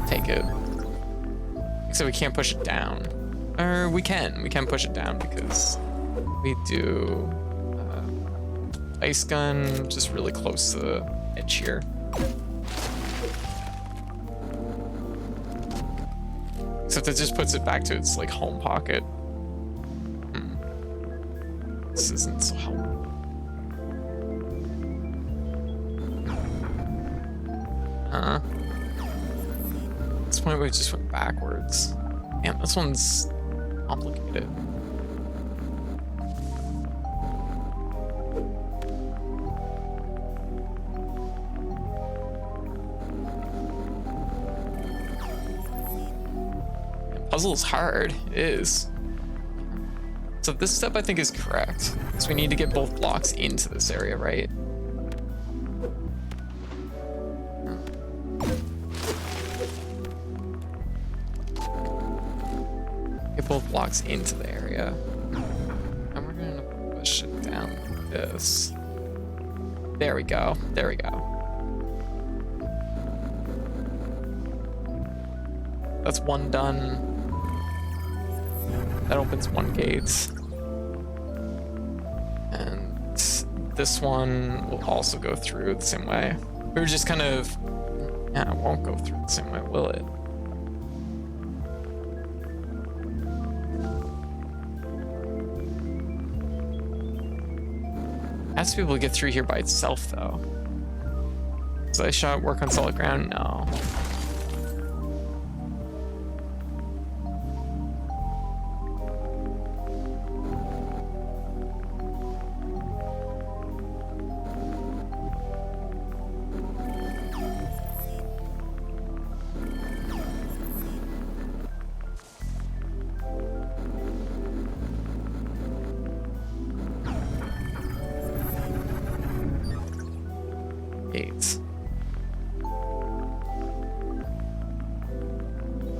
Take it. So we can't push it down. Or we can push it down because we do ice gun just really close to the edge here. Except it just puts it back to its like home pocket. This isn't so helpful. At this point we just went backwards. Damn, this one's complicated. Puzzle is hard. It is. So this step I think is correct. So we need to get both blocks into this area, right? Get both blocks into the area. And we're gonna push it down like this. There we go. There we go. That's one done. That opens one gate. And this one will also go through the same way. We were just kind of... Yeah, it won't go through the same way, will it? has to be able to get through here by itself, though. Does I shot work on solid ground? No.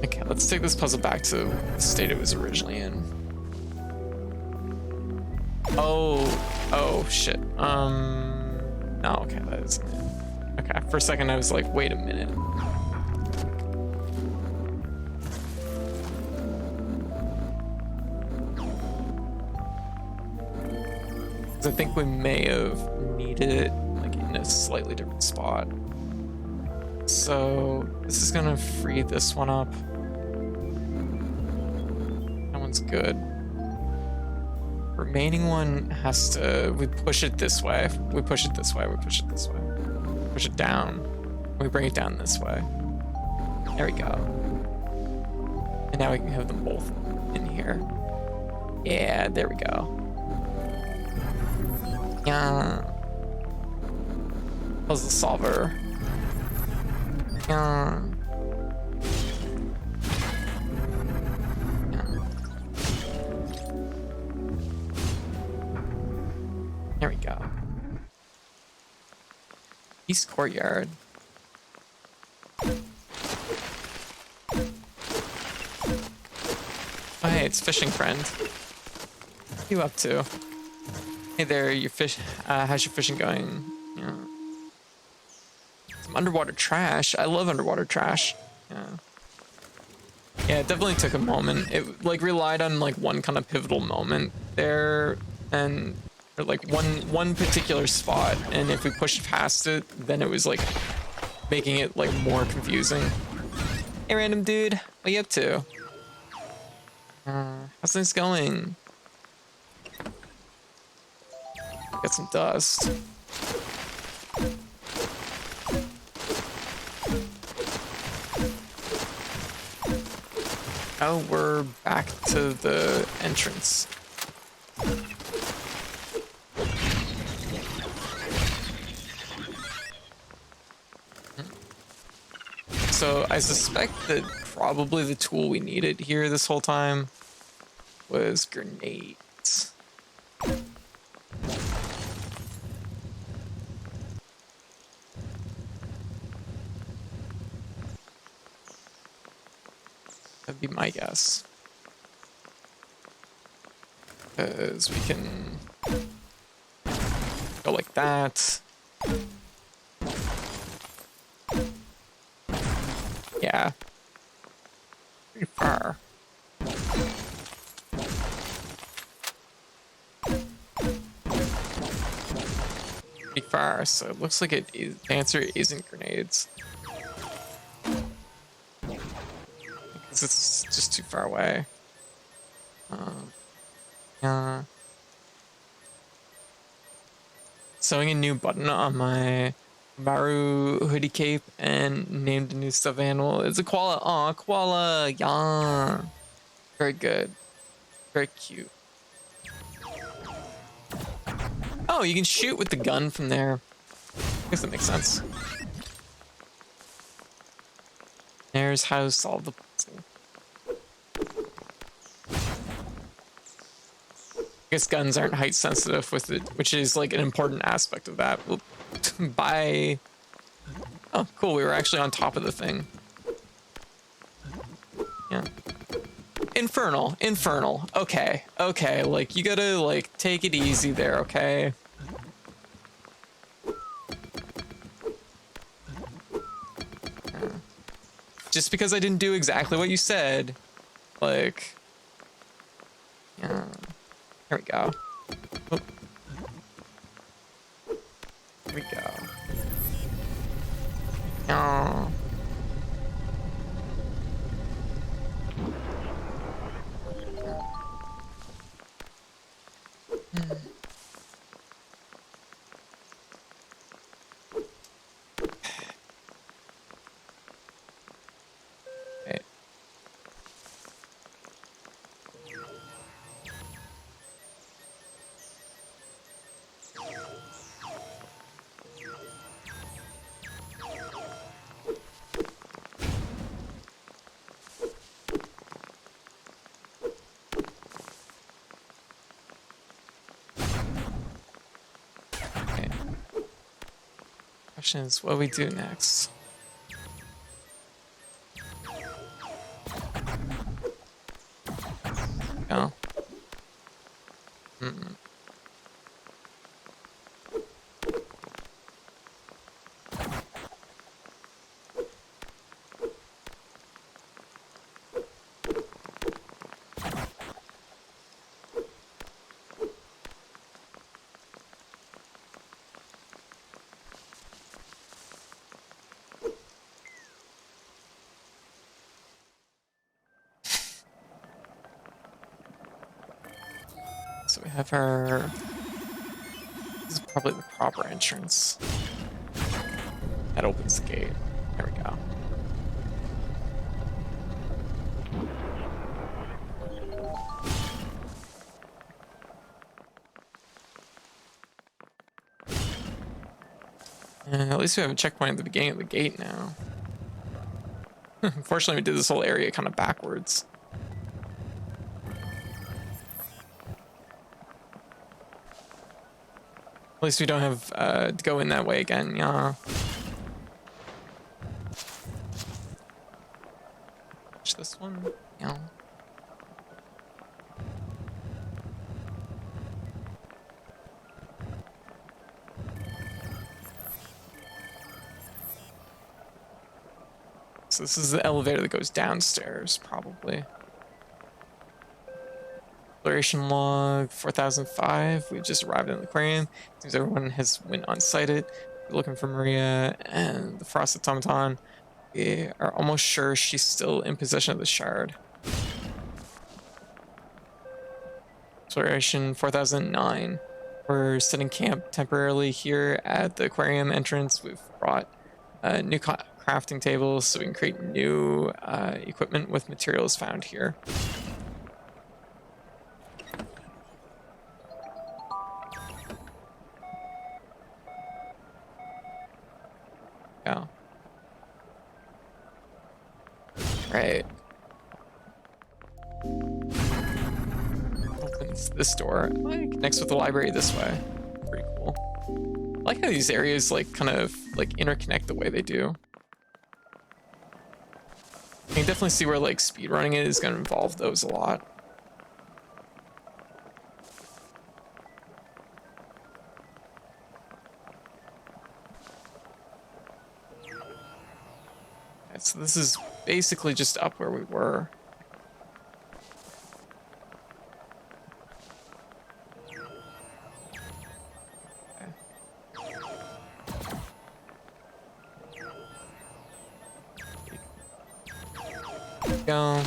Okay, let's take this puzzle back to the state it was originally in. Oh shit. No, okay, that isn't it. Okay, for a second I was like, wait a minute. I think we may have needed it like in a slightly different spot. So this is gonna free this one up. That one's good. Remaining one has to, we push it this way. We push it this way, we push it this way. Push it down. We bring it down this way. There we go. And now we can have them both in here. Yeah, there we go. Yeah. Puzzle solver. Yeah. Yeah. There we go. East Courtyard. Oh, hey, it's Fishing Friend. What are you up to? Hey there, your fish. How's your fishing going? Yeah. Some underwater trash. I love underwater trash. Yeah. Yeah, it definitely took a moment. It like relied on like one kind of pivotal moment there, and or like one particular spot. And if we pushed past it, then it was like making it like more confusing. Hey, random dude, what are you up to? How's things going? Get some dust. Oh, we're back to the entrance. So I suspect that probably the tool we needed here this whole time was grenades. That'd be my guess. Because we can go like that. Yeah. Pretty far. Pretty far, so it looks like it is, the answer isn't grenades. Because it's just too far away. Sewing a new button on my Maru hoodie cape and named a new stuffed animal. It's a koala. Aw, koala. Yeah. Very good. Very cute. Oh, you can shoot with the gun from there. I guess that makes sense. There's how to solve the puzzle. I guess guns aren't height sensitive with it, which is like an important aspect of that. Bye. Oh, cool. We were actually on top of the thing. Yeah. Infernal. Infernal. Okay. Okay. Like, you gotta, like, take it easy there, okay? Just because I didn't do exactly what you said, like, yeah. There we go. Oh. There we go. Oh. Question is, what do we do next? No. Mm-mm. So we have our... This is probably the proper entrance. That opens the gate. There we go. And at least we have a checkpoint at the beginning of the gate now. Unfortunately, we did this whole area kind of backwards. At least we don't have to go in that way again, yeah. Push this one, yeah. So this is the elevator that goes downstairs, probably. Exploration log 4005. We've just arrived in the aquarium. Seems everyone has went unsighted. We're looking for Maria and the Frost Automaton. We are almost sure she's still in possession of the shard. Exploration 4009. We're setting camp temporarily here at the aquarium entrance. We've brought new crafting tables so we can create new equipment with materials found here. Yeah. Right. Opens this door. Like connects with the library this way. Pretty cool. I like how these areas like kind of like interconnect the way they do. You can definitely see where like speedrunning is going to involve those a lot. Okay, so this is basically just up where we were. Go.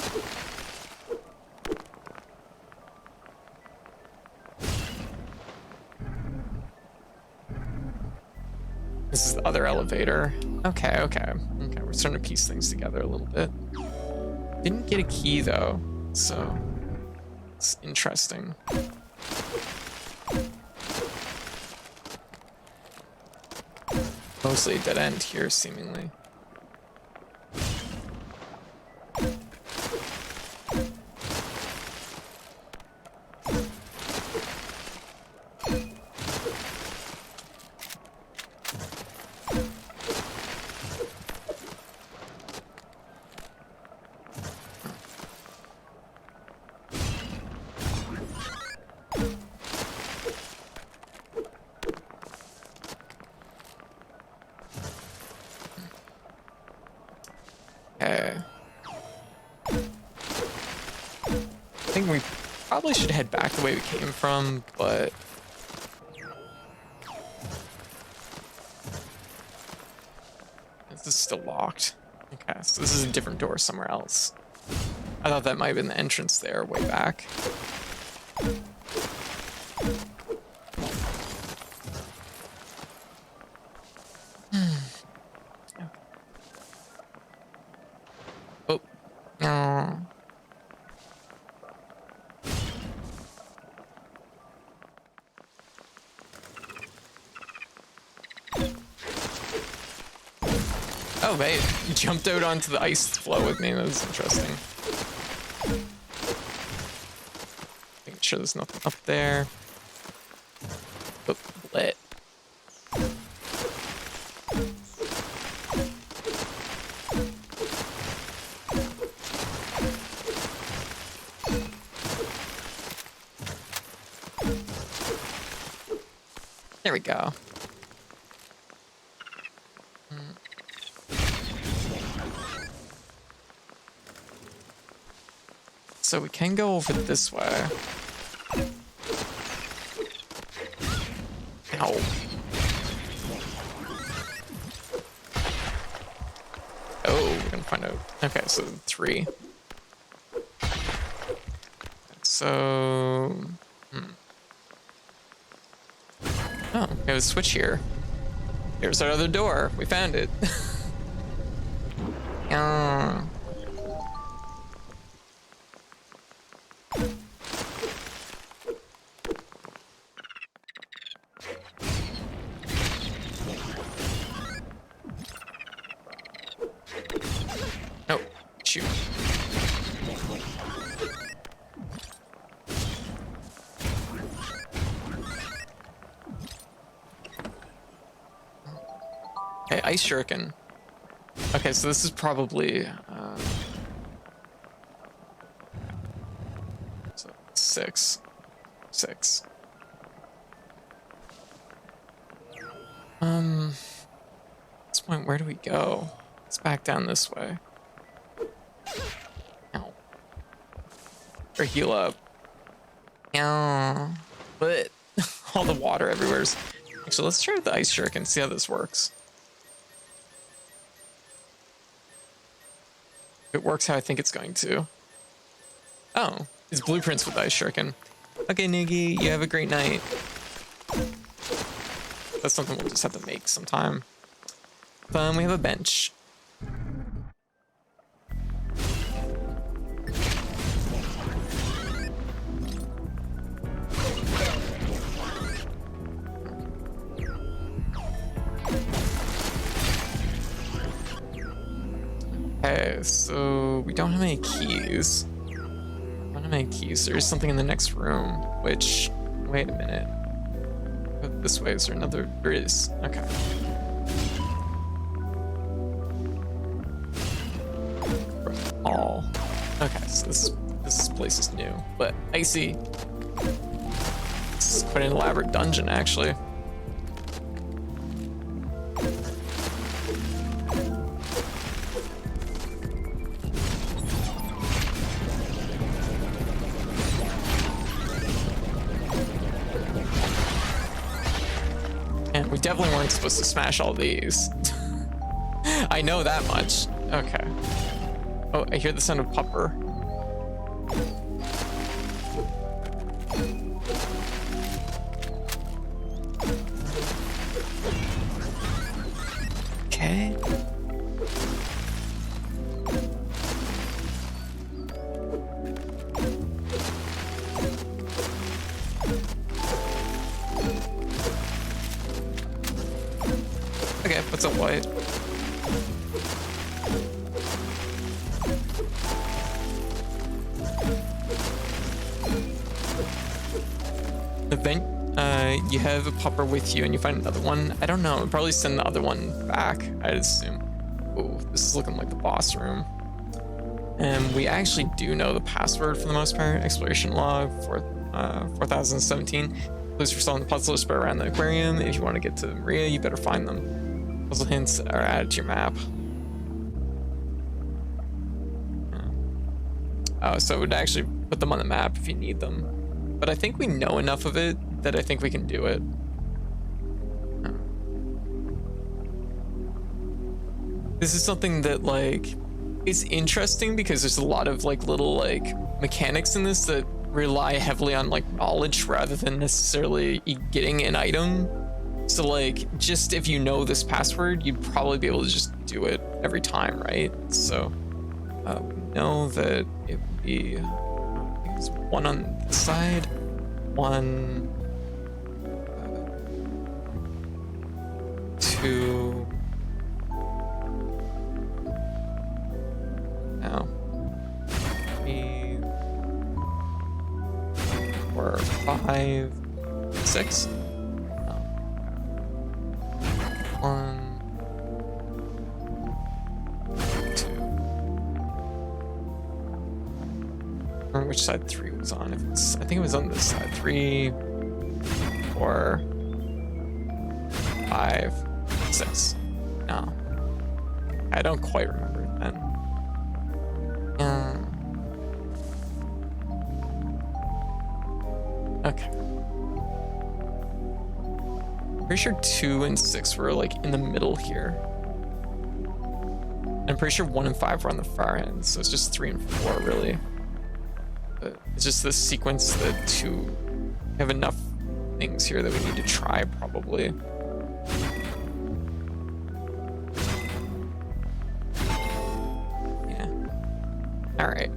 This is the other elevator. Okay, okay. Okay, we're starting to piece things together a little bit. Didn't get a key though, so it's interesting. Mostly a dead end here, seemingly. Okay. I think we probably should head back the way we came from, but this is still locked. Okay, so this is a different door somewhere else. I thought that might have been the entrance there way back. Oh, no. Oh, wait, you jumped out onto the ice flow with me. That was interesting. Making sure there's nothing up there. Oh, lit. There we go. So we can go over this way. Ow. Oh, we're gonna find out. Okay, so 3. So... Oh, we have a switch here. Here's our other door. We found it. Oh, shoot. Okay, ice shuriken. Okay, so this is probably so 6. At this point, where do we go? Let's back down this way. Ow. Or heal up. Ow. But all the water everywhere. Actually, let's try with the ice shuriken, see how this works. If it works how I think it's going to. Oh, it's blueprints with ice shuriken. Okay, Niggy, you have a great night. That's something we'll just have to make sometime. We have a bench. Okay, so we don't have any keys. There's something in the next room, which, wait a minute. Go this way, is there another? There is, okay. All. Okay, so this place is new, but I see. This is quite an elaborate dungeon, actually. And we definitely weren't supposed to smash all these. I know that much. Okay. Oh, I hear the sound of pupper. Okay. Okay, what's up, White? You have a pupper with you and you find another one. I don't know, I'll probably send the other one back, I'd assume. Oh, this is looking like the boss room. And we actually do know the password for the most part. Exploration log for 4017. Clues for solving the puzzle spread around the aquarium. If you want to get to Maria, you better find them. Puzzle hints are added to your map. Oh, so it would actually put them on the map if you need them. But I think we know enough of it that I think we can do it. This is something that, like, is interesting because there's a lot of, like, little, like, mechanics in this that rely heavily on, like, knowledge rather than necessarily getting an item. So, like, just if you know this password, you'd probably be able to just do it every time, right? So, we know that it would be, I think it's one on this side, one, 2, no, 3, 4, 5, 6. No. 1, 2. I remember which side 3 was on. I think it was on this side. 3, 4, 5, 6. No. I don't quite remember it then. Okay. Pretty sure 2 and 6 were like in the middle here. I'm pretty sure 1 and 5 were on the far end, so it's just 3 and 4 really. But it's just this sequence that 2 have enough things here that we need to try probably. Yeah. All right.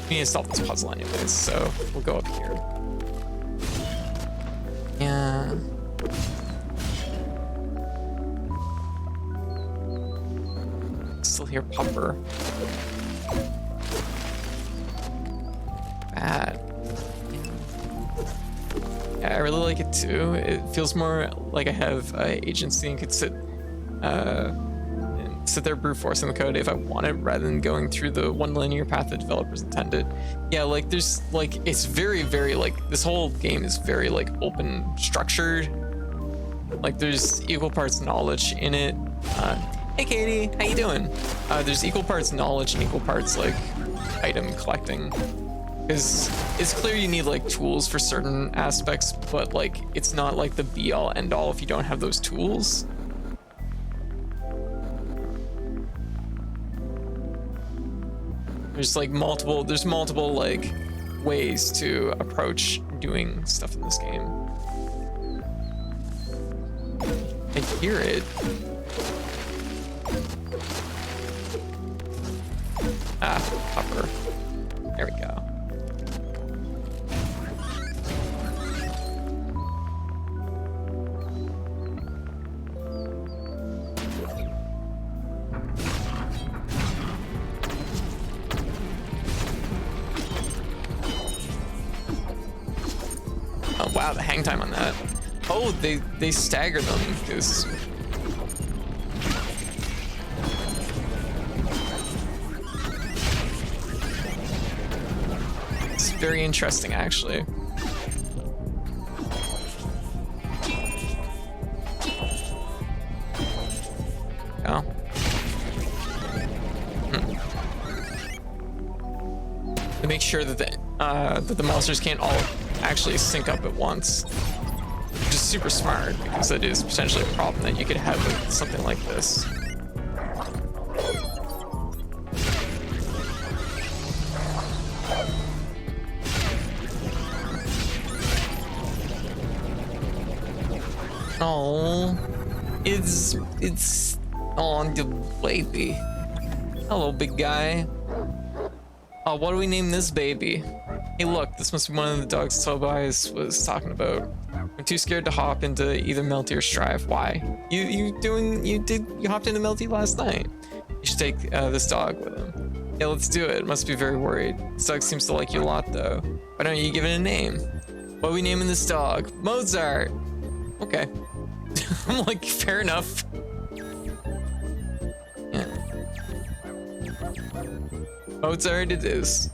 We need to solve this puzzle anyways, so we'll go up here. Yeah. Still hear Pupper. Bad. Yeah, I really like it too. It feels more like I have agency and could sit there brute forcing the code if I want it, rather than going through the one linear path the developers intended. Yeah, like there's like, it's very, very like, this whole game is very like open structured. Like there's equal parts knowledge in it. Hey Katie, how you doing? There's equal parts knowledge and equal parts like item collecting. Because it's clear you need like tools for certain aspects, but like it's not like the be all end all if you don't have those tools. There's multiple like ways to approach doing stuff in this game. I hear it. Ah, Pupper. There we go. Oh wow, the hang time on that. Oh, they stagger them because it's very interesting actually. Oh. To make sure that the monsters can't all actually sync up at once, which is super smart because it is potentially a problem that you could have with something like this. Oh, it's on the baby. Hello, big guy. Oh, what do we name this baby? Hey, look, this must be one of the dogs Tobias was talking about. I'm too scared to hop into either Melty or Strive. Why? You hopped into Melty last night. You should take this dog with him. Yeah, let's do it. It must be very worried. This dog seems to like you a lot, though. Why don't you give it a name? What are we naming this dog? Mozart. Okay. I'm like, fair enough. Yeah. Mozart it is.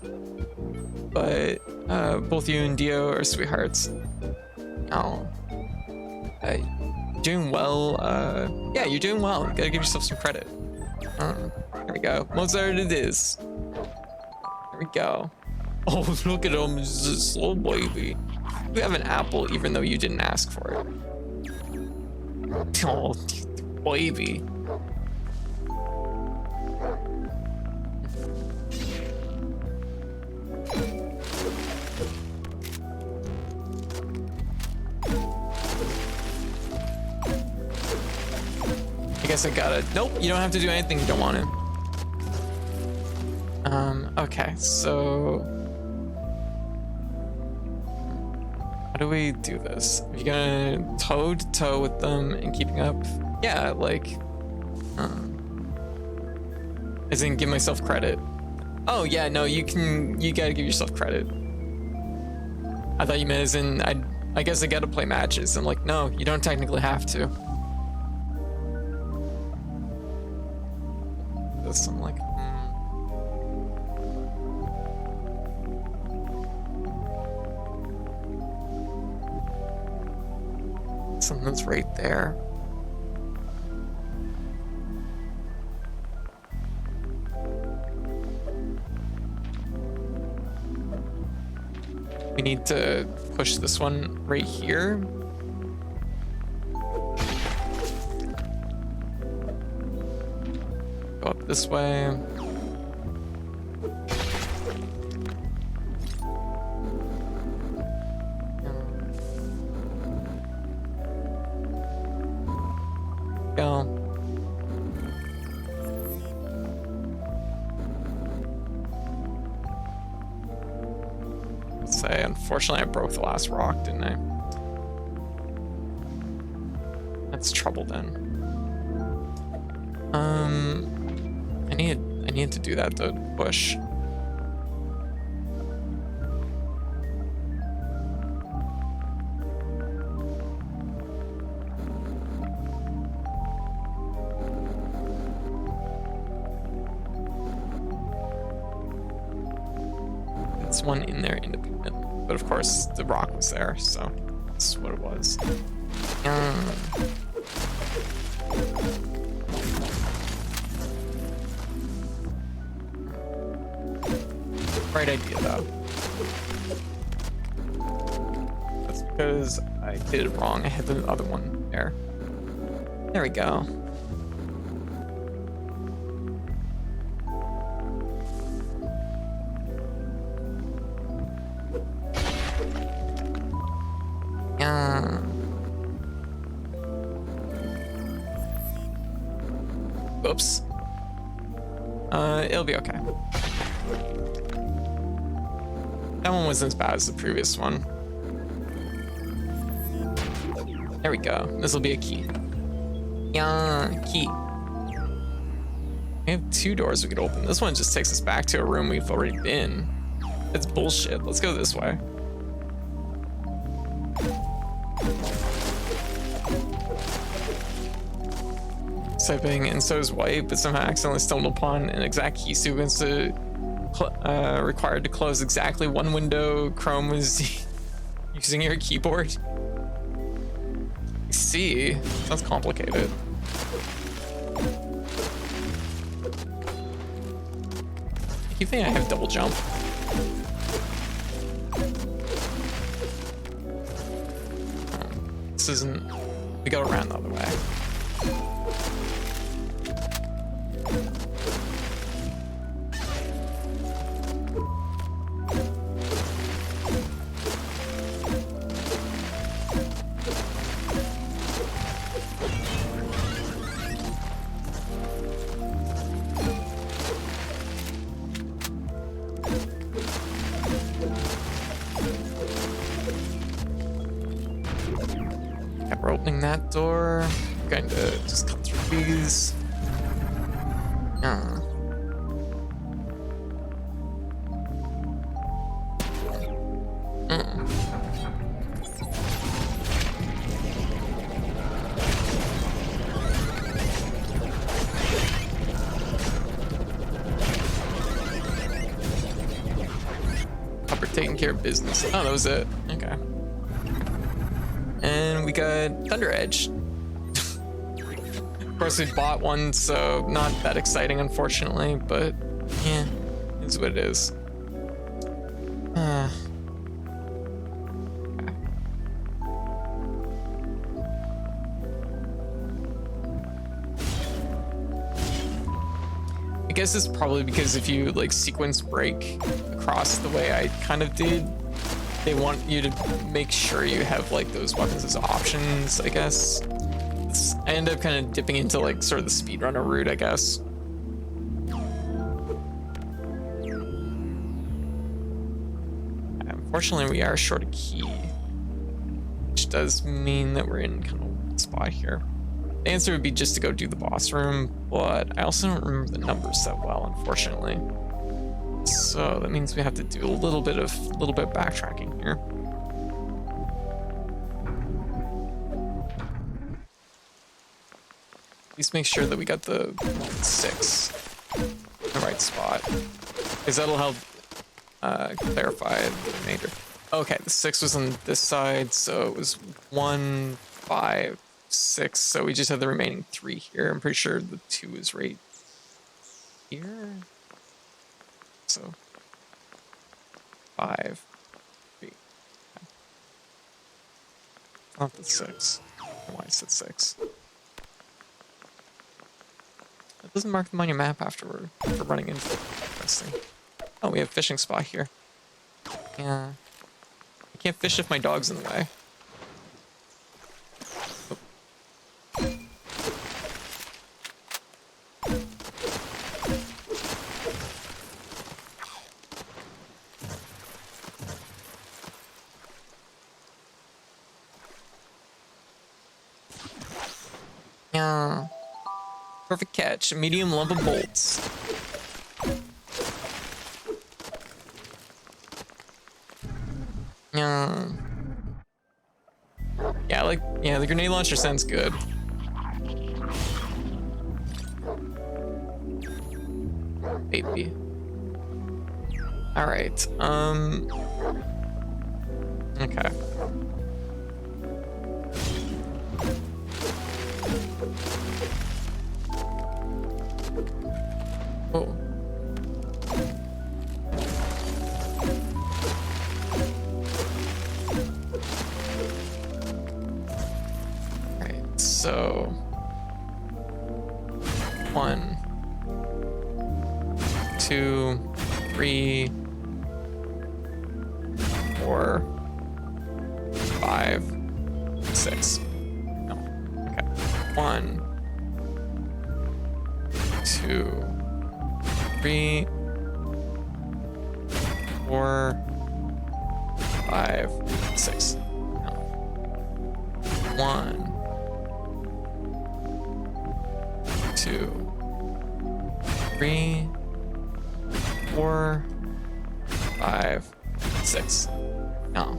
But both you and Dio are sweethearts. Oh. Doing well. Yeah, you're doing well. You gotta give yourself some credit. There we go. Mozart it is. There we go. Oh, look at him. He's a slow baby. You have an apple even though you didn't ask for it. Oh, baby. I guess I gotta. Nope, you don't have to do anything you don't want to. Okay, so how do we do this? Are you gonna toe to toe with them and keeping up? Yeah, like, as in give myself credit. Oh yeah, no, you gotta give yourself credit. I thought you meant as in I guess I gotta play matches. I'm like, no, you don't technically have to. This, I'm like, That's right there. We need to push this one right here. Go up this way. Go. Say, unfortunately, I broke the last rock, didn't I? That's trouble then. I need to do that to push. There's one in there independent, but of course the rock was there, so that's what it was. Right idea though. That's because I did it wrong. I had the other one there. There we go. Oops. It'll be okay. That one wasn't as bad as the previous one. There we go. This will be a key. Yeah, key. We have 2 doors we could open. This one just takes us back to a room we've already been. It's bullshit. Let's go this way. Typing, and so is White, but somehow accidentally stumbled upon an exact key sequence required to close exactly one window. Chrome was using your keyboard. I see. Sounds complicated. I keep thinking I have double jump. This isn't. We go around the other way. We're opening that door. I'm going to just cut through these. We're taking care of business. Oh, that was it. Okay. And we got Thunder Edge. Of course, we bought one, so not that exciting, unfortunately, but yeah, it's what it is. I guess it's probably because if you like sequence break across the way I kind of did, they want you to make sure you have like those weapons as options, I guess. I end up kind of dipping into like sort of the speedrunner route, I guess. Unfortunately, we are short a key, which does mean that we're in kind of a weird spot here. The answer would be just to go do the boss room, but I also don't remember the numbers that well, unfortunately. So that means we have to do a little bit of backtracking here. Please make sure that we got the 6 in the right spot, because that'll help clarify the remainder. Okay, the 6 was on this side, so it was 1, 5, 6. So we just have the remaining 3 here. I'm pretty sure the 2 is right here. So 5, 3. Not the 6. I don't know why I said 6. It doesn't mark them on your map afterward for running into this thing. Oh, we have a fishing spot here. Yeah. I can't fish if my dog's in the way. Yeah. Perfect catch. A medium lump of bolts. Yeah, the grenade launcher sounds good. Baby. Alright, okay. Oh. Alright, so 1, 2, 3, 4, 5, 6. No. Okay. 1, 2, 3, 4, 5, 6. No. 1, 2, 3, 4, 5, 6. No.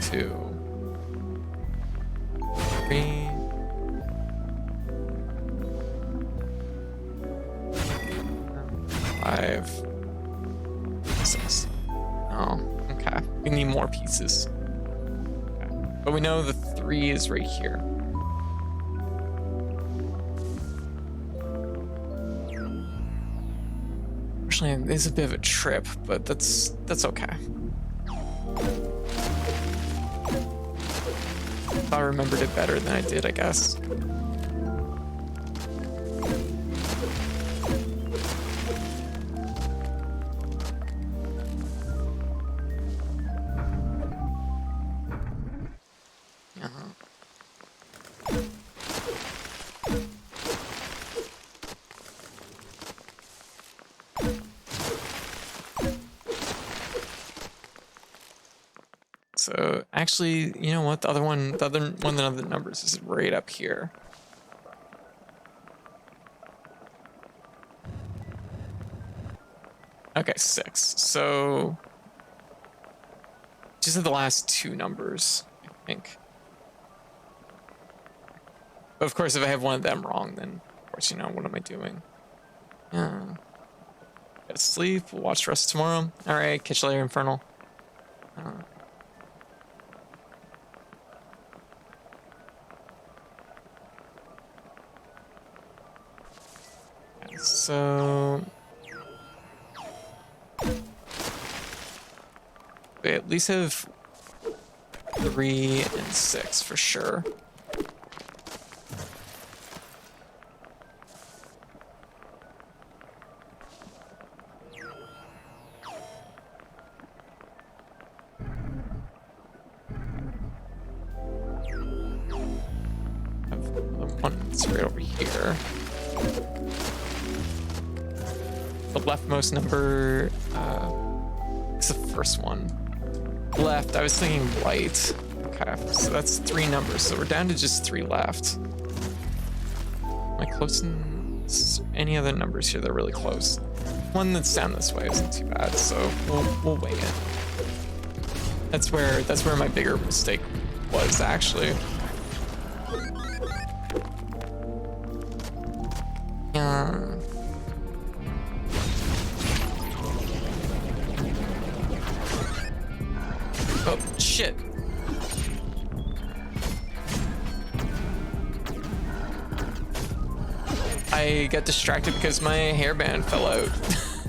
2, 3, 5, 6. Oh, okay. We need more pieces. Okay. But we know the 3 is right here. Unfortunately, it's a bit of a trip, but that's okay. Thought I remembered it better than I did, I guess. So actually, you know what? The other one that have the numbers is right up here. Okay, 6. So just the last 2 numbers, I think. But of course, if I have one of them wrong, then of course, you know, what am I doing? Yeah. Gotta sleep. We'll watch the rest tomorrow. All right, catch you later, Infernal. So we at least have 3 and 6 for sure. I have one that's right over here. The leftmost number is the first one. Left, I was thinking right. Okay, so that's 3 numbers, so we're down to just 3 left. Am I close in any other numbers here that are really close? One that's down this way isn't too bad, so we'll wing it. That's where my bigger mistake was, actually. Yeah. shit. I got distracted because my hairband fell out.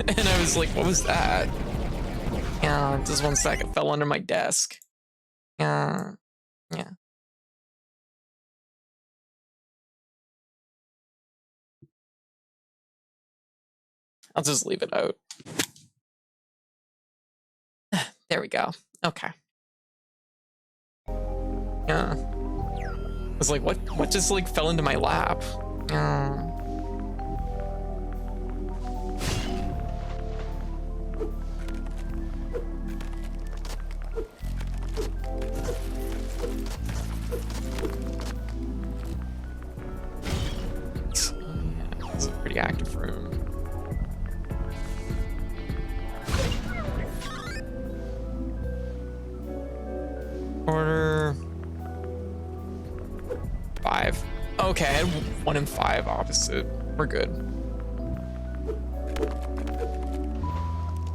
And I was like, what was that? Yeah, just 1 second. It fell under my desk. Yeah. I'll just leave it out. There we go. Okay. Yeah. I was like, what just like fell into my lap? Yeah. It's a pretty active room. Order 5. Okay, I had 1 and 5 opposite. We're good.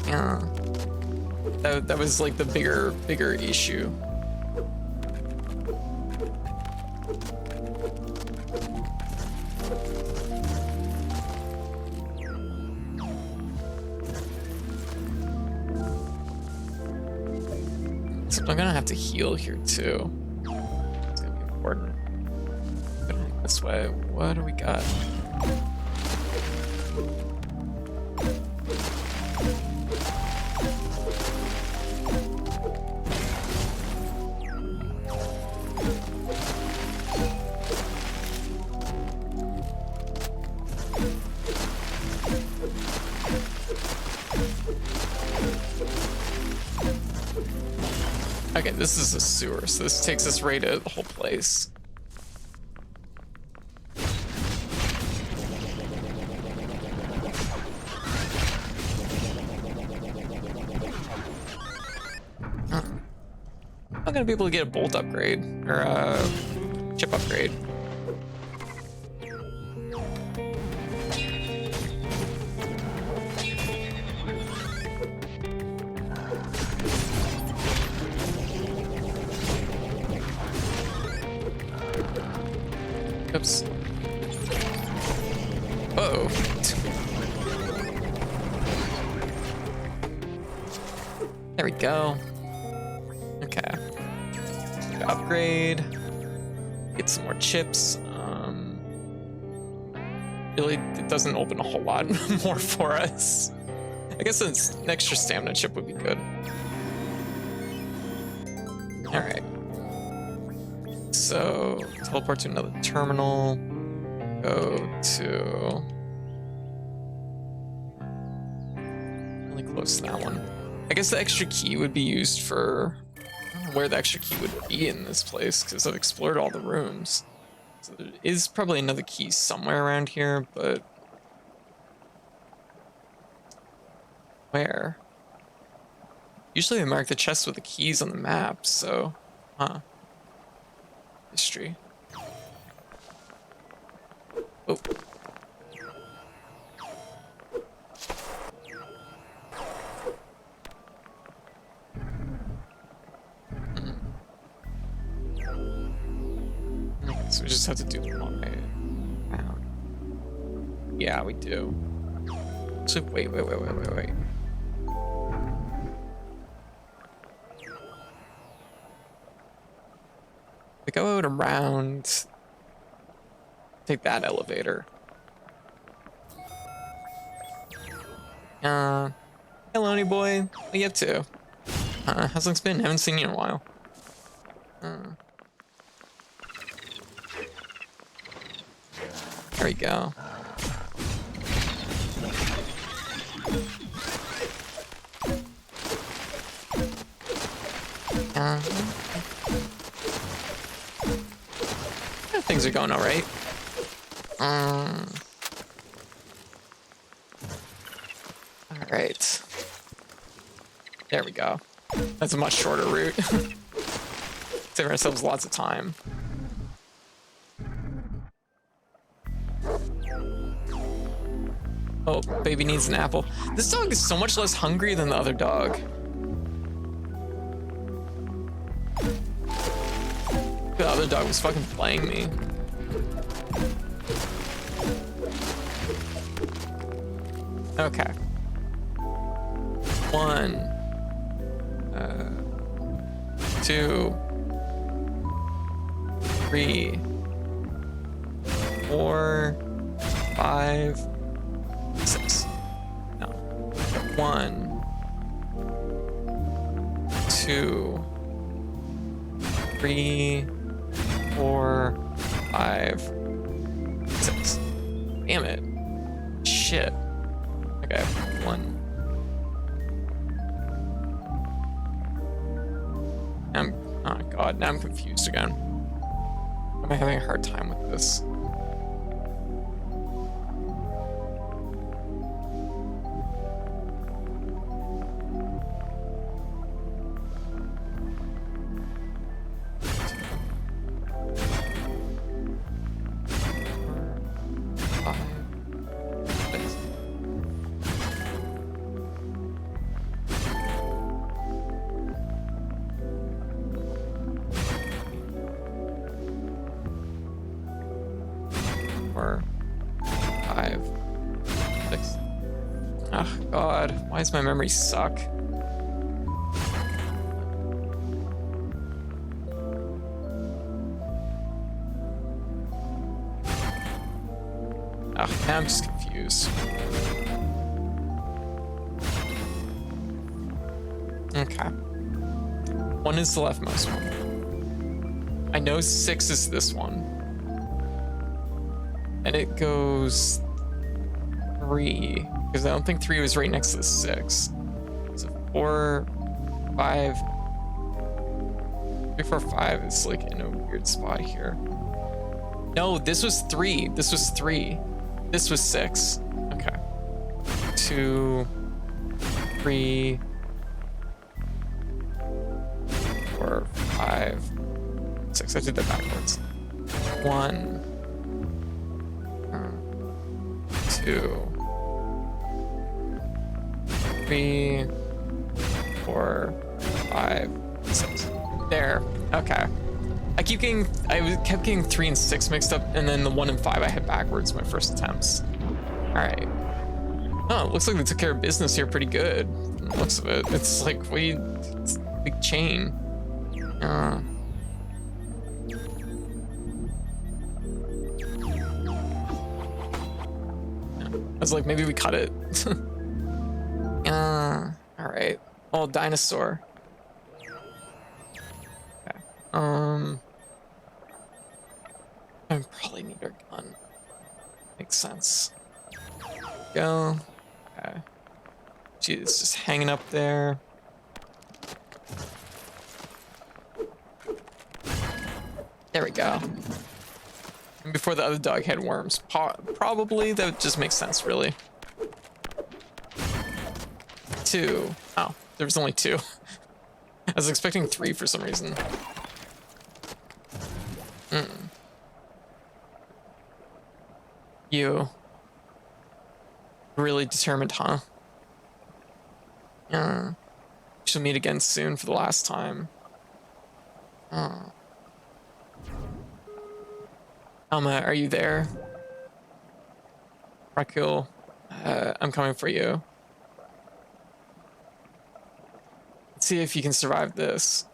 Yeah. That was like the bigger issue. So I'm gonna have to heal here too. It's gonna be important. But this way, what do we got? Okay, this is a sewer, so this takes us right to the whole place. I'm not gonna be able to get a bolt upgrade or a chip upgrade. Oops. Uh-oh. There we go. Okay. Upgrade. Get some more chips. Really, it doesn't open a whole lot more for us. I guess an extra stamina chip would be good. All right. So, teleport to another terminal. Go to... really close to that one. I guess the extra key would be used for... I don't know where the extra key would be in this place, because I've explored all the rooms. So there is probably another key somewhere around here, but... where? Usually they mark the chests with the keys on the map, so... Huh. History. Oh. Okay, so we just have to do the long way around. Yeah, we do. So wait. We go out around, take that elevator. Hey Loney boy, what are you up to? How's things been? Haven't seen you in a while. There we go. Things are going all right. All right. There we go. That's a much shorter route. Save ourselves lots of time. Oh, baby needs an apple. This dog is so much less hungry than the other dog. The other dog was fucking playing me. Okay. 1, 2, 3, 4, 5, 6. No. 1, 2, 3, 4, 5, 6. Damn it. Shit. Okay, 1. Oh god, now I'm confused again. I'm having a hard time with this. Why does my memory suck? Oh, now I'm just confused. Okay. 1 is the leftmost one. I know 6 is this one. And it goes 3. Because I don't think 3 was right next to the 6. So 4, 5. 3, 4, 5 is like in a weird spot here. No, this was 3. This was 3. This was 6. Okay. 2, 3, 4, 5, 6. I did that backwards. 1, 2, 3, 4, 5, 6. There. Okay. I kept getting 3 and 6 mixed up, and then the 1 and 5 I had backwards my first attempts. All right. Oh, it looks like they took care of business here pretty good. From the looks of it. It's like it's a big chain. I was like, maybe we cut it. All right. Oh, dinosaur. Okay. I probably need our gun. Makes sense. Go. Okay. Gee, it's just hanging up there. There we go. And before the other dog had worms. Probably that would just make sense, really. 2. Oh, there was only 2. I was expecting 3 for some reason. You. Really determined, huh? Yeah. She'll meet again soon for the last time. Alma, are you there? Rakul, I'm coming for you. Let's see if you can survive this.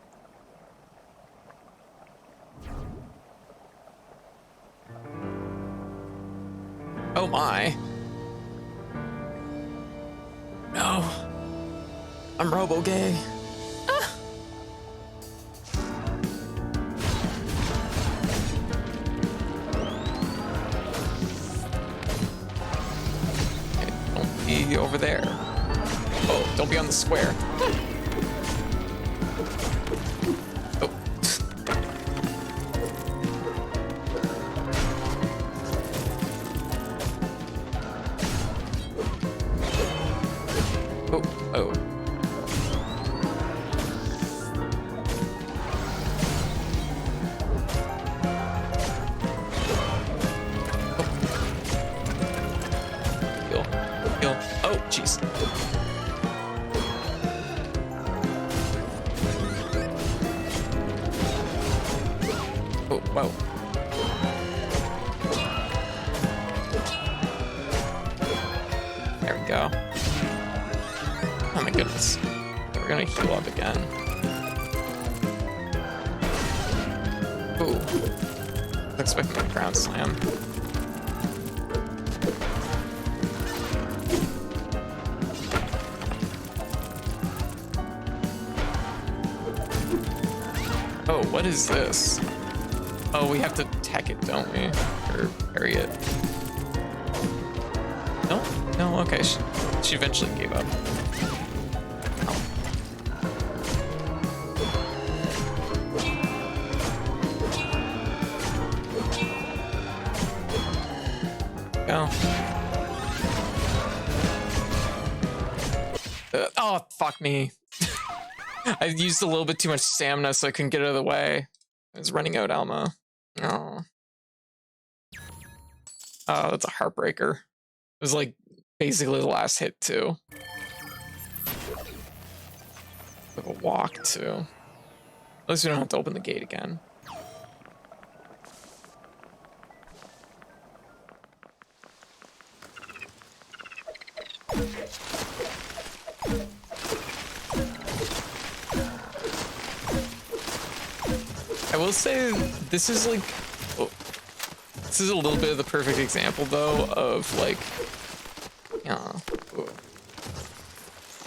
Oh my. No. I'm robo-gay. Ah. Okay, don't be over there. Oh, don't be on the square. Oh. Oh. Heal. Oh, jeez. Oh, whoa. There we go. Oh my goodness. We're gonna heal up again. Ooh. I was expecting a ground slam. Oh, what is this? Oh, we have to tech it, don't we? Or parry it. No? No, okay. She eventually gave up. Go. Oh, fuck me. I used a little bit too much stamina, so I couldn't get out of the way. I was running out ammo. Oh. Oh, that's a heartbreaker. It was like basically the last hit too. With a walk too. At least we don't have to open the gate again. I will say this is like, oh, this is a little bit of the perfect example though of like,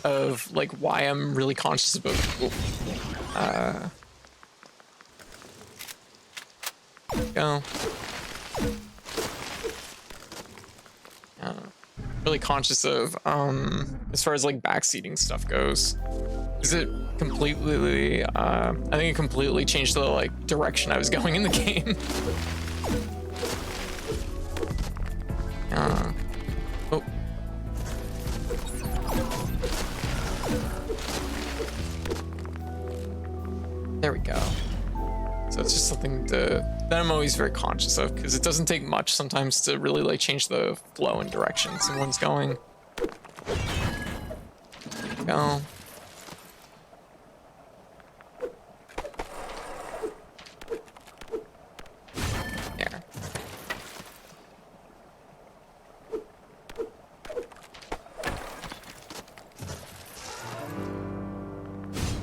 of like why I'm really conscious about go. Really conscious of as far as like backseating stuff goes. Is it completely I think it completely changed the like direction I was going in the game. Oh. There we go. So it's just something that I'm always very conscious of, because it doesn't take much sometimes to really like change the flow and direction someone's going. Go. There.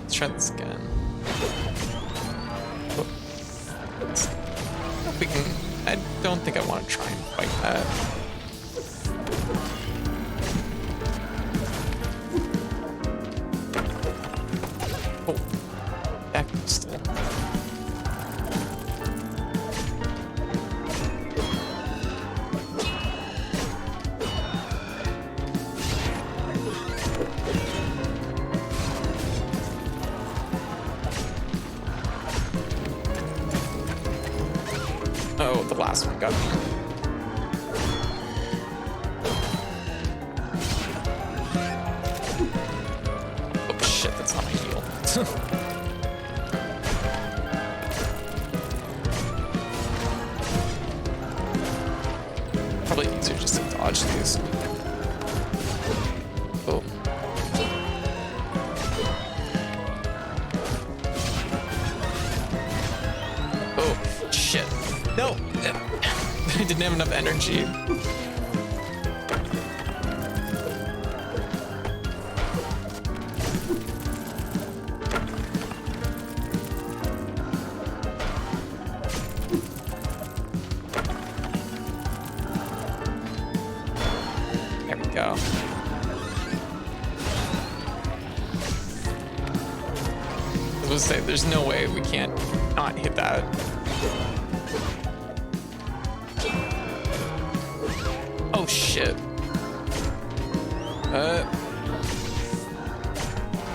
Let's try this again. We can, I don't think I want to try and fight that. Oh, back still. Oh, the last one got me. Oh shit, that's not my heal. Probably easier just to dodge these. Oh. Oh, shit. No! I didn't have enough energy. There we go. I was gonna say, there's no way we can't not hit that. Oh shit.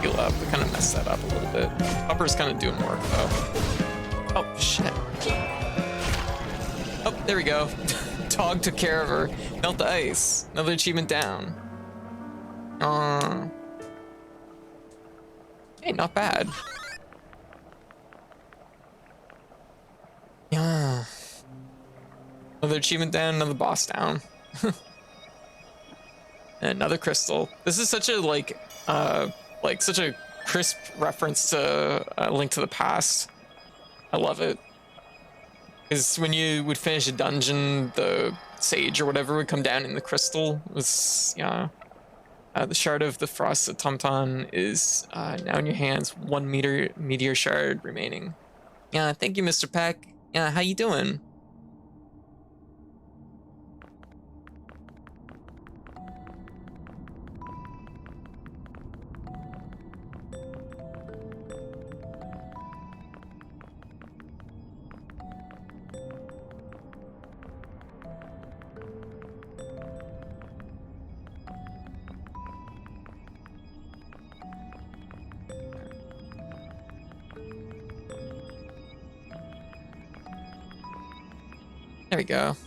Heal up. We kind of messed that up a little bit. Upper's kind of doing work though. Oh shit. Oh, there we go. Dog took care of her. Melt the ice. Another achievement down. Hey, not bad. Yeah. Another achievement down, another boss down. And another crystal. This is such a like such a crisp reference to Link to the Past. I love it. Because when you would finish a dungeon, the sage or whatever would come down in the crystal. It was, yeah. The shard of the frost automaton is now in your hands. 1 meteor shard remaining. Yeah, thank you, Mr. Peck. Yeah, how you doing? There we go.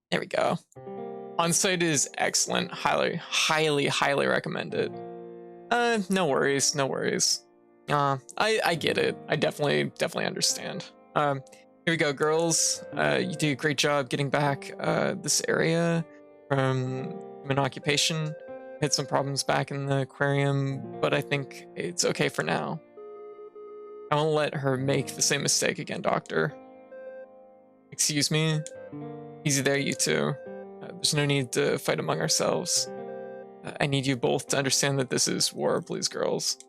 There we go. Unsighted is excellent. Highly recommend it. No worries, no worries. I get it. I definitely understand. Here we go, girls. You do a great job getting back this area from human occupation. Had some problems back in the aquarium, but I think it's okay for now. I won't let her make the same mistake again, Doctor. Excuse me? Easy there, you two. There's no need to fight among ourselves. I need you both to understand that this is war, please, girls.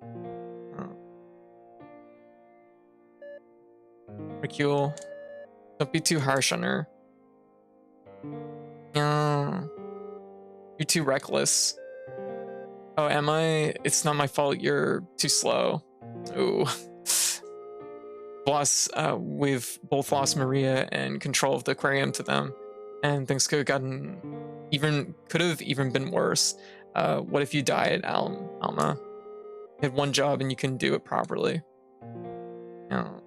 Ricule, don't be too harsh on her. You're too reckless. Oh, am I? It's not my fault you're too slow. Ooh. We've both lost Maria and control of the aquarium to them, and things could have even been worse. What if you died, Alma? You had one job and you couldn't do it properly. No.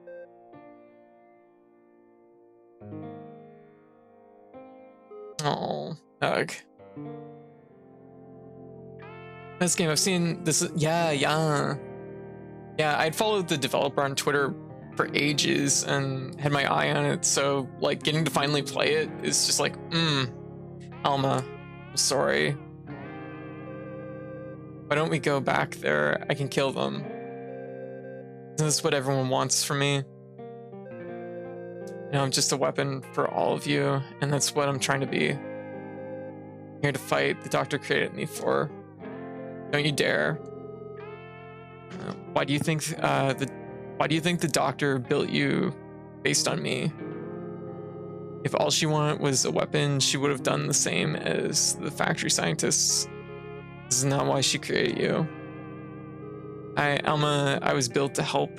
Oh, ugh. This game, I've seen this. Yeah. I'd followed the developer on Twitter for ages and had my eye on it. So, like, getting to finally play it is just like, Alma, I'm sorry. Why don't we go back there? I can kill them. Isn't this what everyone wants from me? You know, I'm just a weapon for all of you, and that's what I'm trying to be. I'm here to fight the doctor created me for. Don't you dare. Why do you think the doctor built you based on me? If all she wanted was a weapon, she would have done the same as the factory scientists. This is not why she created you. Alma, I was built to help,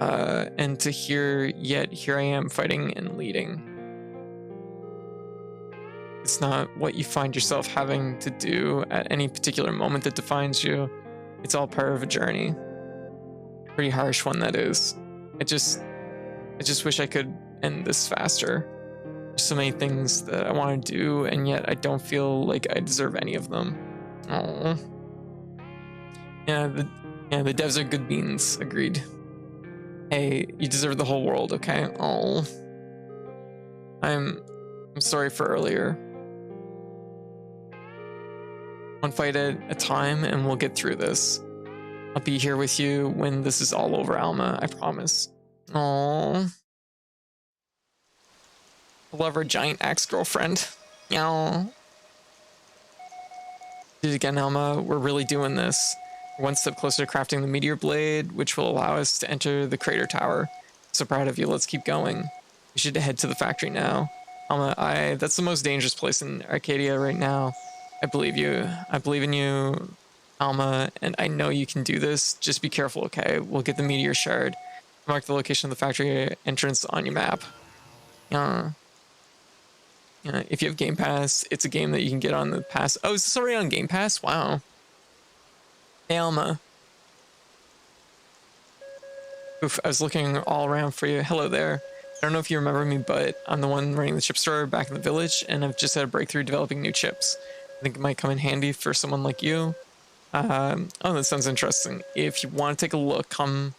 and yet here I am fighting and leading. It's not what you find yourself having to do at any particular moment that defines you. It's all part of a journey. Pretty harsh one, that is. I just wish I could end this faster. There's so many things that I want to do, and yet I don't feel like I deserve any of them. Oh. Yeah, the devs are good beans. Agreed. Hey, you deserve the whole world, okay? Oh. I'm sorry for earlier. One fight at a time, and we'll get through this. I'll be here with you when this is all over, Alma. I promise. Aww. Love our giant axe girlfriend. Meow. Do it again, Alma. We're really doing this. We're one step closer to crafting the meteor blade, which will allow us to enter the crater tower. So proud of you. Let's keep going. We should head to the factory now. Alma, that's the most dangerous place in Arcadia right now. I believe you. I believe in you, Alma, and I know you can do this. Just be careful, okay? We'll get the meteor shard. Mark the location of the factory entrance on your map. If you have Game Pass, it's a game that you can get on the pass. Oh, is this already on Game Pass? Wow. Hey, Alma. Oof, I was looking all around for you. Hello there. I don't know if you remember me, but I'm the one running the chip store back in the village, and I've just had a breakthrough developing new chips. I think it might come in handy for someone like you. Oh, that sounds interesting. If you want to take a look, come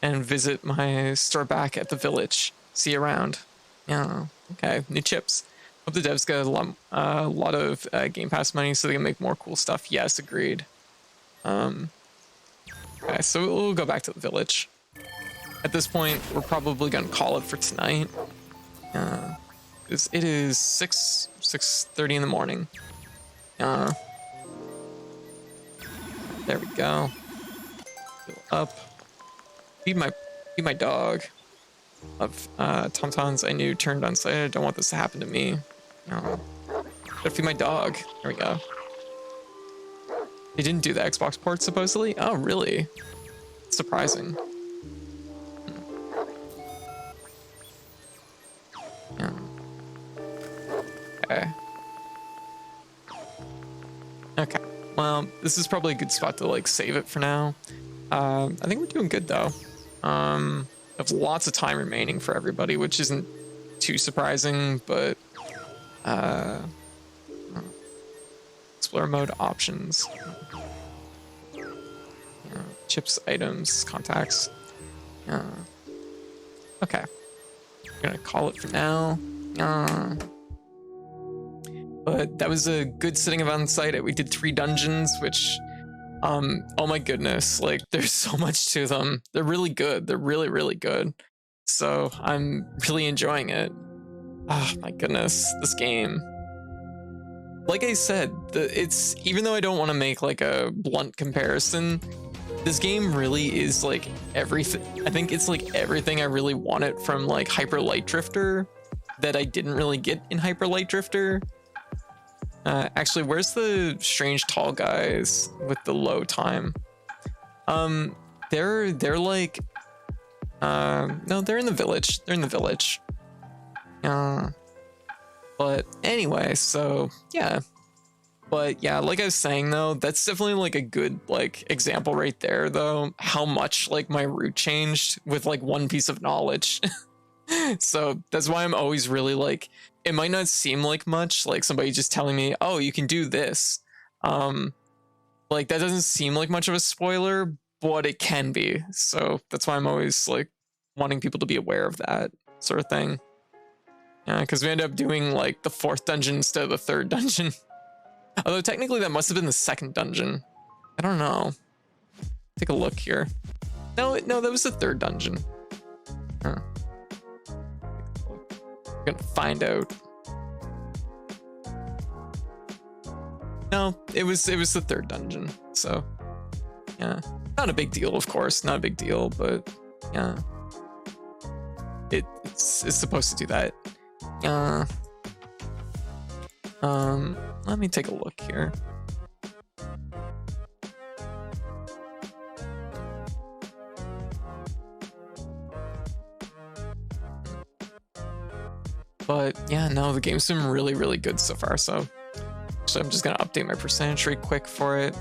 and visit my store back at the village. See you around. Yeah, okay, new chips. Hope the devs get a lot of Game Pass money so they can make more cool stuff. Yes, agreed. Okay, so we'll go back to the village. at this point, we're probably gonna call it for tonight. It is 6:30 in the morning. There we go. Fill up. Feed my dog. Of Tauntauns I knew turned unsighted. I don't want this to happen to me. Gotta feed my dog. There we go. They didn't do the Xbox port supposedly? Oh, really? Surprising. Yeah. Okay. Okay. Well, this is probably a good spot to like save it for now. I think we're doing good though. I have lots of time remaining for everybody, which isn't too surprising, but explore mode options. Chips, items, contacts. Okay. I'm gonna call it for now. But that was a good sitting of Unsighted. We did 3 dungeons, which, oh my goodness, like there's so much to them. They're really good. They're really, really good. So I'm really enjoying it. Oh my goodness, this game. Like I said, it's, even though I don't want to make like a blunt comparison, this game really is like everything. I think it's like everything I really wanted from like Hyper Light Drifter that I didn't really get in Hyper Light Drifter. Actually, where's the strange tall guys with the low time? They're like, no, they're in the village. They're in the village. But anyway, so yeah. But yeah, like I was saying though, that's definitely like a good like example right there though, how much like my route changed with like one piece of knowledge. So that's why I'm always really like, it might not seem like much, like somebody just telling me, oh, you can do this. Like that doesn't seem like much of a spoiler, but it can be. So that's why I'm always like wanting people to be aware of that sort of thing. Yeah, because we end up doing like the 4th dungeon instead of the 3rd dungeon. Although technically that must have been the 2nd dungeon. I don't know. Take a look here. No, that was the 3rd dungeon. Huh. We're gonna find out. No, it was the 3rd dungeon. So yeah, not a big deal, of course, not a big deal, but yeah, it's supposed to do that. Let me take a look here. But yeah, no, the game's been really, really good so far. So I'm just gonna update my percentage rate quick for it.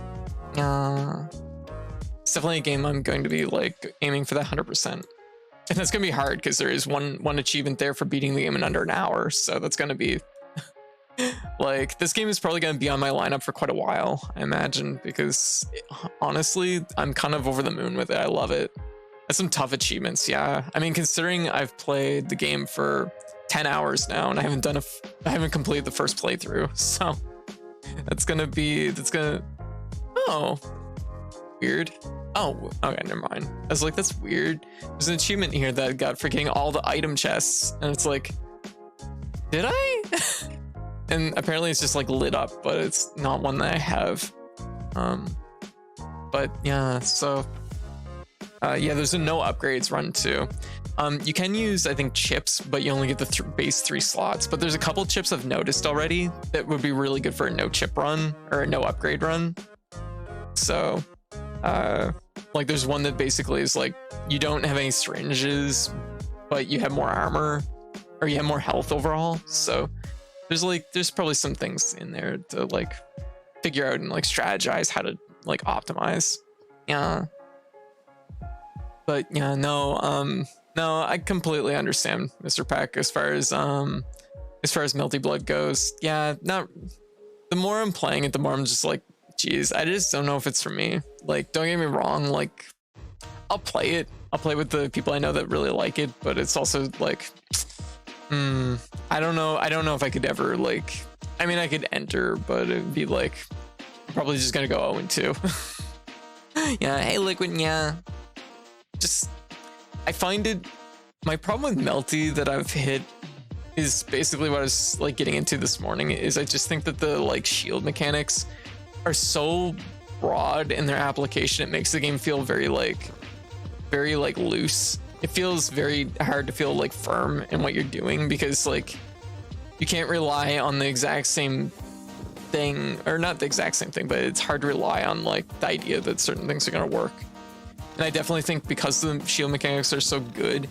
It's definitely a game I'm going to be like aiming for that 100%. And that's gonna be hard because there is one achievement there for beating the game in under an hour. So that's gonna be like, this game is probably gonna be on my lineup for quite a while, I imagine, because honestly, I'm kind of over the moon with it. I love it. That's some tough achievements, yeah. I mean, considering I've played the game for 10 hours now and I haven't completed the first playthrough, so oh, weird. Oh, okay, never mind. I was like, that's weird. There's an achievement here that I got for getting all the item chests, and it's like, did I? And apparently it's just like lit up, but it's not one that I have. But yeah, so yeah, there's a no upgrades run too. You can use, I think, chips, but you only get the base 3 slots. But there's a couple chips I've noticed already that would be really good for a no chip run or a no upgrade run. So like there's one that basically is like, you don't have any syringes, but you have more armor, or you have more health overall. So there's probably some things in there to like figure out and like strategize how to like optimize. Yeah. But yeah, no, I completely understand, Mr. Peck, as far as Melty Blood goes. Yeah, the more I'm playing it, the more I'm just like, geez, I just don't know if it's for me. Like, don't get me wrong, like, I'll play it. I'll play with the people I know that really like it, but it's also like, I don't know if I could ever like, I mean, I could enter, but it'd be like, I'm probably just gonna go 0-2. Yeah, hey Liquid, yeah. Just I find it, my problem with Melty that I've hit is basically what I was like getting into this morning, is I just think that the like shield mechanics are so broad in their application. It makes the game feel very like loose. It feels very hard to feel like firm in what you're doing, because like you can't rely on the exact same thing, or not the exact same thing, but it's hard to rely on like the idea that certain things are going to work. And I definitely think because the shield mechanics are so good,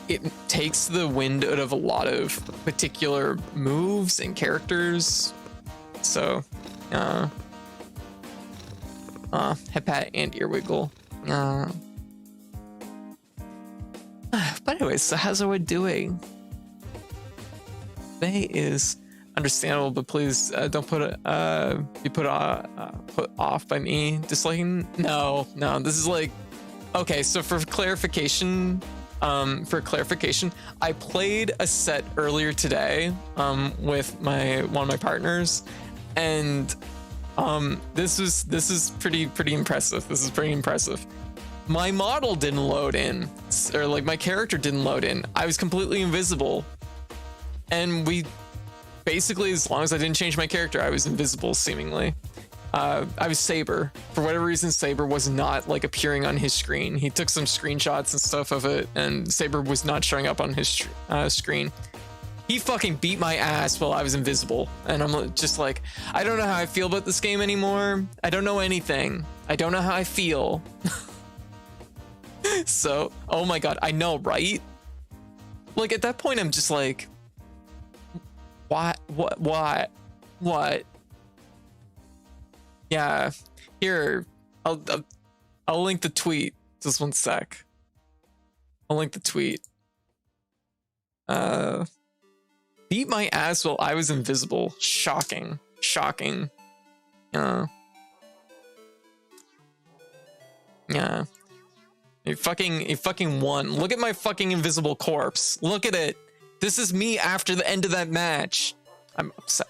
it takes the wind out of a lot of particular moves and characters. So head pat and ear wiggle. But anyways, so how's everyone doing? Today is understandable, but please don't be put off by me disliking. No, this is like, okay, so for clarification, I played a set earlier today with one of my partners, and this is pretty impressive. This is pretty impressive. My model didn't load in, or like my character didn't load in. I was completely invisible, and we basically, as long as I didn't change my character, I was invisible seemingly. I was Saber. For whatever reason, Saber was not like appearing on his screen. He took some screenshots and stuff of it, and Saber was not showing up on his screen. He fucking beat my ass while I was invisible, and I'm just like, I don't know how I feel about this game anymore. I don't know anything. I don't know how I feel. So, oh my god, I know, right? Like at that point, I'm just like, what? Yeah, here, I'll link the tweet. Just one sec. I'll link the tweet. Beat my ass while I was invisible. Shocking. Yeah. You fucking won. Look at my fucking invisible corpse. Look at it. This is me after the end of that match. I'm upset.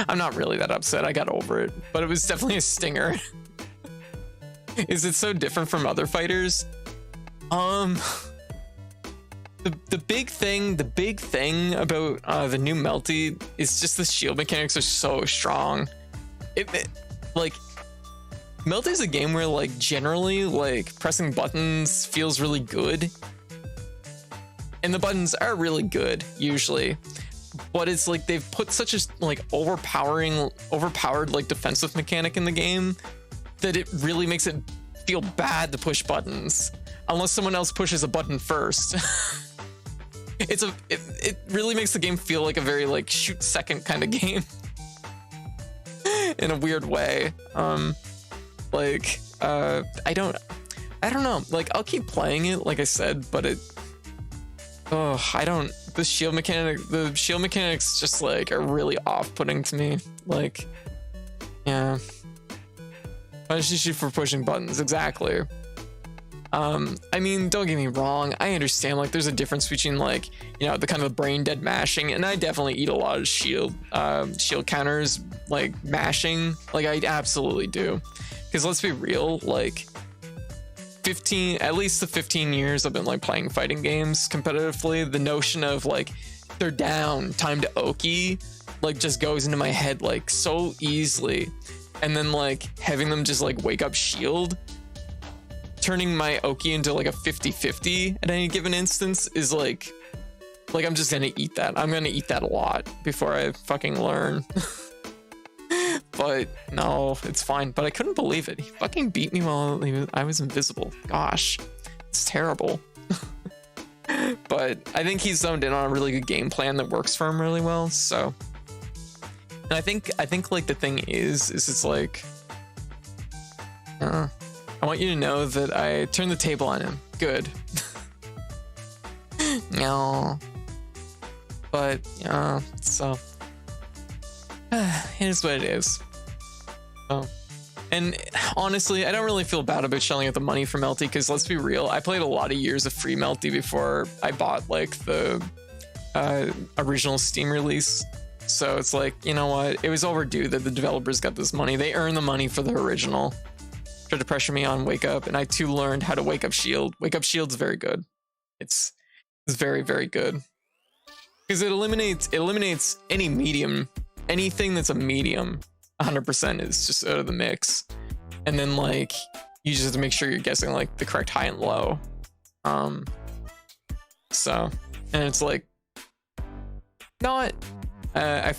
I'm not really that upset. I got over it, but it was definitely a stinger. Is it so different from other fighters? The big thing about the new Melty is just the shield mechanics are so strong. Like, Melty is a game where like generally like pressing buttons feels really good, and the buttons are really good usually, but it's like they've put such a like overpowered like defensive mechanic in the game that it really makes it feel bad to push buttons unless someone else pushes a button first. It really makes the game feel like a very like shoot second kind of game in a weird way. I don't know. Like, I'll keep playing it, like I said, but the shield mechanics just like are really off-putting to me. Like, yeah. Punish you for pushing buttons, exactly. I mean, don't get me wrong, I understand like there's a difference between like, you know, the kind of brain dead mashing, and I definitely eat a lot of shield counters, like mashing, like I absolutely do. Because let's be real, like at least the 15 years I've been like playing fighting games competitively, the notion of like they're down, time to Oki, like just goes into my head like so easily. And then like having them just like wake up shield, turning my Oki into like a 50-50 at any given instance is like I'm just gonna eat that. I'm gonna eat that a lot before I fucking learn. But no, it's fine. But I couldn't believe it. He fucking beat me while I was invisible. Gosh, it's terrible. But I think he's zoned in on a really good game plan that works for him really well. So, and I think like the thing is it's like, I want you to know that I turned the table on him. Good. No. But so it is what it is. So, and honestly, I don't really feel bad about shelling out the money for Melty, because let's be real, I played a lot of years of free Melty before I bought like the original Steam release. So it's like, you know what, it was overdue that the developers got this money. They earned the money for the original. tried to pressure me on wake up, and I too learned how to wake up shield. Wake up shield's very good. It's very, very good. Because it eliminates any medium, anything that's a medium, 100% is just out of the mix. And then like you just have to make sure you're guessing like the correct high and low. So, and it's like not. I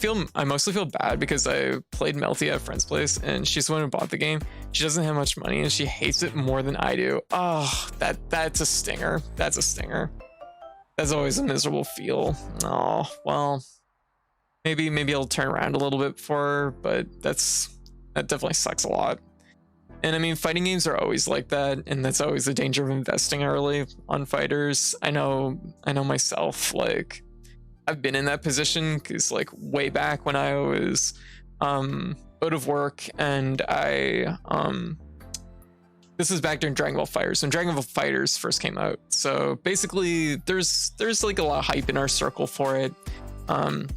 mostly feel bad because I played Melty at a friend's place, and she's the one who bought the game. She doesn't have much money, and she hates it more than I do. Oh, that's a stinger. That's a stinger. That's always a miserable feel. Oh, well, maybe I'll turn around a little bit for her, but that definitely sucks a lot. And I mean, fighting games are always like that, and that's always the danger of investing early on fighters. I know myself, like, I've been in that position because like way back when I was out of work, and this was back during Dragon Ball FighterZ, when Dragon Ball FighterZ first came out. So basically there's like a lot of hype in our circle for it. And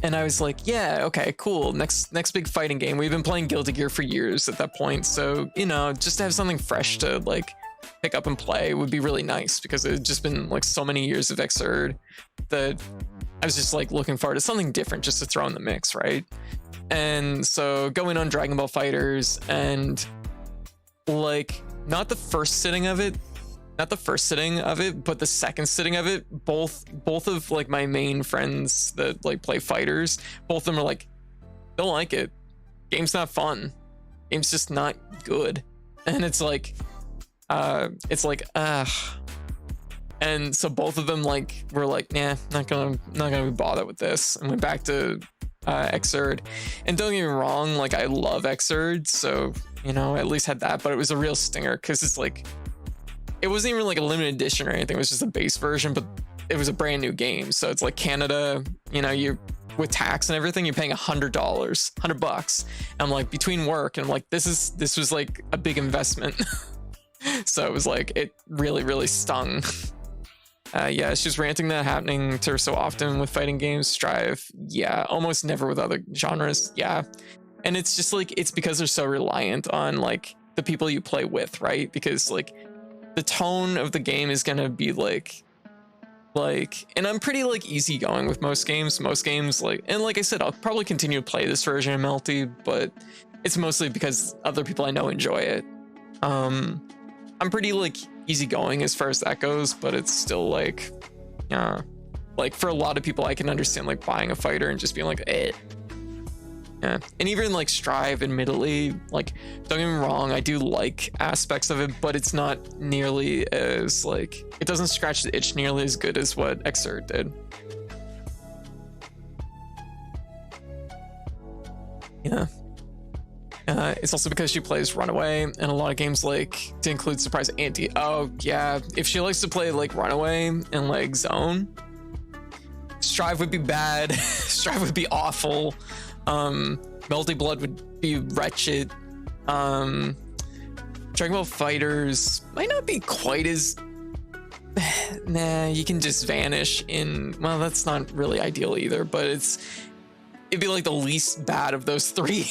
I was like, yeah, okay, cool. Next big fighting game. We've been playing Guilty Gear for years at that point. So, you know, just to have something fresh to like pick up and play would be really nice, because it had just been like so many years of Xrd that I was just like looking forward to something different just to throw in the mix, right? And so going on Dragon Ball FighterZ, and like not the first sitting of it, but the second sitting of it, both of like my main friends that like play fighters, both of them are like, don't like it. Game's not fun. Game's just not good. And it's like, and so both of them like were like, nah, not gonna be bothered with this, and went back to Xrd. And don't get me wrong, like I love Xrd, so you know, I at least had that, but it was a real stinger because it's like, it wasn't even like a limited edition or anything. It was just a base version, but it was a brand new game. So it's like Canada, you know, you with tax and everything, you're paying $100. I'm like, between work, and I'm like, this was like a big investment. So it was like, it really stung. Yeah, it's just ranting that happening to her so often with fighting games. Strive, yeah, almost never with other genres, yeah. And it's just like, it's because they're so reliant on like the people you play with, right? Because like the tone of the game is gonna be like, and I'm pretty like easygoing with most games like, and like I said, I'll probably continue to play this version of Melty, but it's mostly because other people I know enjoy it. I'm pretty like easygoing as far as that goes, but it's still like for a lot of people, I can understand like buying a fighter and just being like, eh. Yeah, and even like Strive, admittedly, like, don't get me wrong, I do like aspects of it, but it's not nearly as like, it doesn't scratch the itch nearly as good as what Xrd did. Yeah. It's also because she plays Runaway, and a lot of games like to include Surprise Ante. Oh yeah, if she likes to play like Runaway and like Zone, Strive would be bad. Strive would be awful. Melty Blood would be wretched. Dragon Ball FighterZ might not be quite as nah, you can just vanish in, well, that's not really ideal either, but it'd be like the least bad of those three.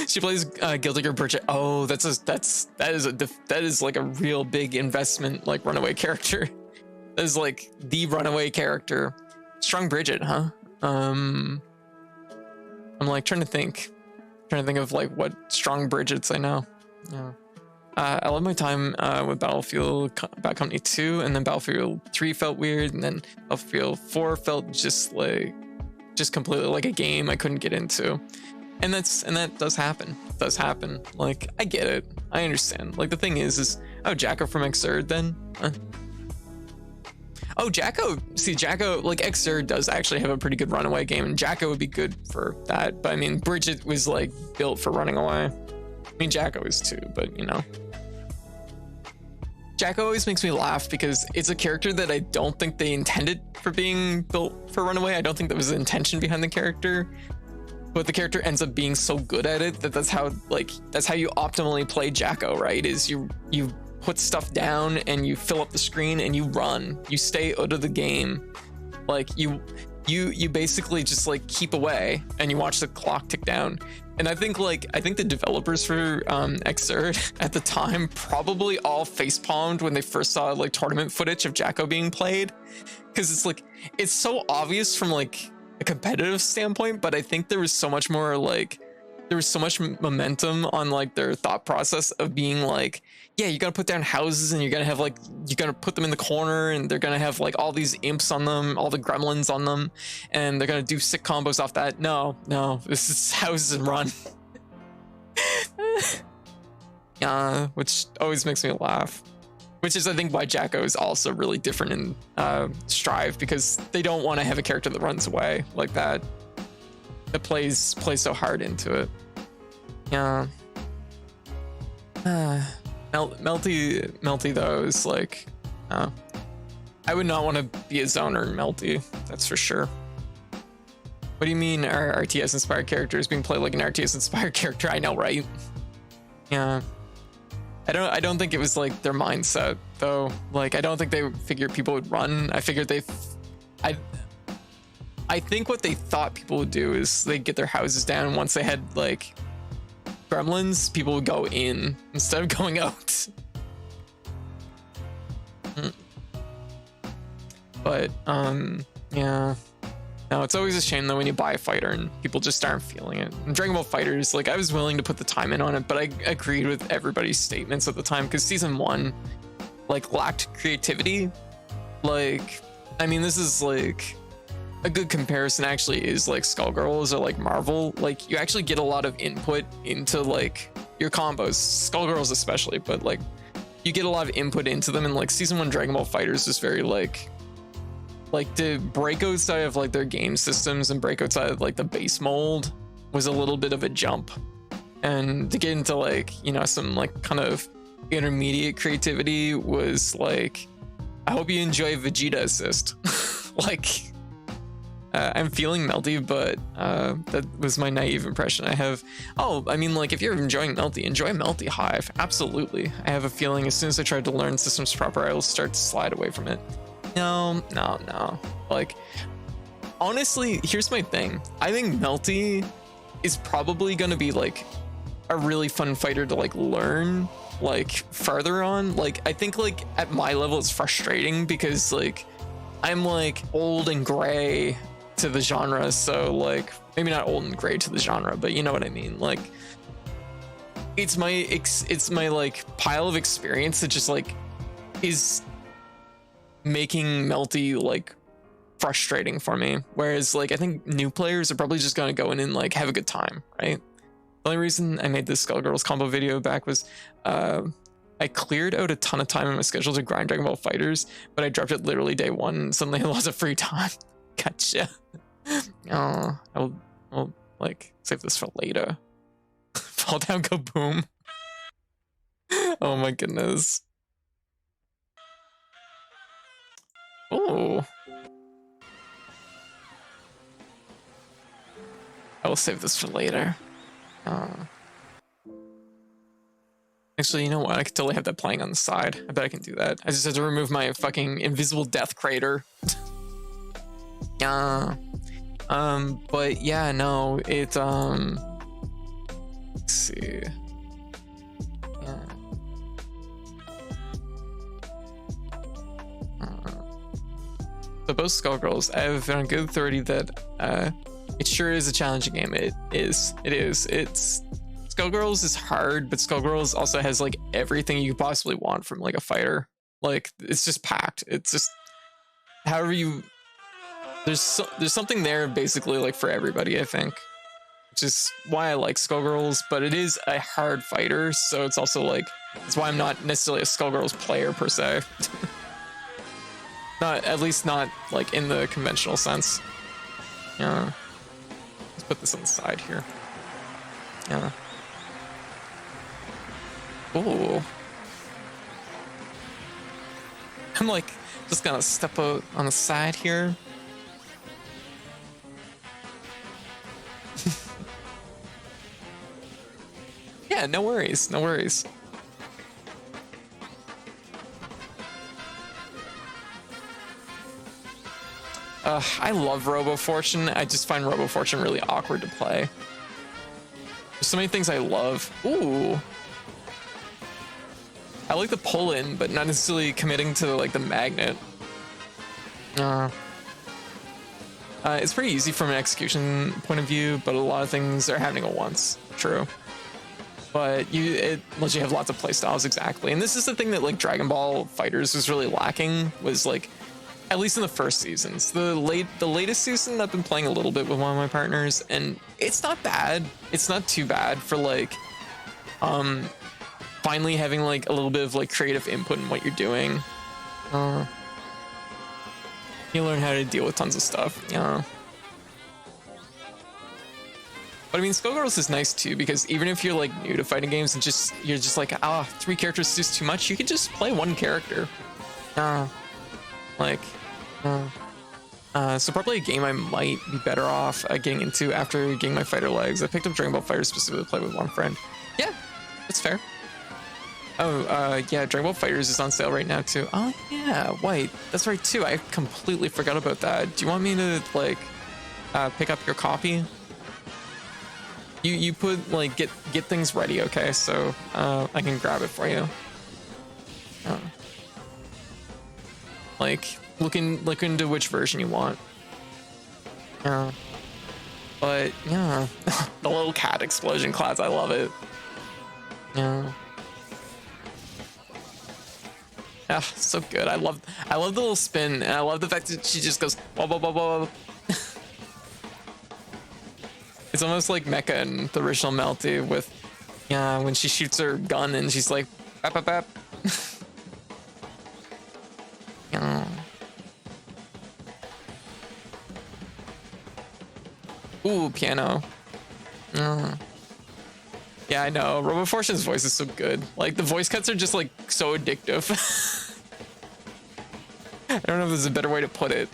She plays Guilty Gear Bridget. Oh, that is like a real big investment, like Runaway character. That is like the Runaway character. Strong Bridget, huh? I'm like trying to think of like what strong Bridgets I know. Yeah. I love my time with Battlefield Bad Company 2, and then Battlefield 3 felt weird, and then Battlefield 4 felt just completely like a game I couldn't get into. And that does happen. It does happen. Like, I get it. I understand. Like, the thing is oh, Jacko from Xrd then? Oh, Jacko, like Xrd does actually have a pretty good Runaway game, and Jacko would be good for that. But I mean, Bridget was like built for running away. I mean, Jacko is too, but you know. Jacko always makes me laugh because it's a character that I don't think they intended for being built for Runaway. I don't think that was the intention behind the character. But the character ends up being so good at it that's how you optimally play Jacko, right? Is you put stuff down and you fill up the screen and you run. You stay out of the game. Like you basically just like keep away and you watch the clock tick down. And I think the developers for Xrd at the time probably all facepalmed when they first saw like tournament footage of Jacko being played, because it's like it's so obvious from like a competitive standpoint, but I think there was so much more like there was so much momentum on like their thought process of being like, yeah, you gotta put down houses and you're gonna have like you gotta put them in the corner and they're gonna have like all these imps on them, all the gremlins on them, and they're gonna do sick combos off that. No, this is houses and run. Which always makes me laugh. Which is I think why Jacko is also really different in Strive, because they don't want to have a character that runs away like that. That plays so hard into it. Yeah. Melty though is like, I would not want to be a zoner in Melty. That's for sure. What do you mean are RTS inspired characters being played like an RTS inspired character? I know, right? Yeah. I don't think it was like their mindset though. Like I don't think they figured people would run. I figured I think what they thought people would do is they'd get their houses down, and once they had like gremlins, people would go in instead of going out. But yeah. No, it's always a shame though when you buy a fighter and people just aren't feeling it. And Dragon Ball FighterZ, like I was willing to put the time in on it, but I agreed with everybody's statements at the time because season 1 like lacked creativity. Like, I mean, this is like a good comparison actually is like Skullgirls or like Marvel. Like you actually get a lot of input into like your combos, Skullgirls especially, but like you get a lot of input into them. And like season 1 Dragon Ball FighterZ is very like the break outside of like their game systems and break outside of like the base mold was a little bit of a jump. And to get into like, you know, some like kind of intermediate creativity was like, I hope you enjoy Vegeta Assist. Like, I'm feeling Melty, but that was my naive impression. I have, I mean, like, if you're enjoying Melty, enjoy Melty Hive. Absolutely. I have a feeling as soon as I try to learn systems proper, I will start to slide away from it. No. Like, honestly, here's my thing. I think Melty is probably going to be, like, a really fun fighter to, like, learn, like, further on. Like, I think, like, at my level, it's frustrating because, like, I'm, like, old and gray to the genre, so like maybe not old and gray to the genre, but you know what I mean. Like it's my like pile of experience that just like is making Melty like frustrating for me, whereas like I think new players are probably just gonna go in and like have a good time, right? The only reason I made this Skullgirls combo video back was I cleared out a ton of time in my schedule to grind Dragon Ball FighterZ, but I dropped it literally day 1 and suddenly I lost of free time. Gotcha. I'll like save this for later. Fall down, go boom. Oh my goodness. Oh. I will save this for later. Actually, you know what? I could totally have that playing on the side. I bet I can do that. I just have to remove my fucking invisible death crater. But yeah, no, it, let's see. Yeah. So both Skullgirls, I have on good authority that, it sure is a challenging game. It is. It's, Skullgirls is hard, but Skullgirls also has like everything you could possibly want from like a fighter. Like, it's just packed. It's just, however you, there's something there basically like for everybody, I think, which is why I like Skullgirls. But it is a hard fighter, so it's also like that's why I'm not necessarily a Skullgirls player per se. Not, at least not like in the conventional sense. Yeah, let's put this on the side here. Yeah. Oh, I'm like just gonna step out on the side here. Yeah, no worries, no worries. I love Robo Fortune. I just find Robo Fortune really awkward to play. so many things I love. Ooh. I like the pull in, but not necessarily committing to like the magnet. It's pretty easy from an execution point of view, but a lot of things are happening at once. True. But it lets you have lots of playstyles, exactly. And this is the thing that like Dragon Ball Fighters was really lacking, was like, at least in the first seasons. The latest season I've been playing a little bit with one of my partners, and it's not bad. It's not too bad for like finally having like a little bit of like creative input in what you're doing. You learn how to deal with tons of stuff. Yeah. But I mean, Skullgirls is nice too, because even if you're like new to fighting games and you're just like, 3 characters is just too much, you could just play 1 character. So probably a game I might be better off getting into after getting my fighter legs. I picked up Dragon Ball Fighter specifically to play with one friend. Yeah, that's fair. Oh, yeah, Dragon Ball Fighters is on sale right now too. Oh yeah, wait, that's right too. I completely forgot about that. Do you want me to like pick up your copy? You put like get things ready, okay? So I can grab it for you. Like look into which version you want. But yeah, the little cat explosion class, I love it. Yeah. Ah, so good. I love the little spin, and I love the fact that she just goes whoa, whoa, whoa, whoa. It's almost like Mecha in the original Melty with when she shoots her gun and she's like bap bap bap. Ooh, piano. Yeah, I know. RoboFortune's voice is so good. Like, the voice cuts are just, like, so addictive. I don't know if there's a better way to put it.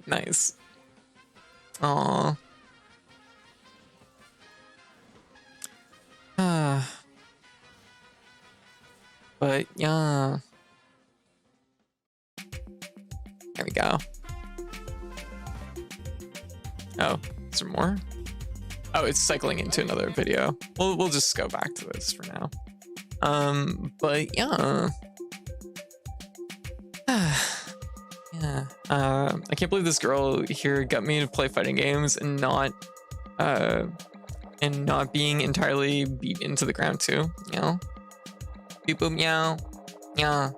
Nice. Aww. But, yeah. There we go. Oh, is there more? Oh, it's cycling into another video. We'll just go back to this for now. But yeah. Yeah. I can't believe this girl here got me to play fighting games and not being entirely beat into the ground too. You know? Beep boop meow. Yeah.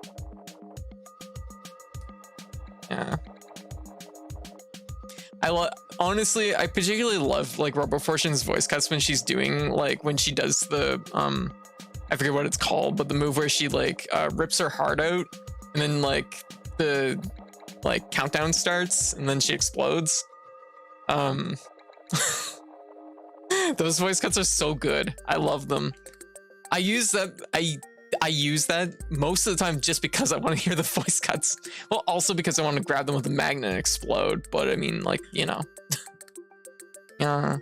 Yeah. Honestly, I particularly love like RoboFortune's voice cuts when she's doing like when she does the I forget what it's called, but the move where she like rips her heart out and then like the like countdown starts and then she explodes. Those voice cuts are so good. I love them. I use that most of the time just because I want to hear the voice cuts. Well, also because I want to grab them with a magnet and explode. But I mean, like, you know. Yeah.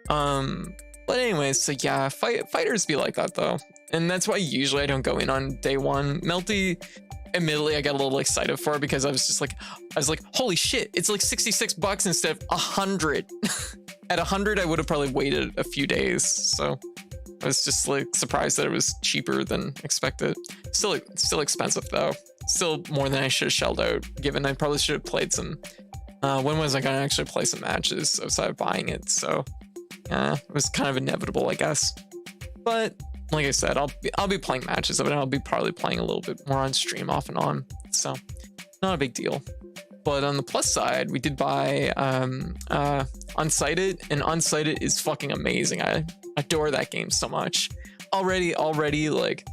But anyways, so yeah, fighters be like that though. And that's why usually I don't go in on day one. Melty, admittedly, I got a little excited for it because I was like, holy shit, it's like $66 instead of 100. At 100, I would have probably waited a few days. So I was just like surprised that it was cheaper than expected. Still expensive though. Still more than I should have shelled out, given I probably should have played some. When was I gonna actually play some matches outside of buying it? So yeah, it was kind of inevitable, I guess. But like I said, I'll be playing matches of it. And I'll be probably playing a little bit more on stream off and on. So not a big deal. But on the plus side, we did buy Unsighted, and Unsighted is fucking amazing. I adore that game so much. Already, like,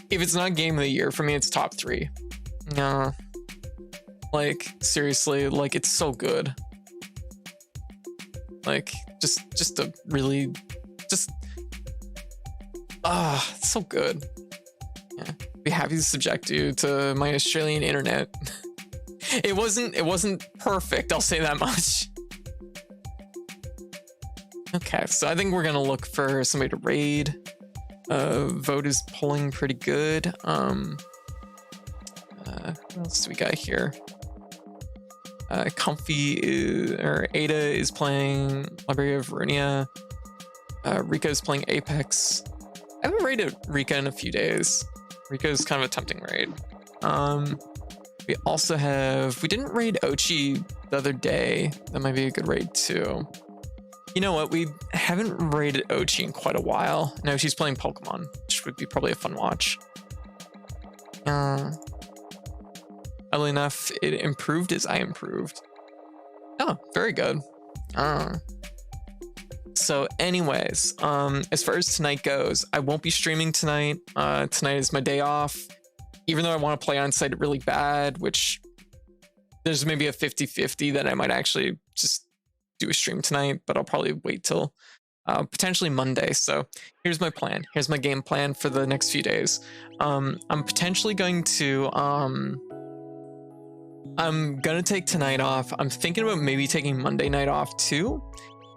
if it's not game of the year for me, it's top 3. Nah. Like, seriously, like, it's so good. Like, just a really, it's so good. Yeah, be happy to subject you to my Australian internet. It wasn't perfect, I'll say that much. Okay, so I think we're gonna look for somebody to raid. Vote is pulling pretty good. What else do we got here? Ada is playing Library of Runia. Rika is playing Apex. I haven't raided Rika in a few days. Rika is kind of a tempting raid. We didn't raid Ochi the other day. That might be a good raid too. You know what? We haven't raided Ochi in quite a while. No, she's playing Pokemon, which would be probably a fun watch. Oddly enough, it improved as I improved. Oh, very good. So anyways, as far as tonight goes, I won't be streaming tonight. Tonight is my day off. Even though I want to play Unsighted really bad, which there's maybe a 50-50 that I might actually just do a stream tonight, but I'll probably wait till potentially Monday. So here's my plan. Here's my game plan for the next few days. I'm potentially going to I'm gonna take tonight off. I'm thinking about maybe taking Monday night off too,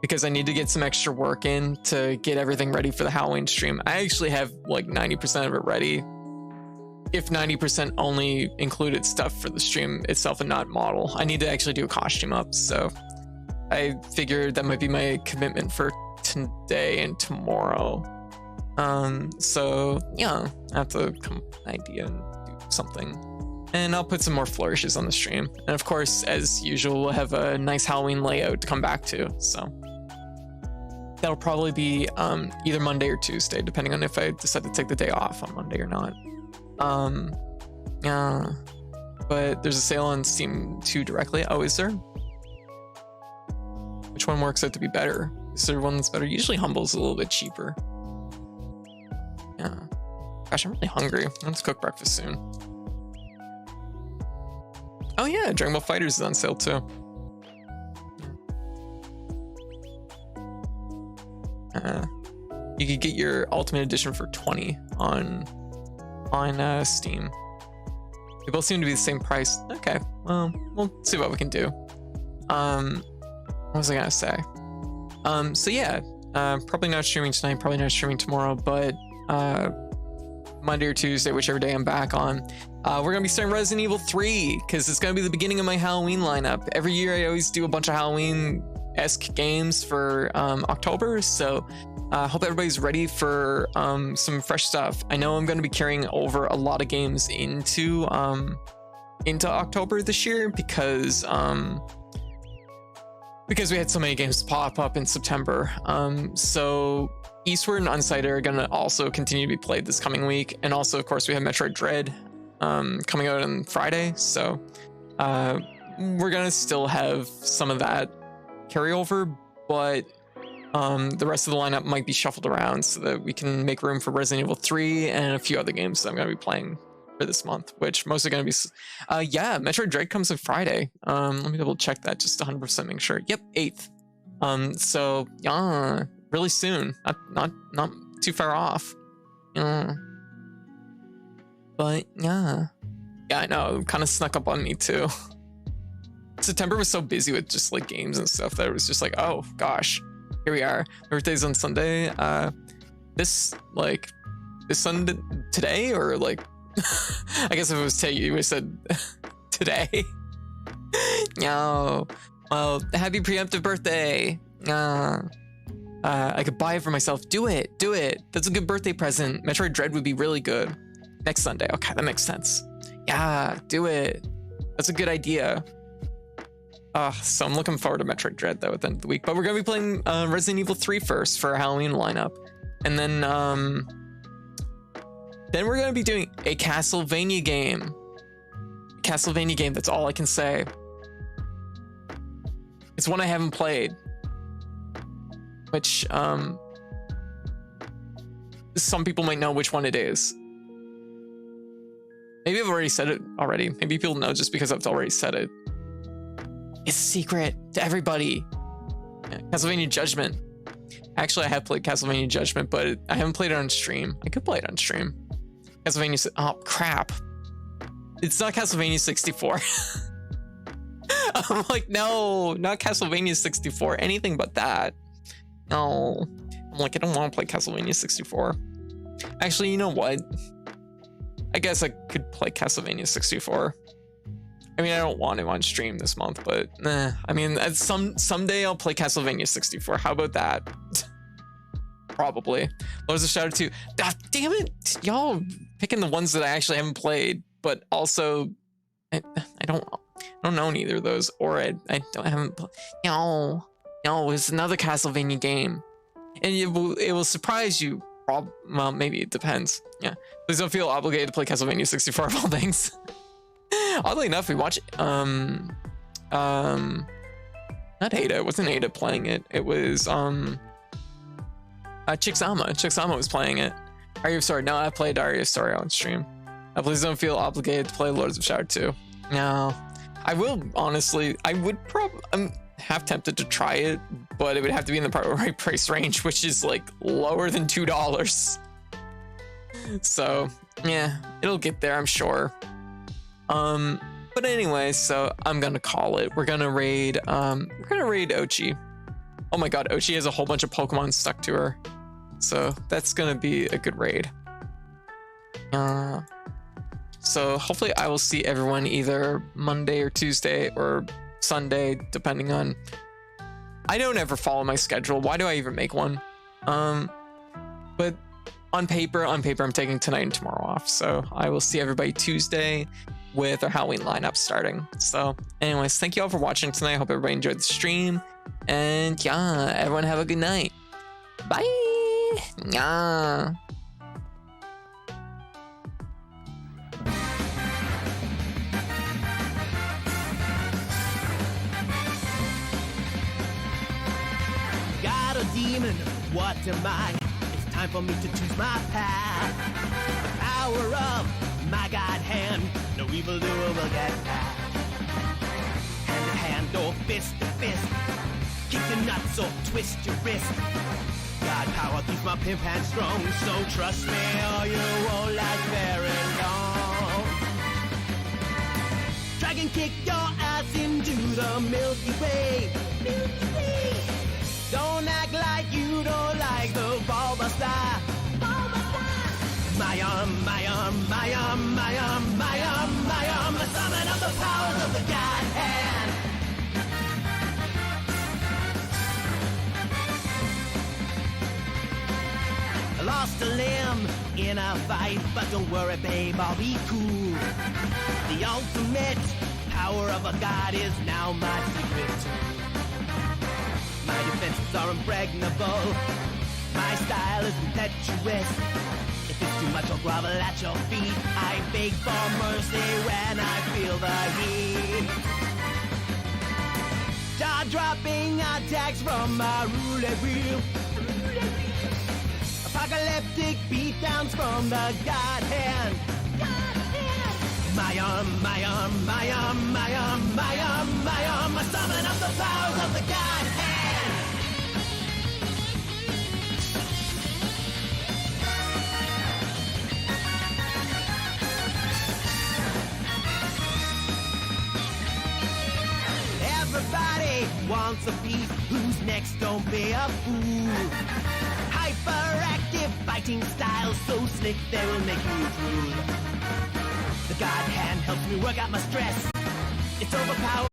because I need to get some extra work in to get everything ready for the Halloween stream. I actually have like 90% of it ready, if 90% only included stuff for the stream itself and not model. I need to actually do a costume up, so I figured that might be my commitment for today and tomorrow. So yeah, I have to come up with an idea and do something. And I'll put some more flourishes on the stream. And of course, as usual, we'll have a nice Halloween layout to come back to. So that'll probably be either Monday or Tuesday, depending on if I decide to take the day off on Monday or not. Yeah, but there's a sale on Steam 2 directly. Oh, is there? Which one works out to be better? Is there one that's better? Usually Humble's a little bit cheaper. Yeah. Gosh, I'm really hungry. Let's cook breakfast soon. Oh yeah, Dragon Ball FighterZ is on sale too. You could get your Ultimate Edition for $20 on Steam. They both seem to be the same price. Okay, well, we'll see what we can do. What was I gonna say? So yeah, probably not streaming tonight, probably not streaming tomorrow, but Monday or Tuesday, whichever day I'm back on, we're gonna be starting Resident Evil 3, because it's gonna be the beginning of my Halloween lineup. Every year I always do a bunch of Halloween-esque games for October, so I hope everybody's ready for some fresh stuff. I know I'm gonna be carrying over a lot of games into October this year, because we had so many games pop up in September. So Eastward and Unsighted are gonna also continue to be played this coming week, and also of course we have Metroid Dread coming out on Friday, so we're gonna still have some of that carryover, but the rest of the lineup might be shuffled around so that we can make room for Resident Evil 3 and a few other games that I'm gonna be playing for this month, which mostly gonna be yeah, Metroid Dread comes on Friday. Let me double check that just 100% make sure. Yep, 8th. So yeah, really soon, not too far off. Yeah. But yeah, I know, it kind of snuck up on me too. September was so busy with just like games and stuff that it was just like, oh gosh, here we are. My birthday's on Sunday. This Sunday, today, or like I guess if it was today, you would have said today. No. Well, happy preemptive birthday. I could buy it for myself. Do it. That's a good birthday present. Metroid Dread would be really good. Next Sunday. Okay, that makes sense. Yeah, do it. That's a good idea. So I'm looking forward to Metroid Dread though at the end of the week. But we're gonna be playing Resident Evil 3 first for our Halloween lineup, and then we're gonna be doing a Castlevania game. That's all I can say. It's one I haven't played, which some people might know which one it is. Maybe I've already said it already. Maybe people know just because I've already said it. It's a secret to everybody. Yeah, Castlevania Judgment. Actually, I have played Castlevania Judgment, but I haven't played it on stream. I could play it on stream. Castlevania... Oh, crap. It's not Castlevania 64. I'm like, no, not Castlevania 64. Anything but that. No. I'm like, I don't want to play Castlevania 64. Actually, you know what? I guess I could play Castlevania 64. I mean, I don't want him on stream this month, but I mean, someday I'll play Castlevania 64. How about that? Probably. Lords of Shadow 2. Ah, damn it, y'all picking the ones that I actually haven't played, but also I don't know neither of those, or I haven't. No, it's another Castlevania game, and it will surprise you. Well, maybe it depends. Yeah, please don't feel obligated to play Castlevania 64 of all things. Oddly enough, we watched not Ada. It wasn't Ada playing it. It was Chixama. Chixama was playing it. Are you sorry? No, I played Daria Story on stream. Please don't feel obligated to play Lords of Shadow 2. No, I will honestly. I would probably. I'm half tempted to try it, but it would have to be in the right price range, which is like lower than $2. So yeah, it'll get there, I'm sure. But anyway, so I'm gonna call it. We're gonna raid Ochi. Oh my god, Ochi has a whole bunch of Pokemon stuck to her, so that's gonna be a good raid. So hopefully I will see everyone either Monday or Tuesday or Sunday, depending on. I don't ever follow my schedule. Why do I even make one? But on paper, I'm taking tonight and tomorrow off. So I will see everybody Tuesday with our Halloween lineup starting. So anyways, thank you all for watching tonight. I hope everybody enjoyed the stream. And yeah, everyone have a good night. Bye. Yeah. Got a demon, what am I? It's time for me to choose my path. The power of my God hand, no evildoer will get past. Hand to hand or fist to fist, kick your nuts or twist your wrist. God power keeps my pimp hand strong, so trust me or you won't last very long. Dragon kick your ass into the Milky Way. Milky Way. Don't act like you don't like the Bulbasaur. My arm, my arm, my arm, my arm, my arm, my arm, a summon of the powers of the God hand. I lost a limb in a fight, but don't worry, babe, I'll be cool. The ultimate power of a god is now my secret tool. My defenses are impregnable. My style is impetuous. If it's too much, I'll grovel at your feet. I beg for mercy when I feel the heat. Jaw-dropping attacks from my roulette wheel. Apocalyptic beatdowns from the God hand. My arm, my arm, my arm, my arm, my arm, my arm, a summon of the powers of the God hand. Everybody wants a piece. Who's next? Don't be a fool. Hyperactive fighting style, so slick they will make you drool. The God hand helps me work out my stress. It's overpowered.